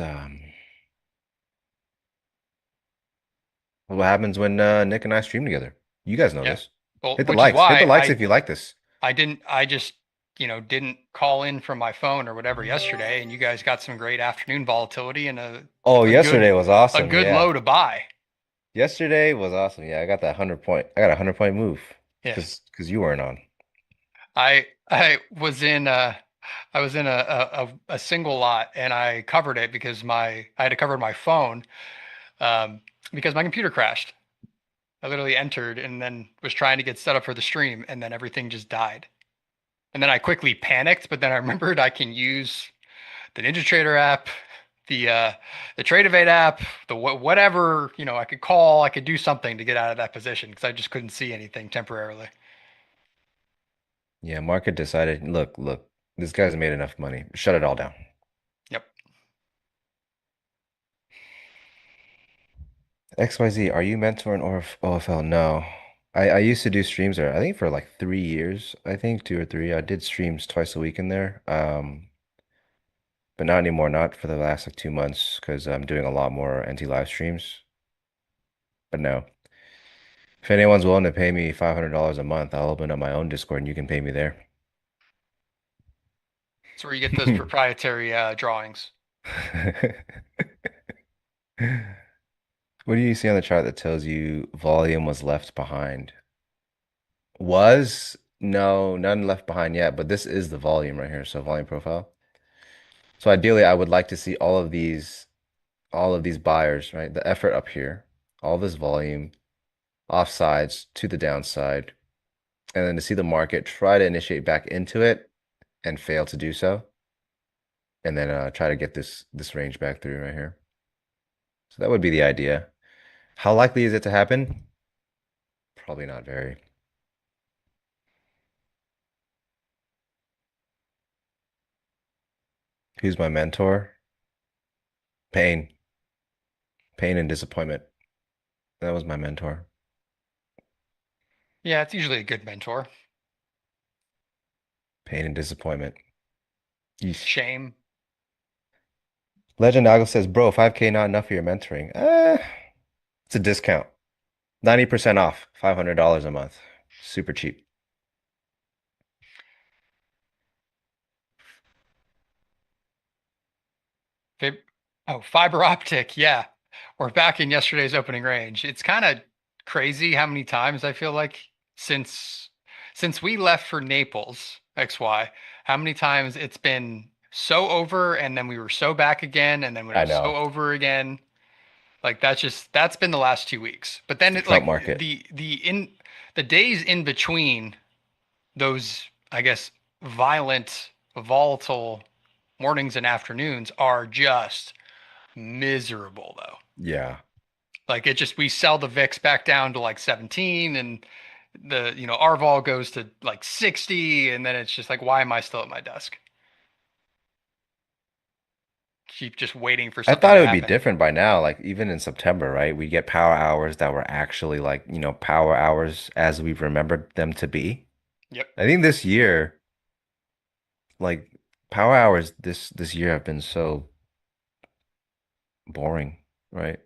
what happens when Nick and I stream together. You guys know Yeah. this. Well, Hit the which is likes. Hit the why likes if you like this. I just, didn't call in from my phone or whatever yesterday, and you guys got some great afternoon volatility and Oh, a yesterday good was a awesome. good Yeah. low to buy. Yesterday was awesome. Yeah, I got that 100 point. I got a 100 point move Yeah. because you weren't on. I was in a single lot and I covered it because I had to cover my phone um, because my computer crashed. I literally entered and then was trying to get set up for the stream and then everything just died. And then I quickly panicked, but then I remembered I can use the NinjaTrader app, the Tradeovate app, whatever, I could call, I could do something to get out of that position because I just couldn't see anything temporarily. Yeah, market decided, look, this guy's made enough money. Shut it all down. Yep. XYZ, are you mentoring or OFL? No. I used to do streams there, I think for like 3 years, I think 2 or 3. I did streams twice a week in there. But not anymore, not for the last like 2 months, because I'm doing a lot more NT live streams. But no. If anyone's willing to pay me $500 a month, I'll open up my own Discord and you can pay me there. That's where you get those proprietary drawings. What do you see on the chart that tells you volume was left behind? Was? No, none left behind yet, but this is the volume right here, so volume profile. So ideally, I would like to see all of these buyers, right? The effort up here, all this volume, offsides to the downside, and then to see the market try to initiate back into it and fail to do so, and then try to get this range back through right here. So that would be the idea. How likely is it to happen? Probably not very. Who's my mentor? Pain. Pain and disappointment. That was my mentor. Yeah, it's usually a good mentor. Pain and disappointment. Yeesh. Shame. Legend Algo says, bro, 5K not enough for your mentoring. It's a discount. 90% off, $500 a month. Super cheap. Fiber optic. Yeah. We're back in yesterday's opening range. It's kind of crazy how many times I feel like since since we left for Naples, XY, how many times it's been so over and then we were so back again and then we I were so know. over again. Like that's been the last 2 weeks. But then The it Trump like market. the days in between those, I guess, violent, volatile mornings and afternoons are just miserable though. Yeah. Like we sell the VIX back down to like 17 and our vol goes to like 60 and then it's just like, why am I still at my desk? keep just waiting for I something thought to it would be happen. different by now. Like even in September, right? We get power hours that were actually like, power hours as we remembered them to be. Yep. I think this year, like power hours this year have been so boring, right?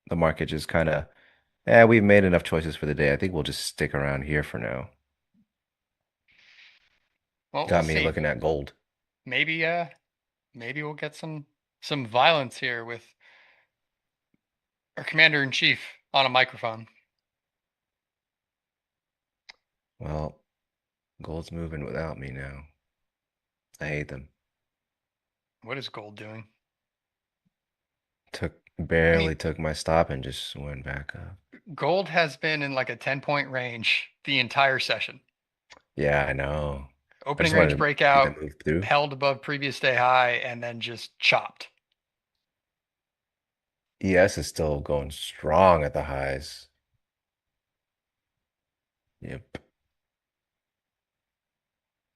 The market just kind of, we've made enough choices for the day. I think we'll just stick around here for now. Well, we'll Got me see. looking at gold. Maybe maybe we'll get some violence here with our commander in chief on a microphone. Well, gold's moving without me now. I hate them. What is gold doing? I mean, Barely took my stop and just went back up. gold has been in like a 10-point range the entire session. Yeah, I know. I Opening just range wanted to see them breakout, move through. held above previous day high, and then just chopped. ES is still going strong at the highs. Yep.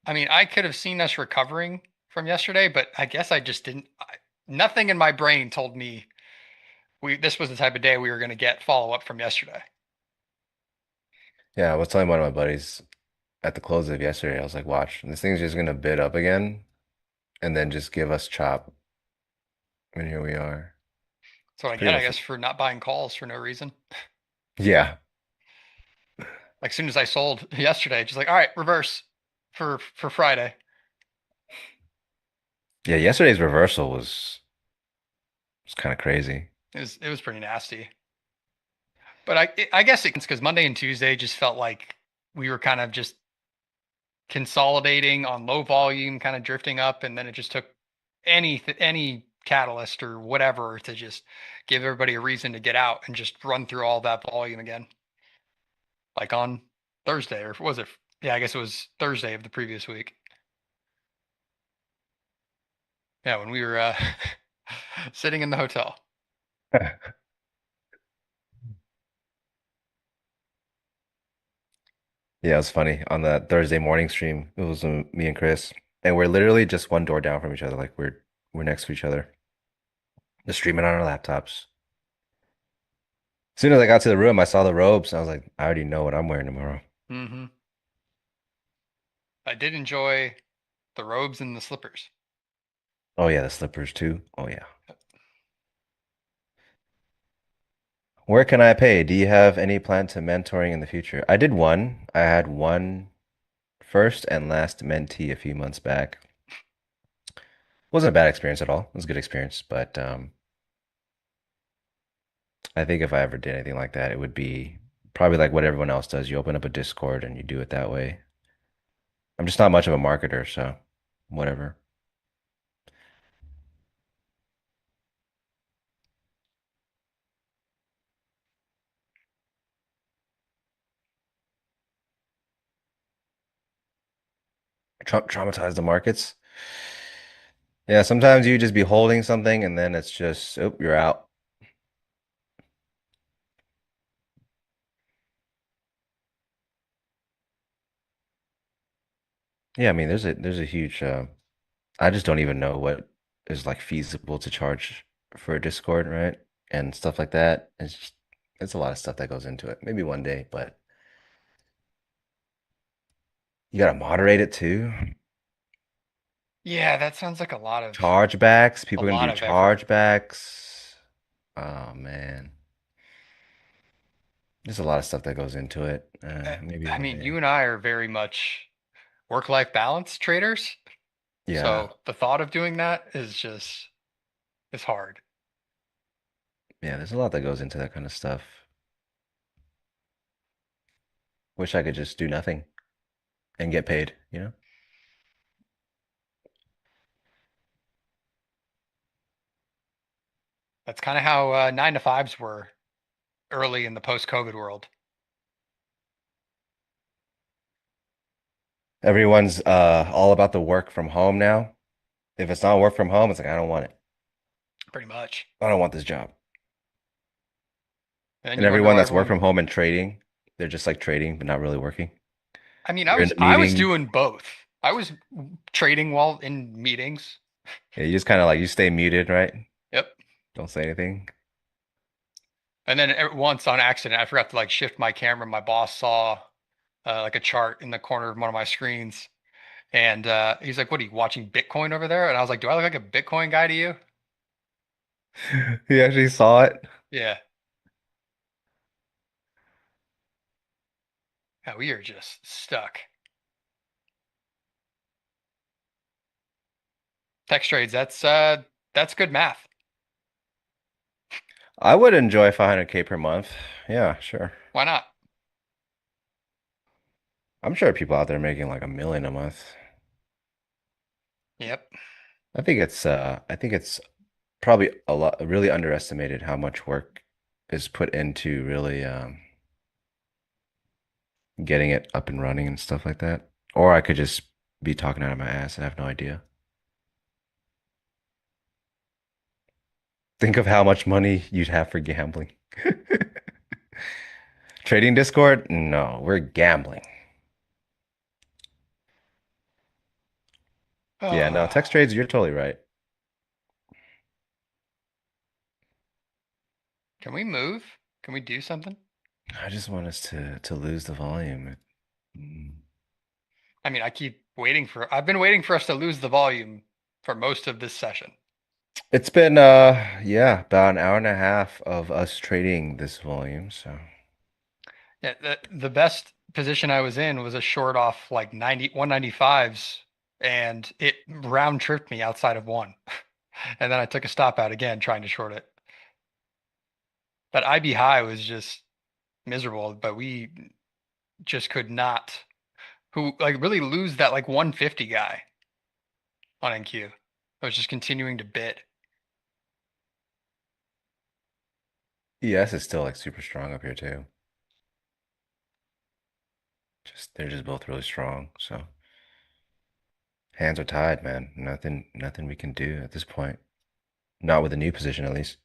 I mean, I could have seen us recovering from yesterday, but I guess I just didn't. Nothing in my brain told me this was the type of day we were going to get follow up from yesterday. Yeah, I was telling one of my buddies at the close of yesterday, I was like, watch, this thing's just gonna bid up again and then just give us chop. And here we are. That's what I Pretty get, I much. guess, for not buying calls for no reason. Yeah. Like, as soon as I sold yesterday, just like, all right, reverse for Friday. Yeah, yesterday's reversal was kind of crazy. It was pretty nasty. But I guess it's because Monday and Tuesday just felt like we were kind of just consolidating on low volume, kind of drifting up, and then it just took any catalyst or whatever to just give everybody a reason to get out and just run through all that volume again. Like on Thursday, or was it? Yeah, I guess it was Thursday of the previous week. Yeah, when we were sitting in the hotel. Yeah, it was funny. On that Thursday morning stream, it was me and Chris, and we're literally just one door down from each other. Like we're next to each other, just streaming on our laptops. As soon as I got to the room, I saw the robes. I was like, I already know what I'm wearing tomorrow. Mm-hmm. I did enjoy the robes and the slippers. Oh yeah, the slippers too. Oh yeah. Where can I pay? Do you have any plan to mentoring in the future? I did one. I had one first and last mentee a few months back. Wasn't a bad experience at all. It was a good experience, but I think if I ever did anything like that, it would be probably like what everyone else does. You open up a Discord and you do it that way. I'm just not much of a marketer, so whatever. Traumatize the markets. Yeah, sometimes you just be holding something and then it's just, oh, you're out. Yeah, I mean, there's a huge I just don't even know what is like feasible to charge for a Discord, right? And stuff like that. It's a lot of stuff that goes into it. Maybe one day, but you gotta moderate it too. Yeah, that sounds like Chargebacks. a People are lot gonna do of effort. chargebacks. Oh man. There's a lot of stuff that goes into it. Maybe I one mean, you day. and I are very much work-life balance traders. Yeah. So the thought of doing that is just it's hard. Yeah, there's a lot that goes into that kind of stuff. Wish I could just do nothing and get paid, you know? That's kind of how 9 to 5s were early in the post-COVID world. Everyone's all about the work from home now. If it's not work from home, it's like I don't want it. Pretty much. I don't want this job. And then And you wonder everyone why that's work everyone. from home and trading, they're just like trading but not really working. I mean, You're in the I was meeting. doing both. I was trading while in meetings, Yeah, you just kind of like you stay muted, right? Yep. Don't say anything. And then once on accident, I forgot to like shift my camera. My boss saw like a chart in the corner of one of my screens, and he's like, "What are you watching Bitcoin over there?" And I was like, "Do I look like a Bitcoin guy to you?" He actually saw it. Yeah. Yeah, we are just stuck. Text trades. That's good math. I would enjoy 500K per month. Yeah, sure. Why not? I'm sure people out there making like 1 million a month. Yep. I think it's probably a lot really underestimated how much work is put into really getting it up and running and stuff like that. Or I could just be talking out of my ass. I have no idea. Think of how much money you'd have for gambling. Trading Discord? No, we're gambling. Yeah, no, text trades, you're totally right. Can we move? Can we do something? I just want us to lose the volume. Mm. I mean, I've been waiting for us to lose the volume for most of this session. It's been yeah, about an hour and a half of us trading this volume, so Yeah, the best position I was in was a short off like 195s, and it round tripped me outside of one. And then I took a stop out again trying to short it. That IB high was just miserable, but we just could not who like really lose that like 150 guy on NQ. I was just continuing to bid. ES is still like super strong up here too. Just they're just both really strong, so hands are tied, man. Nothing we can do at this point. Not with a new position at least.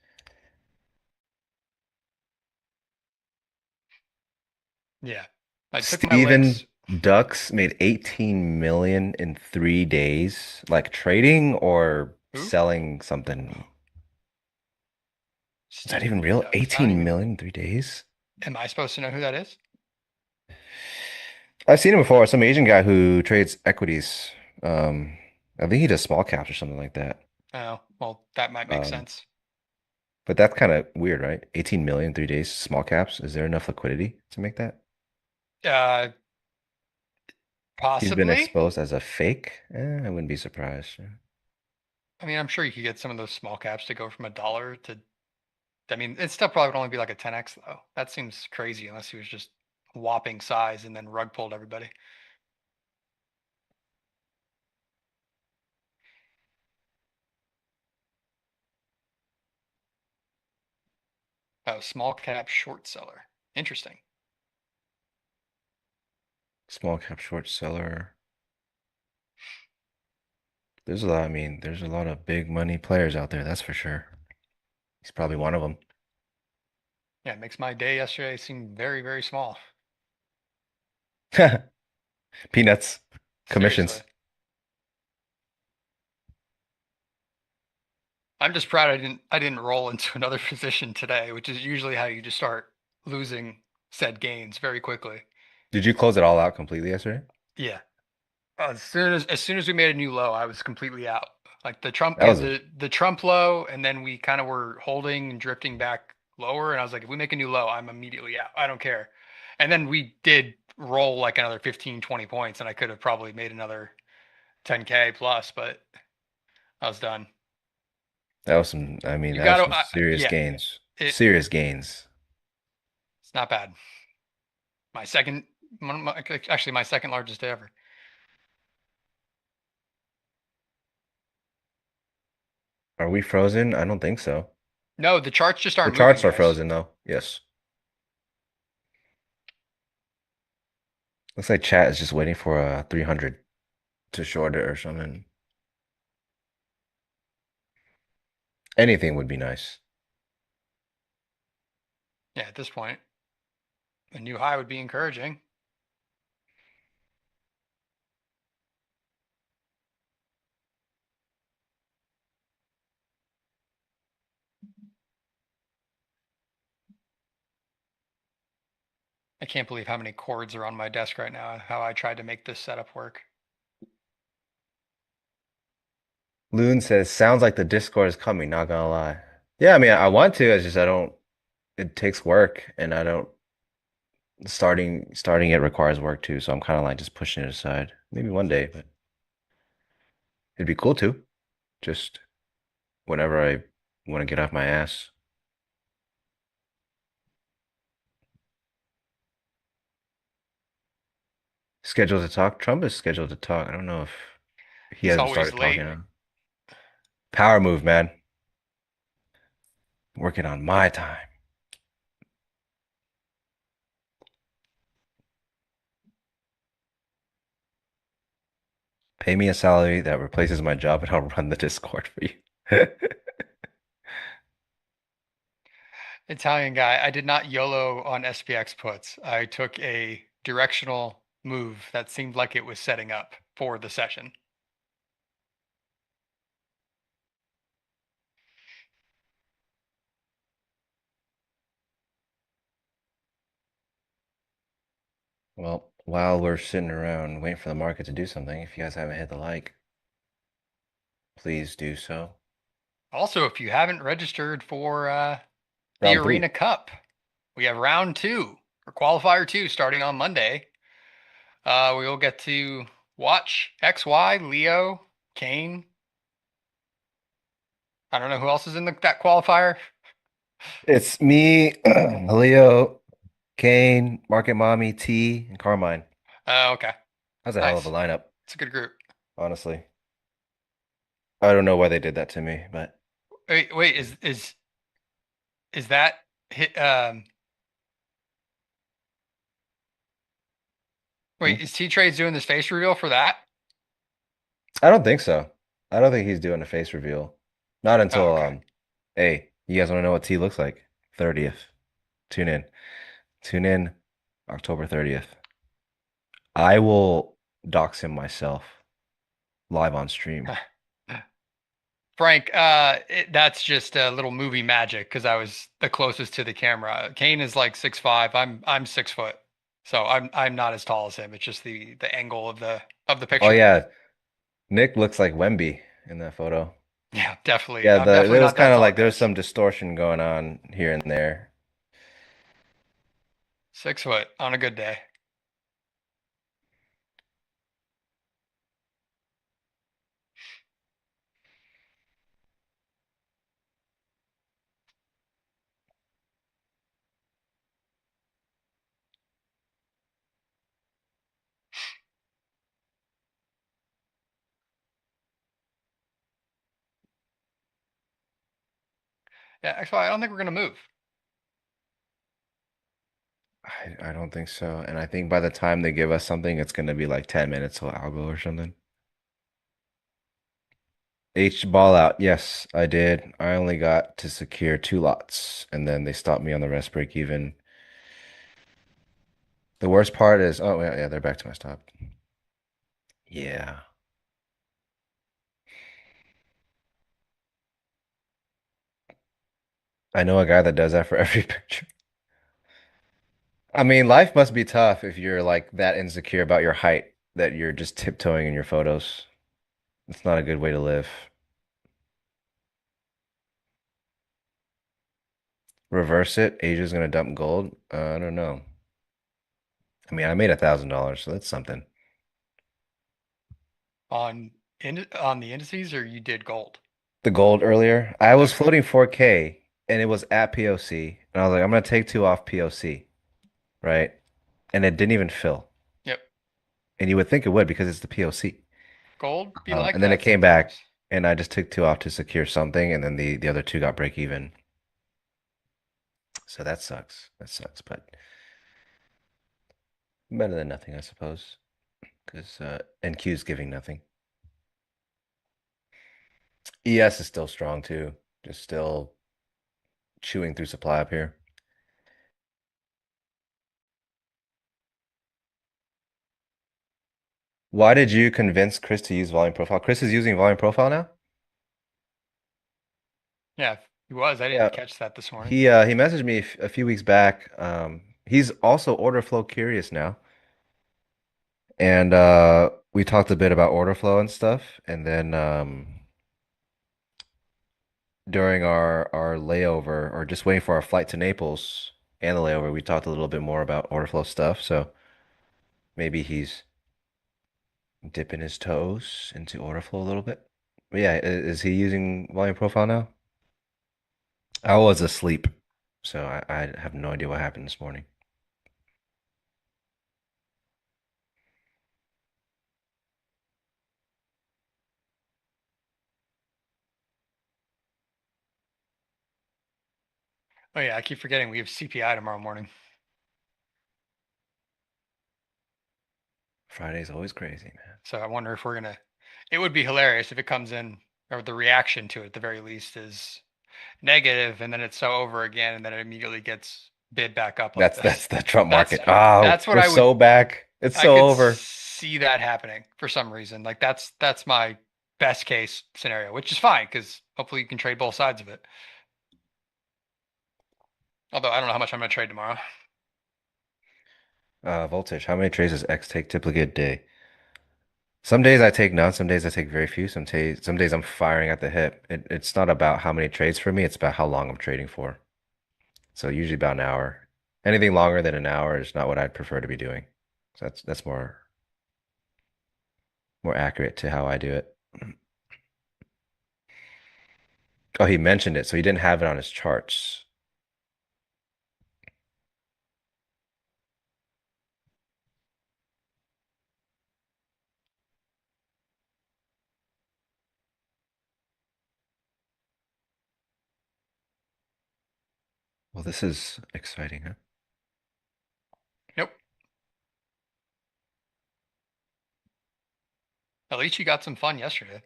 Yeah. I took my Steven licks. Ducks made 18 million in 3 days, like trading or Who? selling something. Is that even Steven real? Ducks. I don't 18 even. million in 3 days? Am I supposed to know who that is? I've seen him before. Some Asian guy who trades equities. Um, I think he does small caps or something like that. Oh, well, that might make Um, sense. but that's kind of weird, right? 18 million in 3 days, small caps. Is there enough liquidity to make that? Uh, He's been possibly. exposed as a fake? I wouldn't be surprised. I mean, I'm sure you could get some of those small caps to go from $1 to. I mean, it still probably would only be like a 10x though. That seems crazy unless he was just whopping size and then rug pulled everybody. Oh, small cap short seller. Interesting. Small cap short seller. There's a lot, I mean, there's a lot of big money players out there, that's for sure. He's probably one of them. Yeah, it makes my day yesterday seem very, very small. Peanuts, Seriously. commissions. I'm just proud I didn't roll into another position today, which is usually how you just start losing said gains very quickly. Did you close it all out completely yesterday? Yeah. As soon as we made a new low, I was completely out. Like the Trump That we had was a the Trump low, and then we kind of were holding and drifting back lower, and I was like, if we make a new low, I'm immediately out. I don't care. And then we did roll like another 15, 20 points, and I could have probably made another 10K plus, but I was done. that was some, I mean, You that was got some to, serious yeah, gains. it Serious gains. it's not bad. My second, actually my second largest day ever. Are we frozen? I don't think so. No, the charts just The aren't moving, charts are guys. frozen though. Yes. Looks like chat is just waiting for a 300 to short it or something. Anything would be nice. Yeah, at this point, a new high would be encouraging. I can't believe how many cords are on my desk right now, how I tried to make this setup work. Loon says, sounds like the Discord is coming, not gonna lie. Yeah, I mean, I want to, it's just I don't, it takes work and I don't, starting it requires work too, so I'm kind of like just pushing it aside. Maybe one day, but it'd be cool too. Just whenever I want to get off my ass. Scheduled to talk? Trump is scheduled to talk. I don't know if he He's hasn't always started talking late. now. Power move, man. Working on my time. Pay me a salary that replaces my job and I'll run the Discord for you. Italian guy, I did not YOLO on SPX puts. I took a directional move that seemed like it was setting up for the session. Well, while we're sitting around waiting for the market to do something, if you guys haven't hit the like, please do so. Also, if you haven't registered for the Round Arena 3. Cup, we have round 2 or qualifier 2 starting on Monday. We will get to watch XY, Leo, Kane. I don't know who else is in that qualifier. It's me, Leo, Kane, Market Mommy, T, and Carmine. Okay. That's a hell of a Nice. lineup, It's a good group. honestly. I don't know why they did that to me, but Wait, is that hit wait, is T-Trades doing this face reveal for that? I don't think so. I don't think he's doing a face reveal. Not Oh, until okay. hey, you guys want to know what T looks like? 30th. Tune in. Tune in October 30th. I will dox him myself live on stream. Frank, that's just a little movie magic because I was the closest to the camera. Kane is like 6'5". I'm 6 foot, so I'm not as tall as him. It's just the angle of the Oh picture. yeah, Nick looks like Wemby in that photo. Yeah, definitely. Yeah, I'm definitely it was not that kind of tall, like there's guys. some distortion going on here and there. 6 foot on a good day. Yeah, actually, I don't think we're gonna move. I don't think so. And I think by the time they give us something, it's gonna be like 10 minutes till algo or something. H ball out. Yes, I did. I only got to secure 2 lots and then they stopped me on the rest break even. The worst part is, oh yeah, they're back to my stop. Yeah. I know a guy that does that for every picture. I mean, life must be tough if you're like that insecure about your height that you're just tiptoeing in your photos. It's not a good way to live. Reverse it. Asia's gonna dump gold. I don't know. I mean, I made $1,000, so that's something. On the indices, or you did gold? The gold earlier, I was Okay. floating 4K and it was at POC, and I was like, I'm gonna take 2 off POC, right? And it didn't even fill. Yep. And you would think it would because it's the POC. Gold be like And then it that came back, sometimes. and I just took 2 off to secure something, and then the other 2 got break even. So that sucks. That sucks, but better than nothing, I suppose. Because NQ's giving nothing. ES is still strong too. Just still chewing through supply up here. Why did you convince Chris to use volume profile? Chris is using volume profile now? Yeah, he was. I Yeah. didn't catch that this morning. He messaged me a few weeks back. he's also order flow curious now. And we talked a bit about order flow and stuff. And then during our layover or just waiting for our flight to Naples and the layover, we talked a little bit more about order flow stuff. So maybe he's dipping his toes into order flow a little bit. But yeah, is he using volume profile now? I was asleep, so I have no idea what happened this morning. Oh yeah, I keep forgetting we have CPI tomorrow morning. Friday's always crazy, man. So I wonder if we're gonna. It would be hilarious if it comes in, or the reaction to it at the very least is negative, and then it's so over again, and then it immediately gets bid back up like That's this. the Trump That's market. Oh, that's what we're I would. so back. It's I so could over. see that happening for some reason. Like that's my best case scenario, which is fine because hopefully you can trade both sides of it. Although I don't know how much I'm gonna trade tomorrow. Voltage. How many trades does X take typically a day? Some days I take none, some days I take very few, some days I'm firing at the hip. It's not about how many trades for me, it's about how long I'm trading for. So usually about an hour. Anything longer than an hour is not what I'd prefer to be doing. So that's more accurate to how I do it. Oh, he mentioned it, so he didn't have it on his charts. Well, this is exciting, huh? Nope. At least you got some fun yesterday.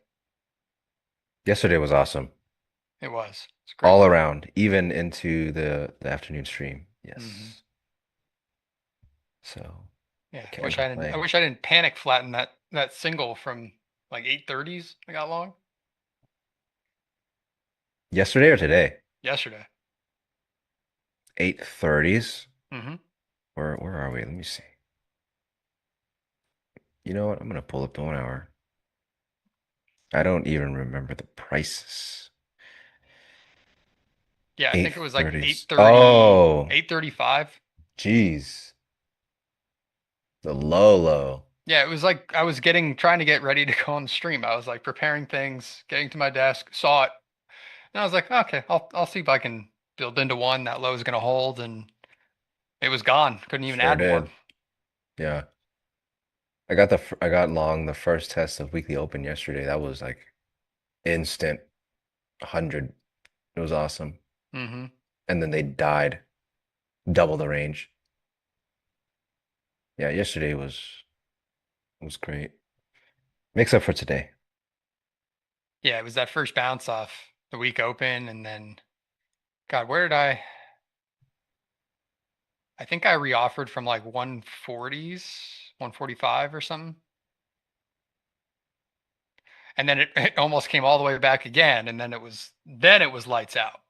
Yesterday was awesome. It was. It's a great All day. around, even into the afternoon stream. Yes. Mhm. So Yeah, I I can't wish I didn't. I complain. wish I didn't panic flatten that single from like 8:30s. I got long Yesterday or today? yesterday. 8:30s? Hmm. Where are we? Let me see. You know what? I'm gonna pull up the 1 hour. I don't even remember the prices. Yeah, I think it was like 8:30s. 8:30, Oh, 8:35. geez. The low. Yeah, it was like I was trying to get ready to go on the stream. I was like preparing things, getting to my desk, saw it, and I was like, okay, I'll see if I can build into one that low is going to hold, and it was gone. Couldn't even Sure add more. did. Yeah. I got long the first test of weekly open yesterday. That was like instant 100. It was awesome. Hmm. And then they died double the range. Yeah, yesterday was great. Makes up for today. Yeah, it was that first bounce off the week open, and then God, where did I? I think I reoffered from like 140s, 145 or something. And then it almost came all the way back again. And then it was lights out.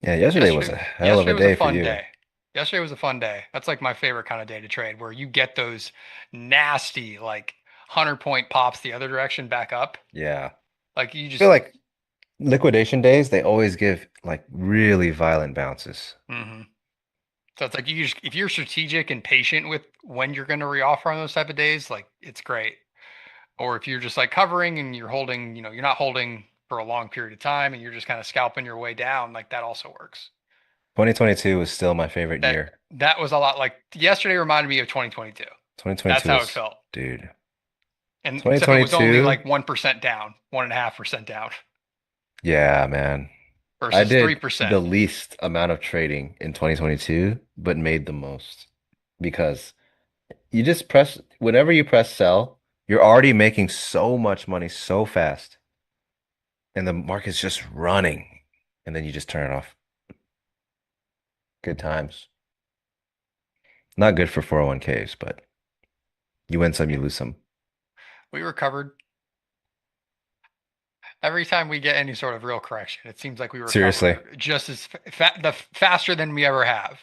Yeah, yesterday was Yesterday, a hell of yesterday a was a day for fun you. day. Yesterday was a fun day. That's like my favorite kind of day to trade where you get those nasty, like 100-point pops the other direction back up. Yeah. Like you I feel just, like liquidation days, they always give like really violent bounces. hmm. So it's like if you're strategic and patient with when you're going to reoffer on those type of days, like it's great. Or if you're just like covering and you're holding, you're not holding for a long period of time and you're just kind of scalping your way down, like that also works. 2022 was still my favorite That year. that was a lot like yesterday reminded me of 2022. That's 2022 how it was, felt. dude. And except it was only 2022, like 1% down, 1.5% down yeah, man. I versus did 3%. the least amount of trading in 2022, but made the most because you just whenever you press sell, you're already making so much money so fast, and the market's just running, and then you just turn it off. Good times. Not good for 401ks, but you win some, Yeah, you lose some. we recovered. Every time we get any sort of real correction, it seems like we Seriously. recover just as faster than we ever have.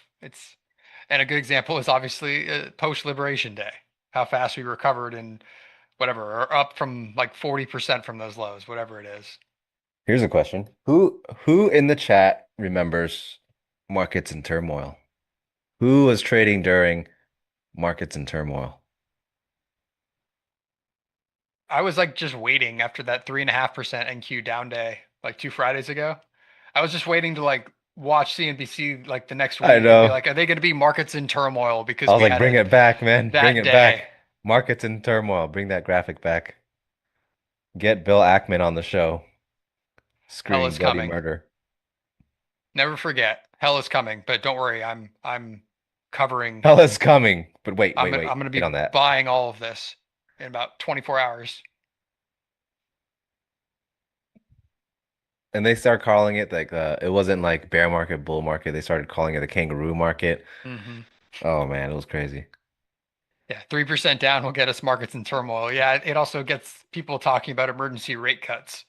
And a good example is obviously post Liberation Day, how fast we recovered and whatever, or up from like 40% from those lows, whatever it is. Here's a question. Who in the chat remembers markets in turmoil? Who was trading during markets in turmoil? I was like just waiting after that 3.5% NQ down day, like 2 Fridays ago. I was just waiting to like watch CNBC like the next I week and be know. like, are they going to be markets in turmoil because I was we like, had bring it it back, man. Bring that it day? back. Markets in turmoil. Bring that graphic back. Get Bill Ackman on the show. Hell Screaming is bloody coming. murder. Never forget, hell is coming. But don't worry, I'm covering. Hell is coming. But wait, I'm wait, gonna, wait. I'm gonna Wait be on that. buying all of this in about 24 hours. And they start calling it like it wasn't like bear market, bull market. They started calling it the kangaroo market. Hmm. Oh man, it was crazy. Yeah, 3% down will get us markets in turmoil. Yeah, it also gets people talking about emergency rate cuts.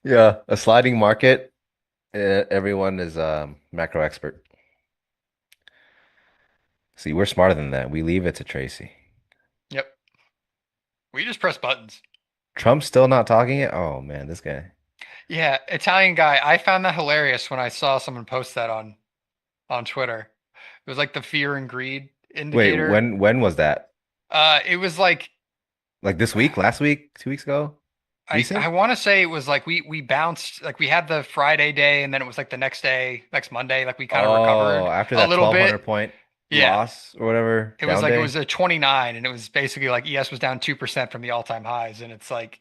Yeah, a sliding market. Everyone is macro expert. See, we're smarter than that. We leave it to Tracy. Yep, we just press buttons. Trump's still not talking it? Oh man, this guy. Yeah, Italian guy. I found that hilarious when I saw someone post that on Twitter. It was like the fear and greed Wait, indicator. when was that? It was like Like this week, last week, 2 weeks ago? I Recent? want to say it was like we bounced, like we had the Friday day and then it was like the next day, next Monday, like we kind of Oh, recovered after a that little 1200 bit. point Yeah. loss or whatever, It was down like it day. was a 29 and it was basically like ES was down 2% from the all-time highs and it's like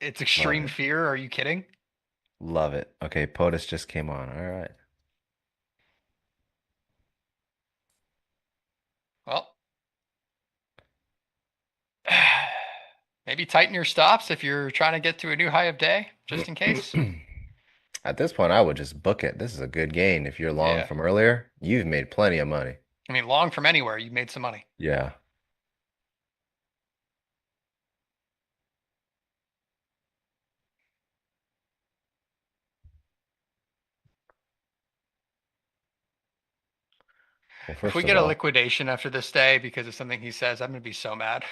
it's Love extreme it. fear. Are you kidding? Love it. Okay, POTUS just came on. All right. Well, maybe tighten your stops if you're trying to get to a new high of day, just in case. At this point, I would just book it. This is a good gain. If you're long Yeah. from earlier, you've made plenty of money. I mean, long from anywhere, you made some money. Yeah. Well, If we first of get a all, liquidation after this day because of something he says, I'm going to be so mad.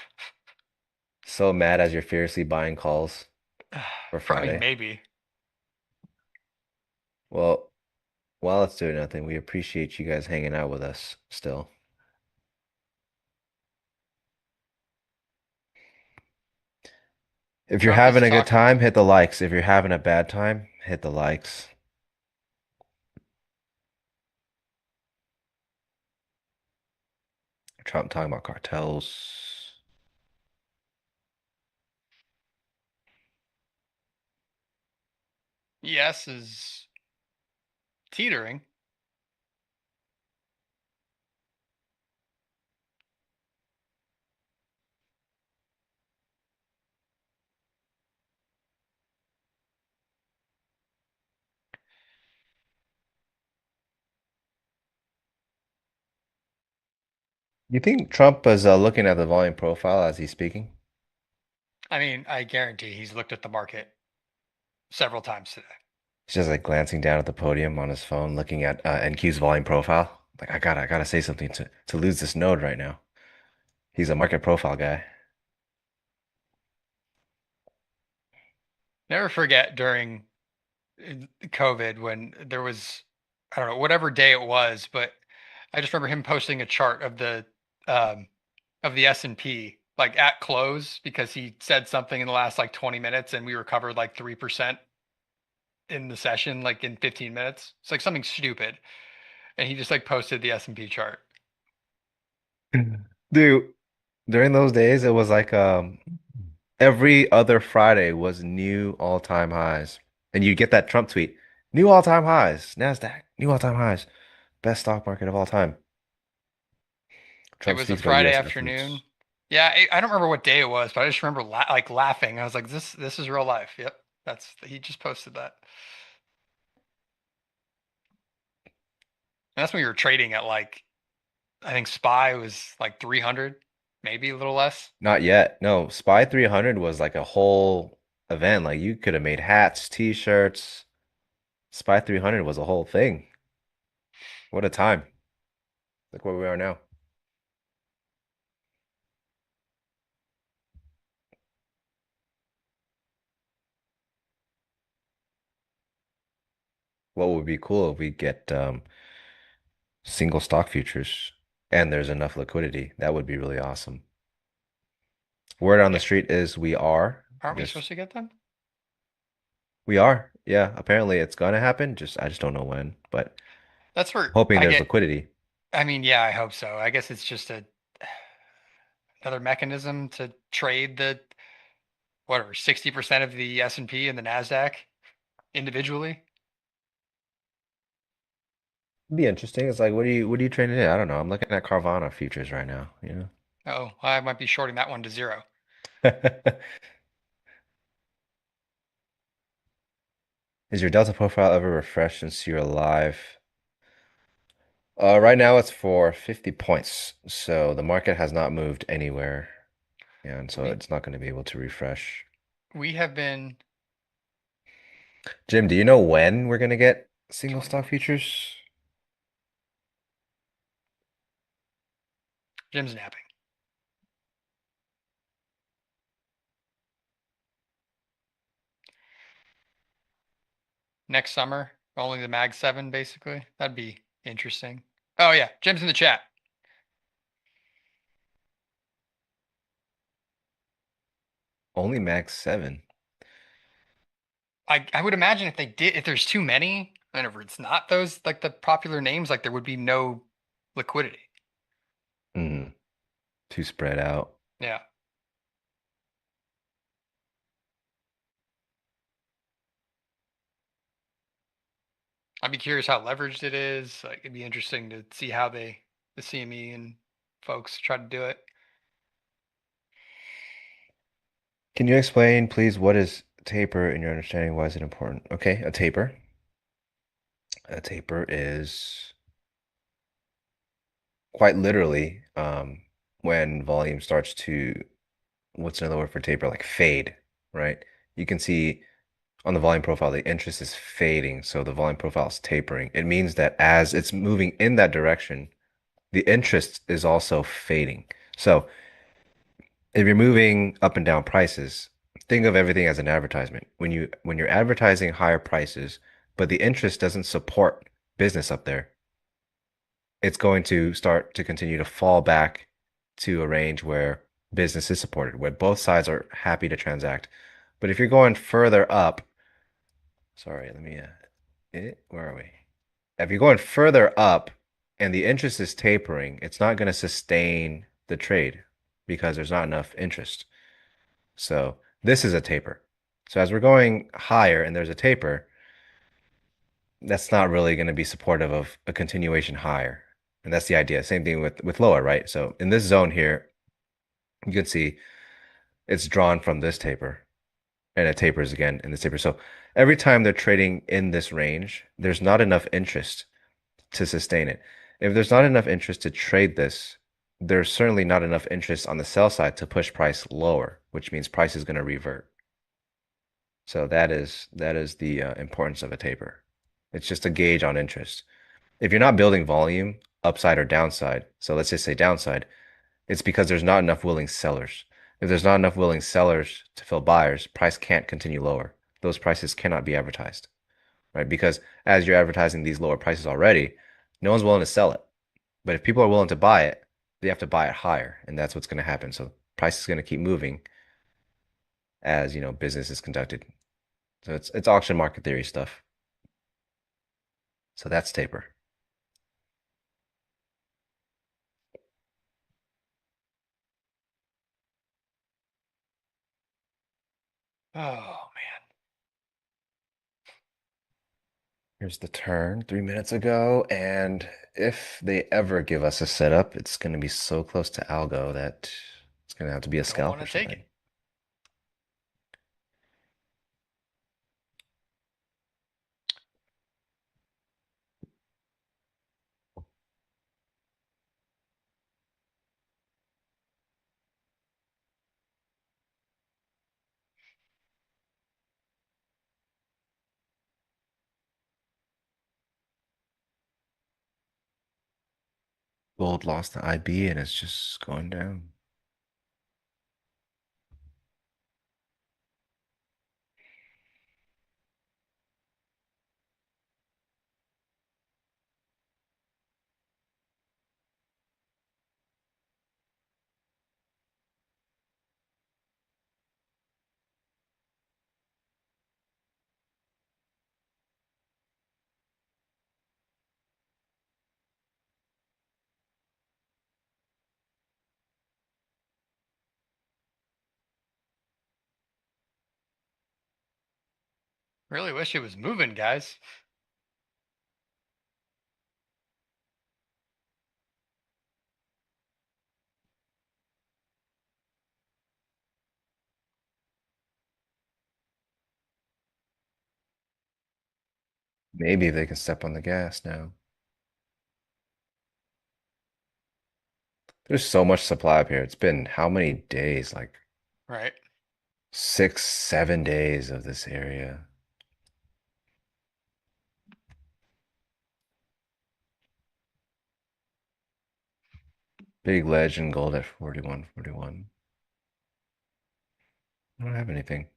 so mad as you're fiercely buying calls for I mean, Friday. maybe. Well, while it's doing nothing, we appreciate you guys hanging out with us still. If you're Trump is having a good talking. time, hit the likes. If you're having a bad time, hit the likes. Trump talking about cartels. Yes is teetering. You think Trump is looking at the volume profile as he's speaking? I mean, I guarantee he's looked at the market several times today. He's just like glancing down at the podium on his phone, looking at NQ's volume profile. Like, I gotta say something to lose this node right now. He's a market profile guy. Never forget during COVID when there was, I don't know, whatever day it was, but I just remember him posting a chart um, of the S&P like at close because he said something in the last like 20 minutes and we recovered like 3% in the session, like in 15 minutes. It's like something stupid. And he just like posted the S&P chart. Dude, during those days, it was like every other Friday was new all-time highs. And you get that Trump tweet, new all-time highs, NASDAQ, new all-time highs, best stock market of all time. It Trump was a speaks about Friday US afternoon. efforts. Yeah, I don't remember what day it was, but I just remember like laughing. I was like, this is real life. Yep. He just posted that. And that's when we were trading at like, I think SPY was like 300, maybe a little less. Not yet. No, SPY 300 was like a whole event. Like you could have made hats, t-shirts. Spy 300 was a whole thing. What a time. Look where we are now. What would be cool if we get single stock futures and there's enough liquidity? That would be really awesome. Word on the Yeah, street is we are. aren't we supposed Just to get them? we are. Yeah, apparently it's gonna happen. I just don't know when, but That's where hoping I there's get. liquidity. I mean, yeah, I hope so. I guess it's just another mechanism to trade the whatever 60% of the S&P and the Nasdaq individually. It'd be interesting. It's like what are you trading in? I don't know. I'm looking at Carvana futures right now, you Oh, I might be shorting that one to zero. know. Is your Delta profile ever refreshed since you're alive? Right now it's for 50 points. So the market has not moved anywhere. And so We it's not going to be able to refresh. we have been Jim, do you know when we're going to get single 20 stock points. futures? Jim's napping. Next summer, only the Mag 7 basically. That'd be interesting. Oh yeah, Jim's in the chat. Only max 7. I would imagine if there's too many, and if it's not those like the popular names, like there would be no liquidity. Mm, too spread out. Yeah. I'd be curious how leveraged it is. Like it'd be interesting to see how the CME and folks try to do it. Can you explain, please, what is taper in your understanding? Why is it important? Okay, a taper. A taper is quite literally when volume starts to, what's another word for taper? Like fade, right? You can see on the volume profile, the interest is fading, so the volume profile is tapering. It means that as it's moving in that direction, the interest is also fading. So if you're moving up and down prices, think of everything as an advertisement. When you're advertising higher prices, but the interest doesn't support business up there, it's going to start to continue to fall back to a range where business is supported, where both sides are happy to transact. But if you're going further up, sorry, let me where are we? If you're going further up and the interest is tapering, it's not going to sustain the trade because there's not enough interest. So this is a taper. So as we're going higher and there's a taper, that's not really going to be supportive of a continuation higher. And that's the idea. Same thing with lower, right? So in this zone here, you can see it's drawn from this taper and it tapers again in this taper. So every time they're trading in this range, there's not enough interest to sustain it. If there's not enough interest to trade this, there's certainly not enough interest on the sell side to push price lower, which means price is going to revert. So that is the importance of a taper. It's just a gauge on interest. If you're not building volume, upside or downside, so let's just say downside, it's because there's not enough willing sellers. If there's not enough willing sellers to fill buyers, price can't continue lower. Those prices cannot be advertised, right? Because as you're advertising these lower prices already, no one's willing to sell it. But if people are willing to buy it, they have to buy it higher, and that's what's going to happen. So price is going to keep moving as, business is conducted. So it's auction market theory stuff. So that's taper. Oh man. Here's the turn 3 minutes ago, and if they ever give us a setup, it's going to be so close to algo that it's going to have to be a Don't want scalp to or take something. it. Gold lost the IB and it's just going down. Really wish it was moving, guys. Maybe they can step on the gas now. There's so much supply up here. It's been how many days? Like Right. 6, 7 days of this area. Big legend gold at 41.41. I don't have anything.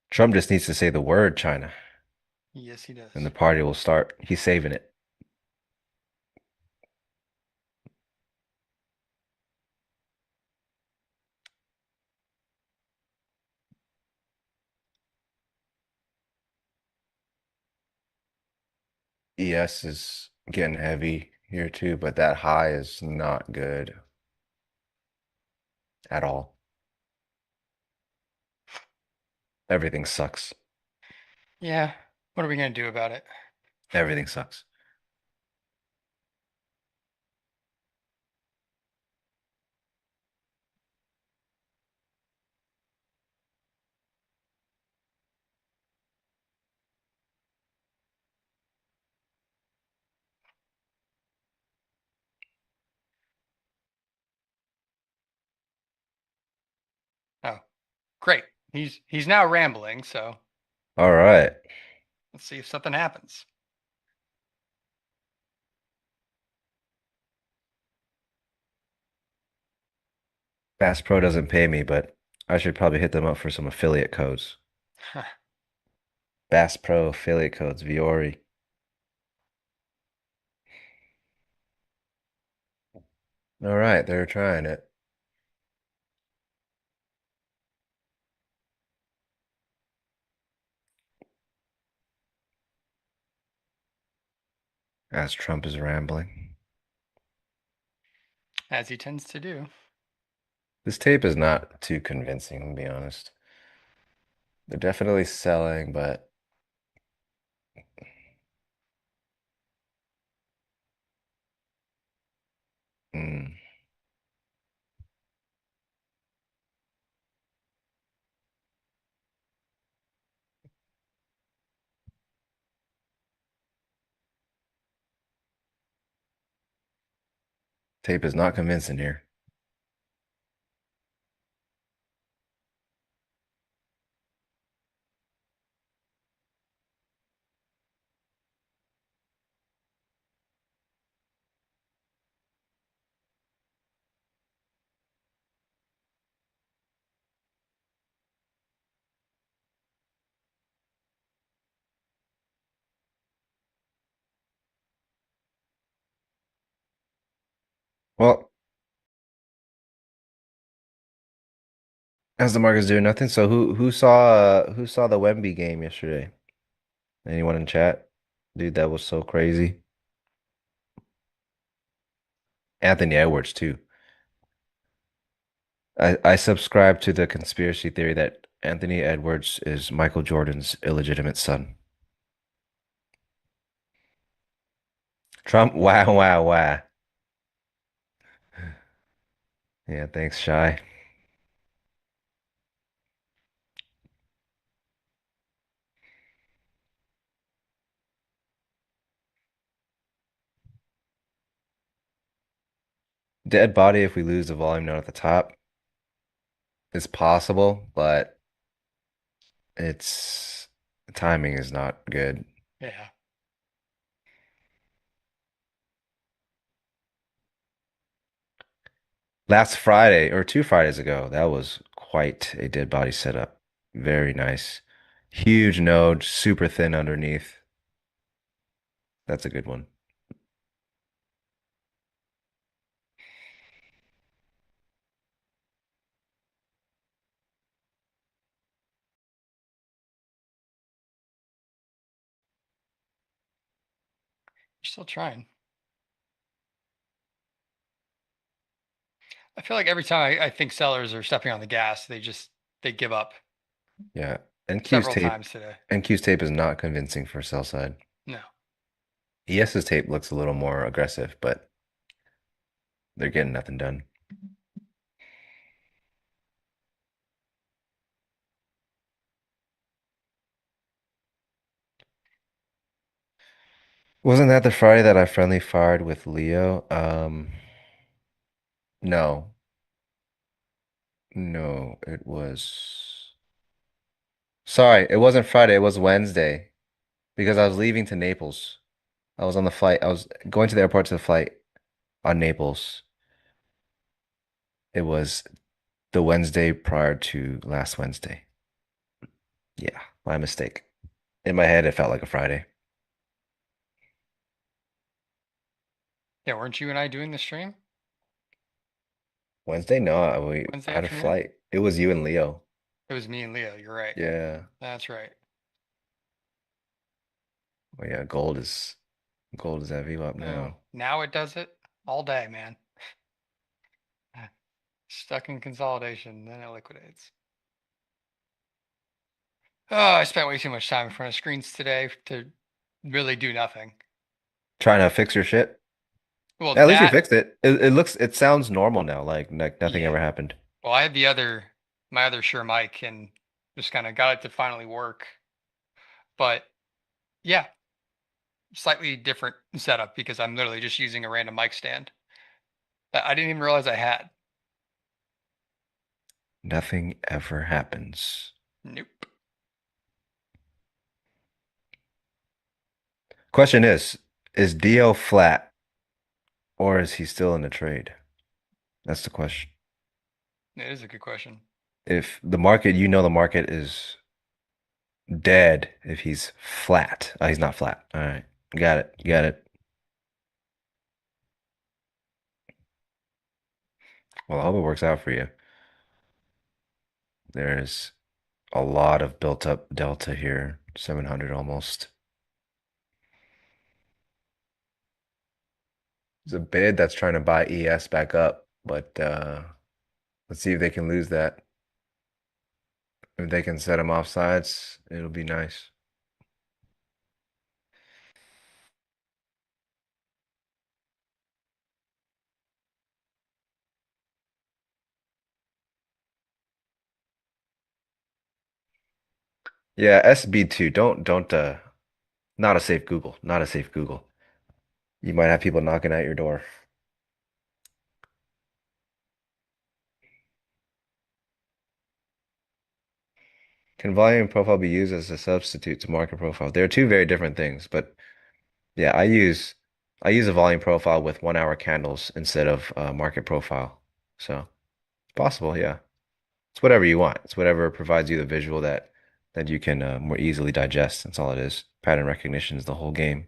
Trump just needs to say the word China Yes, he does. and the party will start. He's saving it. ES is getting heavy here too, but that high is not good at all. Everything sucks. Yeah. What are we going to do about it? Everything sucks. Oh, great. He's now rambling, so All right. let's see if something happens. Bass Pro doesn't pay me, but I should probably hit them up for some affiliate codes. Bass Pro affiliate codes, Viore. All right, they're trying it. As Trump is rambling. As he tends to do. This tape is not too convincing, to be honest. They're definitely selling, but mm, tape is not convincing here. Well, as the market's doing nothing, so who saw the Wemby game yesterday? Anyone in chat? Dude, that was so crazy. Anthony Edwards too. I subscribe to the conspiracy theory that Anthony Edwards is Michael Jordan's illegitimate son. Trump, wow, wow, wow. Yeah, thanks, Shy. dead body if we lose the volume node at the top. It's possible, but it's the timing is not good. Yeah. Last Friday or 2 Fridays ago, that was quite a dead body setup. Very nice. Huge node, super thin underneath. That's a good one. You're still trying. I feel like every time I think sellers are stepping on the gas, they give up Yeah. NQ's several tape. times today. NQ's tape is not convincing for sell side. No. ES's tape looks a little more aggressive, but they're getting nothing done. Wasn't that the Friday that I friendly fired with Leo? No. No, it was. Sorry, it wasn't Friday, it was Wednesday because I was leaving to Naples. I was on the flight. I was going to the airport to the flight on Naples. It was the Wednesday prior to last Wednesday. Yeah, my mistake. In my head, it felt like a Friday. Yeah, weren't you and I doing the stream Wednesday? No, I Wednesday had a afternoon? flight. It was you and Leo. It was me and Leo. You're right. Yeah. That's right. Well, yeah, gold is at VWAP Oh, now. now it does it all day, man. Stuck in consolidation, then it liquidates. Oh, I spent way too much time in front of screens today to really do nothing. Trying to fix your shit. Well, At least you that, fixed it. It sounds normal now, like nothing yeah. ever happened. Well, I had my other Shure mic and just kind of got it to finally work. But yeah, slightly different setup because I'm literally just using a random mic stand that I didn't even realize I had. Nothing ever happens. Nope. Question is Dio flat or is he still in the trade? That's the question. It is a good question. If the market, the market is dead if he's flat. Oh, he's not flat. All right. Got it. Got it. Well, I hope it works out for you. There's a lot of built up delta here, 700 almost. It's a bid that's trying to buy ES back up, but let's see if they can lose that. If they can set them off sides, it'll be nice. Yeah, SB2, don't not a safe Google, not a safe Google. You might have people knocking at your door. Can volume profile be used as a substitute to market profile? They're two very different things, but yeah, I use a volume profile with 1 hour candles instead of market profile. So it's possible, yeah. It's whatever you want. It's whatever provides you the visual that you can more easily digest. That's all it is. Pattern recognition is the whole game.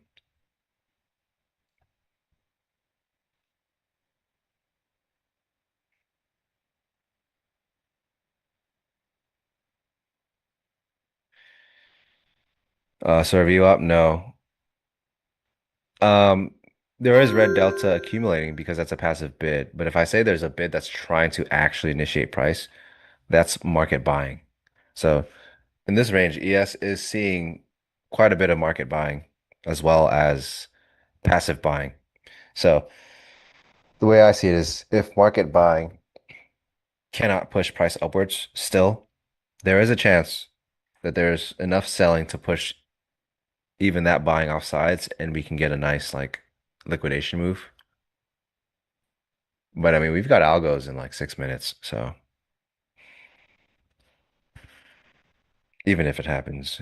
So review up? No. Um, there is red delta accumulating because that's a passive bid. But if I say there's a bid that's trying to actually initiate price, that's market buying. So in this range, ES is seeing quite a bit of market buying as well as passive buying. So the way I see it is if market buying cannot push price upwards still, there is a chance that there's enough selling to push even that buying off sides and we can get a nice like liquidation move. But I mean, we've got algos in like 6 minutes, so even if it happens,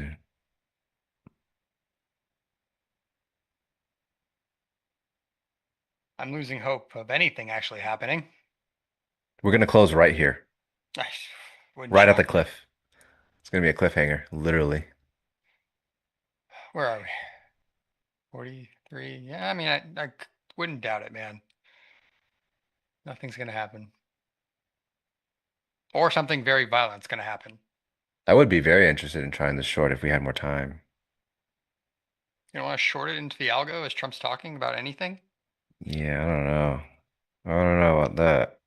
I'm losing hope of anything actually happening. we're gonna close right here, I wouldn't right at the shock me. cliff. It's gonna be a cliffhanger, literally. Where are we? 43. Yeah, I mean, I wouldn't doubt it, man. Nothing's going to happen. Or something very violent's going to happen. I would be very interested in trying this short if we had more time. You don't want to short it into the algo as Trump's talking about anything? Yeah, I don't know. I don't know about that.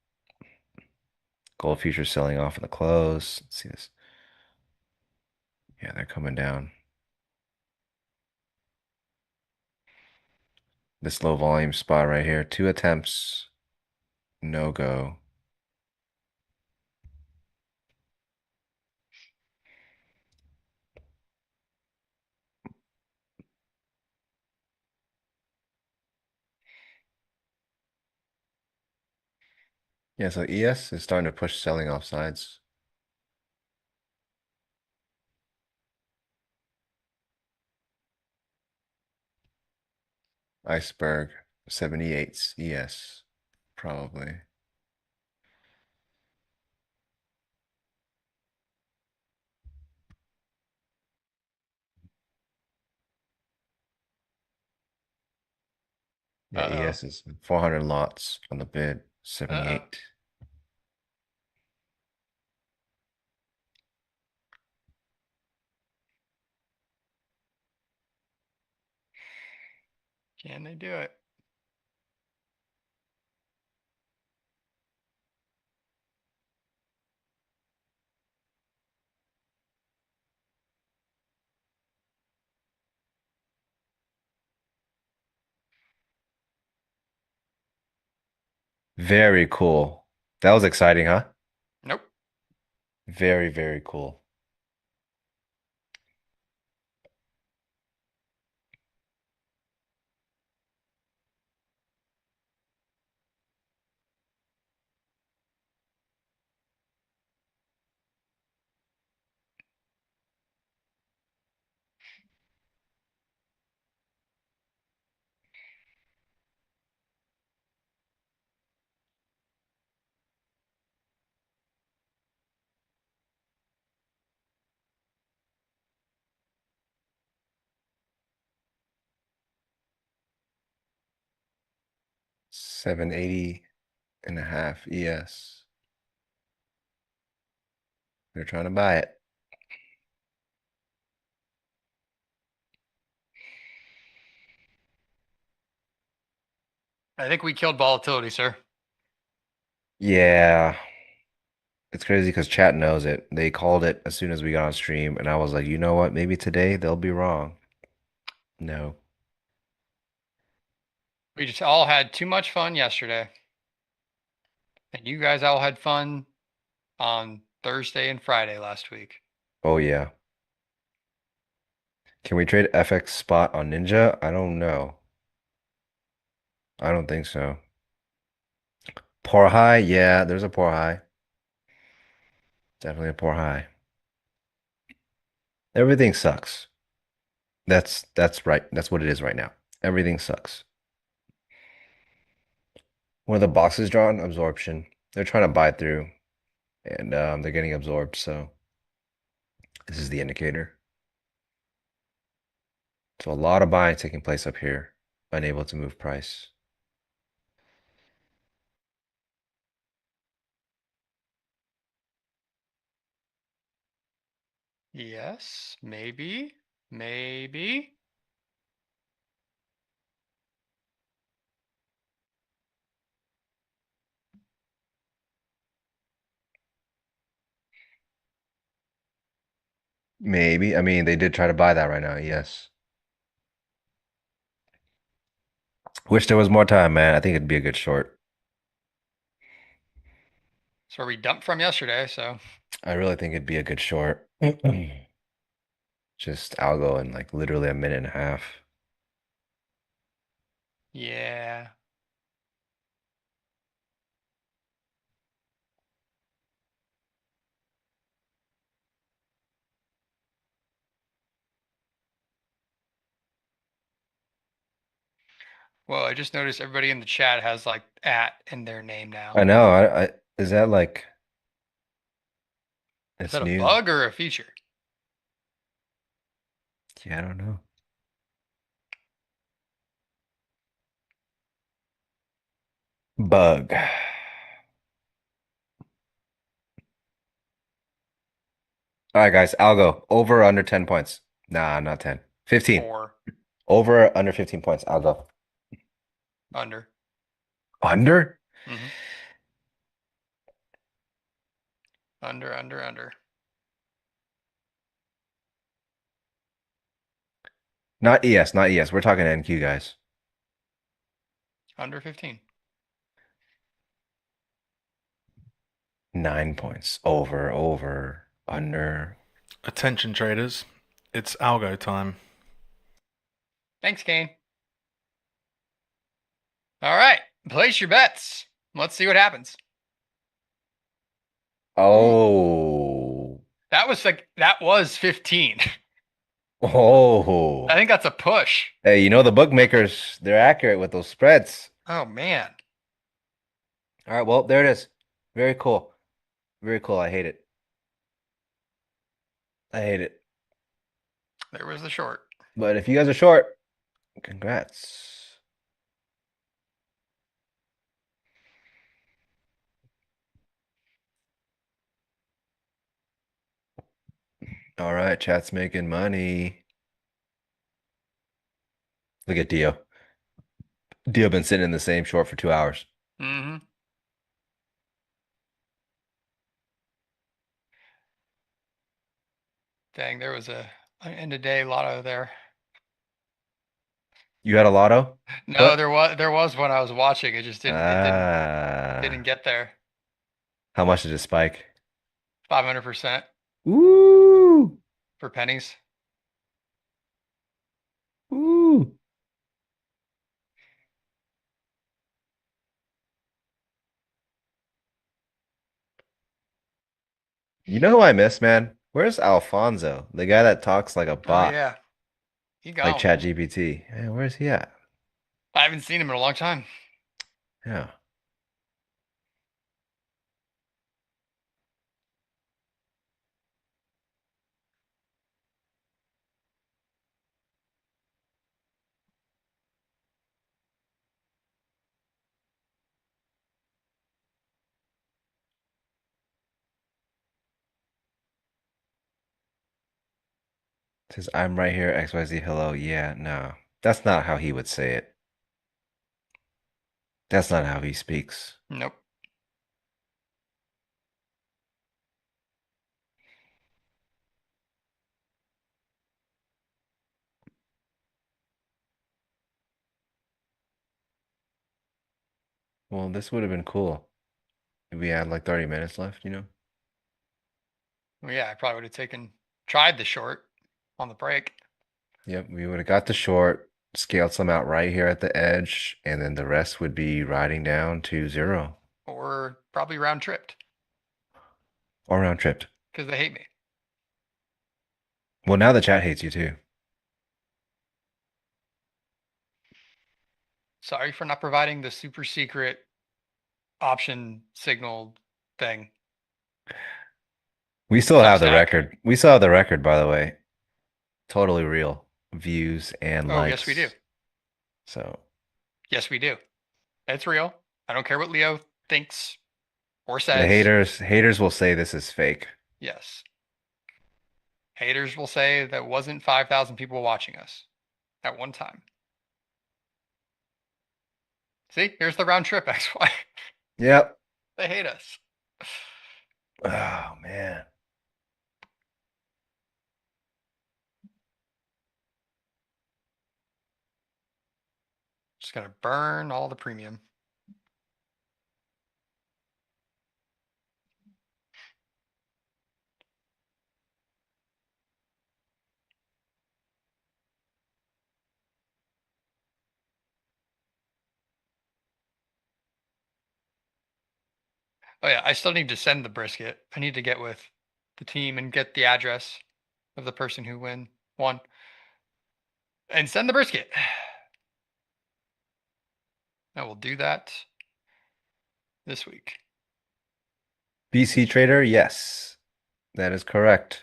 Gold futures selling off in the close. Let's see this. Yeah, they're coming down. This low volume spot right here. 2 attempts. No go. Yeah, so ES is starting to push selling off sides. Iceberg 78s ES, probably. Yeah, Uh-oh. ES is 400 lots on the bid, Uh-oh. 78. Can they do it? Very cool. That was exciting, huh? Nope. Very, very cool. $780.5 ES. They're trying to buy it. I think we killed volatility, sir. Yeah. It's crazy because chat knows it. They called it as soon as we got on stream, and I was like, you know what? Maybe today they'll be wrong. No. We just all had too much fun yesterday. And you guys all had fun on Thursday and Friday last week. Oh yeah. Can we trade FX spot on Ninja? I don't know. I don't think so. Poor high? Yeah, there's a poor high. Definitely a poor high. Everything sucks. That's right. That's what it is right now. Everything sucks. One of the boxes drawn, absorption. They're trying to buy through, and they're getting absorbed. So this is the indicator. So a lot of buying taking place up here, unable to move price. Yes, maybe, maybe. Maybe. I mean, they did try to buy that right now. Yes. Wish there was more time, man. I think it'd be a good short. That's where we dumped from yesterday, so I really think it'd be a good short. Just algo in like literally a minute and a half. yeah. Well, I just noticed everybody in the chat has like at in their name now. I know. Is that like Is it's that a new? bug or a feature? Yeah, I don't know. Bug. All right, guys. I'll go over or under 10 points. Nah, not 10. 15. Or Over or under 15 points. I'll go. under. Under? Mm-hmm. Under. Not ES, not ES. We're talking NQ, guys. Under 15. 9 points. Over, under. Attention traders, it's algo time. Thanks, Kane. All right, place your bets. Let's see what happens. Oh. That was 15. Oh. I think that's a push. Hey, you know the bookmakers, they're accurate with those spreads. Oh man. All right, well, there it is. Very cool. Very cool. I hate it. I hate it. There was the short. But if you guys are short, congrats. All right, chat's making money. Look at Dio. Dio been sitting in the same short for 2 hours. Mm-hmm. Dang, there was an end of day lotto there. You had a lotto? No, What? there was one I was watching. It just didn't Ah. get there. How much did it spike? 500% Ooh. for pennies. Ooh. You know who I miss, man? Where's Alfonso? The guy that talks like a Oh bot, yeah. He like gone. ChatGPT. Hey, where's he at? I haven't seen him in a long time. Yeah. Says, I'm right here, XYZ, hello. Yeah, no. That's not how he would say it. That's not how he speaks. Nope. Well, this would have been cool if we had like 30 minutes left, you know? Well, yeah, I probably would have tried the short on the break. Yep, we would have got the short, scaled some out right here at the edge, and then the rest would be riding down to 0 Or probably round tripped or round tripped. because they hate me. Well, now the chat hates you too. Sorry for not providing the super secret option signal thing. We still have the Substack. record. We still have the record, by the way. Totally real views and Oh, likes. yes, we do. So, Yes, we do. It's real. I don't care what Leo thinks or says. the haters will say this is fake. Yes. Haters will say that wasn't 5,000 people watching us at one time. See, here's the round trip, XY. Yep. They hate us. Oh man. Just gonna burn all the premium. Oh yeah, I still need to send the brisket. I need to get with the team and get the address of the person who won and send the brisket. I will do that this week. BC Trader, yes, that is correct.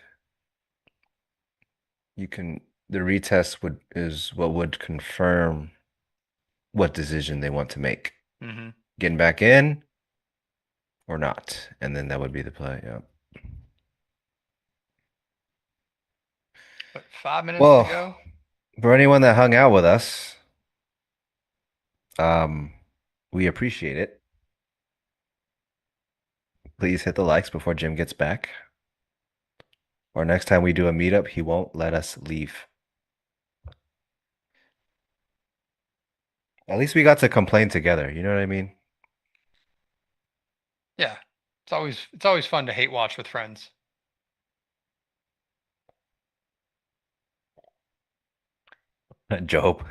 You can the retest is what would confirm what decision they want to make. Mm-hmm. Getting back in or not, and then that would be the play. Yeah. But 5 minutes Well, to go. for anyone that hung out with us, we appreciate it. Please hit the likes before Jim gets back. Or next time we do a meetup, he won't let us leave. At least we got to complain together. You know what I mean? Yeah, it's always fun to hate watch with friends. Job.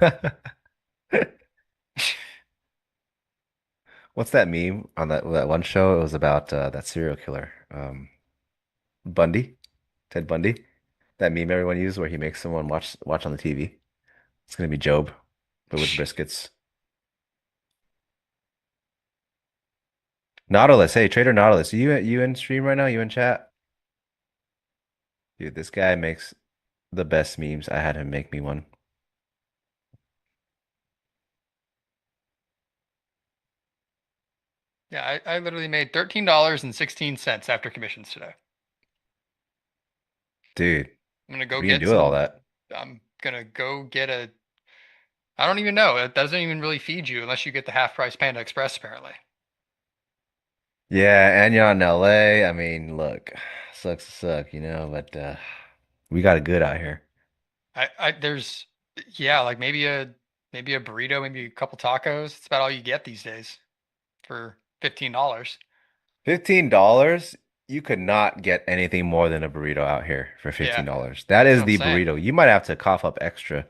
What's that meme on that one show? It was about that serial killer, Bundy, Ted Bundy. That meme everyone uses where he makes someone watch on the TV. It's gonna be Job, but with briskets. Nautilus, hey, Trader Nautilus, you in stream right now? You in chat? Dude, this guy makes the best memes. I had him make me one. Yeah, I literally made $13.16 after commissions today. Dude, I'm gonna go what are you get gonna do with all some. that? I'm gonna go get a. I don't even know. It doesn't even really feed you unless you get the half price Panda Express, apparently. Yeah, and you're in LA. I mean, look, sucks to suck, but we got it good out here. There's, yeah, like maybe a burrito, maybe a couple tacos. It's about all you get these days for $15. $15? You could not get anything more than a burrito out here for Yeah, $15. That that's is what I'm the saying. burrito. You might have to cough up extra.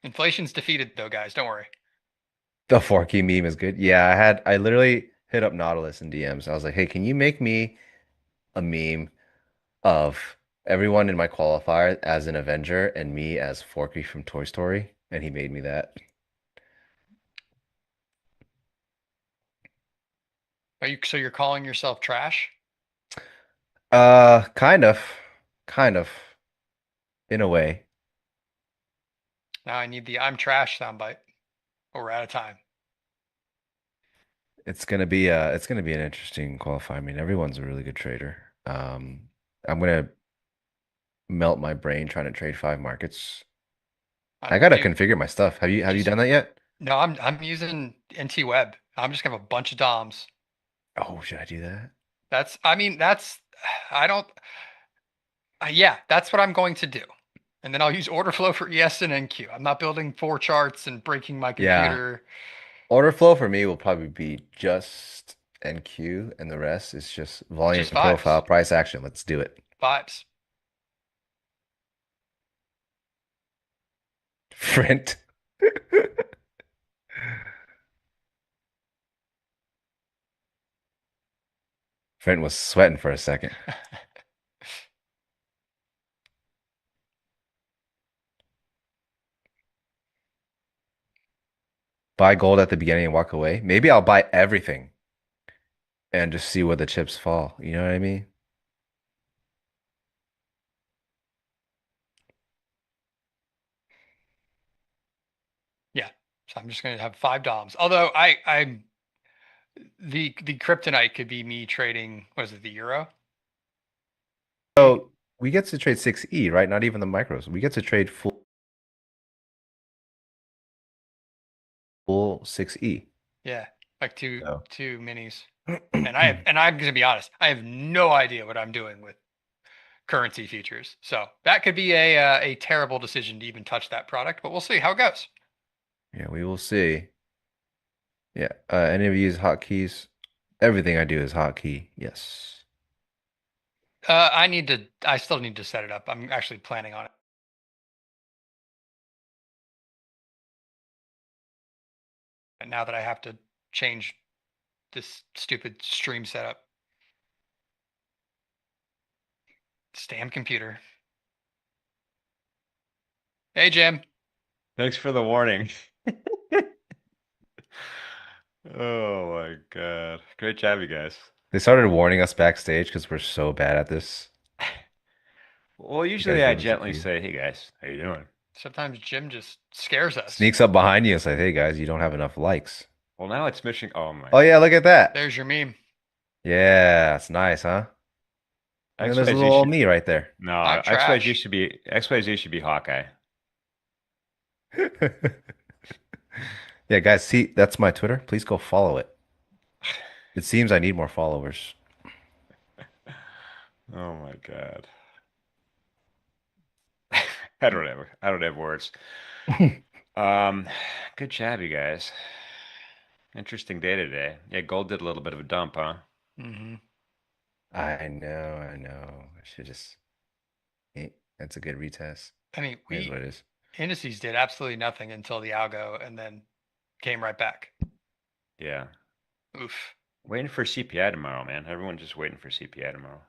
Inflation's defeated though, guys. Don't worry. The Forky meme is good. Yeah, I literally hit up Nautilus in DMs. I was like, hey, can you make me a meme of everyone in my qualifier as an Avenger and me as Forky from Toy Story? And he made me that. So you're calling yourself trash? Kind of. Kind of. In a way. Now I need the I'm trash soundbite. Or we're out of time. It's gonna be an interesting qualifier. I mean, everyone's a really good trader. I'm gonna melt my brain trying to trade 5 markets. I gotta Dude, configure my stuff. Have you just done that yet? no, I'm using NT Web. I'm just gonna have a bunch of DOMs. Oh, should I do that? That's I don't yeah, that's what I'm going to do. And then I'll use order flow for ES and NQ. I'm not building 4 charts and breaking my Yeah. computer. Order flow for me will probably be just NQ, and the rest is just volume, Just vibes. profile, price action. Let's do it. Vibes. Front. Front was sweating for a second. Buy gold at the beginning and walk away. Maybe I'll buy everything and just see where the chips fall. You know what I mean? Yeah. So I'm just gonna have 5 DOMs. Although I'm the kryptonite could be me trading, what is it, the euro? So we get to trade 6E, right? Not even the micros. We get to trade full 6E. Yeah. Like So. two minis. And I'm gonna be honest, I have no idea what I'm doing with currency features. So that could be a terrible decision to even touch that product, but we'll see how it goes. Yeah, we will see. Yeah. Any of you use hotkeys? Everything I do is hotkey. Yes. I still need to set it up. I'm actually planning on it. And now that I have to change this stupid stream setup. Damn computer. Hey, Jim. Thanks for the warning. Oh my God. Great job, you guys. They started warning us backstage because we're so bad at this. Well, You guys usually I give us a gently cue. say, "Hey guys, how you doing?" Sometimes Jim just scares us. Sneaks up behind you and says, "Hey guys, you don't have enough likes." Well, now it's mission. Oh my. Oh yeah, look at that. There's your meme. Yeah, it's nice, huh? Look at this XYZ little old should me right there. I'm no XYZ trash. should be Hawkeye. Yeah, guys, see, that's my Twitter. Please go follow it. It seems I need more followers. Oh my God. I don't have words. Um, good job, you guys. Interesting day today. Yeah, gold did a little bit of a dump, huh? Hmm. I know. I should just. That's a good retest. I mean, Here's what it is. indices did absolutely nothing until the algo and then came right back. Yeah. Oof. Waiting for CPI tomorrow, man. Everyone's just waiting for CPI tomorrow.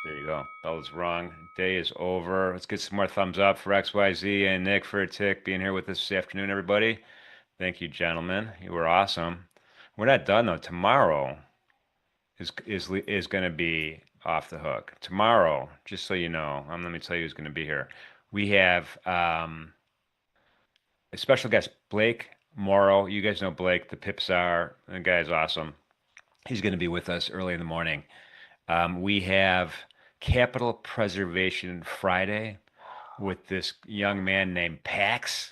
There you go. That was wrong. Day is over. Let's get some more thumbs up for XYZ and Nick for a tick being here with us this afternoon, everybody. Thank you, gentlemen. You were awesome. We're not done though. Tomorrow is going to be off the hook. Tomorrow, just so you know, let me tell you who's going to be here. We have a special guest, Blake Morrow. You guys know Blake, the Pipsar. The guy's awesome. He's going to be with us early in the morning. We have Capital Preservation Friday with this young man named Pax.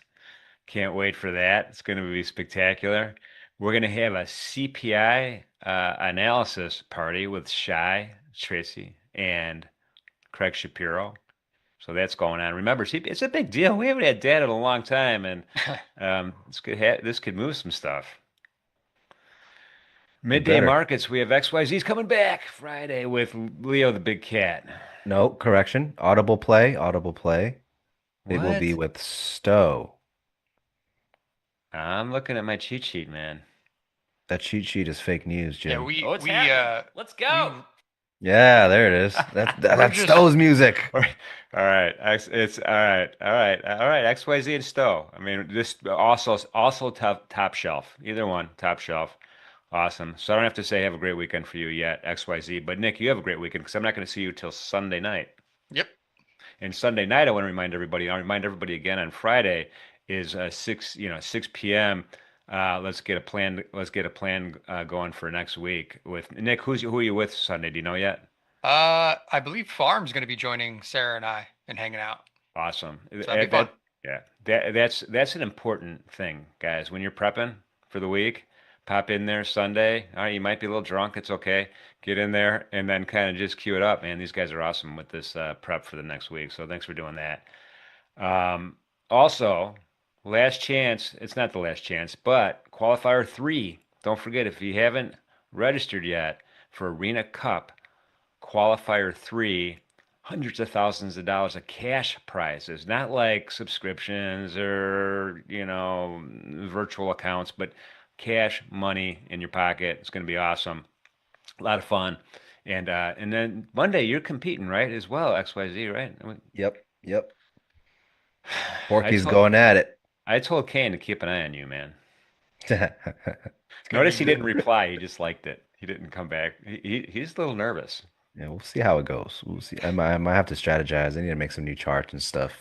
Can't wait for that. It's going to be spectacular. We're going to have a CPI analysis party with Shy, Tracy, and Craig Shapiro. So that's going on. Remember, it's a big deal. We haven't had data in a long time, and this could move some stuff. It Midday better. markets, we have XYZ's coming back Friday with Leo the Big Cat. No, correction. Audible play, audible play. It will be What? with Stowe. I'm looking at my cheat sheet, man. That cheat sheet is fake news, Yeah, Jim. Oh, it's happening. Let's go. Yeah, there it is. That's just- Stowe's music. All right. It's all right. All right. All right. XYZ and Stowe. I mean, this also top shelf. Either one, top shelf. Awesome. So I don't have to say have a great weekend for you yet, XYZ. But Nick, you have a great weekend because I'm not going to see you till Sunday night. Yep. And Sunday night, I want to remind everybody. I'll remind everybody again on Friday is 6 p.m. Let's get a plan. Let's get a plan going for next week with Nick. Who are you with Sunday? Do you know yet? I believe Farm's going to be joining Sarah and I and hanging out. Awesome. So that'd be fun. Yeah, that's an important thing, guys. When you're prepping for the week, pop in there Sunday. All right, you might be a little drunk. It's okay. Get in there and then kind of just cue it up, man. These guys are awesome with this prep for the next week. So thanks for doing that. Also, last chance. It's not the last chance, but qualifier 3. Don't forget if you haven't registered yet for Arena Cup qualifier 3, hundreds of thousands of dollars of cash prizes, not like subscriptions or, virtual accounts, but cash money in your pocket. It's going to be awesome. A lot of fun. And then Monday you're competing, right? As well, XYZ, right? Yep. I Porky's told, going at it. I told Kane to keep an eye on you, man. Yeah, Notice he didn't reply. He just liked it. He didn't come back. He's a little nervous. we'll see how it goes. We'll see. I might have to strategize. I need to make some new charts and stuff.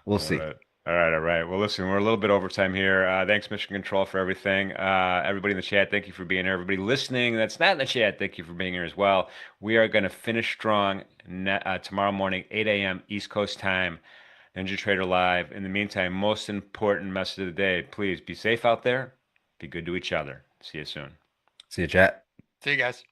We'll see. All right. Well, listen, we're a little bit overtime here. Thanks, Mission Control, for everything. Everybody in the chat, thank you for being here. Everybody listening that's not in the chat, thank you for being here as well. We are going to finish strong tomorrow morning, 8 a.m. East Coast time, Ninja Trader Live. In the meantime, most important message of the day, please be safe out there. Be good to each other. See you soon. See you, chat. See you guys.